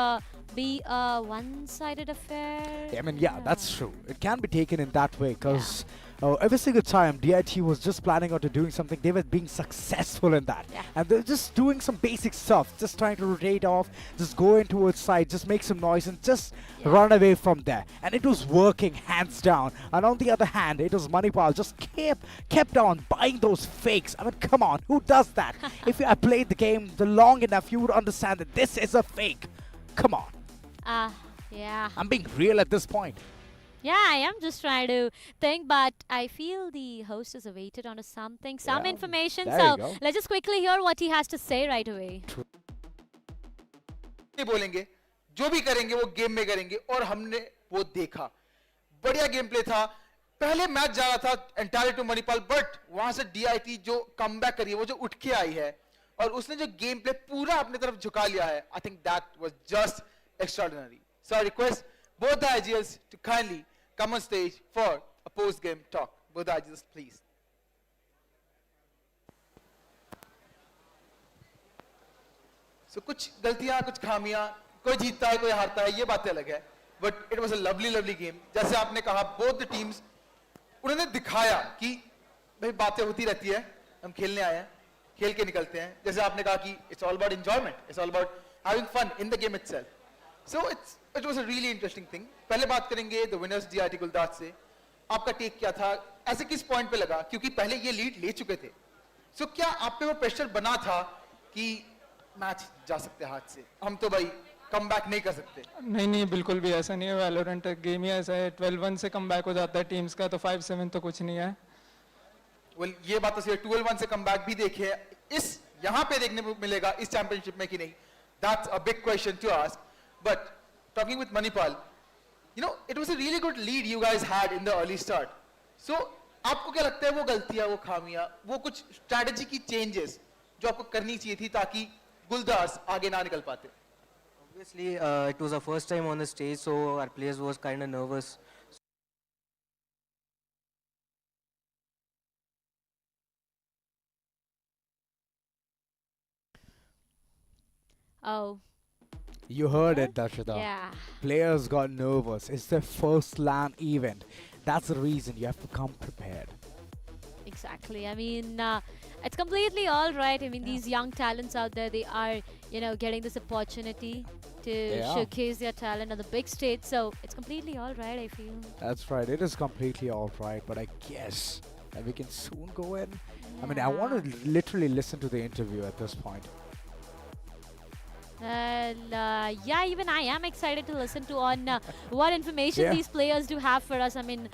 be a one-sided affair. I mean, yeah, that's true. It can be taken in that way because every single time DIT was just planning on to doing something, they were being successful in that. And they're just doing some basic stuff, just trying to rotate off, just go in towards side, just make some noise and just run away from there. And it was working hands down. And on the other hand, it was Manipal just kept on buying those fakes. I mean, come on, who does that? If you have played the game long enough, you would understand that this is a fake. Come on. Yeah. I'm being real at this point. Yeah, I am just trying to think, but I feel the host is awaited on something, some information. So let's just quickly hear what he has to say right away. बोलेंगे जो भी करेंगे वो game में करेंगे और हमने वो देखा बढ़िया गेम प्ले था पहले मैच जा रहा था एंटायरली टू मणिपाल बट वहां से डीआईटी जो कमबैक करी है वो जो उठ के आई है और उसने जो गेम प्ले पूरा अपनी तरफ झुका लिया है I think that was just extraordinary. So I request both the IGLs to kindly come on stage for a post-game talk. Both the IGLs, please. So कुछ गलतियां, कुछ खामियां, कोई जीतता है, कोई हारता है, ये बातें अलग है. But it was a lovely game. जैसे आपने कहा, both the teams, उन्होंने दिखाया कि भाई बातें होती रहती है, हम खेलने आए हैं, खेल के निकलते हैं. जैसे आपने कहा कि it's all about enjoyment, it's all about having fun in the game itself. So it was a really interesting thing. पहले बात करेंगे the winners DIT गुलदास से. आपका टेक क्या था? ऐसे किस पॉइंट पे लगा? क्योंकि पहले ये लीड ले चुके थे. So क्या आप पे वो प्रेशर बना था कि मैच जा सकते हाथ से? हम तो भाई कम बैक नहीं कर सकते. नहीं बिल्कुल भी ऐसा नहीं है. वैलोरेंट गेम ही ऐसा है. 12-1 से कम बैक हो जाता है टीम्स का, तो 5-7 तो कुछ नहीं है. Well, ये बात तो सही है. 12-1 से कम बैक भी देखे इस यहाँ पे देखने को मिलेगा इस चैंपियनशिप में कि नहीं. That's a big question to ask. But talking with Manipal, you know, it was a really good lead you guys had in the early start. So, आपको क्या लगता है वो गलतियाँ, वो खामियाँ, वो कुछ strategy की changes जो आपको करनी चाहिए थी ताकि गुलदार्स आगे ना निकल पाते? Obviously, it was our first time on the stage, so our players was kind of nervous. Oh. You heard it, Darshita. Yeah. Players got nervous. It's their first LAN event. That's the reason you have to come prepared. Exactly. I mean, it's completely all right. I mean, these young talents out there, they are, you know, getting this opportunity to showcase their talent on the big stage. So it's completely all right, I feel. That's right. It is completely all right. But I guess that we can soon go in. I mean, I want to literally listen to the interview at this point. Yeah, even I am excited to listen to on what information these players do have for us. I mean,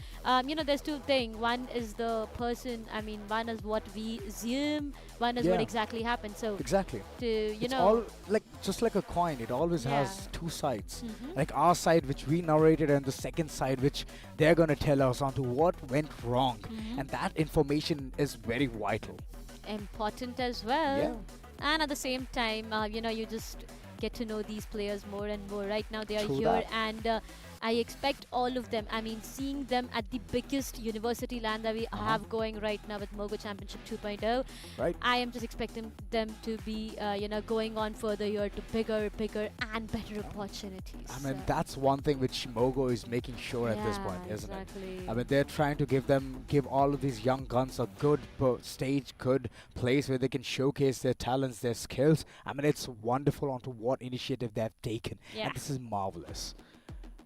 you know, there's two things. One is the person. I mean, one is what we assume. One is what exactly happened. So exactly, it's all like just like a coin. It always has two sides. Like our side, which we narrated, and the second side, which they're gonna tell us onto what went wrong, and that information is very vital, important as well. And at the same time, you know, you just get to know these players more and more. Right now they are here, and I expect all of them. I mean, seeing them at the biggest university LAN that we have going right now with Mogo Championship 2.0. Right. I am just expecting them to be, you know, going on further here to bigger and better opportunities. I mean, that's one thing which Mogo is making sure at this point, isn't it? I mean, they're trying to give all of these young guns a good stage, good place where they can showcase their talents, their skills. I mean, it's wonderful onto what initiative they've taken. And this is marvelous.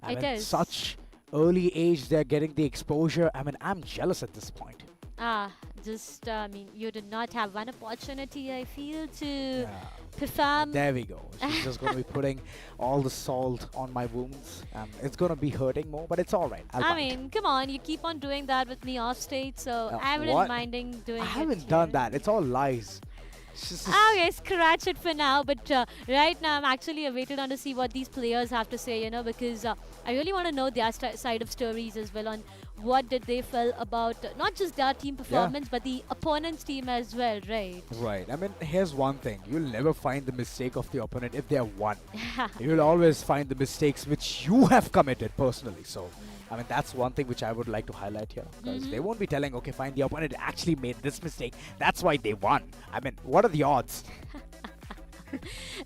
I mean, such early age, they're getting the exposure. I mean, I'm jealous at this point. Just, I mean, you did not have one opportunity, I feel, to perform. There we go. She's just going to be putting all the salt on my wounds. It's going to be hurting more, but it's all right. I mean, come on, you keep on doing that with me off stage, so I wouldn't minding doing it. I haven't done that. It's all lies. Okay, scratch it for now. But right now, I'm actually waiting on to see what these players have to say, you know, because I really want to know their side of stories as well on what did they feel about not just their team performance but the opponent's team as well, right? Right. I mean, here's one thing. You'll never find the mistake of the opponent if they have won. You'll always find the mistakes which you have committed personally. So, I mean, that's one thing which I would like to highlight here. Because they won't be telling, okay, fine, the opponent actually made this mistake. That's why they won. I mean, what are the odds?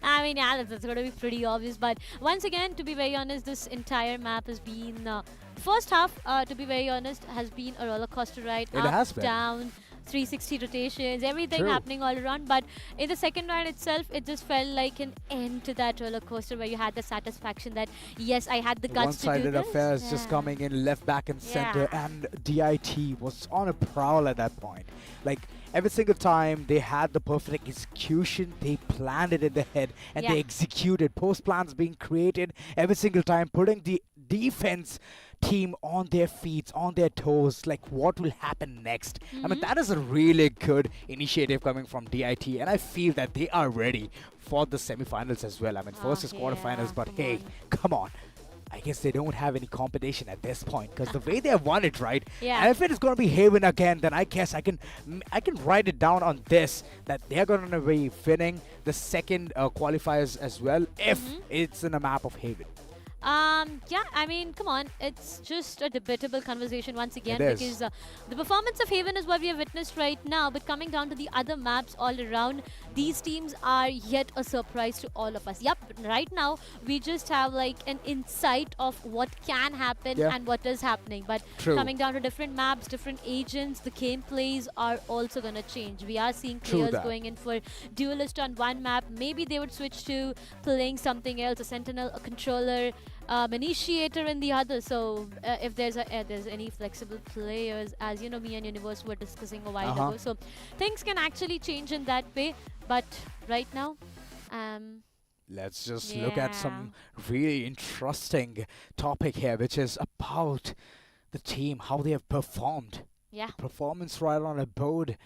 I mean, yeah, that's going to be pretty obvious. But once again, to be very honest, this entire map has been... first half, to be very honest, has been a roller coaster ride. It has been. Down, 360 rotations, everything True. happening all around. But in the second round itself, it just felt like an end to that roller coaster where you had the satisfaction that, yes, I had the guts to do One-sided this. affairs just coming in left, back, and center. And DIT was on a prowl at that point. Like, every single time they had the perfect execution, they planned it in their head and they executed. Post plans being created every single time, putting the defense team on their feet, on their toes, like what will happen next. I mean, that is a really good initiative coming from DIT, and I feel that they are ready for the semifinals as well. I mean, first is quarterfinals, but hey, come on. I guess they don't have any competition at this point because the way they have won it, right? And if it is going to be Haven again, then I guess I can write it down on this that they're going to be winning the second qualifiers as well if it's in a map of Haven. Yeah, I mean, come on. It's just a debatable conversation once again It is. because the performance of Haven is what we have witnessed right now. But coming down to the other maps all around, these teams are yet a surprise to all of us. Yep, right now we just have like an insight of what can happen and what is happening. But coming down to different maps, different agents, the gameplays are also going to change. We are seeing players going in for duelist on one map. Maybe they would switch to playing something else, a sentinel, a controller, initiator in the other. So if there's any flexible players, as you know, me and Universe were discussing a while ago, so things can actually change in that way. But right now, let's just look at some really interesting topic here, which is about the team, how they have performed. Yeah. Performance right on a board.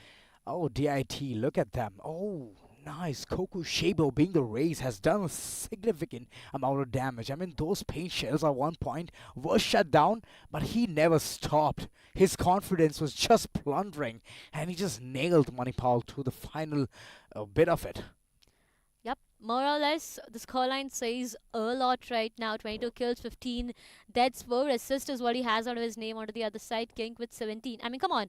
Oh, DIT, look at them. Oh, nice. Koku Shabo, being the race, has done a significant amount of damage. I mean, those paint shells at one point were shut down, but he never stopped. His confidence was just plundering, and he just nailed Manipal to the final bit of it. Yep, more or less, the scoreline says a lot right now. 22 kills, 15 deaths, 4 assists is what he has out of his name. Onto the other side, King with 17. I mean, come on.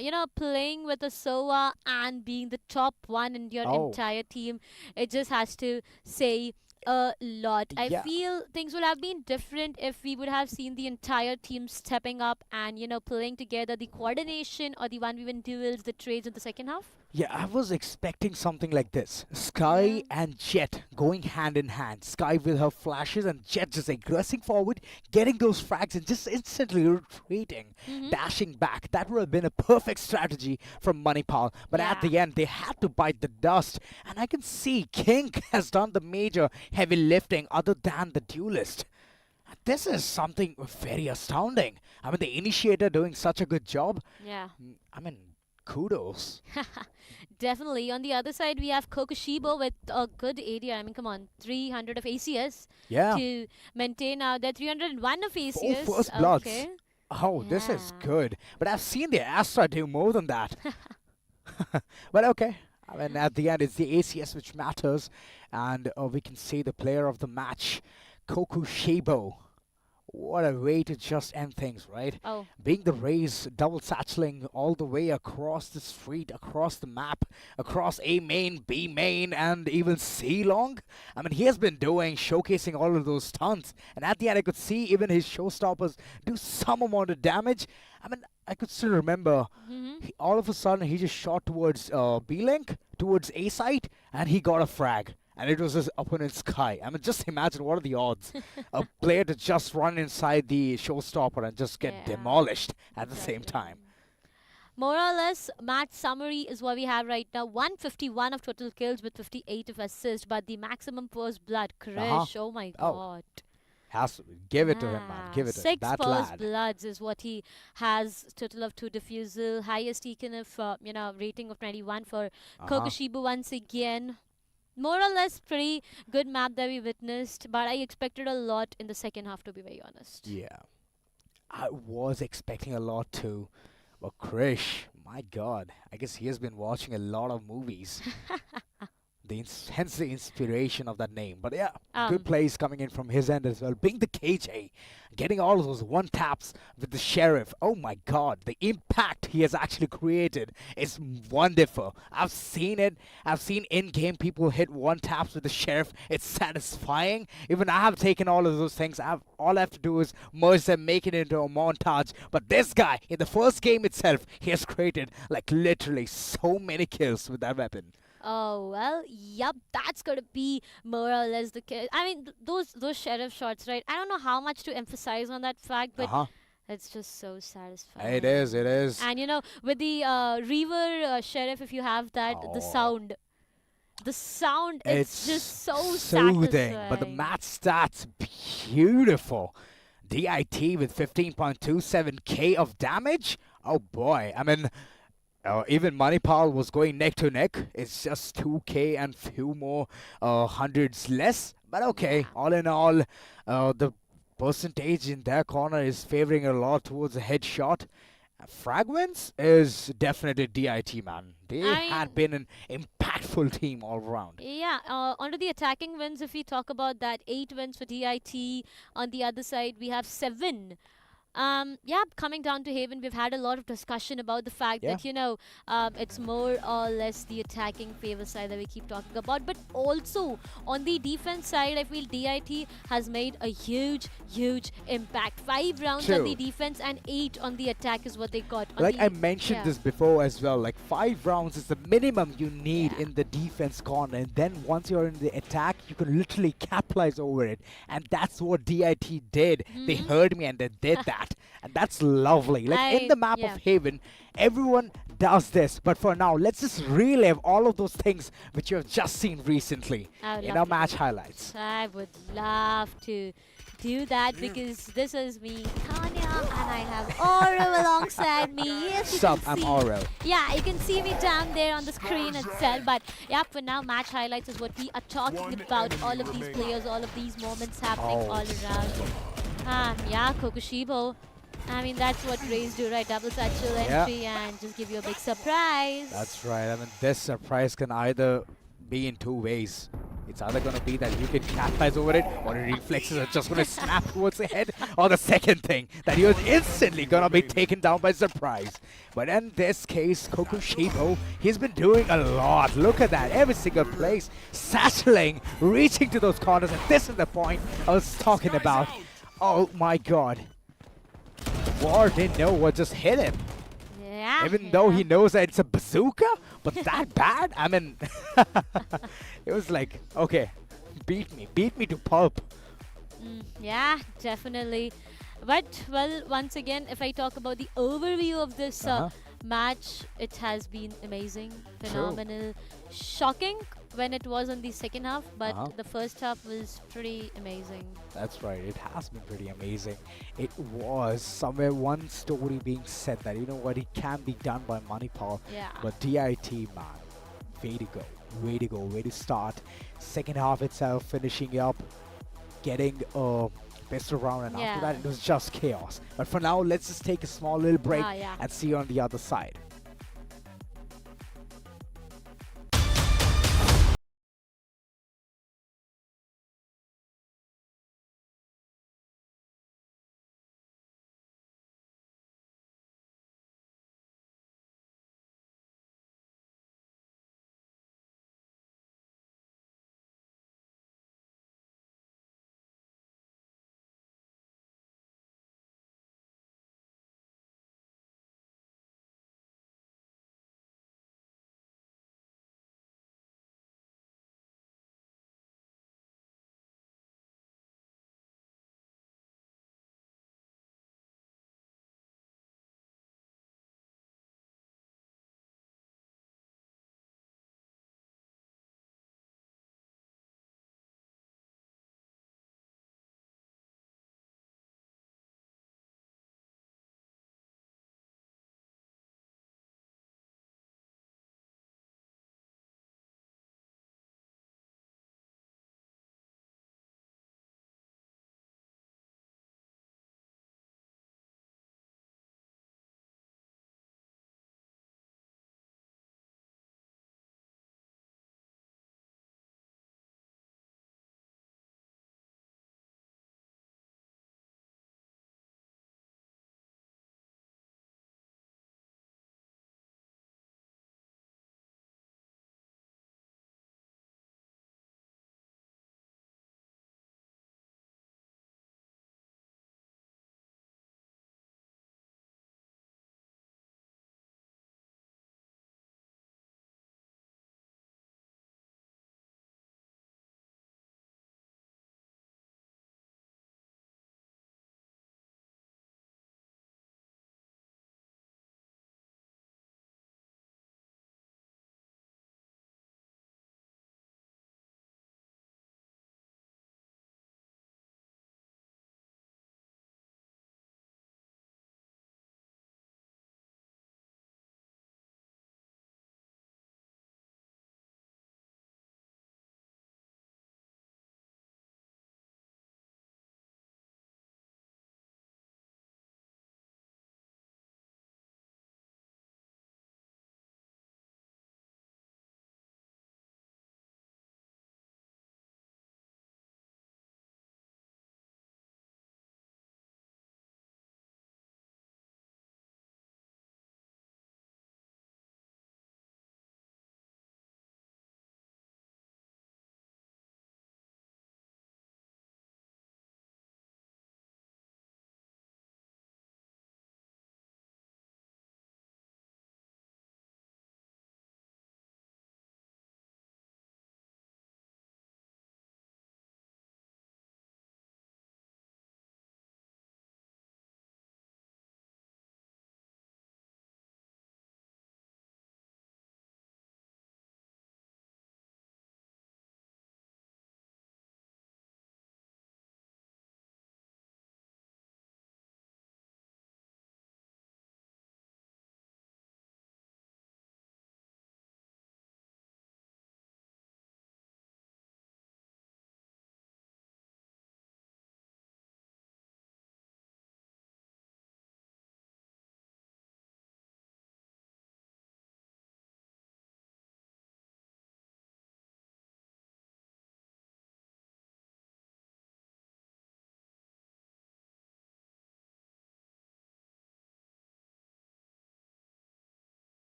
You know, playing with a SOA and being the top one in your entire team, it just has to say a lot. I feel things would have been different if we would have seen the entire team stepping up and, you know, playing together, the coordination or the 1v1 duels, the trades in the second half. Yeah, I was expecting something like this. Sky and Jet going hand in hand. Sky with her flashes and Jet just aggressing forward, getting those frags and just instantly retreating, dashing back. That would have been a perfect strategy from Manipal. But at the end, they had to bite the dust. And I can see King has done the major heavy lifting other than the duelist. This is something very astounding. I mean, the initiator doing such a good job. Yeah. I mean, kudos. Definitely. On the other side, we have Kokushibo with a good area. I mean, come on, 300 of ACS to maintain their 301 of ACS. Four first bloods. Oh, this is good. But I've seen the Astra do more than that. But okay. I mean, at the end, it's the ACS which matters. And we can see the player of the match, Kokushibo. What a way to just end things, right? Oh. Being the race, double satcheling all the way across the street, across the map, across A main, B main, and even C long. I mean, he has been showcasing all of those stunts. And at the end, I could see even his showstoppers do some amount of damage. I mean, I could still remember, all of a sudden, he just shot towards B-Link, towards A site, and he got a frag. And it was his opponent's Sky. I mean, just imagine what are the odds. A player to just run inside the showstopper and just get demolished at the same time. More or less, match summary is what we have right now. 151 of total kills with 58 of assists. But the maximum first blood, Krish. Oh my god. Has to give it to him, man. Give it to him. 6 first bloods is what he has. Total of 2 defusal. Highest EKNF, rating of 21 for Kokushibo once again. More or less pretty good map that we witnessed, but I expected a lot in the second half, to be very honest. Yeah. I was expecting a lot too. But Krish, my God, I guess he has been watching a lot of movies. Hence the inspiration of that name. But yeah, good plays coming in from his end as well. Being the KJ, getting all of those one taps with the Sheriff. Oh my God, the impact he has actually created is wonderful. I've seen it. I've seen in-game people hit one taps with the Sheriff. It's satisfying. Even I have taken all of those things. All I have to do is merge them, make it into a montage. But this guy, in the first game itself, he has created like literally so many kills with that weapon. Oh well, yup, that's gonna be more or less the case. I mean, those sheriff shots, right? I don't know how much to emphasize on that fact, but it's just so satisfying. It is, it is. And you know, with the Reaver Sheriff, if you have that, the sound, it's just so soothing. satisfying. But the match stats, beautiful. DIT with 15.27k of damage. Oh boy, I mean. Even Manipal was going neck to neck. It's just 2k and few more hundreds less. But okay, all in all, the percentage in their corner is favoring a lot towards a headshot. Fragments is definitely DIT, man. They had been an impactful team all around. Yeah, onto the attacking wins, if we talk about that, 8 wins for DIT. On the other side, we have 7. Yeah, coming down to Haven, we've had a lot of discussion about the fact that, you know, it's more or less the attacking favor side that we keep talking about. But also, on the defense side, I feel DIT has made a huge impact. 5 rounds on the defense and 8 on the attack is what they got. Like I mentioned this before as well, like 5 rounds is the minimum you need in the defense corner. And then once you're in the attack, you can literally capitalize over it. And that's what DIT did. They heard me and they did that. And that's lovely. Like in the map of Haven, everyone does this. But for now, let's just relive all of those things which you have just seen recently in our match highlights. I would love to do that because this is me, Tanya, and I have Oro alongside me. Yes, Sup, I'm Oro. Yeah, you can see me down there on the screen itself. But yeah, for now, match highlights is what we are talking about. All of these players, all of these moments happening all around. Yeah, Kokushibo. I mean, that's what Rays do, right? Double satchel entry and just give you a big surprise. That's right. I mean, this surprise can either be in 2 ways. It's either going to be that you can capitalize over it, or the reflexes are just going to snap towards the head, or the second thing, that you're instantly going to be taken down by surprise. But in this case, Kokushibo, he's been doing a lot. Look at that. Every single place, satcheling, reaching to those corners, and this is the point I was talking about. Oh my God. War didn't know what just hit him. Yeah. Even though he knows that it's a bazooka, but that bad? I mean, it was like, okay, beat me to pulp. Yeah, definitely. But, well, once again, if I talk about the overview of this match, it has been amazing, phenomenal, shocking when it was on the second half, but the first half was pretty amazing. That's right, it has been pretty amazing. It was somewhere one story being said that, you know what, it can be done by Manipal, but DIT, man, way to go, way to start. Second half itself, finishing up, getting a best of round, and after that it was just chaos. But for now, let's just take a small little break and see you on the other side.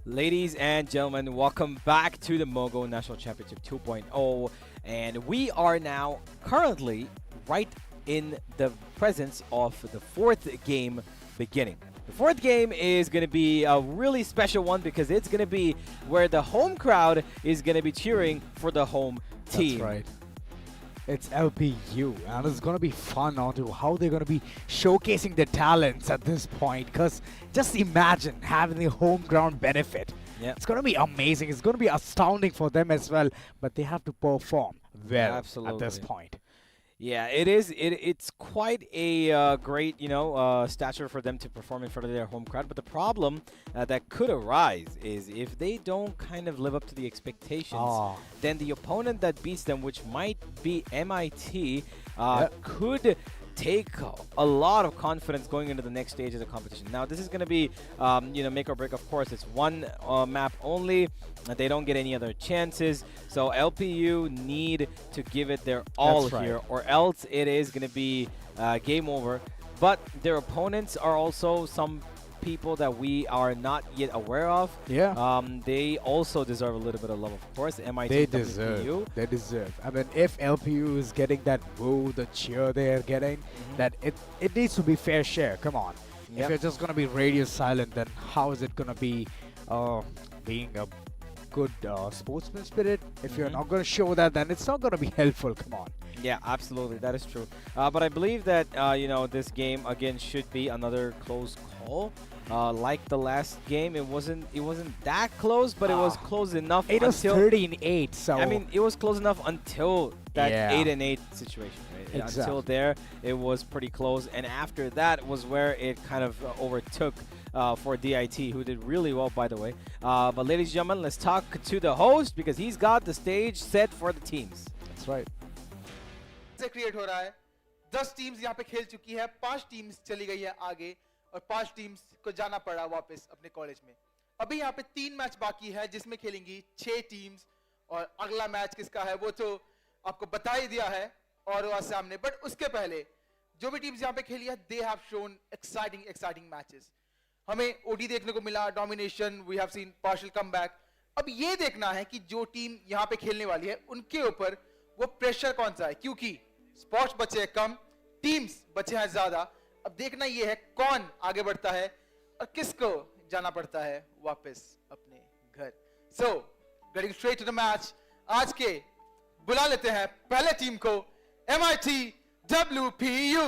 Ladies and gentlemen, welcome back to the Mogo National Championship 2.0. And we are now currently right in the presence of the fourth game beginning. The fourth game is going to be a really special one because it's going to be where the home crowd is going to be cheering for the home team. That's right. It's LPU, and it's going to be fun on to how they're going to be showcasing their talents at this point. Because just imagine having the home ground benefit. Yep. It's going to be amazing. It's going to be astounding for them as well. But they have to perform well at this point. Yeah, it is. It's quite a great, stature for them to perform in front of their home crowd. But the problem that could arise is if they don't kind of live up to the expectations, then the opponent that beats them, which might be MIT, could take a lot of confidence going into the next stage of the competition. Now, this is going to be, make or break. Of course, it's one map only. They don't get any other chances. So LPU need to give it their all here, or else it is going to be game over. But their opponents are also some people that we are not yet aware of. Yeah. They also deserve a little bit of love, of course. MIT, They WPU. deserve. I mean, if LPU is getting that woo, the cheer they're getting, that it needs to be fair share. Come on. If you're just going to be radio silent, then how is it going to be being a good sportsman spirit? If you're not going to show that, then it's not going to be helpful. Come on. Yeah, absolutely. That is true. But I believe that, this game, again, should be another close call. Like the last game, it wasn't that close, but it was close enough. It was 13-8, so I mean, it was close enough until that 8-8 situation. Right? Exactly. Until there, it was pretty close, and after that was where it kind of overtook for DIT, who did really well, by the way. But ladies and gentlemen, let's talk to the host because he's got the stage set for the teams. That's right. से create हो रहा है 10 teams यहाँ पे खेल चुकी है 5 teams चली गई है आगे और 5 टीम्स को जाना पड़ा वापस अपने कॉलेज में अभी यहाँ पे 3 मैच बाकी है जिसमें खेलेंगी 6 टीम्स और अगला मैच किसका है वो तो आपको बता ही दिया है और वो सामने बट उसके पहले जो भी टीम्स यहाँ पे खेली है they have shown exciting matches हमें ओडी देखने को मिला domination we have seen partial comeback अब ये देखना है कि जो टीम यहाँ पे खेलने वाली है उनके ऊपर वो प्रेशर कौन सा है क्योंकि स्पॉट्स बचे हैं कम टीम्स बचे हैं ज्यादा अब देखना ये है कौन आगे बढ़ता है और किसको जाना पड़ता है वापस अपने घर so getting straight to the match आज के बुला लेते हैं पहले टीम को MIT WPU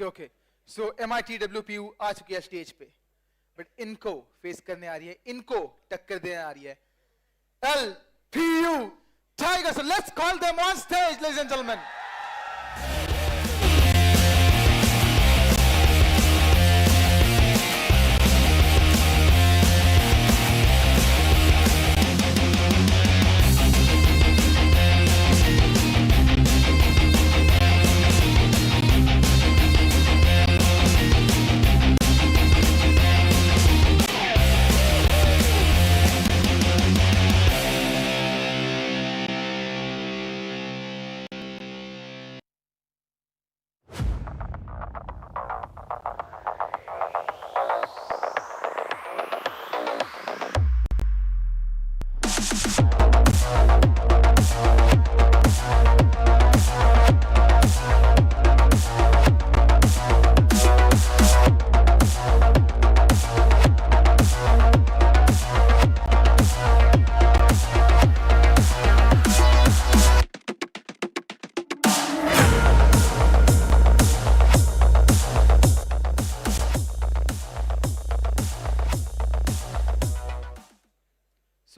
okay so MIT WPU आ चुकी है स्टेज पे बट इनको फेस करने आ रही है इनको टक्कर देने आ रही है LPU Tigers so let's call them on stage ladies and gentlemen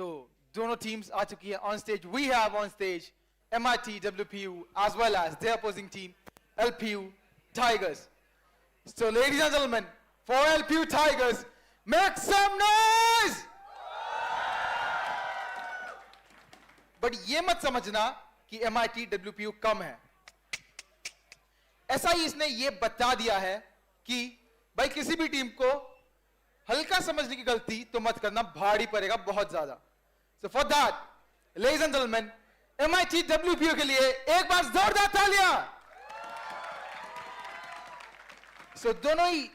So दोनों teams आ चुकी है on stage. We have on stage MIT WPU as well as their opposing team LPU Tigers. So ladies and gentlemen, for LPU Tigers, make some noise! But ये मत समझना कि MIT WPU कम है. SIES ने ये बता दिया है कि भाई किसी भी टीम को हल्का समझने की गलती तो मत करना, भारी पड़ेगा बहुत ज्यादा. So for that, ladies and gentlemen, MIT WPU के लिए एक बार जोरदार तालियां. So दोनों ही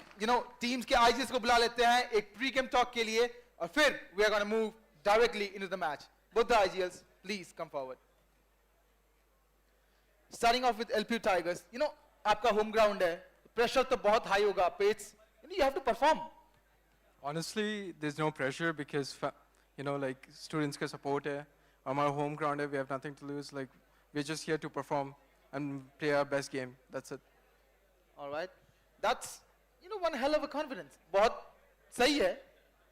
टीम्स के IGs को बुला लेते हैं एक प्री-गेम टॉक के लिए और फिर we are going to move directly into the match. Both the IGLs, please come forward. Starting off with LPU Tigers, आपका home ground है, pressure तो बहुत high होगा, pace, you have to perform. Honestly, there's no pressure because like students का support है. On our home ground, we have nothing to lose. Like we're just here to perform and play our best game. That's it. All right, that's one hell of a confidence. बहुत सही है.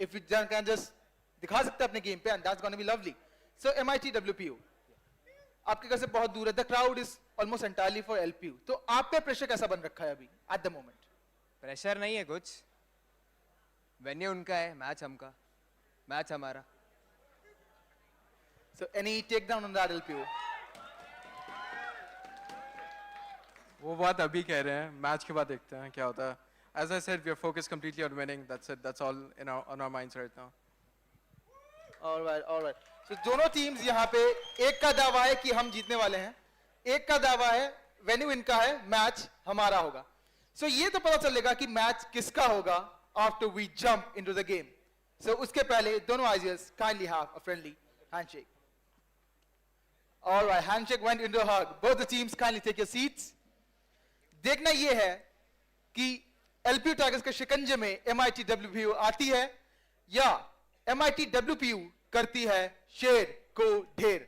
If you can just दिखा सकते हैं अपने game पे, and that's going to be lovely. So MIT WPU, आपके घर से बहुत दूर है. The crowd is almost entirely for LPU. तो आप पे pressure कैसा बन रखा है अभी at the moment? Pressure नहीं है कुछ. Venue उनका है, match हमका, match हमारा. So any takedown on that LPU? वो बात अभी कह रहे हैं, match के बाद देखते हैं क्या होता है. As I said, we are focused completely on winning. That's it. That's all on our minds right now. All right, all right. So दोनों teams यहाँ पे एक का दावा है कि हम जीतने वाले हैं, एक का दावा है venue इनका है, match हमारा होगा. So ये तो पता चलेगा कि match किसका होगा after we jump into the game. So उसके पहले दोनों IGLs kindly have a friendly handshake. All right, handshake went into a hug. Both the teams kindly take your seats. देखना ये है कि LPU Tigers के शिकंजे में MIT WPU आती है या MIT WPU करती है शेर को ढेर.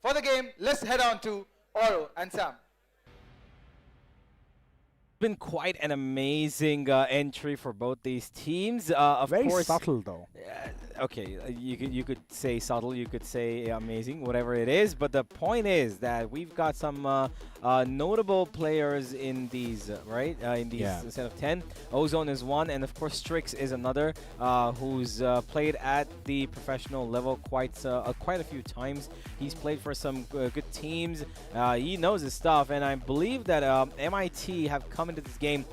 For the game, let's head on to Oro and Sam. Been quite an amazing entry for both these teams. Of Very course, subtle though. Okay, you could say subtle, you could say amazing, whatever it is. But the point is that we've got some notable players in these, right? In these set of 10. Ozone is one, and of course Strix is another who's played at the professional level quite a few times. He's played for some good teams. He knows his stuff, and I believe that MIT have come into this game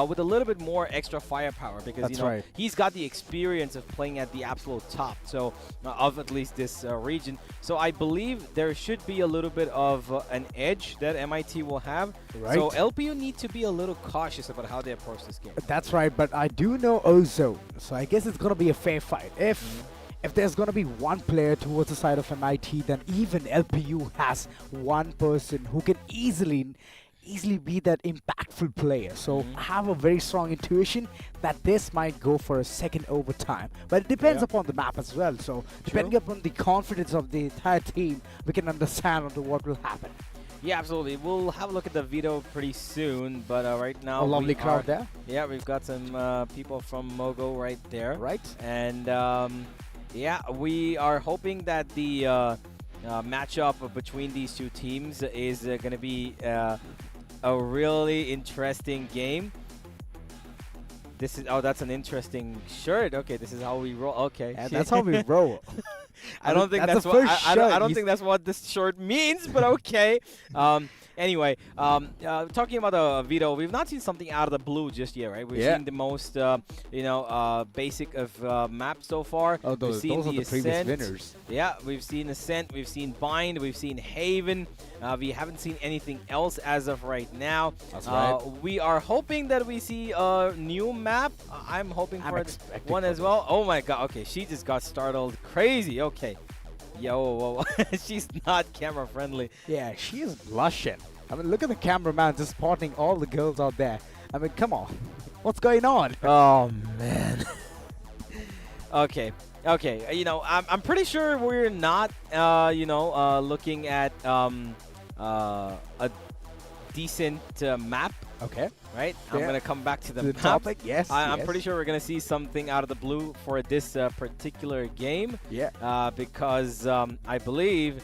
with a little bit more extra firepower because he's got the experience of playing at the absolute top, so of at least this region. So I believe there should be a little bit of an edge that MIT will have. Right. So LPU need to be a little cautious about how they approach this game. That's right, but I do know Ozone, so I guess it's gonna be a fair fight. If there's going to be one player towards the side of MIT, then even LPU has one person who can easily be that impactful player. So I have a very strong intuition that this might go for a second overtime. But it depends upon the map as well. So depending upon the confidence of the entire team, we can understand onto what will happen. Yeah, absolutely. We'll have a look at the video pretty soon, but right now a lovely crowd there. Yeah, we've got some people from Mogo right there. Right. And yeah, we are hoping that the matchup between these two teams is going to be a really interesting game. This is that's an interesting shirt. Okay, this is how we roll. Okay, and that's how we roll. I don't think that's what I don't think that's what this shirt means, but okay. Anyway, talking about the veto, we've not seen something out of the blue just yet, right? We've seen the most, basic of maps so far. Oh, we've seen those are the previous winners. Yeah, we've seen Ascent, we've seen Bind, we've seen Haven. We haven't seen anything else as of right now. That's right. We are hoping that we see a new map. I'm hoping for one as well. Oh my god, okay, she just got startled crazy. Okay. Yo, whoa. She's not camera friendly. Yeah, she is blushing. I mean, look at the cameraman just spotting all the girls out there. I mean, come on. What's going on? Oh, man. Okay. I'm pretty sure we're not, looking at a decent map. Okay. Right? Yeah. I'm going to come back to the To the map. topic, yes, I'm yes. pretty sure we're going to see something out of the blue for this particular game. Yeah. Because I believe,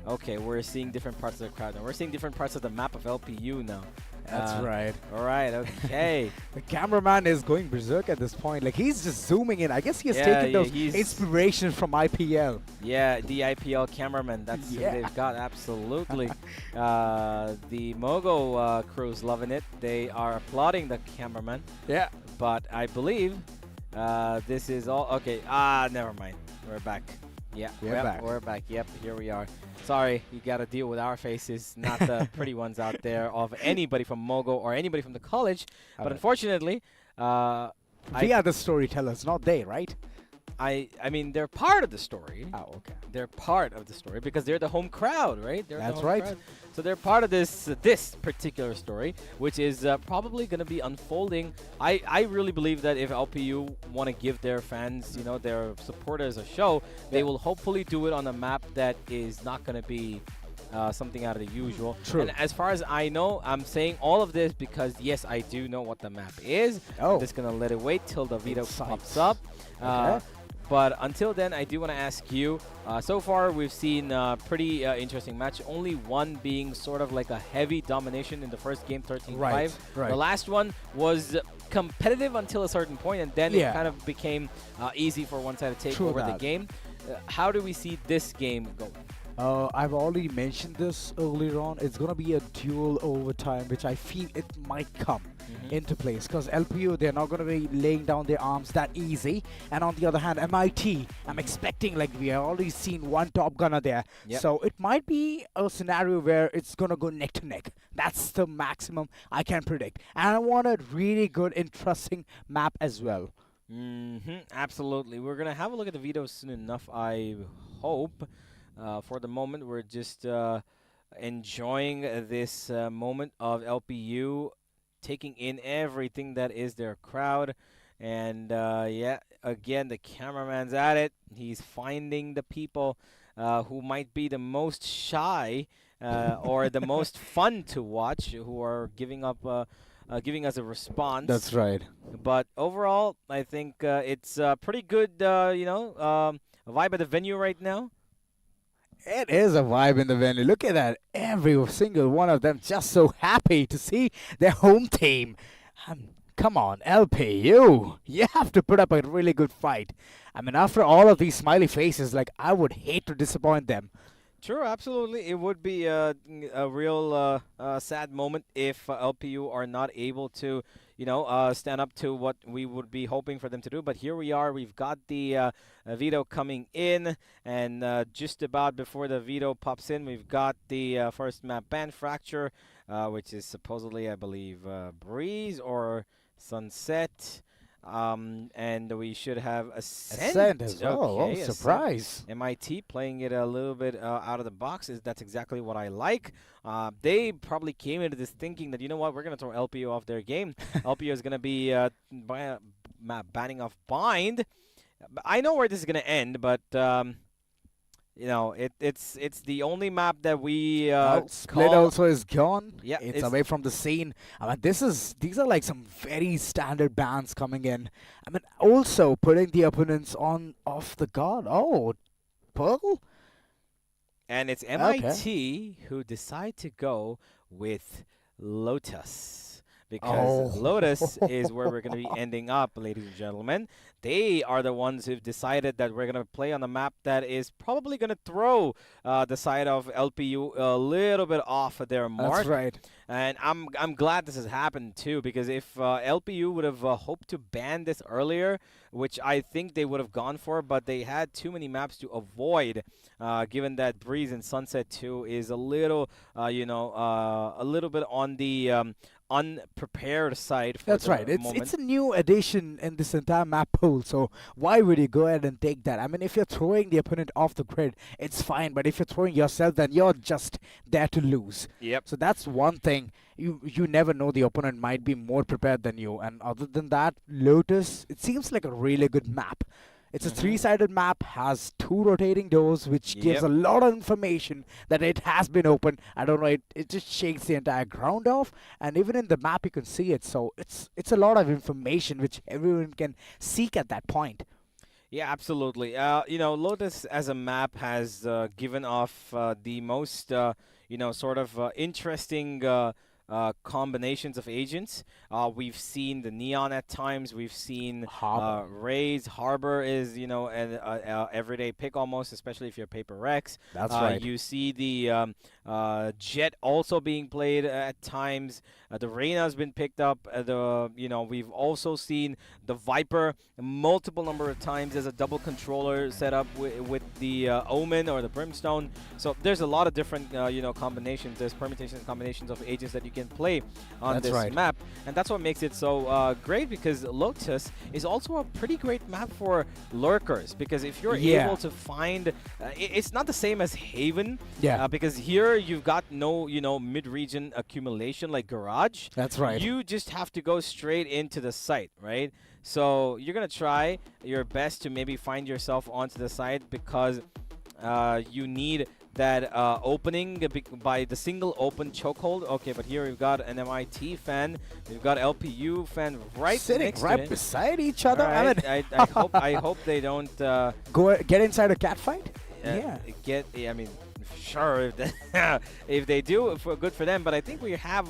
okay, we're seeing different parts of the crowd now. We're seeing different parts of the map of LPU now. That's right. All right, okay. The cameraman is going berserk at this point. Like, he's just zooming in. I guess he has Yeah, taken yeah, those he's- inspiration from IPL. Yeah, the IPL cameraman. That's who Yeah. they've got, absolutely. The Mogo crew's loving it. They are applauding the cameraman. Yeah. But I believe this is all... Okay, never mind. We're back. Yeah, We're back. We're back. Yep, here we are. Sorry, you got to deal with our faces, not the pretty ones out there of anybody from Mogo or anybody from the college. But Alright. unfortunately... We are the storytellers, not they, right? I mean, they're part of the story. Oh, okay. They're part of the story because they're the home crowd, right? They're the That's home right. crowd. So they're part of this particular story, which is probably going to be unfolding. I really believe that if LPU want to give their fans, you know, their supporters a show, they will hopefully do it on a map that is not going to be something out of the usual. True. And as far as I know, I'm saying all of this because, yes, I do know what the map is. Oh. I'm just going to let it wait till the video Insights. pops up. Okay. But until then, I do want to ask you, so far we've seen a pretty interesting match, only one being sort of like a heavy domination in the first game, 13-5. Right. The last one was competitive until a certain point, and then Yeah. it kind of became easy for one side to take True over the that. game. How do we see this game going? I've already mentioned this earlier on. It's going to be a dual overtime, which I feel it might come into place. Because LPU, they're not going to be laying down their arms that easy. And on the other hand, MIT, I'm expecting, like, we have already seen one top gunner there. Yep. So it might be a scenario where it's going to go neck to neck. That's the maximum I can predict. And I want a really good, interesting map as well. Absolutely. We're going to have a look at the video soon enough, I hope. For the moment, we're just enjoying this moment of LPU taking in everything that is their crowd. And yeah, again, the cameraman's at it. He's finding the people who might be the most shy or the most fun to watch, who are giving us a response. That's right. But overall, I think it's a pretty good, vibe at the venue right now. It is a vibe in the venue. Look at that. Every single one of them just so happy to see their home team. Come on, LPU. You have to put up a really good fight. I mean, after all of these smiley faces, like, I would hate to disappoint them. True, absolutely. It would be a real sad moment if LPU are not able to, stand up to what we would be hoping for them to do. But here we are. We've got the veto coming in, and just about before the veto pops in, we've got the first map ban fracture, which is supposedly, I believe, Breeze or Sunset. And we should have Ascent as well. Okay, Oh, surprise. MIT playing it a little bit out of the box. That's exactly what I like. They probably came into this thinking that, you know what, we're going to throw LPU off their game. LPU is going to be banning off Bind. I know where this is going to end, but... it's the only map that we Split call. also is gone. Yeah, it's away from the scene. I mean, these are like some very standard bans coming in. I mean, also putting the opponents off the guard. Oh, Pearl? And it's MIT who decide to go with Lotus. Because Lotus is where we're going to be ending up, ladies and gentlemen. They are the ones who've decided that we're going to play on a map that is probably going to throw the side of LPU a little bit off of their mark. That's right. And I'm glad this has happened too, because if LPU would have hoped to ban this earlier, which I think they would have gone for, but they had too many maps to avoid, given that Breeze and Sunset 2 is a little, a little bit on the unprepared side for That's the right. moment. It's a new addition in this entire map pool, so why would you go ahead and take that? I mean, if you're throwing the opponent off the grid, it's fine, but if you're throwing yourself, then you're just there to lose. Yep. So that's one thing. You never know, the opponent might be more prepared than you, and other than that, Lotus, it seems like a really good map. It's a three-sided map, has two rotating doors, which gives a lot of information that it has been opened. I don't know, it just shakes the entire ground off, and even in the map you can see it. So it's a lot of information which everyone can seek at that point. Yeah, absolutely. You know, Lotus as a map has given off the most, you know, sort of interesting combinations of agents. We've seen the Neon at times. We've seen Rays. Harbor is, you know, an everyday pick almost, especially if you're Paper Rex. That's right. You see the Jet also being played at times. The Reyna's been picked up. You know, we've also seen the Viper multiple number of times as a double controller setup with the Omen or the Brimstone. So there's a lot of different, you know, combinations. There's permutations and combinations of agents that you can play on this map, and that's what makes it so great, because Lotus is also a pretty great map for lurkers, because if you're able to find it's not the same as Haven, because here you've got no, you know, mid-region accumulation like Garage. That's right. You just have to go straight into the site, right? So you're gonna try your best to maybe find yourself onto the site, because you need that opening by the single open chokehold. Okay, but here we've got an MIT fan, we've got LPU fan sitting next right to it. beside each other. Right. I mean, I hope they don't get inside a cat fight. I mean, sure, if they, if they do, good for them. But I think we have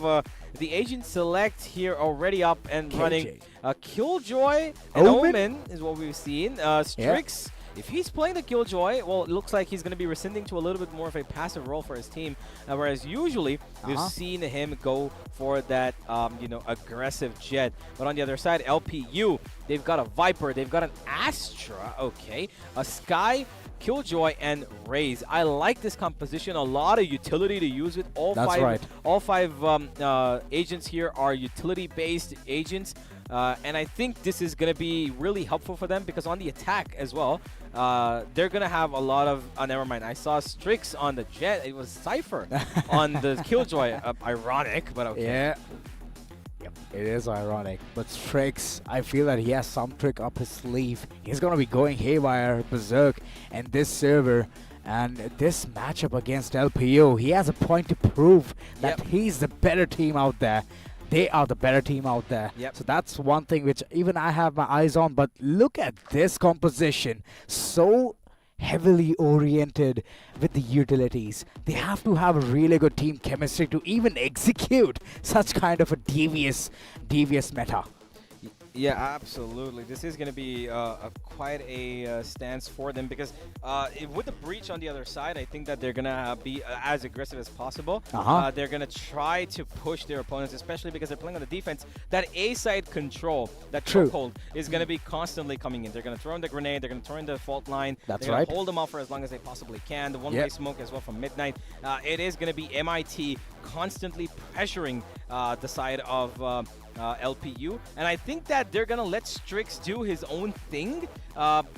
the agent select here already up and running. Killjoy and Omen is what we've seen. Strix. If he's playing the Killjoy, well, it looks like he's going to be rescinding to a little bit more of a passive role for his team, whereas usually we've seen him go for that, you know, aggressive Jet. But on the other side, LPU, they've got a Viper, they've got an Astra, okay, a Sky, Killjoy, and Raze. I like this composition. A lot of utility to use with all All five agents here are utility-based agents. And I think this is going to be really helpful for them, because on the attack as well, they're going to have a lot of... never mind. I saw Strix on the Jet. It was Cypher on the Killjoy. Ironic, but okay. Yeah. Yep, it is ironic. But Strix, I feel that he has some trick up his sleeve. He's going to be going haywire, berserk, and this server... And this matchup against LPU, he has a point to prove that he's the better team out there. They are the better team out there. So that's one thing which even I have my eyes on. But look at this composition. So heavily oriented with the utilities. They have to have a really good team chemistry to even execute such kind of a devious meta. Yeah, absolutely. This is going to be quite a stance for them, because with the breach on the other side, I think that they're going to be as aggressive as possible. They're going to try to push their opponents, especially because they're playing on the defense. That A-side control, that chokehold, is going to be constantly coming in. They're going to throw in the grenade. They're going to throw in the fault line. They're going to hold them off for as long as they possibly can. The one-way smoke as well from Midnight. It is going to be MIT constantly pressuring the side of LPU, and I think that they're gonna let Strix do his own thing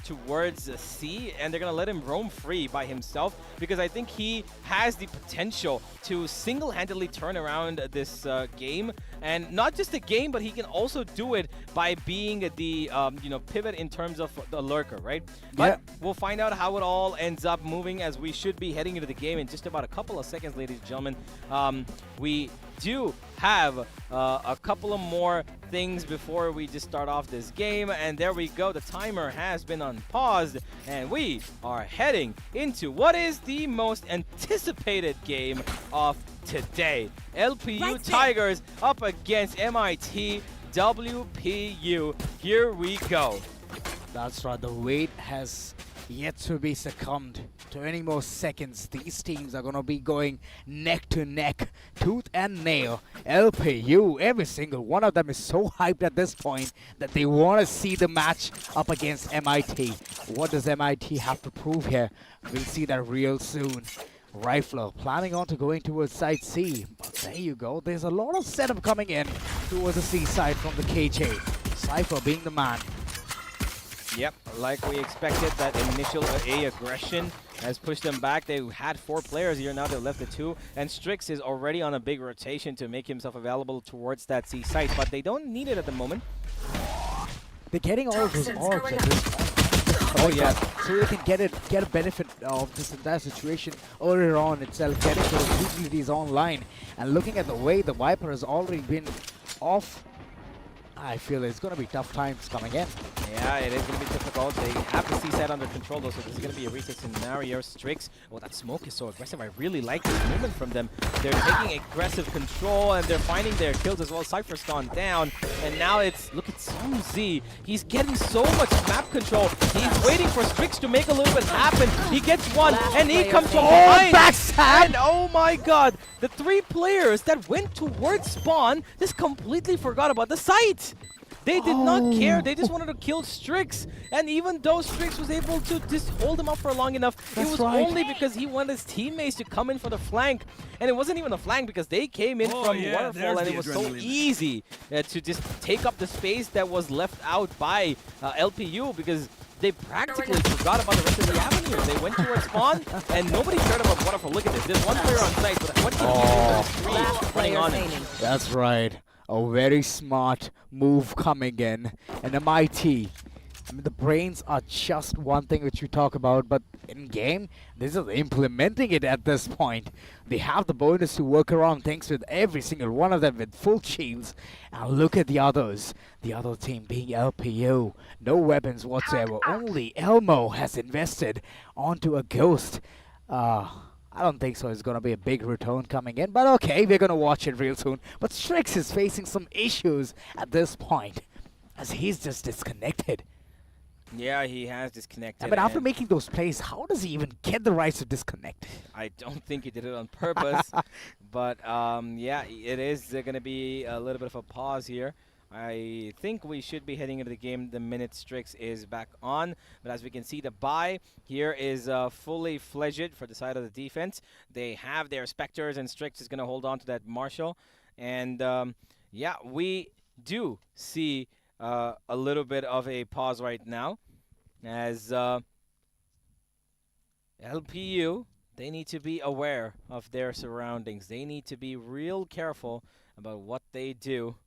towards C, and they're gonna let him roam free by himself, because I think he has the potential to single-handedly turn around this game, and not just the game, but he can also do it by being the you know, pivot in terms of the lurker, right? But we'll find out how it all ends up moving, as we should be heading into the game in just about a couple of seconds, ladies and gentlemen. We do have a couple of more things before we just start off this game, and there we go. The timer has been unpaused, and we are heading into what is the most anticipated game of today. LPU Tigers up against MIT WPU. Here we go. That's right. The wait has yet to be succumbed to any more seconds. These teams are going to be going neck to neck, tooth and nail. LPU, every single one of them is so hyped at this point that they want to see the match up against MIT. What does MIT have to prove here? We'll see that real soon. Rifler planning on to going towards side C. But there you go. There's a lot of setup coming in towards the C side from the KJ. Cypher being the man. Yep, like we expected, that initial A aggression has pushed them back. They had 4 players here, now they're left at 2. And Strix is already on a big rotation to make himself available towards that C site, but they don't need it at the moment. They're getting all of those orbs at this point. Oh yeah. So they can get a benefit of this entire situation earlier on itself, getting those utilities online. And looking at the way the Viper has already been off, I feel it's going to be tough times coming in. Yeah, it is going to be difficult. They have the C set under control though, so this is going to be a reset scenario. Strix, oh, that smoke is so aggressive. I really like this movement from them. They're taking aggressive control and they're finding their kills as well. Cypher's gone down, and now it's, look at Z. He's getting so much map control. He's waiting for Strix to make a little bit happen. He gets one, and he comes from behind. Backstab! And oh my god, the 3 players that went towards spawn just completely forgot about the site. They did not care. They just wanted to kill Strix. And even though Strix was able to just hold him up for long enough, it was only because he wanted his teammates to come in for the flank. And it wasn't even a flank because they came in from Waterfall, and it was so easy to just take up the space that was left out by LPU, because they practically forgot about the rest of the avenue. They went towards spawn, and nobody cared about Waterfall. Look at this. There's one player on site, but 20 people running on him. That's right. A very smart move coming in. And MIT, I mean, the brains are just one thing which we talk about, but in game, this is implementing it at this point. They have the bonus to work around things with every single one of them with full shields. And look at the others. The other team being LPU. No weapons whatsoever. Only Elmo has invested onto a ghost. I don't think so. It's going to be a big return coming in. But okay, we're going to watch it real soon. But Strix is facing some issues at this point, as he's just disconnected. Yeah, he has disconnected. But after making those plays, how does he even get the right to disconnect? I don't think he did it on purpose. But yeah, it is going to be a little bit of a pause here. I think we should be heading into the game the minute Strix is back on. But as we can see, the buy here is fully fledged for the side of the defense. They have their Spectres, and Strix is going to hold on to that Marshall. And yeah, we do see a little bit of a pause right now, as LPU, they need to be aware of their surroundings. They need to be real careful about what they do.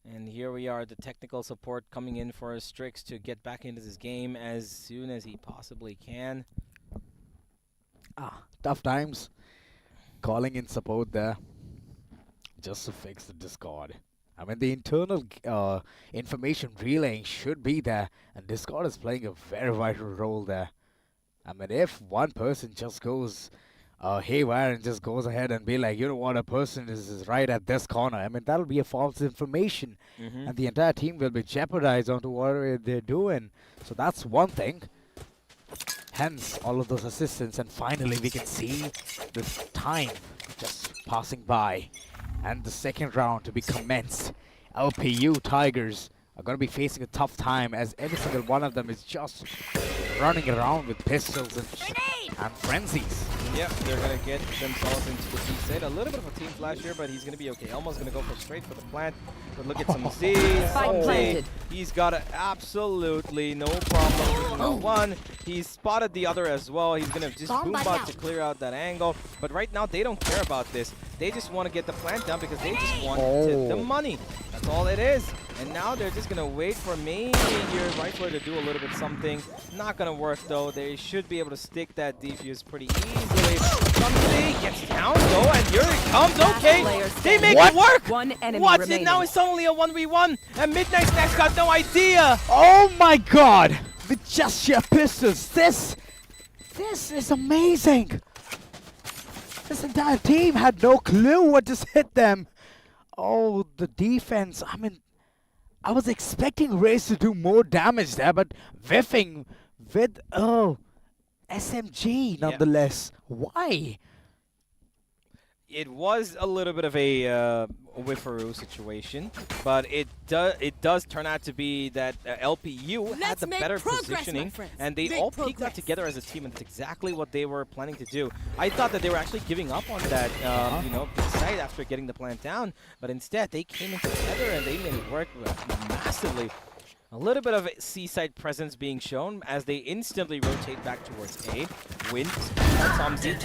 And here we are, the technical support coming in for Strix to get back into this game as soon as he possibly can. Tough times. Calling in support there just to fix the Discord. I mean, the internal information relaying should be there, and Discord is playing a very vital role there. I mean, if one person just goes haywire and just goes ahead and be like, you know what, a person is right at this corner, I mean, that'll be a false information, and the entire team will be jeopardized onto what they're doing. So that's one thing. Hence, all of those assistants, and finally we can see the time just passing by, and the second round to be commenced. LPU Tigers are going to be facing a tough time, as every single one of them is just running around with pistols and frenzies. Yep, they're going to get themselves into the deep state. A little bit of a team flash here, but he's going to be okay. Elmo's going to go for straight for the plant. But look at some Z's. He's got absolutely no problem with one. He's spotted the other as well. He's going to just boombot to clear out that angle. But right now, they don't care about this. They just want to get the plant down because they just want the money. That's all it is. And now they're just going to wait for maybe here Rifler to do a little bit something. Not going to work, though. They should be able to stick that defuse pretty easily. Somebody gets down, though, and here it comes. Okay, they make it work. What's it? Now it's only a 1v1, and Midnight Snack's got no idea. Oh, my God. With just sheer pistols. This is amazing. This entire team had no clue what just hit them. Oh, the defense. I mean, I was expecting Raze to do more damage there, but whiffing with, SMG nonetheless. Why? It was a little bit of a whiffaroo situation, but it does turn out to be that LPU had the better positioning, and they all peeked out together as a team, and that's exactly what they were planning to do. I thought that they were actually giving up on that, site after getting the plant down, but instead they came in together and they made it work massively. A little bit of seaside presence being shown as they instantly rotate back towards A. Wind, Somzi,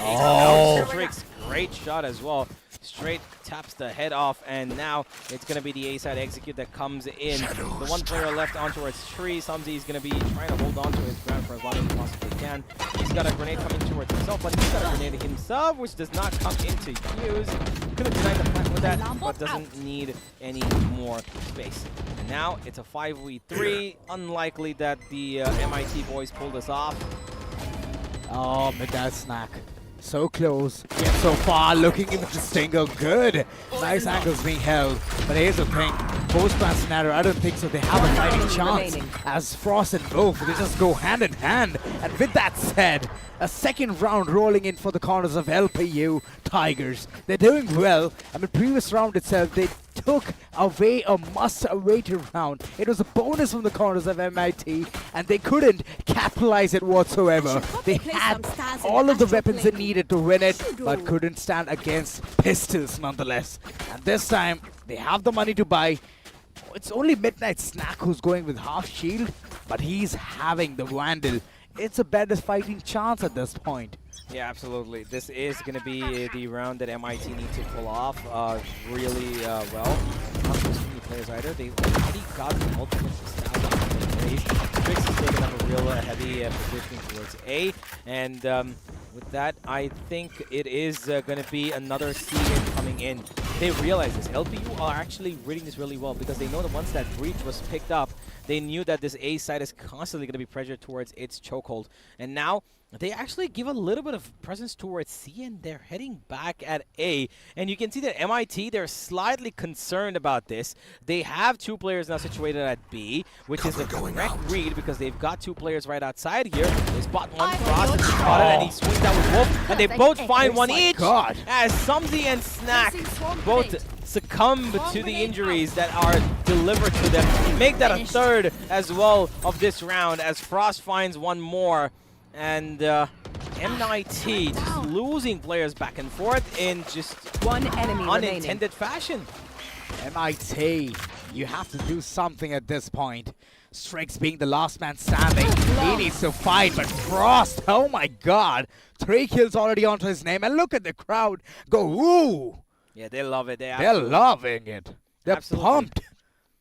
Strix, great shot as well. Straight taps the head off, and now it's going to be the A-side execute that comes in. The one player left on towards Tree. Somzi is going to be trying to hold on to his ground for as long as he possibly can. He's got a grenade coming towards himself, but he's got a grenade himself, which does not come into use. Could have denied the plant with that, but doesn't need any more space. And now it's a 5v3. Unlikely that the MIT boys pull this off. Oh, Midnight Snack. So close, yet so far, looking into the stinger, good. Nice angles being held, but here's the thing. Post-plan scenario, I don't think so. They have a fighting chance. As Frost and Wolf, they just go hand in hand. And with that said, a second round rolling in for the corners of LPU Tigers. They're doing well. I mean, previous round itself, they took away a must-awaited round. It was a bonus from the corners of MIT, and they couldn't capitalize it whatsoever. They had all of the weapons they needed to win it, but couldn't stand against pistols nonetheless. And this time, they have the money to buy. It's only Midnight Snack who's going with half shield, but he's having the Vandal. It's a better fighting chance at this point. Yeah, absolutely. This is going to be the round that MIT need to pull off really well. Not too many players either. They've already got the ultimate established. Trix is taking up a real heavy position towards A. And with that, I think it is going to be another C coming in. They realize this. LPU are actually reading this really well because they know that once that breach was picked up, they knew that this A side is constantly going to be pressured towards its chokehold. And now they actually give a little bit of presence towards C, and they're heading back at A. And you can see that MIT, they're slightly concerned about this. They have two players now situated at B, which is the correct read because they've got two players right outside here. They spot one Frost, and spotted, and he swings out with Wolf, and they both find one each. As Somzi and Snack both succumb to the injuries that are delivered to them. Make that a third as well of this round as Frost finds one more. And MIT just losing players back and forth in just one enemy unintended fashion. MIT, you have to do something at this point. Strix being the last man standing, he needs to fight, but Frost, oh my god, 3 kills already onto his name, and look at the crowd go, woo! Yeah, they love it. They're loving it. They're pumped.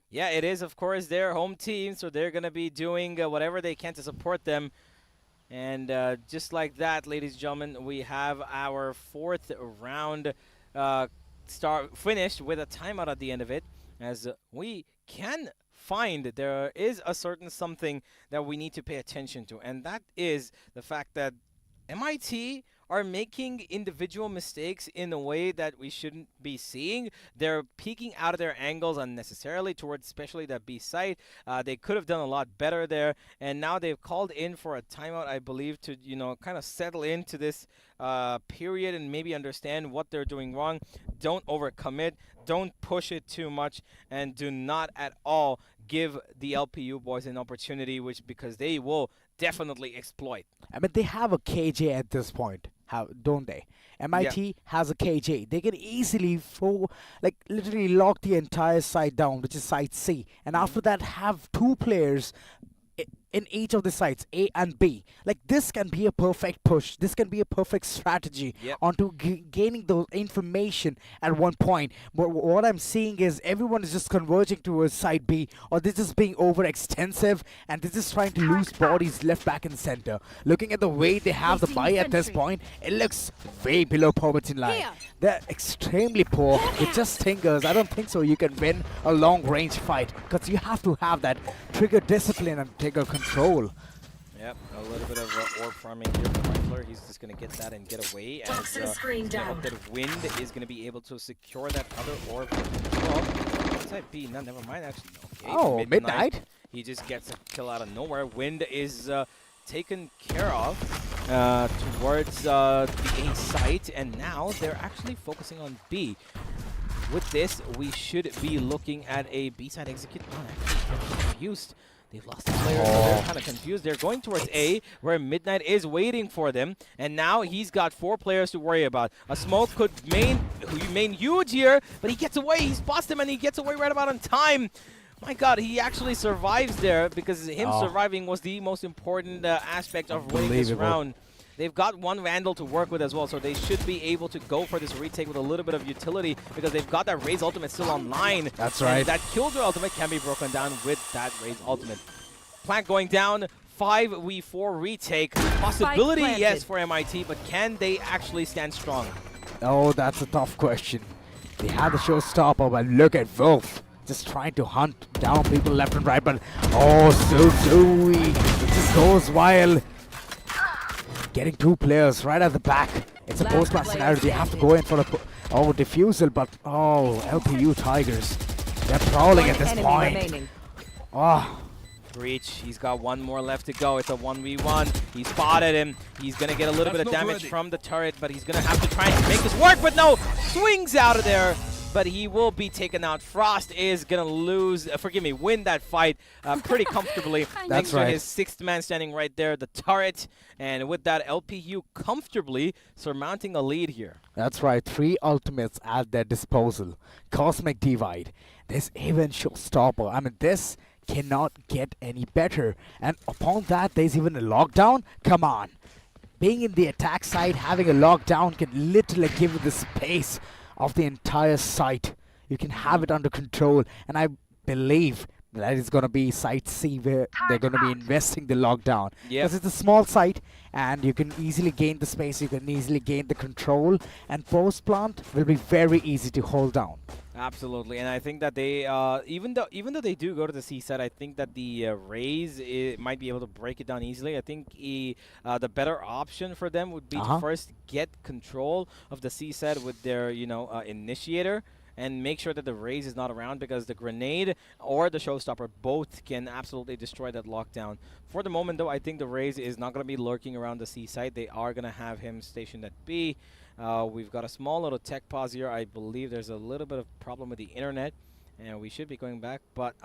Yeah, it is, of course, their home team, so they're going to be doing whatever they can to support them. And just like that, ladies and gentlemen, we have our 4th round finished with a timeout at the end of it, as we can find there is a certain something that we need to pay attention to, and that is the fact that MIT are making individual mistakes in a way that we shouldn't be seeing. They're peeking out of their angles unnecessarily towards especially that B site. They could have done a lot better there, and now they've called in for a timeout, I believe, to, you know, kind of settle into this period and maybe understand what they're doing wrong. Don't overcommit, don't push it too much, and do not at all give the LPU boys an opportunity, because they will definitely exploit. I mean, they have a KJ at this point, don't they? MIT has a KJ. They can easily, literally lock the entire site down, which is site C. And after that, have 2 players in each of the sites, A and B. Like, this can be a perfect push. This can be a perfect strategy onto gaining the information at one point. But what I'm seeing is everyone is just converging towards side B, or they're just being overextensive, and they're just trying to lose bodies left, back, and center. Looking at the way they have the buy at this point, it looks way below poverty line. They're extremely poor with just stingers. I don't think so you can win a long-range fight, because you have to have that trigger discipline and trigger control. Yep, a little bit of orb farming here for Rifler. He's just going to get that and get away. As hope that Wind is going to be able to secure that other orb. Well, inside B, no, never mind actually. Okay, oh, Midnight. He just gets a kill out of nowhere. Wind is taken care of towards the A site, and now they're actually focusing on B. With this, we should be looking at a B side execute. Oh, actually, confused. They've lost the player, so they're kind of confused. They're going towards A, where Midnight is waiting for them. And now he's got 4 players to worry about. A smoke could main huge here, but he gets away. He spots them, and he gets away right about on time. My God, he actually survives there because him Oh. surviving was the most important aspect of winning this Unbelievable. round. They've got one Vandal to work with as well, so they should be able to go for this retake with a little bit of utility because they've got that Raze ultimate still online. That's And right. that Killjoy ultimate can be broken down with that Raze ultimate. Plant going down, 5v4 retake. Possibility, yes, for MIT, but can they actually stand strong? Oh, that's a tough question. They had the showstopper, but look at Wolf. Just trying to hunt down people left and right, but oh, so Zoe. It just goes wild. Getting two players right at the back. It's a post-match scenario. They have to go in for a defusal, but oh, LPU Tigers. They're prowling at this point. Oh. Breach, he's got one more left to go. It's a 1v1. He spotted him. He's going to get a little bit of damage from the turret, but he's going to have to try and make this work, but no! Swings out of there, but he will be taken out. Frost is going to lose, win that fight pretty comfortably. That's Thanks to right. his sixth man standing right there, the turret. And with that, LPU comfortably surmounting a lead here. That's right, 3 ultimates at their disposal. Cosmic Divide. There's even Showstopper. I mean, this cannot get any better. And upon that, there's even a lockdown. Come on. Being in the attack side, having a lockdown can literally give you the space of the entire site. You can have it under control. And I believe that is going to be Site C where they're going to be investing the lockdown. Because it's a small site and you can easily gain the space, you can easily gain the control, and post plant will be very easy to hold down. Absolutely, and I think that they, even though they do go to the C set, I think that the Raze might be able to break it down easily. I think the better option for them would be to first get control of the C set with their, initiator, and make sure that the Raze is not around, because the grenade or the showstopper both can absolutely destroy that lockdown. For the moment, though, I think the Raze is not going to be lurking around the C site. They are going to have him stationed at B. We've got a small little tech pause here. I believe there's a little bit of problem with the internet, and we should be going back. But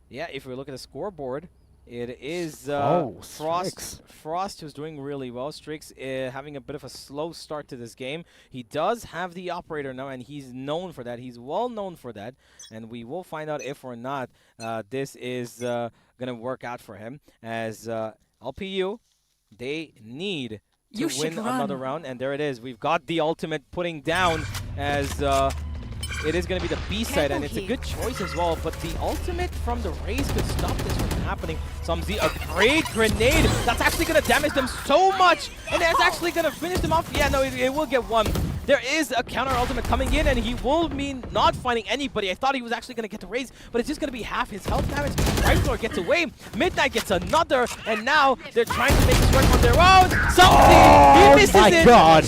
yeah, if we look at the scoreboard, it is Frost who's doing really well. Strix having a bit of a slow start to this game. He does have the operator now, and he's known for that. He's well known for that, and we will find out if or not this is going to work out for him. As LPU, they need to win another round, and there it is. We've got the ultimate putting down as it is going to be the B side, and it's a good choice as well, but the ultimate from the Raze could stop this from happening. Samzi, a great grenade. That's actually going to damage them so much, and it's actually going to finish them off. Yeah, no, it will get one. There is a counter ultimate coming in, and he will mean not finding anybody. I thought he was actually going to get the Raze, but it's just going to be half his health damage. Rifler gets away. Midnight gets another, and now they're trying to make this work on their own. Samzi, he misses it. Oh my God.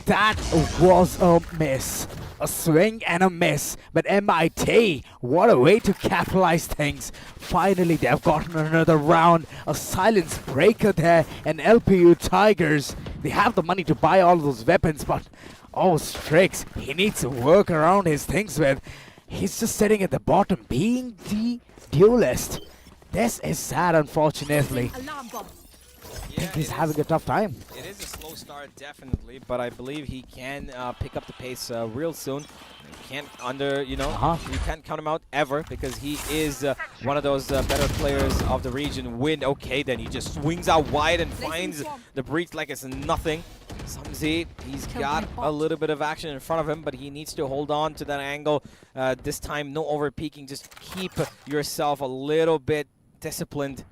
That was a miss. A swing and a miss, but MIT, what a way to capitalize things. Finally, they've gotten another round, a silence breaker there, and LPU Tigers, they have the money to buy all those weapons, but oh, Strix, he needs to work around his things with. He's just sitting at the bottom, being the duelist. This is sad, unfortunately. I think he's having a tough time. It is a slow start, definitely, but I believe he can pick up the pace real soon. You can't you can't count him out ever, because he is one of those better players of the region. Okay, then he just swings out wide and finds the breach like it's nothing. Samzi, he's got a little bit of action in front of him, but he needs to hold on to that angle. This time, no over-peeking. Just keep yourself a little bit disciplined.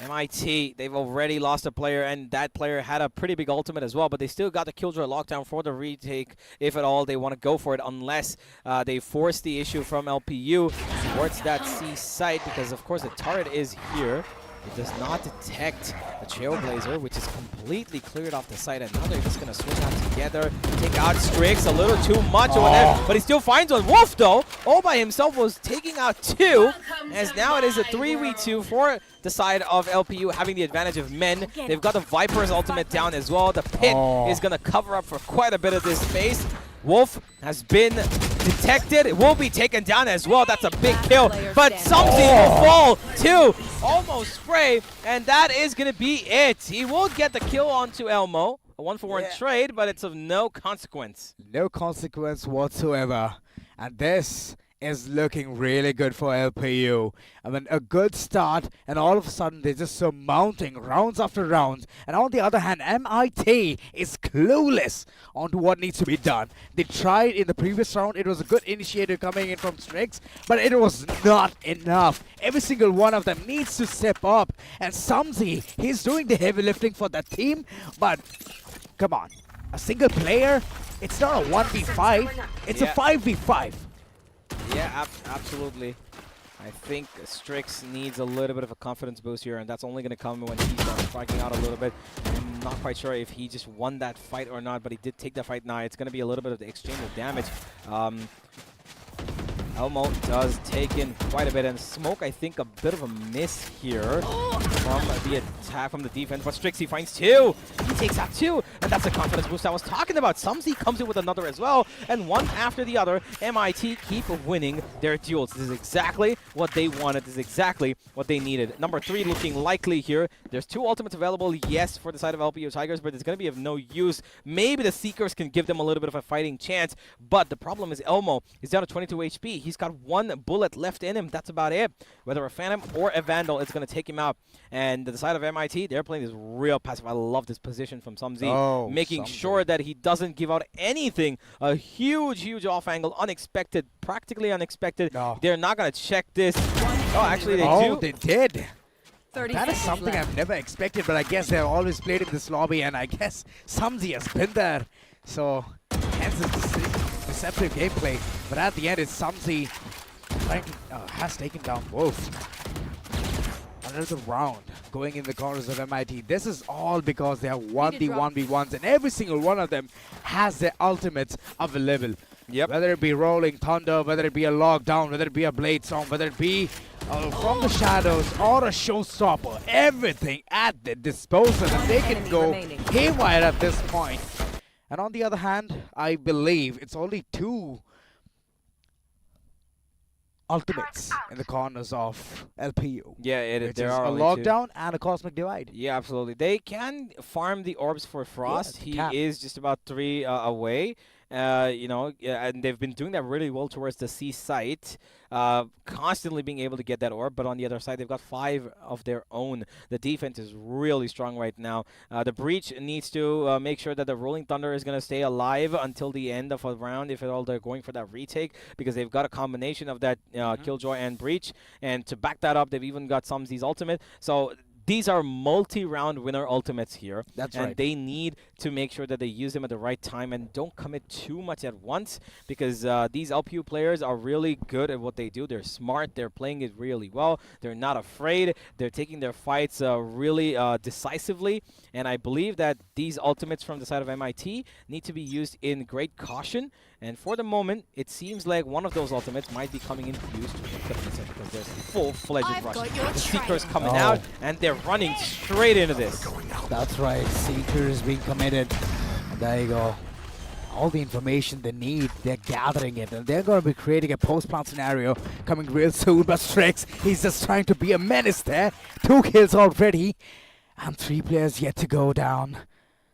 MIT, they've already lost a player, and that player had a pretty big ultimate as well, but they still got the Killjoy lockdown for the retake. If at all they want to go for it, unless they force the issue from LPU towards that C site, because of course the turret is here. It does not detect the Trailblazer, which is completely cleared off the site, and now they're just going to switch out together, take out Strix, a little too much over there, but he still finds one. Wolf, though, all by himself, was taking out 2, as now it is a 3v2 for the side of LPU, having the advantage of men. They've got the Viper's ultimate down as well. The pit is going to cover up for quite a bit of this space. Wolf has been detected. It will be taken down as well. That's a big kill. But something will fall too. Almost spray. And that is going to be it. He will get the kill onto Elmo. A 1-for-1 trade, but it's of no consequence. No consequence whatsoever. And this is looking really good for LPU. I mean, a good start, and all of a sudden they're just surmounting rounds after rounds. And on the other hand, MIT is clueless onto what needs to be done. They tried in the previous round. It was a good initiative coming in from Strix, but it was not enough. Every single one of them needs to step up. And Samzi, he's doing the heavy lifting for that team, but come on. A single player, it's not a 1v5, it's a 5v5. Yeah, absolutely. I think Strix needs a little bit of a confidence boost here, and that's only going to come when he starts striking out a little bit. I'm not quite sure if he just won that fight or not, but he did take the fight now. It's going to be a little bit of the exchange of damage. Elmo does take in quite a bit, and Smoke, I think, a bit of a miss here from the attack from the defense, but Strix, he finds two. He takes out two, and that's the confidence boost I was talking about. Sumsy comes in with another as well, and one after the other, MIT keep winning their duels. This is exactly what they wanted. This is exactly what they needed. Number 3 looking likely here. There's 2 ultimates available, yes, for the side of LPU Tigers, but it's going to be of no use. Maybe the Seekers can give them a little bit of a fighting chance, but the problem is Elmo is down to 22 HP. He's got 1 bullet left in him. That's about it. Whether a Phantom or a Vandal, it's going to take him out. And the side of MIT, they're playing this real passive. I love this position from Sumzi, making sure that he doesn't give out anything. A huge off angle, unexpected, practically unexpected. No. They're not going to check this. Oh, actually they do. Oh, they did. 30 That is seconds something left. I've never expected, but I guess they've always played in this lobby, and I guess Sumzi has been there. So, hence it's deceptive gameplay. But at the end, it's Sumzi trying to, has taken down Wolf. Another round going in the corners of MIT. This is all because they have 1v1v1s, and every single one of them has their ultimates available. Yep. Whether it be Rolling Thunder, whether it be a Lockdown, whether it be a Blade Storm, whether it be from the shadows or a Showstopper, everything at their disposal, and they can go haywire at this point. And on the other hand, I believe it's only 2 ultimates in the corners of LPU. Yeah, which there is are a only 2. Lockdown and a Cosmic Divide. Yeah, absolutely. They can farm the orbs for Frost. they He can. is just about 3 away. You know, and they've been doing that really well towards the C site, constantly being able to get that orb. But on the other side, they've got 5 of their own. The defense is really strong right now. The Breach needs to make sure that the Rolling Thunder is going to stay alive until the end of a round, if at all they're going for that retake, because they've got a combination of that Killjoy and Breach. And to back that up, they've even got Sumzi's ultimate. So these are multi-round winner ultimates here. That's and right. they need to make sure that they use them at the right time and don't commit too much at once, because these LPU players are really good at what they do. They're smart. They're playing it really well. They're not afraid. They're taking their fights really decisively. And I believe that these ultimates from the side of MIT need to be used in great caution. And for the moment, it seems like one of those ultimates might be coming in fused because there's a full-fledged rush. The Seekers coming out, and they're running straight into this. That's right. Seekers being committed. And there you go. All the information they need, they're gathering it. And they're going to be creating a post-plant scenario coming real soon. But Strix, he's just trying to be a menace there. 2 kills already. And 3 players yet to go down.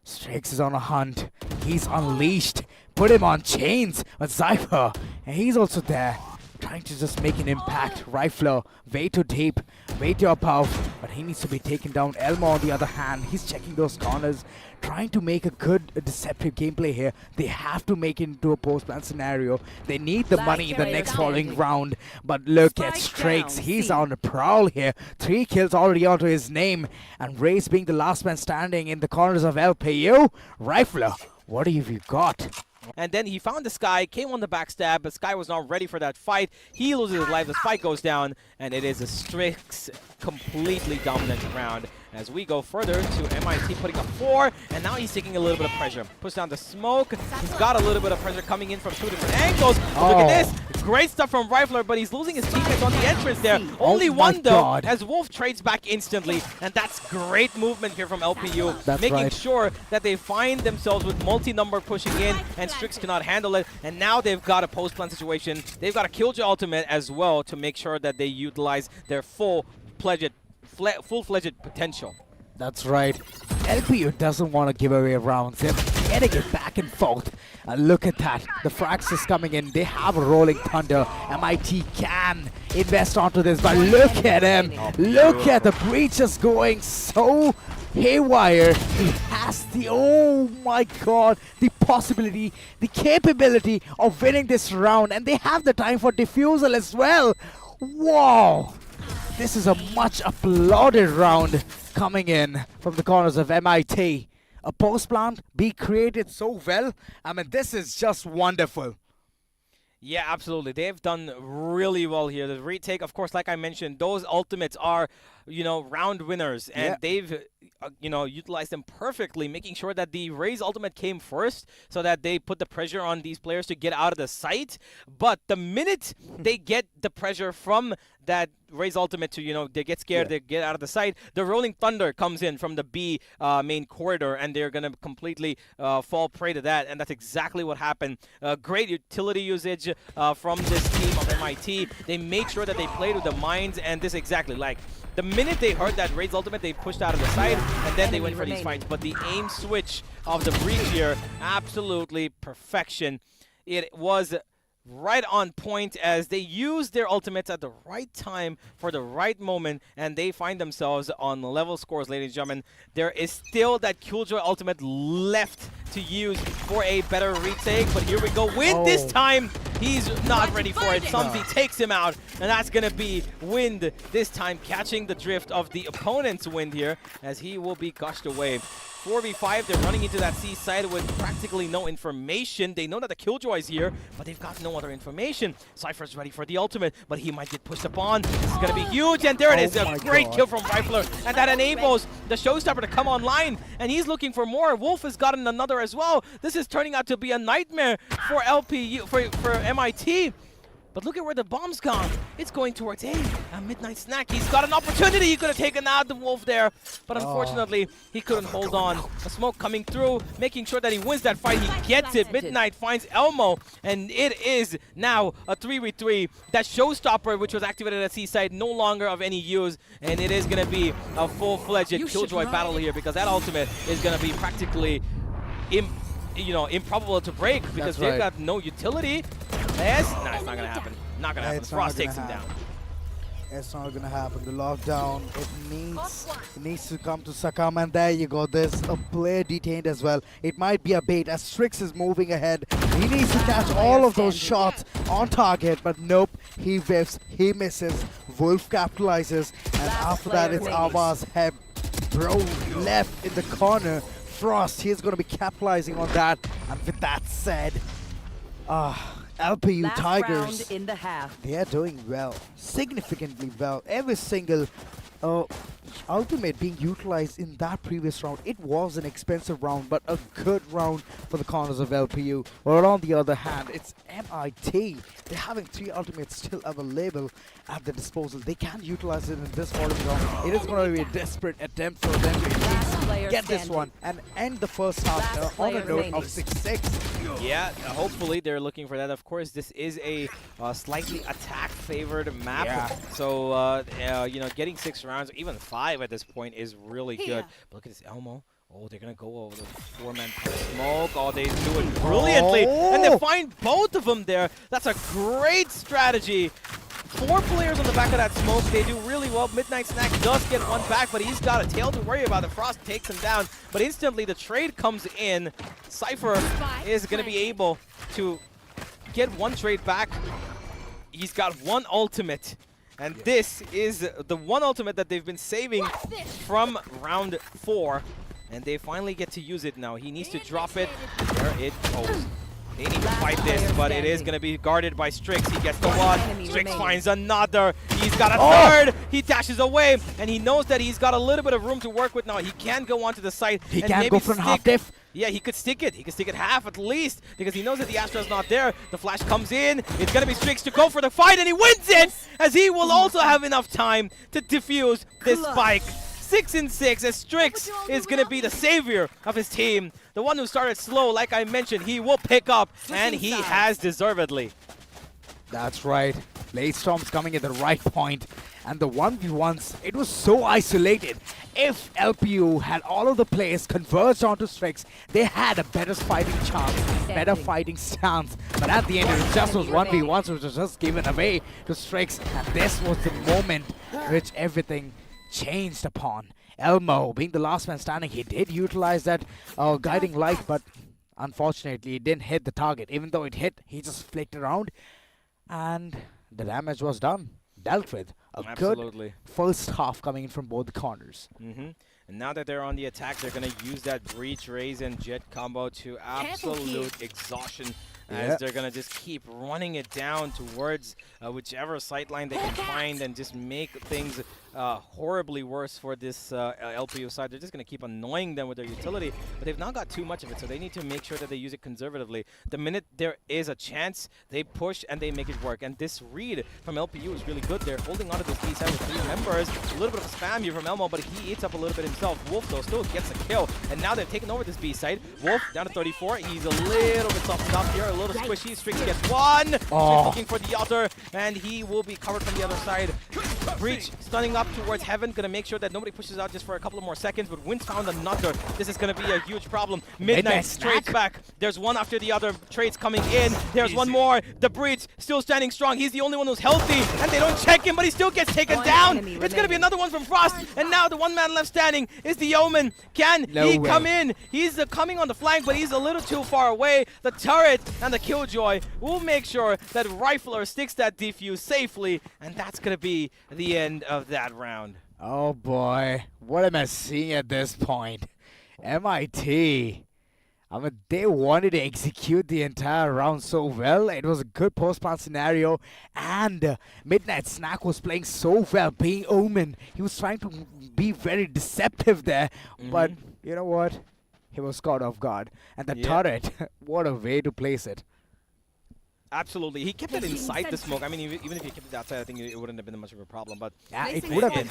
Strix is on a hunt. He's unleashed. Put him on chains. But Zypher, and he's also there, trying to just make an impact. Rifler, way too deep, way too above, but he needs to be taken down. Elmo, on the other hand, he's checking those corners, trying to make a good deceptive gameplay here. They have to make it into a post-plan scenario. They need the money in the next following round. But look at Strix, he's on a prowl here. 3 kills already onto his name, and Race being the last man standing in the corners of LPU. Rifler, what have you got? And then he found the Sky, came on the backstab, but Sky was not ready for that fight. He loses his life, the fight goes down, and it is a Strix completely dominant round. As we go further to MIT putting up 4, and now he's taking a little bit of pressure. Push down the smoke. He's got a little bit of pressure coming in from 2 different angles. Look at this. Great stuff from Rifler, but he's losing his teammates on the entrance there. Only one, though, as Wolf trades back instantly. And that's great movement here from LPU. That's making right. sure that they find themselves with multi-number pushing in, and Strix cannot handle it. And now they've got a post-plant situation. They've got a Killjoy ultimate as well to make sure that they utilize their full-fledged potential. That's right. LPU doesn't want to give away rounds. They're getting it back and forth. Look at that. The frags is coming in. They have a rolling thunder. MIT can invest onto this, but look at him. Look at the breaches going so haywire. He has the, oh my god, the possibility, the capability of winning this round, and they have the time for defusal as well. Wow. This is a much applauded round coming in from the corners of MIT. A post plant be created so well. I mean, this is just wonderful. Yeah, absolutely. They've done really well here. The retake, of course, like I mentioned, those ultimates are, round winners. And they've, utilized them perfectly, making sure that the Raze ultimate came first so that they put the pressure on these players to get out of the site. But the minute they get the pressure from that Raze ultimate to, they get scared, they get out of the site, the Rolling Thunder comes in from the B main corridor, and they're going to completely fall prey to that. And that's exactly what happened. Great utility usage from this team of MIT. They made sure that they played with the mines, and this exactly, like, the minute they heard that Raze ultimate, they pushed out of the site, and then they went for these fights. But the aim switch of the breach here, absolutely perfection. It was right on point as they use their ultimates at the right time for the right moment, and they find themselves on level scores, ladies and gentlemen. There is still that Killjoy ultimate left to use for a better retake, but here we go. Wind this time. He's not ready for it. Something takes him out, and that's going to be Wind this time, catching the drift of the opponent's Wind here, as he will be gushed away. 4v5, they're running into that C side with practically no information. They know that the Killjoy is here, but they've got no other information. Cypher's ready for the ultimate, but he might get pushed upon. This is going to be huge, and there it is. A great kill from Rifler, and that enables the Showstopper to come online, and he's looking for more. Wolf has gotten another as well. This is turning out to be a nightmare for LPU, for MIT. But look at where the bomb's gone. It's going towards A Midnight Snack. He's got an opportunity. He could have taken out the Wolf there, but unfortunately, he couldn't hold on. A smoke coming through, making sure that he wins that fight. He gets it. Midnight finds Elmo, and it is now a 3v3. That Showstopper, which was activated at Seaside, no longer of any use, and it is going to be a full-fledged Killjoy battle here, because that ultimate is going to be practically improbable to break, because they've got no utility. Yes? No, it's not going to happen. Not going to happen. Frost takes him down. It's not going to happen. The lockdown, it needs to come to Sakam, and there you go. There's a player detained as well. It might be a bait as Strix is moving ahead. He needs to catch all of those shots on target, but nope. He whiffs, he misses. Wolf capitalizes, and after that it's Ava's head. Bro left in the corner. Frost, he's going to be capitalizing on that. And with that said, LPU Tigers, in the half. they are doing well, significantly well. Every single ultimate being utilized in that previous round. It was an expensive round, but a good round for the corners of LPU. But on the other hand, it's MIT. They're having 3 ultimates still available at their disposal. They can utilize it in this falling round. It is going to be a desperate attempt for them to at least get this one and end the first half on a note of 6-6. Yeah, hopefully they're looking for that. Of course, this is a slightly attack-favored map. Yeah. So, getting 6 rounds, even 5 at this point, is really good. But look at this Elmo. Oh, they're going to go over the 4-man smoke. Oh, they do it brilliantly. And they find both of them there. That's a great strategy. 4 players on the back of that smoke. They do really well. Midnight Snack does get one back, but he's got a tail to worry about. The Frost takes him down. But instantly, the trade comes in. Cypher is going to be able to get one trade back. He's got 1 ultimate. And this is the 1 ultimate that they've been saving from round 4. And they finally get to use it now. He needs to drop it. There it goes. They need to fight this, but it is going to be guarded by Strix. He gets the 1. Strix finds another. He's got a 3rd. He dashes away, and he knows that he's got a little bit of room to work with now. He can go onto the site. He can go for an half diff. Yeah, he could stick it. He could stick it half at least, because he knows that the Astra's not there. The flash comes in. It's going to be Strix to go for the fight, and he wins it, as he will also have enough time to defuse this spike. 6-6, as Strix is going to be the savior of his team. The one who started slow, like I mentioned, he will pick up, and he has deservedly. That's right. Blade Storm's coming at the right point. And the 1v1s, it was so isolated. If LPU had all of the players converged onto Strix, they had a better fighting chance, better fighting stance. But at the end, it was just those 1v1s which was just given away to Strix. And this was the moment which everything changed upon. Elmo, being the last man standing, he did utilize that guiding light, but unfortunately, it didn't hit the target. Even though it hit, he just flicked around, and the damage was done. Dealt with. A good first half coming in from both the corners. And now that they're on the attack, they're going to use that Breach, Raze, and Jet combo to absolute exhaustion. As they're going to just keep running it down towards whichever sightline they can find and just make things horribly worse for this LPU side. They're just going to keep annoying them with their utility, but they've not got too much of it, so they need to make sure that they use it conservatively. The minute there is a chance, they push and they make it work. And this read from LPU is really good. They're holding on to this D7 with 3 members. A little bit of a spam here from Elmo, but he eats up a little bit himself. Wolf, though, still gets a kill, and now they're taking over this B side. Wolf down to 34. He's a little bit softened up here, a little squishy. Strix gets one. Strix looking for the other, and he will be covered from the other side. Breach stunning up towards Heaven, gonna make sure that nobody pushes out just for a couple of more seconds, but Wins found another. This is gonna be a huge problem. Midnight trades back. There's one after the other. Trades coming in. There's one more. The Breach still standing strong. He's the only one who's healthy, and they don't check him, but he still gets taken down. It's gonna be another one from Frost, and now the one man left standing is the Omen. Can he come in? He's coming on the flank, but he's a little too far away. The turret and the Killjoy will make sure that Rifler sticks that defuse safely, and that's gonna be the end of that round. Oh boy, what am I seeing at this point? MIT. I mean, they wanted to execute the entire round so well. It was a good post-plant scenario, and Midnight Snack was playing so well, being Omen. He was trying to be very deceptive there, but you know what? He was caught off guard. And the turret, what a way to place it. Absolutely. He kept it inside the smoke. I mean, even if he kept it outside, I think it wouldn't have been much of a problem. But yeah, it would have been.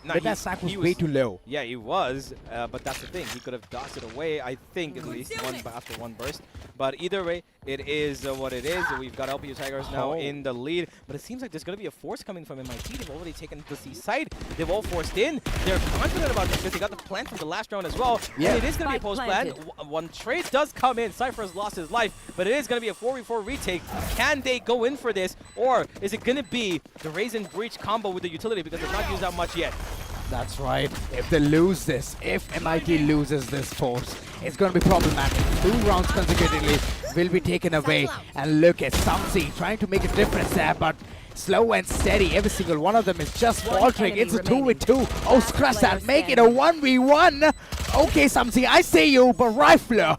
Midnight Snack was way too low. Yeah, he was. But that's the thing. He could have dodged it away, I think, at least after one burst. But either way, it is what it is. We've got LPU Tigers now in the lead. But it seems like there's going to be a force coming from MIT. They've already taken the C side. They've all forced in. They're confident about this because they got the plant from the last round as well. Yeah. And it is going to be a post-plan. One trade does come in. Cypher's lost his life. But it is going to be a 4v4 retake. Can they go in for this, or is it going to be the Raze and Breach combo with the utility because they've not used that much yet? That's right. If they lose this, if MIT loses this force, it's going to be problematic. 2 rounds consecutively will be taken away. And look at Samsi trying to make a difference there, but slow and steady. Every single one of them is just faltering. It's a 2v2. Oh, scratch that. Make it a 1v1. Okay, Samsi, I see you, but Rifler,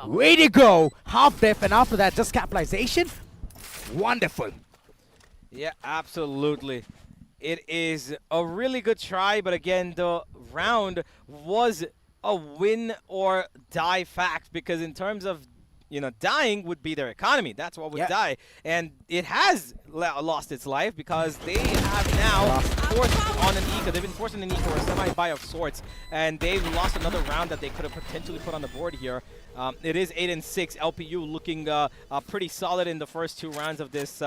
way to go. Half def, and after that, just capitalization. Wonderful. Yeah, absolutely. It is a really good try, but again, the round was a win or die fact because in terms of, you know, dying would be their economy. That's what would die. And it has lost its life because they have now forced on an eco. They've been forced on an eco or a semi-buy of sorts. And they've lost another round that they could have potentially put on the board here. It is 8-6. LPU looking pretty solid in the first 2 rounds of this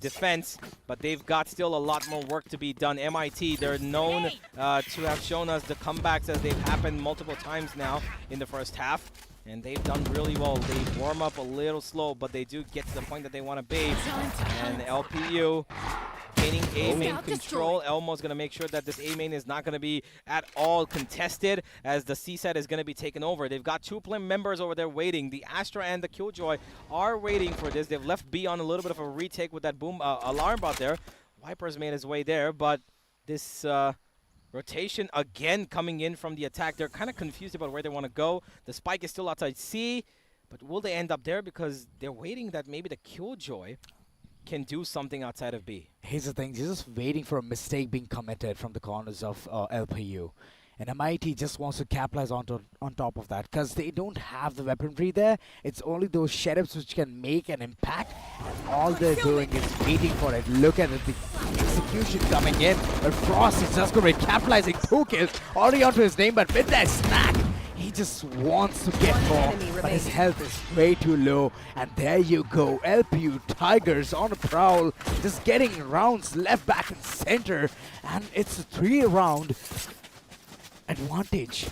defense, but they've got still a lot more work to be done. MIT, they're known to have shown us the comebacks as they've happened multiple times now in the first half, and they've done really well. They warm up a little slow, but they do get to the point that they want to be. And LPU gaining A main control. Elmo's going to make sure that this A main is not going to be at all contested as the C set is going to be taken over. They've got 2 members over there waiting. The Astra and the Killjoy are waiting for this. They've left B on a little bit of a retake with that boom alarm bot there. Viper's made his way there, but this rotation again coming in from the attack. They're kind of confused about where they want to go. The spike is still outside C, but will they end up there? Because they're waiting that maybe the Killjoy can do something outside of B. Here's the thing, they're just waiting for a mistake being committed from the corners of LPU. And MIT just wants to capitalize on top of that because they don't have the weaponry there. It's only those sheriffs which can make an impact. And all they're doing is waiting for it. Look at it, the execution coming in. But Frost is just going to be capitalizing 2 kills already onto his name. But Midnight Snack, He just wants to get more, but his health is way too low. And there you go, LPU Tigers on a prowl, just getting rounds left, back, and center. And it's a 3-round advantage.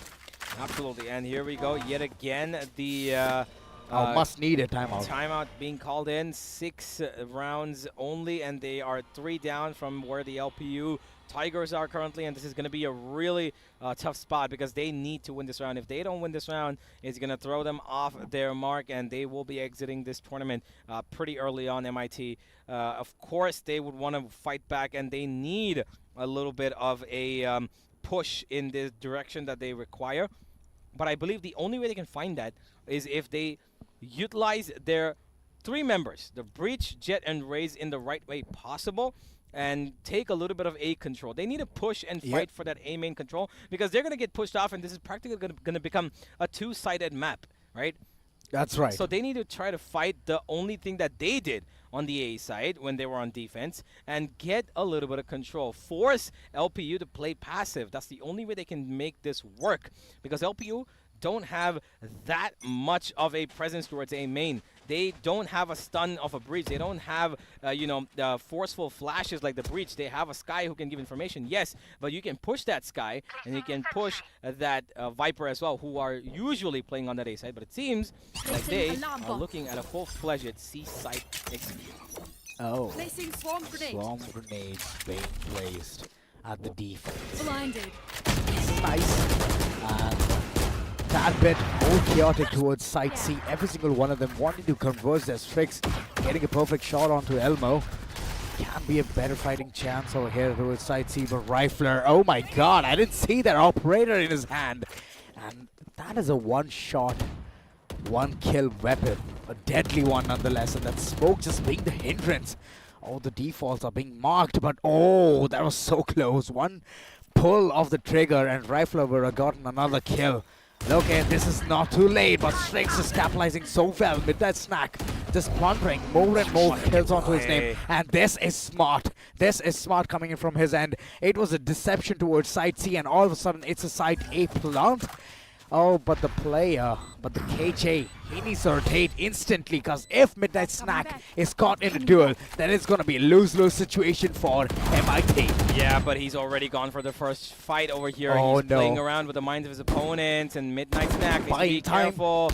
Absolutely, and here we go yet again. The must need a timeout. Timeout being called in. 6 rounds only, and they are 3 down from where the LPU Tigers are currently, and this is going to be a really tough spot because they need to win this round. If they don't win this round, it's going to throw them off their mark, and they will be exiting this tournament pretty early on. MIT, of course, they would want to fight back, and they need a little bit of a push in the direction that they require. But I believe the only way they can find that is if they utilize their 3 members, the Breach, Jet, and Raze, in the right way possible, and take a little bit of A control. They need to push and fight for that A main control because they're going to get pushed off, and this is practically going to become a 2-sided map, right? That's right. So they need to try to fight the only thing that they did on the A side when they were on defense and get a little bit of control. Force LPU to play passive. That's the only way they can make this work because LPU don't have that much of a presence towards A main. They don't have a stun of a Breach. They don't have, forceful flashes like the Breach. They have a Sky who can give information, yes, but you can push that Sky, and you can push that Viper as well, who are usually playing on that A side, but it seems like they are looking at a full-fledged C side execute. Oh, Placing swarm grenade. Swarm grenades being placed at the defense. Blinded. Nice. And that bit more chaotic towards side C. Every single one of them wanting to converge their tricks, getting a perfect shot onto Elmo. Can be a better fighting chance over here towards side C, but Rifler, oh my god, I didn't see that operator in his hand. And that is a one-shot, one-kill weapon. A deadly one nonetheless, and that smoke just being the hindrance. Oh, the defaults are being marked, but oh, that was so close. One pull of the trigger and Rifler would have gotten another kill. Okay, this is not too late, but Strix is capitalizing so well. Midnight Snack just plundering more and more kills onto his name. And this is smart. This is smart coming in from his end. It was a deception towards side C, and all of a sudden it's a side A plant. Oh, but the KJ, he needs to rotate instantly, because if Midnight Snack is caught in a duel, then it's going to be a lose-lose situation for MIT. Yeah, but he's already gone for the first fight over here. Oh, he's playing around with the minds of his opponents, and Midnight Snack needs to be time. careful.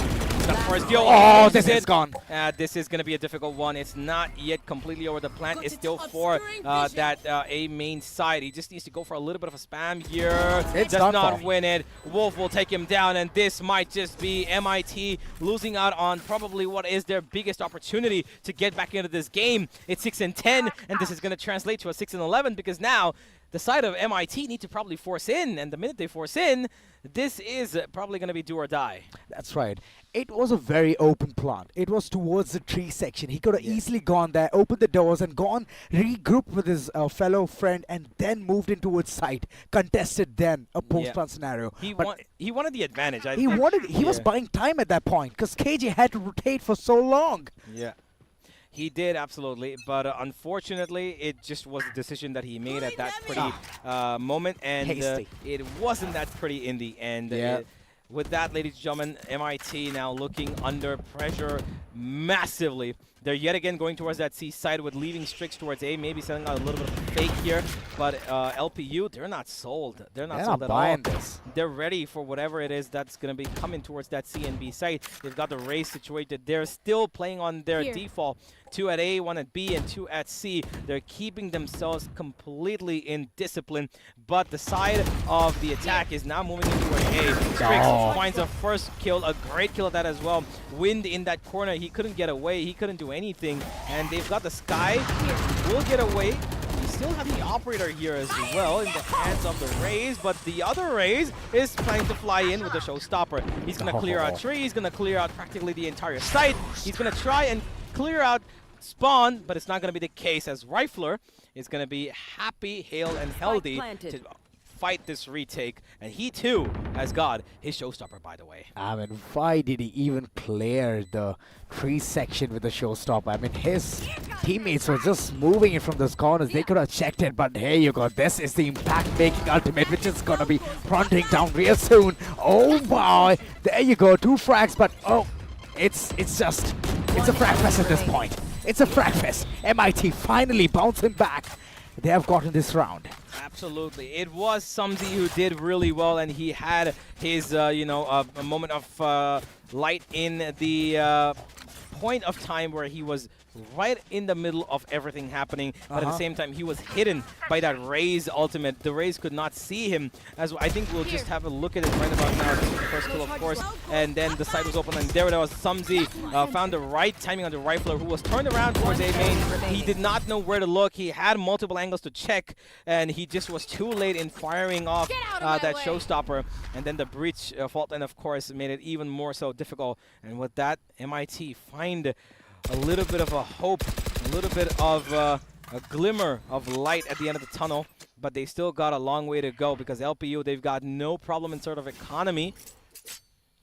The first kill. Oh, this is gone. This is going to be a difficult one. It's not yet completely over. The plant is still for that A main side. He just needs to go for a little bit of a spam here. It's does not win it. Wolf will take him down, and this might just be MIT losing out on probably what is their biggest opportunity to get back into this game. It's 6-10, and this is going to translate to a 6-11 because now the side of MIT need to probably force in, and the minute they force in, this is probably going to be do or die. That's right. It was a very open plant. It was towards the tree section. He could have easily gone there, opened the doors, and gone, regrouped with his fellow friend, and then moved in towards site. Contested then a post-plant scenario. He wanted the advantage. He was buying time at that point because KJ had to rotate for so long. Yeah. He did, absolutely, but unfortunately, it just was a decision that he made at that pretty moment, and it wasn't that pretty in the end. With that, ladies and gentlemen, MIT now looking under pressure massively. They're yet again going towards that C side with leaving Strix towards A, maybe sending out a little bit of a fake here, but LPU, they're not sold. They're not sold at all. They're ready for whatever it is that's going to be coming towards that C and B side. They've got the race situated. They're still playing on their default. 2 at A, 1 at B, and 2 at C. They're keeping themselves completely in discipline, but the side of the attack is now moving into A. Strix finds a first kill, a great kill at that as well. Wind in that corner, he couldn't get away, he couldn't do anything, and they've got the Sky, will get away. We still have the operator here as well in the hands of the Raze, but the other Raze is trying to fly in with the showstopper. He's going to clear out tree, he's going to clear out practically the entire site. He's going to try and clear out spawn, but it's not going to be the case, as Rifler is going to be happy, hail, and healthy to fight this retake, and he too has got his showstopper, by the way. I mean, why did he even clear the tree section with the showstopper? I mean, his teammates were just moving it from those corners. They could have checked it, but here you go. This is the impact-making ultimate, which is going to be fronting down real soon. Oh boy, there you go. 2 frags, but oh, it's a frag fest at this point. It's a frag fest. MIT finally bouncing back. They have gotten this round. Absolutely. It was Sumzi who did really well, and he had his, a moment of light in the point of time where he was right in the middle of everything happening, but at the same time he was hidden by that Raze ultimate. The Raze could not see him, as I think we'll just have a look at it right about now. This was the first kill, of course, and then the side was open, and there was Sumzi, found the right timing on the rifler, who was turned around towards A main. He did not know where to look. He had multiple angles to check, and he just was too late in firing off that showstopper, and then the breach fault line, of course, made it even more so difficult. And with that, MIT find a little bit of a hope, a little bit of a glimmer of light at the end of the tunnel, but they still got a long way to go, because LPU, they've got no problem in sort of economy.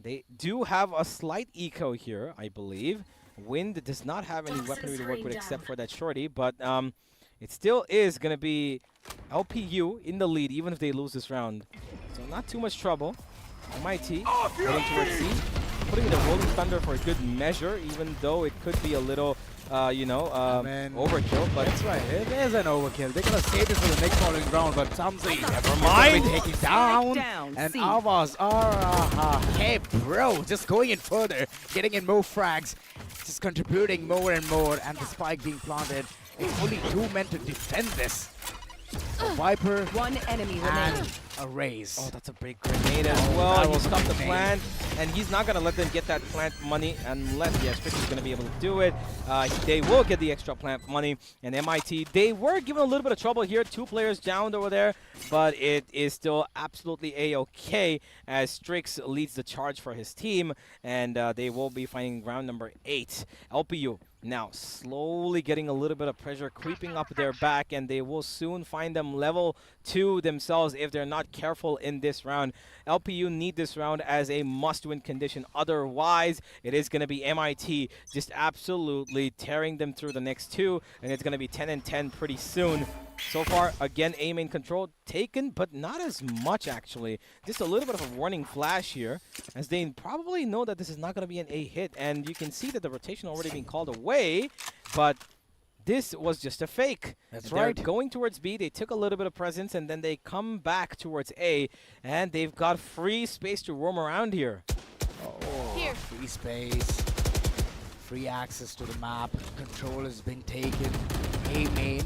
They do have a slight eco here, I believe. Wind does not have any weaponry to work with except for that shorty, but it still is going to be LPU in the lead, even if they lose this round. So not too much trouble. MIT heading towards C, putting in the Rolling Thunder for a good measure, even though it could be a little, overkill. But that's right. It is an overkill. They're gonna save this for the next following round, but Sumzi never mind. Taking down, and Avas are hey bro, just going in further, getting in more frags, just contributing more and more, and the spike being planted. It's only 2 men to defend this. A Viper, 1 enemy and remaining. a Raze. Oh, that's a big grenade as well. He stopped the plant, and he's not going to let them get that plant money unless, yes, Strick is going to be able to do it. They will get the extra plant money, and MIT, they were given a little bit of trouble here. 2 players downed over there, but it is still absolutely A-okay as Strix leads the charge for his team, and they will be fighting round number 8. LPU now slowly getting a little bit of pressure creeping up their back, and they will soon find them level 2 themselves if they're not careful in this round. LPU need this round as a must-win condition. Otherwise, it is going to be MIT just absolutely tearing them through the next 2, and it's going to be 10 and 10 pretty soon. So far, again, A main control taken, but not as much, actually. Just a little bit of a warning flash here, as they probably know that this is not going to be an A hit, and you can see that the rotation already being called away, but this was just a fake. That's They're right. going towards B. They took a little bit of presence, and then they come back towards A, and they've got free space to roam around here. Oh, free space, free access to the map, control has been taken. A main,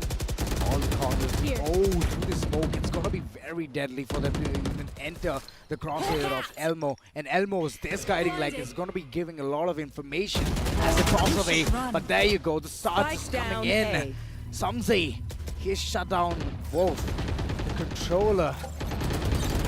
all the corners. Oh, through the smoke, it's gonna be very deadly for them to even enter the crosshair of Elmo. And Elmo's this guiding like is gonna be giving a lot of information as it crosses away. But there you go, the start is coming in. Sumzi, he's shut down both the controller,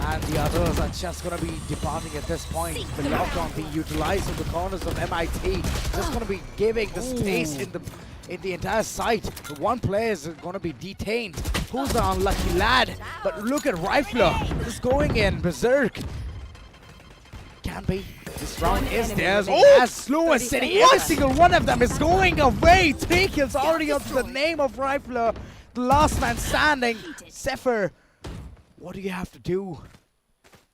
and the others are just going to be departing at this point. The lockdown being utilized in the corners of MIT, just going to be giving the space in the entire site. The one player is going to be detained. Who's the unlucky lad? But look at Rifler, just going in berserk. Can be. This round is theirs. As slow as City. Every single one of them is going away. 3 kills already up to the name of Rifler. The last man standing. Zephyr, what do you have to do?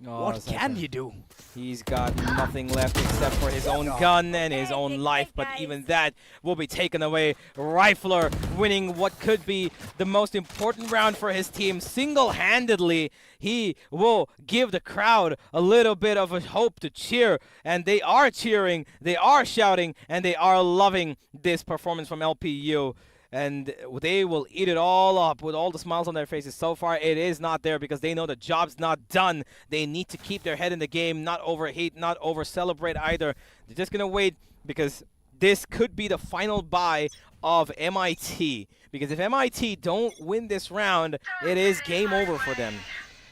Oh, what can you do? He's got nothing left except for his own gun and his own life, but even that will be taken away. Rifler winning what could be the most important round for his team single-handedly. He will give the crowd a little bit of a hope to cheer, and they are cheering, they are shouting, and they are loving this performance from LPU. And they will eat it all up with all the smiles on their faces. So far, it is not there because they know the job's not done. They need to keep their head in the game, not overheat, not over-celebrate either. They're just going to wait because this could be the final bye of MIT. Because if MIT don't win this round, it is game over for them.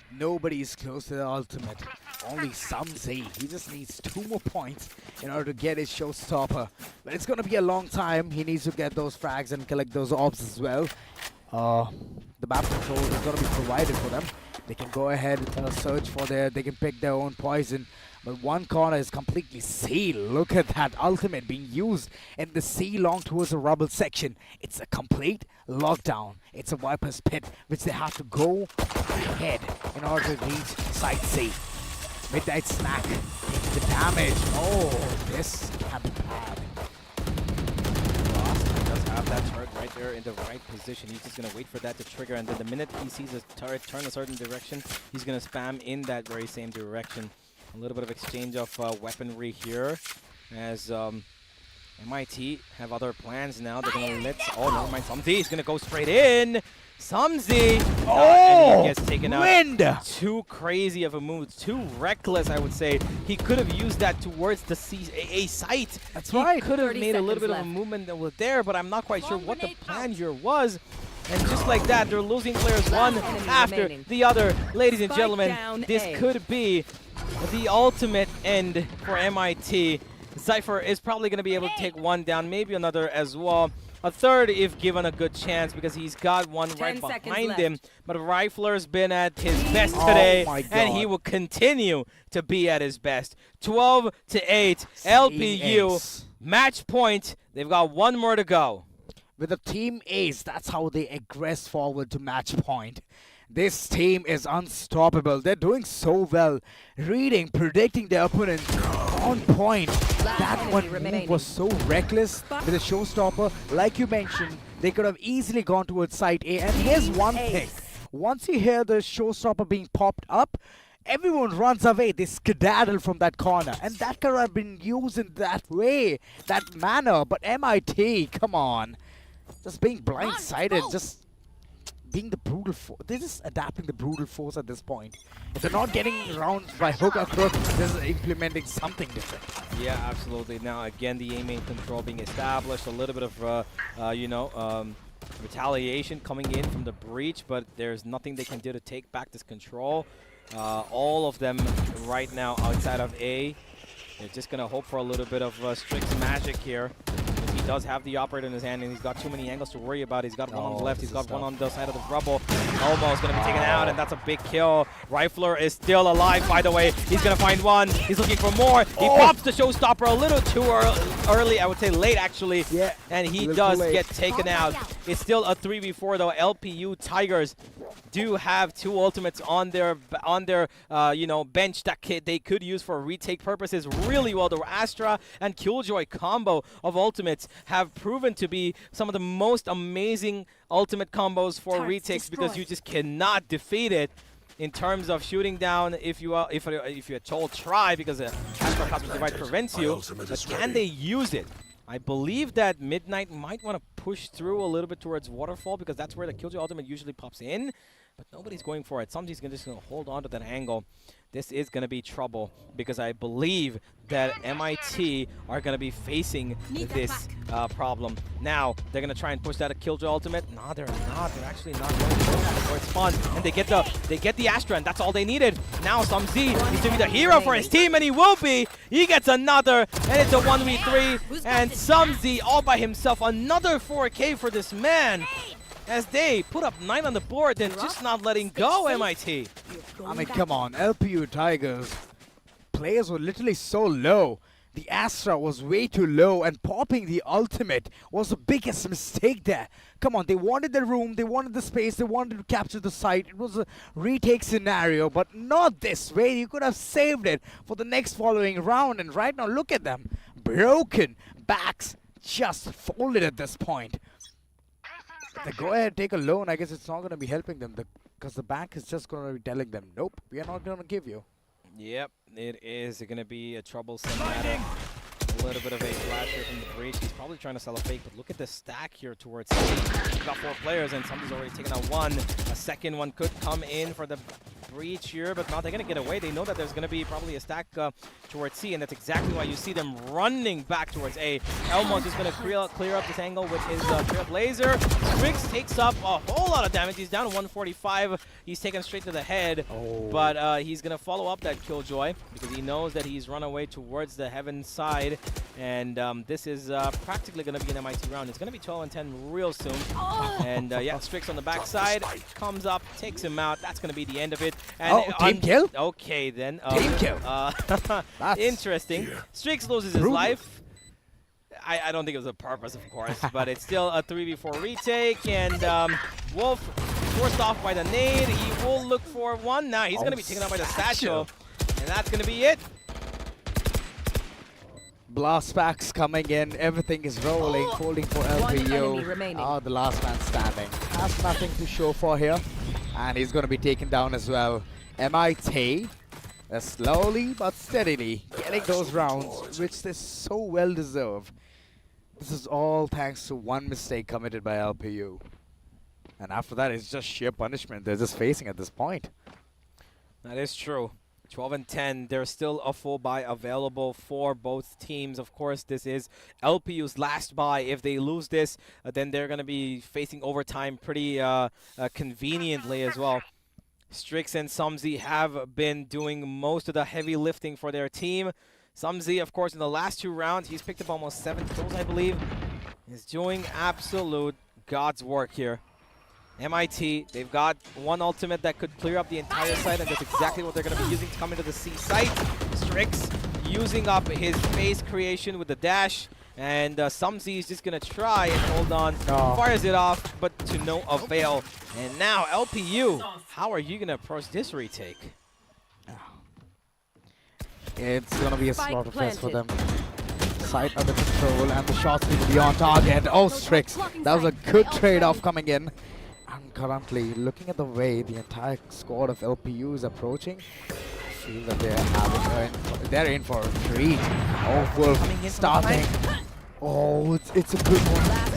Nobody's close to the ultimate. Only Sumzi. He just needs 2 more points in order to get his showstopper. But it's going to be a long time. He needs to get those frags and collect those orbs as well. The map control is going to be provided for them. They can go ahead and search for they can pick their own poison. But one corner is completely sealed. Look at that ultimate being used in the sea long towards the rubble section. It's a complete lockdown. It's a Viper's Pit, which they have to go ahead in order to reach Site C. Midnight Snack taking the damage. Oh, this can be bad. Have that turret right there in the right position. He's just going to wait for that to trigger, and then the minute he sees a turret turn a certain direction, he's going to spam in that very same direction. A little bit of exchange of weaponry here as MIT have other plans now. They're going to let... Oh, never mind. Samzi is going to go straight in. Samzi! And he gets taken out. Too crazy of a move. Too reckless, I would say. He could have used that towards the A site. That's right. He could have made a little bit of a movement that was there, but I'm not quite sure what the plan here was. And just like that, they're losing players one after the other. Ladies and gentlemen, this could be the ultimate end for MIT. Cypher is probably going to be able to take one down, maybe another as well. A third if given a good chance, because he's got one right behind him. But Rifler's been at his best today, and he will continue to be at his best. 12-8, LPU, match point. They've got one more to go. With a team ace, that's how they aggress forward to match point. This team is unstoppable. They're doing so well. Reading, predicting their opponent on point. That one move was so reckless with a showstopper. Like you mentioned, they could have easily gone towards site A. And here's one thing. Once you hear the showstopper being popped up, everyone runs away. They skedaddle from that corner. And that could have been used in that way, that manner. But MIT, come on. Just being blindsided, just being the brutal force. They're just adapting the brutal force at this point. If they're not getting around by hook or crook, they're just implementing something different. Yeah, absolutely. Now, again, the A-main control being established. A little bit of, retaliation coming in from the breach, but there's nothing they can do to take back this control. All of them right now outside of A. They're just going to hope for a little bit of Strix magic here. He does have the operator in his hand, and he's got too many angles to worry about. He's got one on the left, he's got one on the side of the rubble. Almost going to be taken out, and that's a big kill. Rifler is still alive, by the way. He's going to find one. He's looking for more. He pops the showstopper a little too early, I would say late, actually. Yeah, and he does get taken out. It's still a 3v4, though. LPU Tigers do have two ultimates on their bench that they could use for retake purposes really well. The Astra and Killjoy combo of ultimates have proven to be some of the most amazing ultimate combos for retakes, because you just cannot defeat it in terms of shooting down if you at all try, because Astra Cosmic Divide prevents you. But can they use it? I believe that Midnight might want to push through a little bit towards Waterfall, because that's where the Killjoy ultimate usually pops in. But nobody's going for it. Somebody's just going to hold on to that angle. This is going to be trouble, because I believe that MIT are going to be facing this problem. Now, they're going to try and push that a Killjoy ultimate. No, they're not. They're actually not going to go for it's fun. And they get the Astra, and that's all they needed. Now, Samzi needs to be the hero for his team, and he will be. He gets another, and it's a 1v3. And Samzi all by himself. Another 4K for this man, as they put up 9 on the board and just not letting go, MIT. I mean, come on, LPU Tigers. Players were literally so low. The Astra was way too low, and popping the ultimate was the biggest mistake there. Come on, they wanted the room, they wanted the space, they wanted to capture the site. It was a retake scenario, but not this way. You could have saved it for the next following round, and right now, look at them. Broken backs, just folded at this point. If they go ahead and take a loan, I guess it's not going to be helping them, because the bank is just going to be telling them, nope, we are not going to give you. Yep, it is going to be a troublesome matter. A little bit of a flash here from the breach. He's probably trying to sell a fake, but look at the stack here towards C. He's got 4 players, and somebody's already taken out one. A second one could come in for the breach here, but now they're going to get away. They know that there's going to be probably a stack towards C, and that's exactly why you see them running back towards A. Elmo's just going to clear up this angle with his Trailblazer. Strix takes up a whole lot of damage. He's down to 145. He's taken straight to the head, but he's going to follow up that Killjoy because he knows that he's run away towards the Heaven side, and this is practically going to be an MIT round. It's going to be 12 and 10 real soon, and yeah, Strix on the backside comes up, takes him out. That's going to be the end of it. And team kill? Okay, then. Team kill. Interesting. Strix loses his life. I don't think it was a purpose, of course, but it's still a 3v4 retake, and Wolf forced off by the nade. He will look for one. Now he's going to be taken out by the satchel, and that's going to be it. Blast packs coming in, everything is rolling, holding for LPU. The last man standing. Has nothing to show for here, and he's going to be taken down as well. MIT slowly but steadily getting those rounds, which they so well deserve. This is all thanks to one mistake committed by LPU. And after that, it's just sheer punishment they're just facing at this point. That is true. 12 and 10. There's still a full buy available for both teams. Of course, this is LPU's last buy. If they lose this, then they're going to be facing overtime pretty conveniently as well. Strix and Sumzi have been doing most of the heavy lifting for their team. Sumzi, of course, in the last 2 rounds, he's picked up almost 7 kills, I believe. He's doing absolute God's work here. MIT, they've got one ultimate that could clear up the entire site, and that's exactly what they're going to be using to come into the C site. Strix using up his phase creation with the dash, and Sumzi is just going to try and hold on. Fires it off, but to no avail. And now LPU, how are you going to approach this retake? It's going to be a slaughterfest for them. Sight under control, and the shots will be on target. Oh, Strix, that was a good trade-off coming in. And currently, looking at the way the entire squad of LPU is approaching, I feel that they're in for a treat. Oh, Wolf starting. Oh, it's a good one.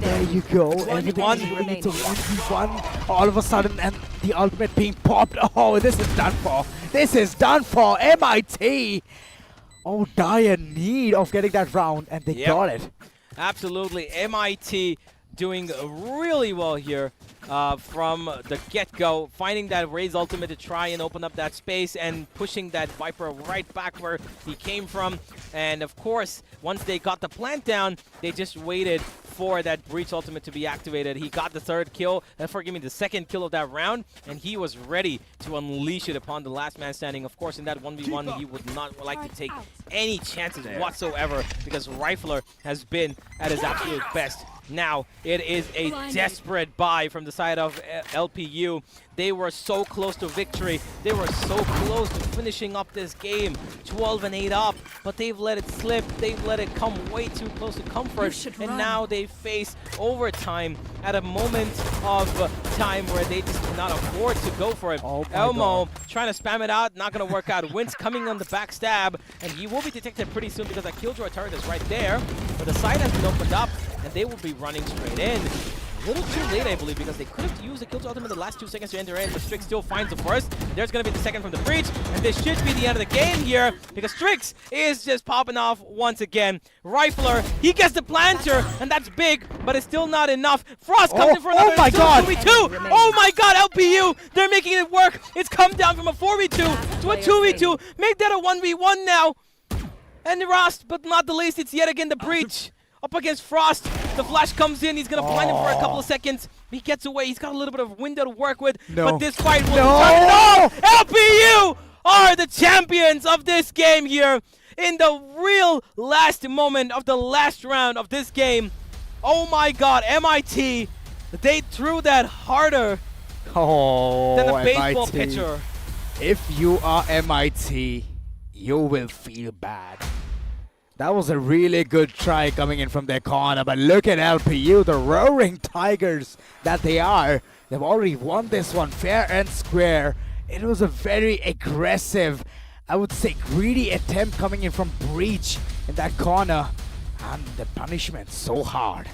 There you go. Everything is ready to 1v1. All of a sudden, and the ultimate being popped. Oh, this is done for. This is done for. MIT. Oh, dire need of getting that round, and they got it. Absolutely. MIT doing really well here from the get-go, finding that Ray's ultimate to try and open up that space and pushing that Viper right back where he came from. And of course, once they got the plant down, they just waited for that Breach ultimate to be activated. He got the third kill, the second kill of that round, and he was ready to unleash it upon the last man standing. Of course, in that 1v1, he would not like to take any chances whatsoever because Rifler has been at his absolute best. Now, it is a desperate buy from the side of LPU. They were so close to victory. They were so close to finishing up this game. 12 and 8 up, but they've let it slip. They've let it come way too close to comfort. And now they face overtime at a moment of time where they just cannot afford to go for it. Elmo trying to spam it out, not going to work out. Wince coming on the backstab, and he will be detected pretty soon because that Killjoy turret is right there. But the side has been opened up, and they will be running straight in. A little too late, I believe, because they could have used the Killjoy ultimate in the last 2 seconds to enter in, but Strix still finds the first. There's going to be the second from the breach, and this should be the end of the game here, because Strix is just popping off once again. Rifler, he gets the planter, and that's big, but it's still not enough. Frost comes in for another 2v2. Oh my god, LPU, they're making it work. It's come down from a 4v2 to a 2v2. Make that a 1v1 now. And Rost, but not the least, it's yet again the breach. Up against Frost, the flash comes in, he's going to blind him for a couple of seconds. He gets away, he's got a little bit of window to work with, but this fight will turn it off. LPU are the champions of this game here in the real last moment of the last round of this game. Oh my god, MIT, they threw that harder than a baseball pitcher. If you are MIT, you will feel bad. That was a really good try coming in from their corner, but look at LPU, the roaring Tigers that they are. They've already won this one fair and square. It was a very aggressive, I would say greedy attempt coming in from Breach in that corner. And the punishment so hard.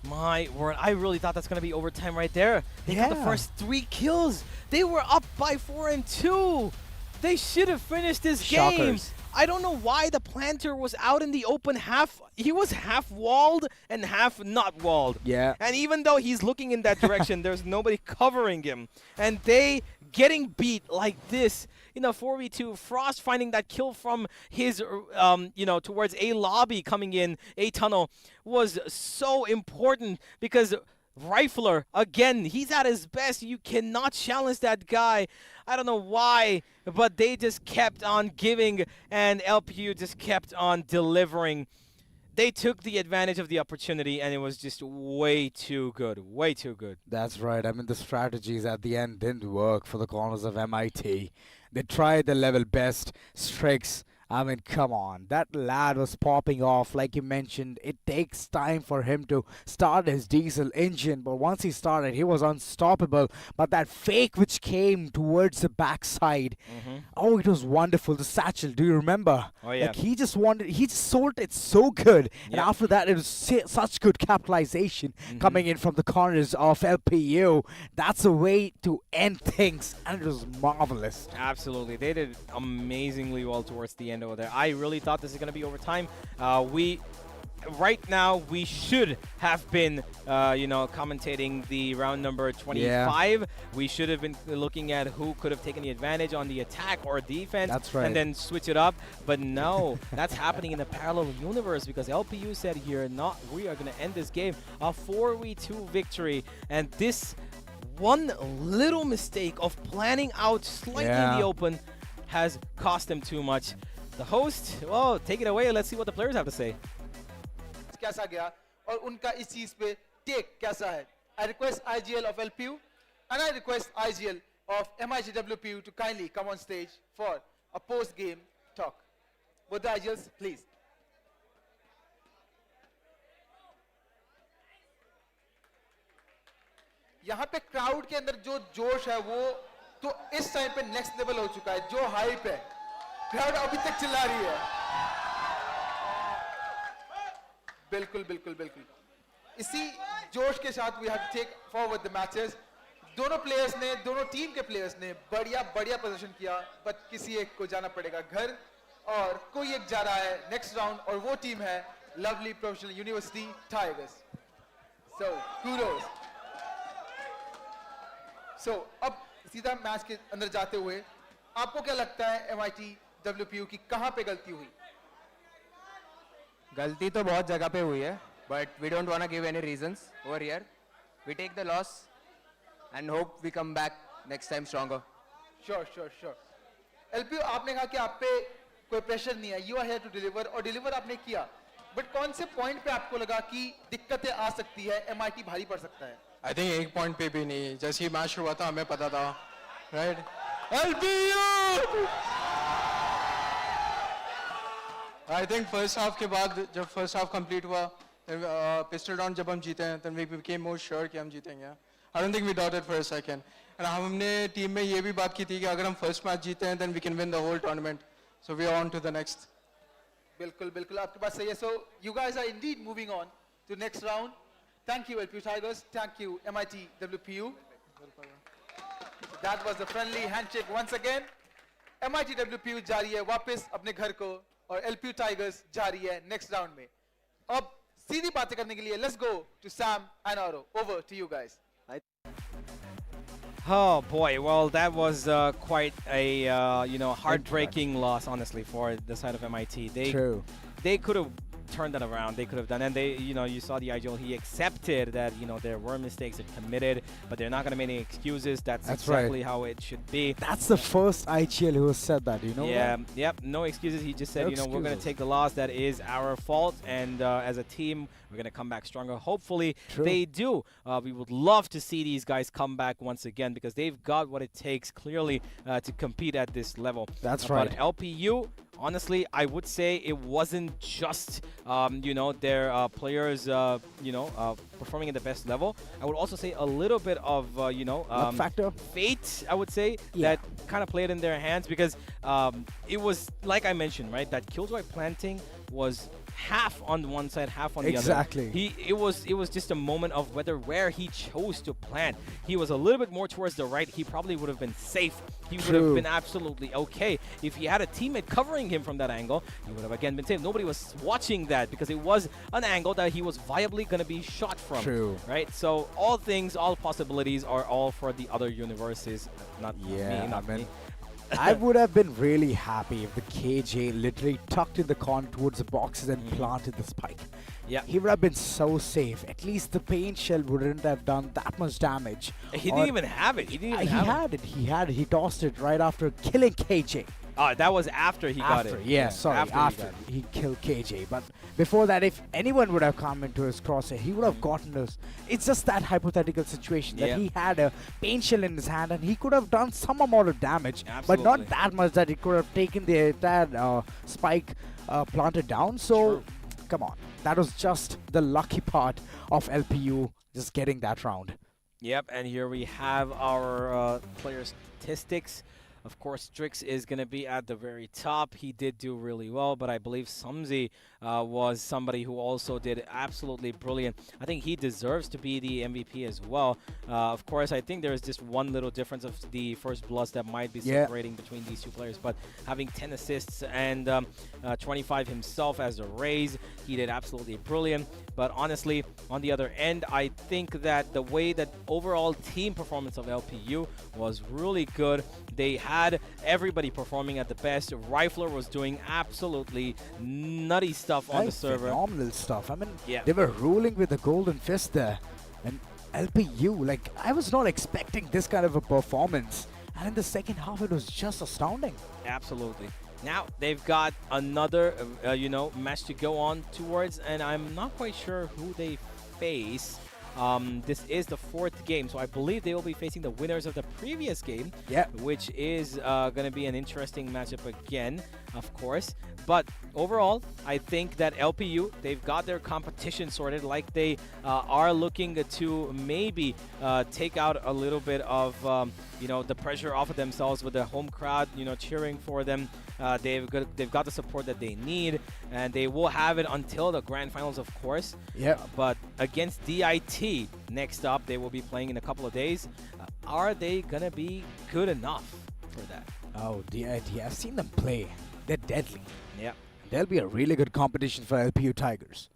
My word, I really thought that's going to be overtime right there. They got the Yeah. first 3 kills. They were up by 4 and 2. They should have finished this game. Shockers. I don't know why the planter was out in the open half. He was half walled and half not walled. Yeah. And even though he's looking in that direction, there's nobody covering him. And they getting beat like this in a 4v2. Frost finding that kill from his, towards A lobby coming in, A tunnel, was so important because Rifler, again, he's at his best. You cannot challenge that guy. I don't know why, but they just kept on giving, and LPU just kept on delivering. They took the advantage of the opportunity, and it was just way too good. Way too good. That's right. I mean, the strategies at the end didn't work for the corners of MIT. They tried their level best. Strix, I mean, come on. That lad was popping off, like you mentioned. It takes time for him to start his diesel engine, but once he started, he was unstoppable. But that fake which came towards the backside, oh, it was wonderful. The satchel, do you remember? Oh, yeah. Like, he just sold it so good. And Yep. after that, it was such good capitalization coming in from the corners of LPU. That's a way to end things, and it was marvelous. Absolutely. They did amazingly well towards the end over there. I really thought this is going to be overtime. Right now, we should have been, commentating the round number 25. We should have been looking at who could have taken the advantage on the attack or defense. That's right. And then switch it up. But no, that's happening in a parallel universe because LPU said here, we are going to end this game a 4v2 victory. And this one little mistake of planning out slightly in the open has cost them too much. The host, well, take it away. Let's see what the players have to say. कैसा गया और उनका इस चीज पे take कैसा है. I request IGL of LPU and I request IGL of MIGWPU to kindly come on stage for a post-game talk. Both the IGLs, please. यहाँ पे क्राउड के अंदर जो जोश है वो तो इस टाइम पे नेक्स्ट लेवल हो चुका है. जो हाइप है, क्राउड अभी तक चिल्ला रही है. बिल्कुल बिल्कुल बिल्कुल. इसी जोश के साथ we have to take forward the matches. दोनों प्लेयर्स ने, दोनों टीम के प्लेयर्स ने बढ़िया प्रदर्शन किया, बट किसी एक को जाना पड़ेगा घर और कोई एक जा रहा है नेक्स्ट राउंड और वो टीम है लवली प्रोफेशनल यूनिवर्सिटी टाइगर्स. सो kudos. सो अब सीधा मैच के अंदर जाते हुए आपको क्या लगता है MIT WPU की कहां पे गलती हुई? गलती तो बहुत जगह पे हुई है, but we don't want to give any reasons over here. We take the loss and hope we come back next time stronger. Sure. LPU, आपने कहा कि आप पे कोई प्रेशर नहीं है, you are here to deliver और डिलीवर आपने किया, बट कौन से पॉइंट पे आपको लगा कि दिक्कतें आ सकती है, MIT भारी पड़ सकता है? I think एक पॉइंट पे भी नहीं, जैसे ही मैच हुआ था हमें पता था, right? LPU! I think first half के बाद जब first half complete हुआ, pistol round जब हम जीते हैं, then we became more sure कि हम जीतेंगे. I don't think we doubted for a second. And हमने टीम में ये भी बात की थी कि अगर हम first match जीते हैं, then we can win the whole tournament. So we are on to the next. बिल्कुल आपके पास सही है. So you guys are indeed moving on to next round. Thank you LPU Tigers. Thank you MIT WPU. That was the friendly handshake once again. MIT WPU जा रही है वापस अपने घर को और LPU Tigers जा रही है next round में. अब सीधी बातें करने के लिए let's go to Sam and Oro. Over to you guys. Oh boy, well that was quite a heartbreaking loss, honestly, for the side of MIT. They could have turned that around. They could have done, and they, you saw the IGL. He accepted that there were mistakes that committed, but they're not going to make any excuses. That's exactly how it should be. That's the first IGL who has said that. Yep. No excuses. He just said, we're going to take the loss. That is our fault, and as a team, we're going to come back stronger. Hopefully, they do. We would love to see these guys come back once again because they've got what it takes clearly to compete at this level. That's right. But LPU, honestly, I would say it wasn't just, their players, performing at the best level. I would also say a little bit of, luck factor, fate, I would say, that kind of played in their hands because it was, like I mentioned, right, that Killjoy planting was half on one side, half on the other. Exactly. It was just a moment of where he chose to plant. He was a little bit more towards the right. He probably would have been safe. He would have been absolutely okay. If he had a teammate covering him from that angle, he would have again been safe. Nobody was watching that because it was an angle that he was viably going to be shot from. True. Right? So all things, all possibilities are all for the other universes. Not me, not me. I would have been really happy if the KJ literally tucked in the corner towards the boxes and planted the spike. Yeah. He would have been so safe. At least the paint shell wouldn't have done that much damage. He didn't even have it. He didn't even have it. He had it. He tossed it right after killing KJ. That was after he got it. Yeah, sorry, after he killed KJ. But before that, if anyone would have come into his crosshair, he would have gotten us. It's just that hypothetical situation that he had a paint shell in his hand and he could have done some amount of damage, but not that much that he could have taken the entire spike planted down. So, come on. That was just the lucky part of LPU just getting that round. Yep, and here we have our player statistics. Of course, Strix is going to be at the very top. He did do really well, but I believe Samzi was somebody who also did absolutely brilliant. I think he deserves to be the MVP as well. Of course, I think there's just one little difference of the first bloods that might be separating between these two players, but having 10 assists and 25 himself as a raise, he did absolutely brilliant. But honestly, on the other end, I think that the way that overall team performance of LPU was really good. They had everybody performing at the best. Rifler was doing absolutely nutty stuff on the server. Phenomenal stuff. I mean, yeah. They were ruling with the golden fist there. And LPU, like, I was not expecting this kind of a performance. And in the second half, it was just astounding. Absolutely. Now they've got another, match to go on towards, and I'm not quite sure who they face. This is the fourth game, so I believe they will be facing the winners of the previous game, which is going to be an interesting matchup again, of course. But overall, I think that LPU, they've got their competition sorted, like they are looking to maybe take out a little bit of, the pressure off of themselves with the home crowd, cheering for them. They've got the support that they need, and they will have it until the grand finals, of course. But against DIT, next up, they will be playing in a couple of days. Are they going to be good enough for that? Oh, DIT, I've seen them play. They're deadly. Yeah. They'll be a really good competition for LPU Tigers.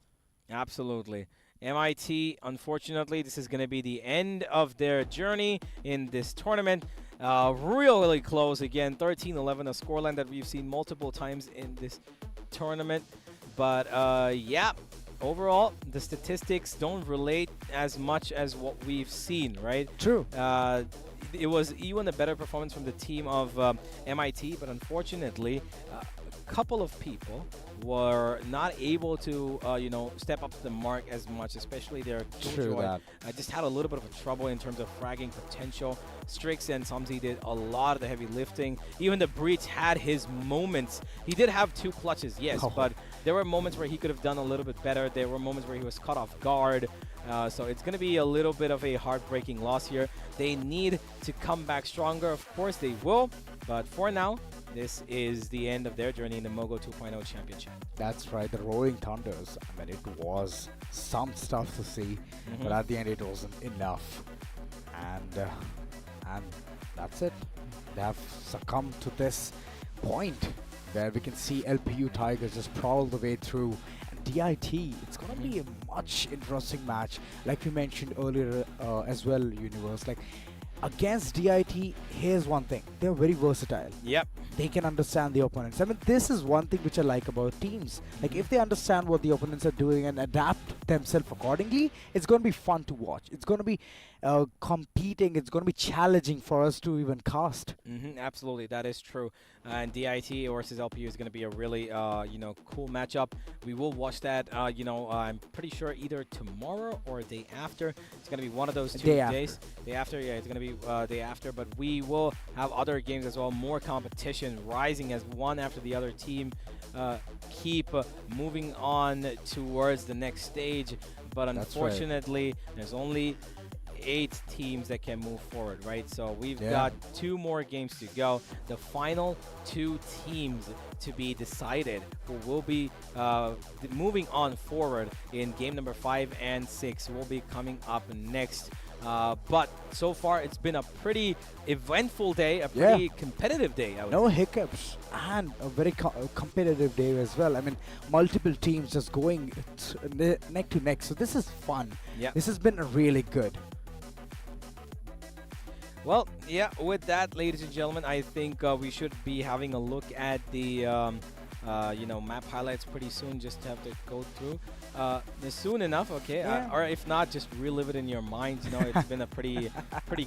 Absolutely. MIT, unfortunately, this is going to be the end of their journey in this tournament. Really close again, 13-11, a scoreline that we've seen multiple times in this tournament. But yeah, overall, the statistics don't relate as much as what we've seen, right? True. It was even a better performance from the team of MIT, but unfortunately, a couple of people were not able to, step up to the mark as much, especially their Killjoy. I just had a little bit of a trouble in terms of fragging potential. Strix and Samzi did a lot of the heavy lifting. Even the Breach had his moments. He did have 2 clutches, yes, but there were moments where he could have done a little bit better. There were moments where he was caught off guard. So it's going to be a little bit of a heartbreaking loss here. They need to come back stronger. Of course they will, but for now, this is the end of their journey in the Mogo 2.0 Championship. That's right, the Roaring Thunders. I mean, it was some stuff to see, but at the end, it wasn't enough. And that's it. They have succumbed to this point where we can see LPU Tigers just prowl the way through. And DIT, it's going to be a much interesting match. Like we mentioned earlier as well, Universe. Like, against DIT, here's one thing. They're very versatile. Yep. They can understand the opponents. I mean, this is one thing which I like about teams. Like, if they understand what the opponents are doing and adapt themselves accordingly, it's going to be fun to watch. It's going to be competing. It's going to be challenging for us to even cast. Absolutely, that is true. And DIT versus LPU is going to be a really, cool matchup. We will watch that, I'm pretty sure either tomorrow or day after. It's going to be one of those 2 days. Day after, yeah, it's going to be day after. But we will have other games as well, more competition rising as one after the other team keep moving on towards the next stage. But unfortunately, there's only 8 teams that can move forward, right? So we've got 2 more games to go. The final 2 teams to be decided who will be moving on forward in game number 5 and 6 will be coming up next. But so far, it's been a pretty eventful day, a pretty competitive day. I would No say. hiccups, and a very competitive day as well. I mean, multiple teams just going neck to neck. So this is fun. Yeah. This has been really good. Well, yeah, with that, ladies and gentlemen, I think we should be having a look at the map highlights pretty soon. Just have to go through soon enough, okay? Or if not, just relive it in your minds. You know, it's been a pretty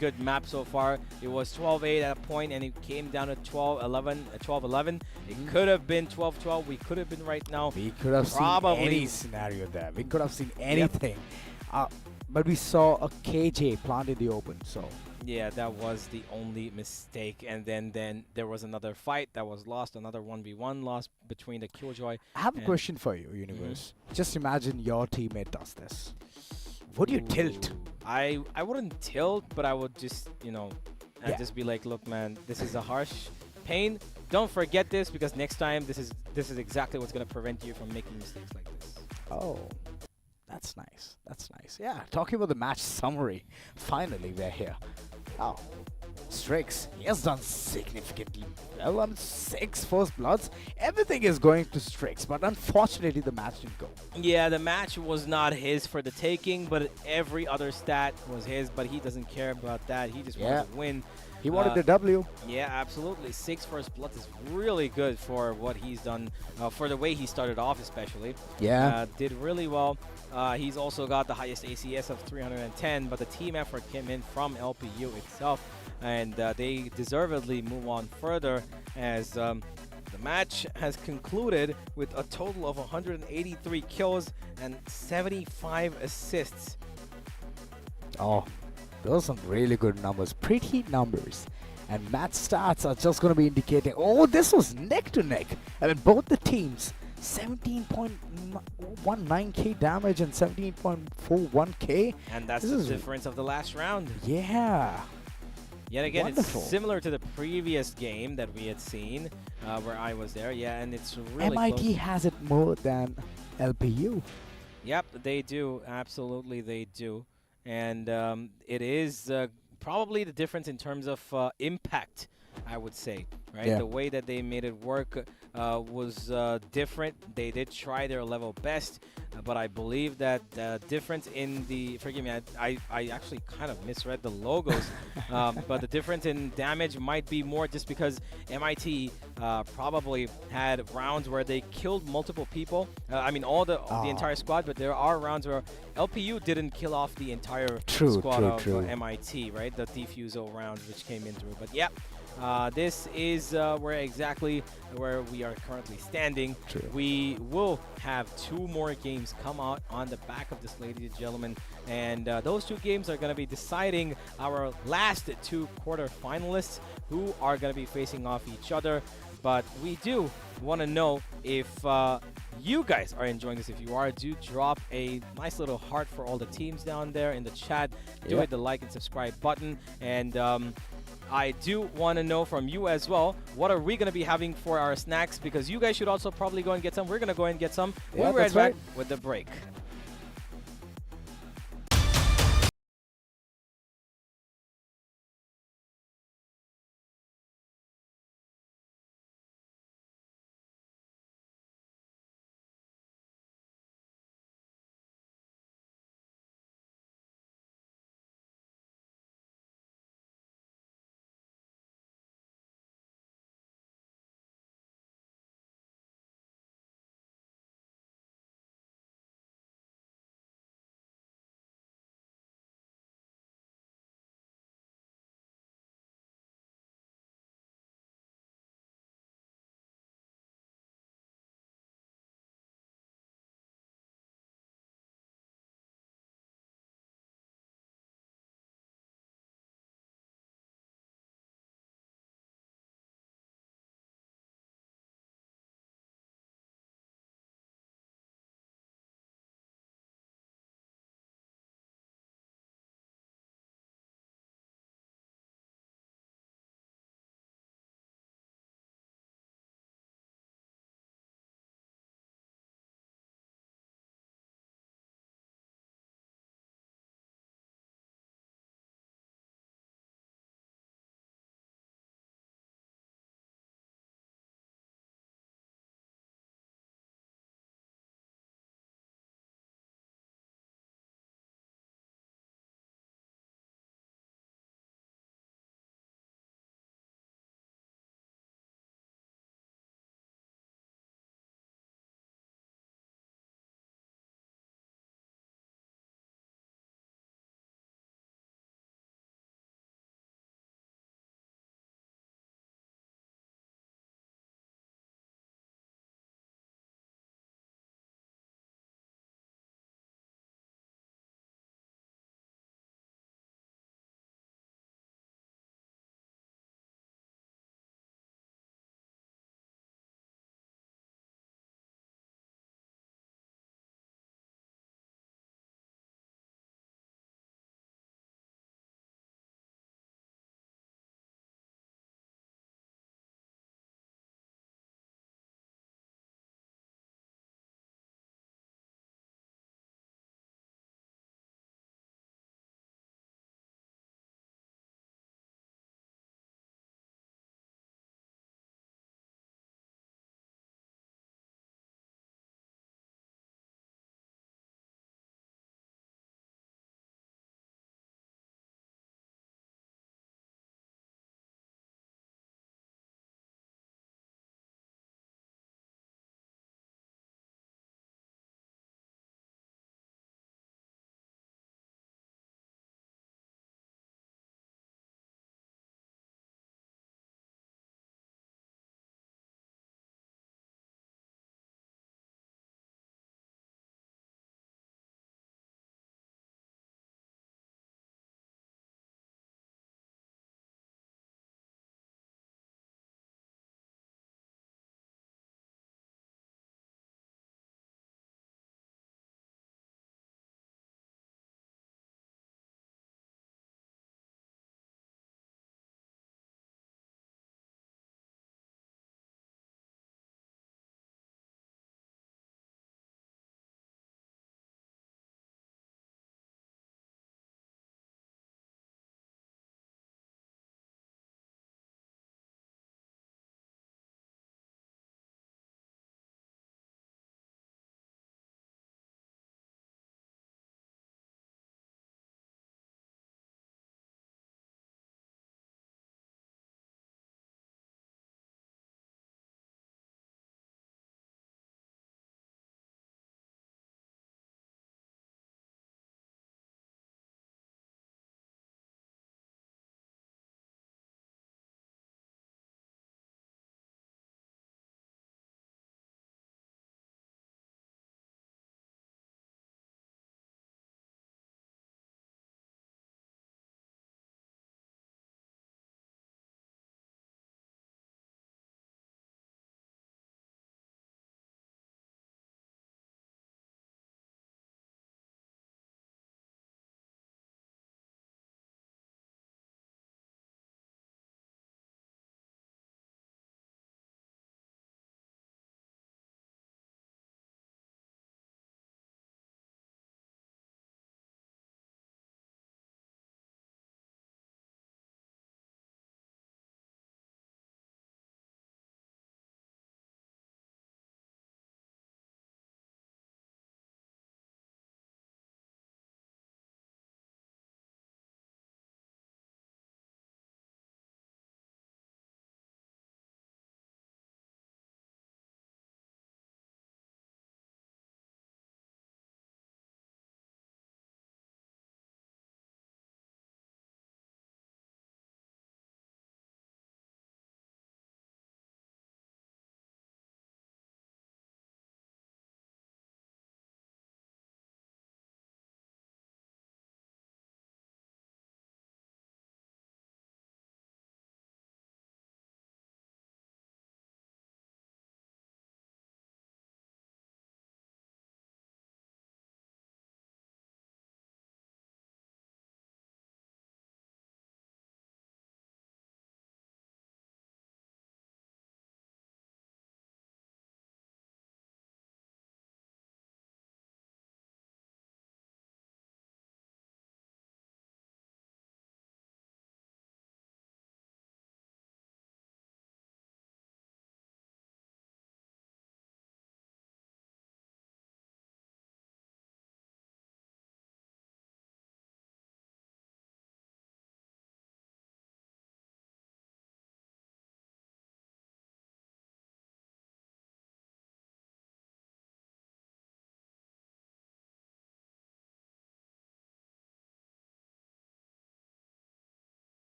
good map so far. It was 12-8 at a point, and it came down to 12-11. It could have been 12-12. We could have been right now. We could have seen any scenario there. We could have seen anything. But we saw a KJ plant in the open, so. Yeah, that was the only mistake. And then there was another fight that was lost, another 1v1 lost between the Killjoy. I have a question for you, Universe. Just imagine your teammate does this. Would you tilt? I wouldn't tilt, but I would just, I'd just be like, look, man, this is a harsh pain. Don't forget this, because next time this is exactly what's going to prevent you from making mistakes like this. Oh. That's nice. That's nice. Yeah, talking about the match summary. Finally, we're here. Oh, Strix, he has done significantly well on 6 first bloods. Everything is going to Strix, but unfortunately, the match didn't go. Yeah, the match was not his for the taking, but every other stat was his, but he doesn't care about that. He just wanted to win. He wanted the W. Yeah, absolutely. 6 first bloods is really good for what he's done, for the way he started off especially. Yeah. Did really well. He's also got the highest ACS of 310, but the team effort came in from LPU itself, and they deservedly move on further as the match has concluded with a total of 183 kills and 75 assists. Oh, those are some really good numbers. Pretty numbers. And match stats are just going to be indicating, oh, this was neck to neck. I mean, both the teams, 17.19k damage and 17.41k. And that's the difference of the last round. Yeah. Yet again, Wonderful. it's similar to the previous game that we had seen, where I was there. Yeah, and it's really MIT close. has it more than LPU. Yep, they do. Absolutely, they do. And it is probably the difference in terms of impact, I would say, right? Yeah. The way that they made it work was different. They did try their level best, but I believe that the difference in the, forgive me, I actually kind of misread the logos, but the difference in damage might be more just because MIT probably had rounds where they killed multiple people. I mean, all the entire squad, but there are rounds where LPU didn't kill off the entire squad of MIT, right? The Defuso round, which came in through. But yeah, this is where we are currently standing. True. We will have 2 more games come out on the back of this, ladies and gentlemen, and those 2 games are going to be deciding our last 2 quarterfinalists who are going to be facing off each other. But we do want to know if you guys are enjoying this. If you are, do drop a nice little heart for all the teams down there in the chat. Do hit the like and subscribe button. And I do want to know from you as well, what are we going to be having for our snacks? Because you guys should also probably go and get some. We're going to go and get some. We'll be right back with the break.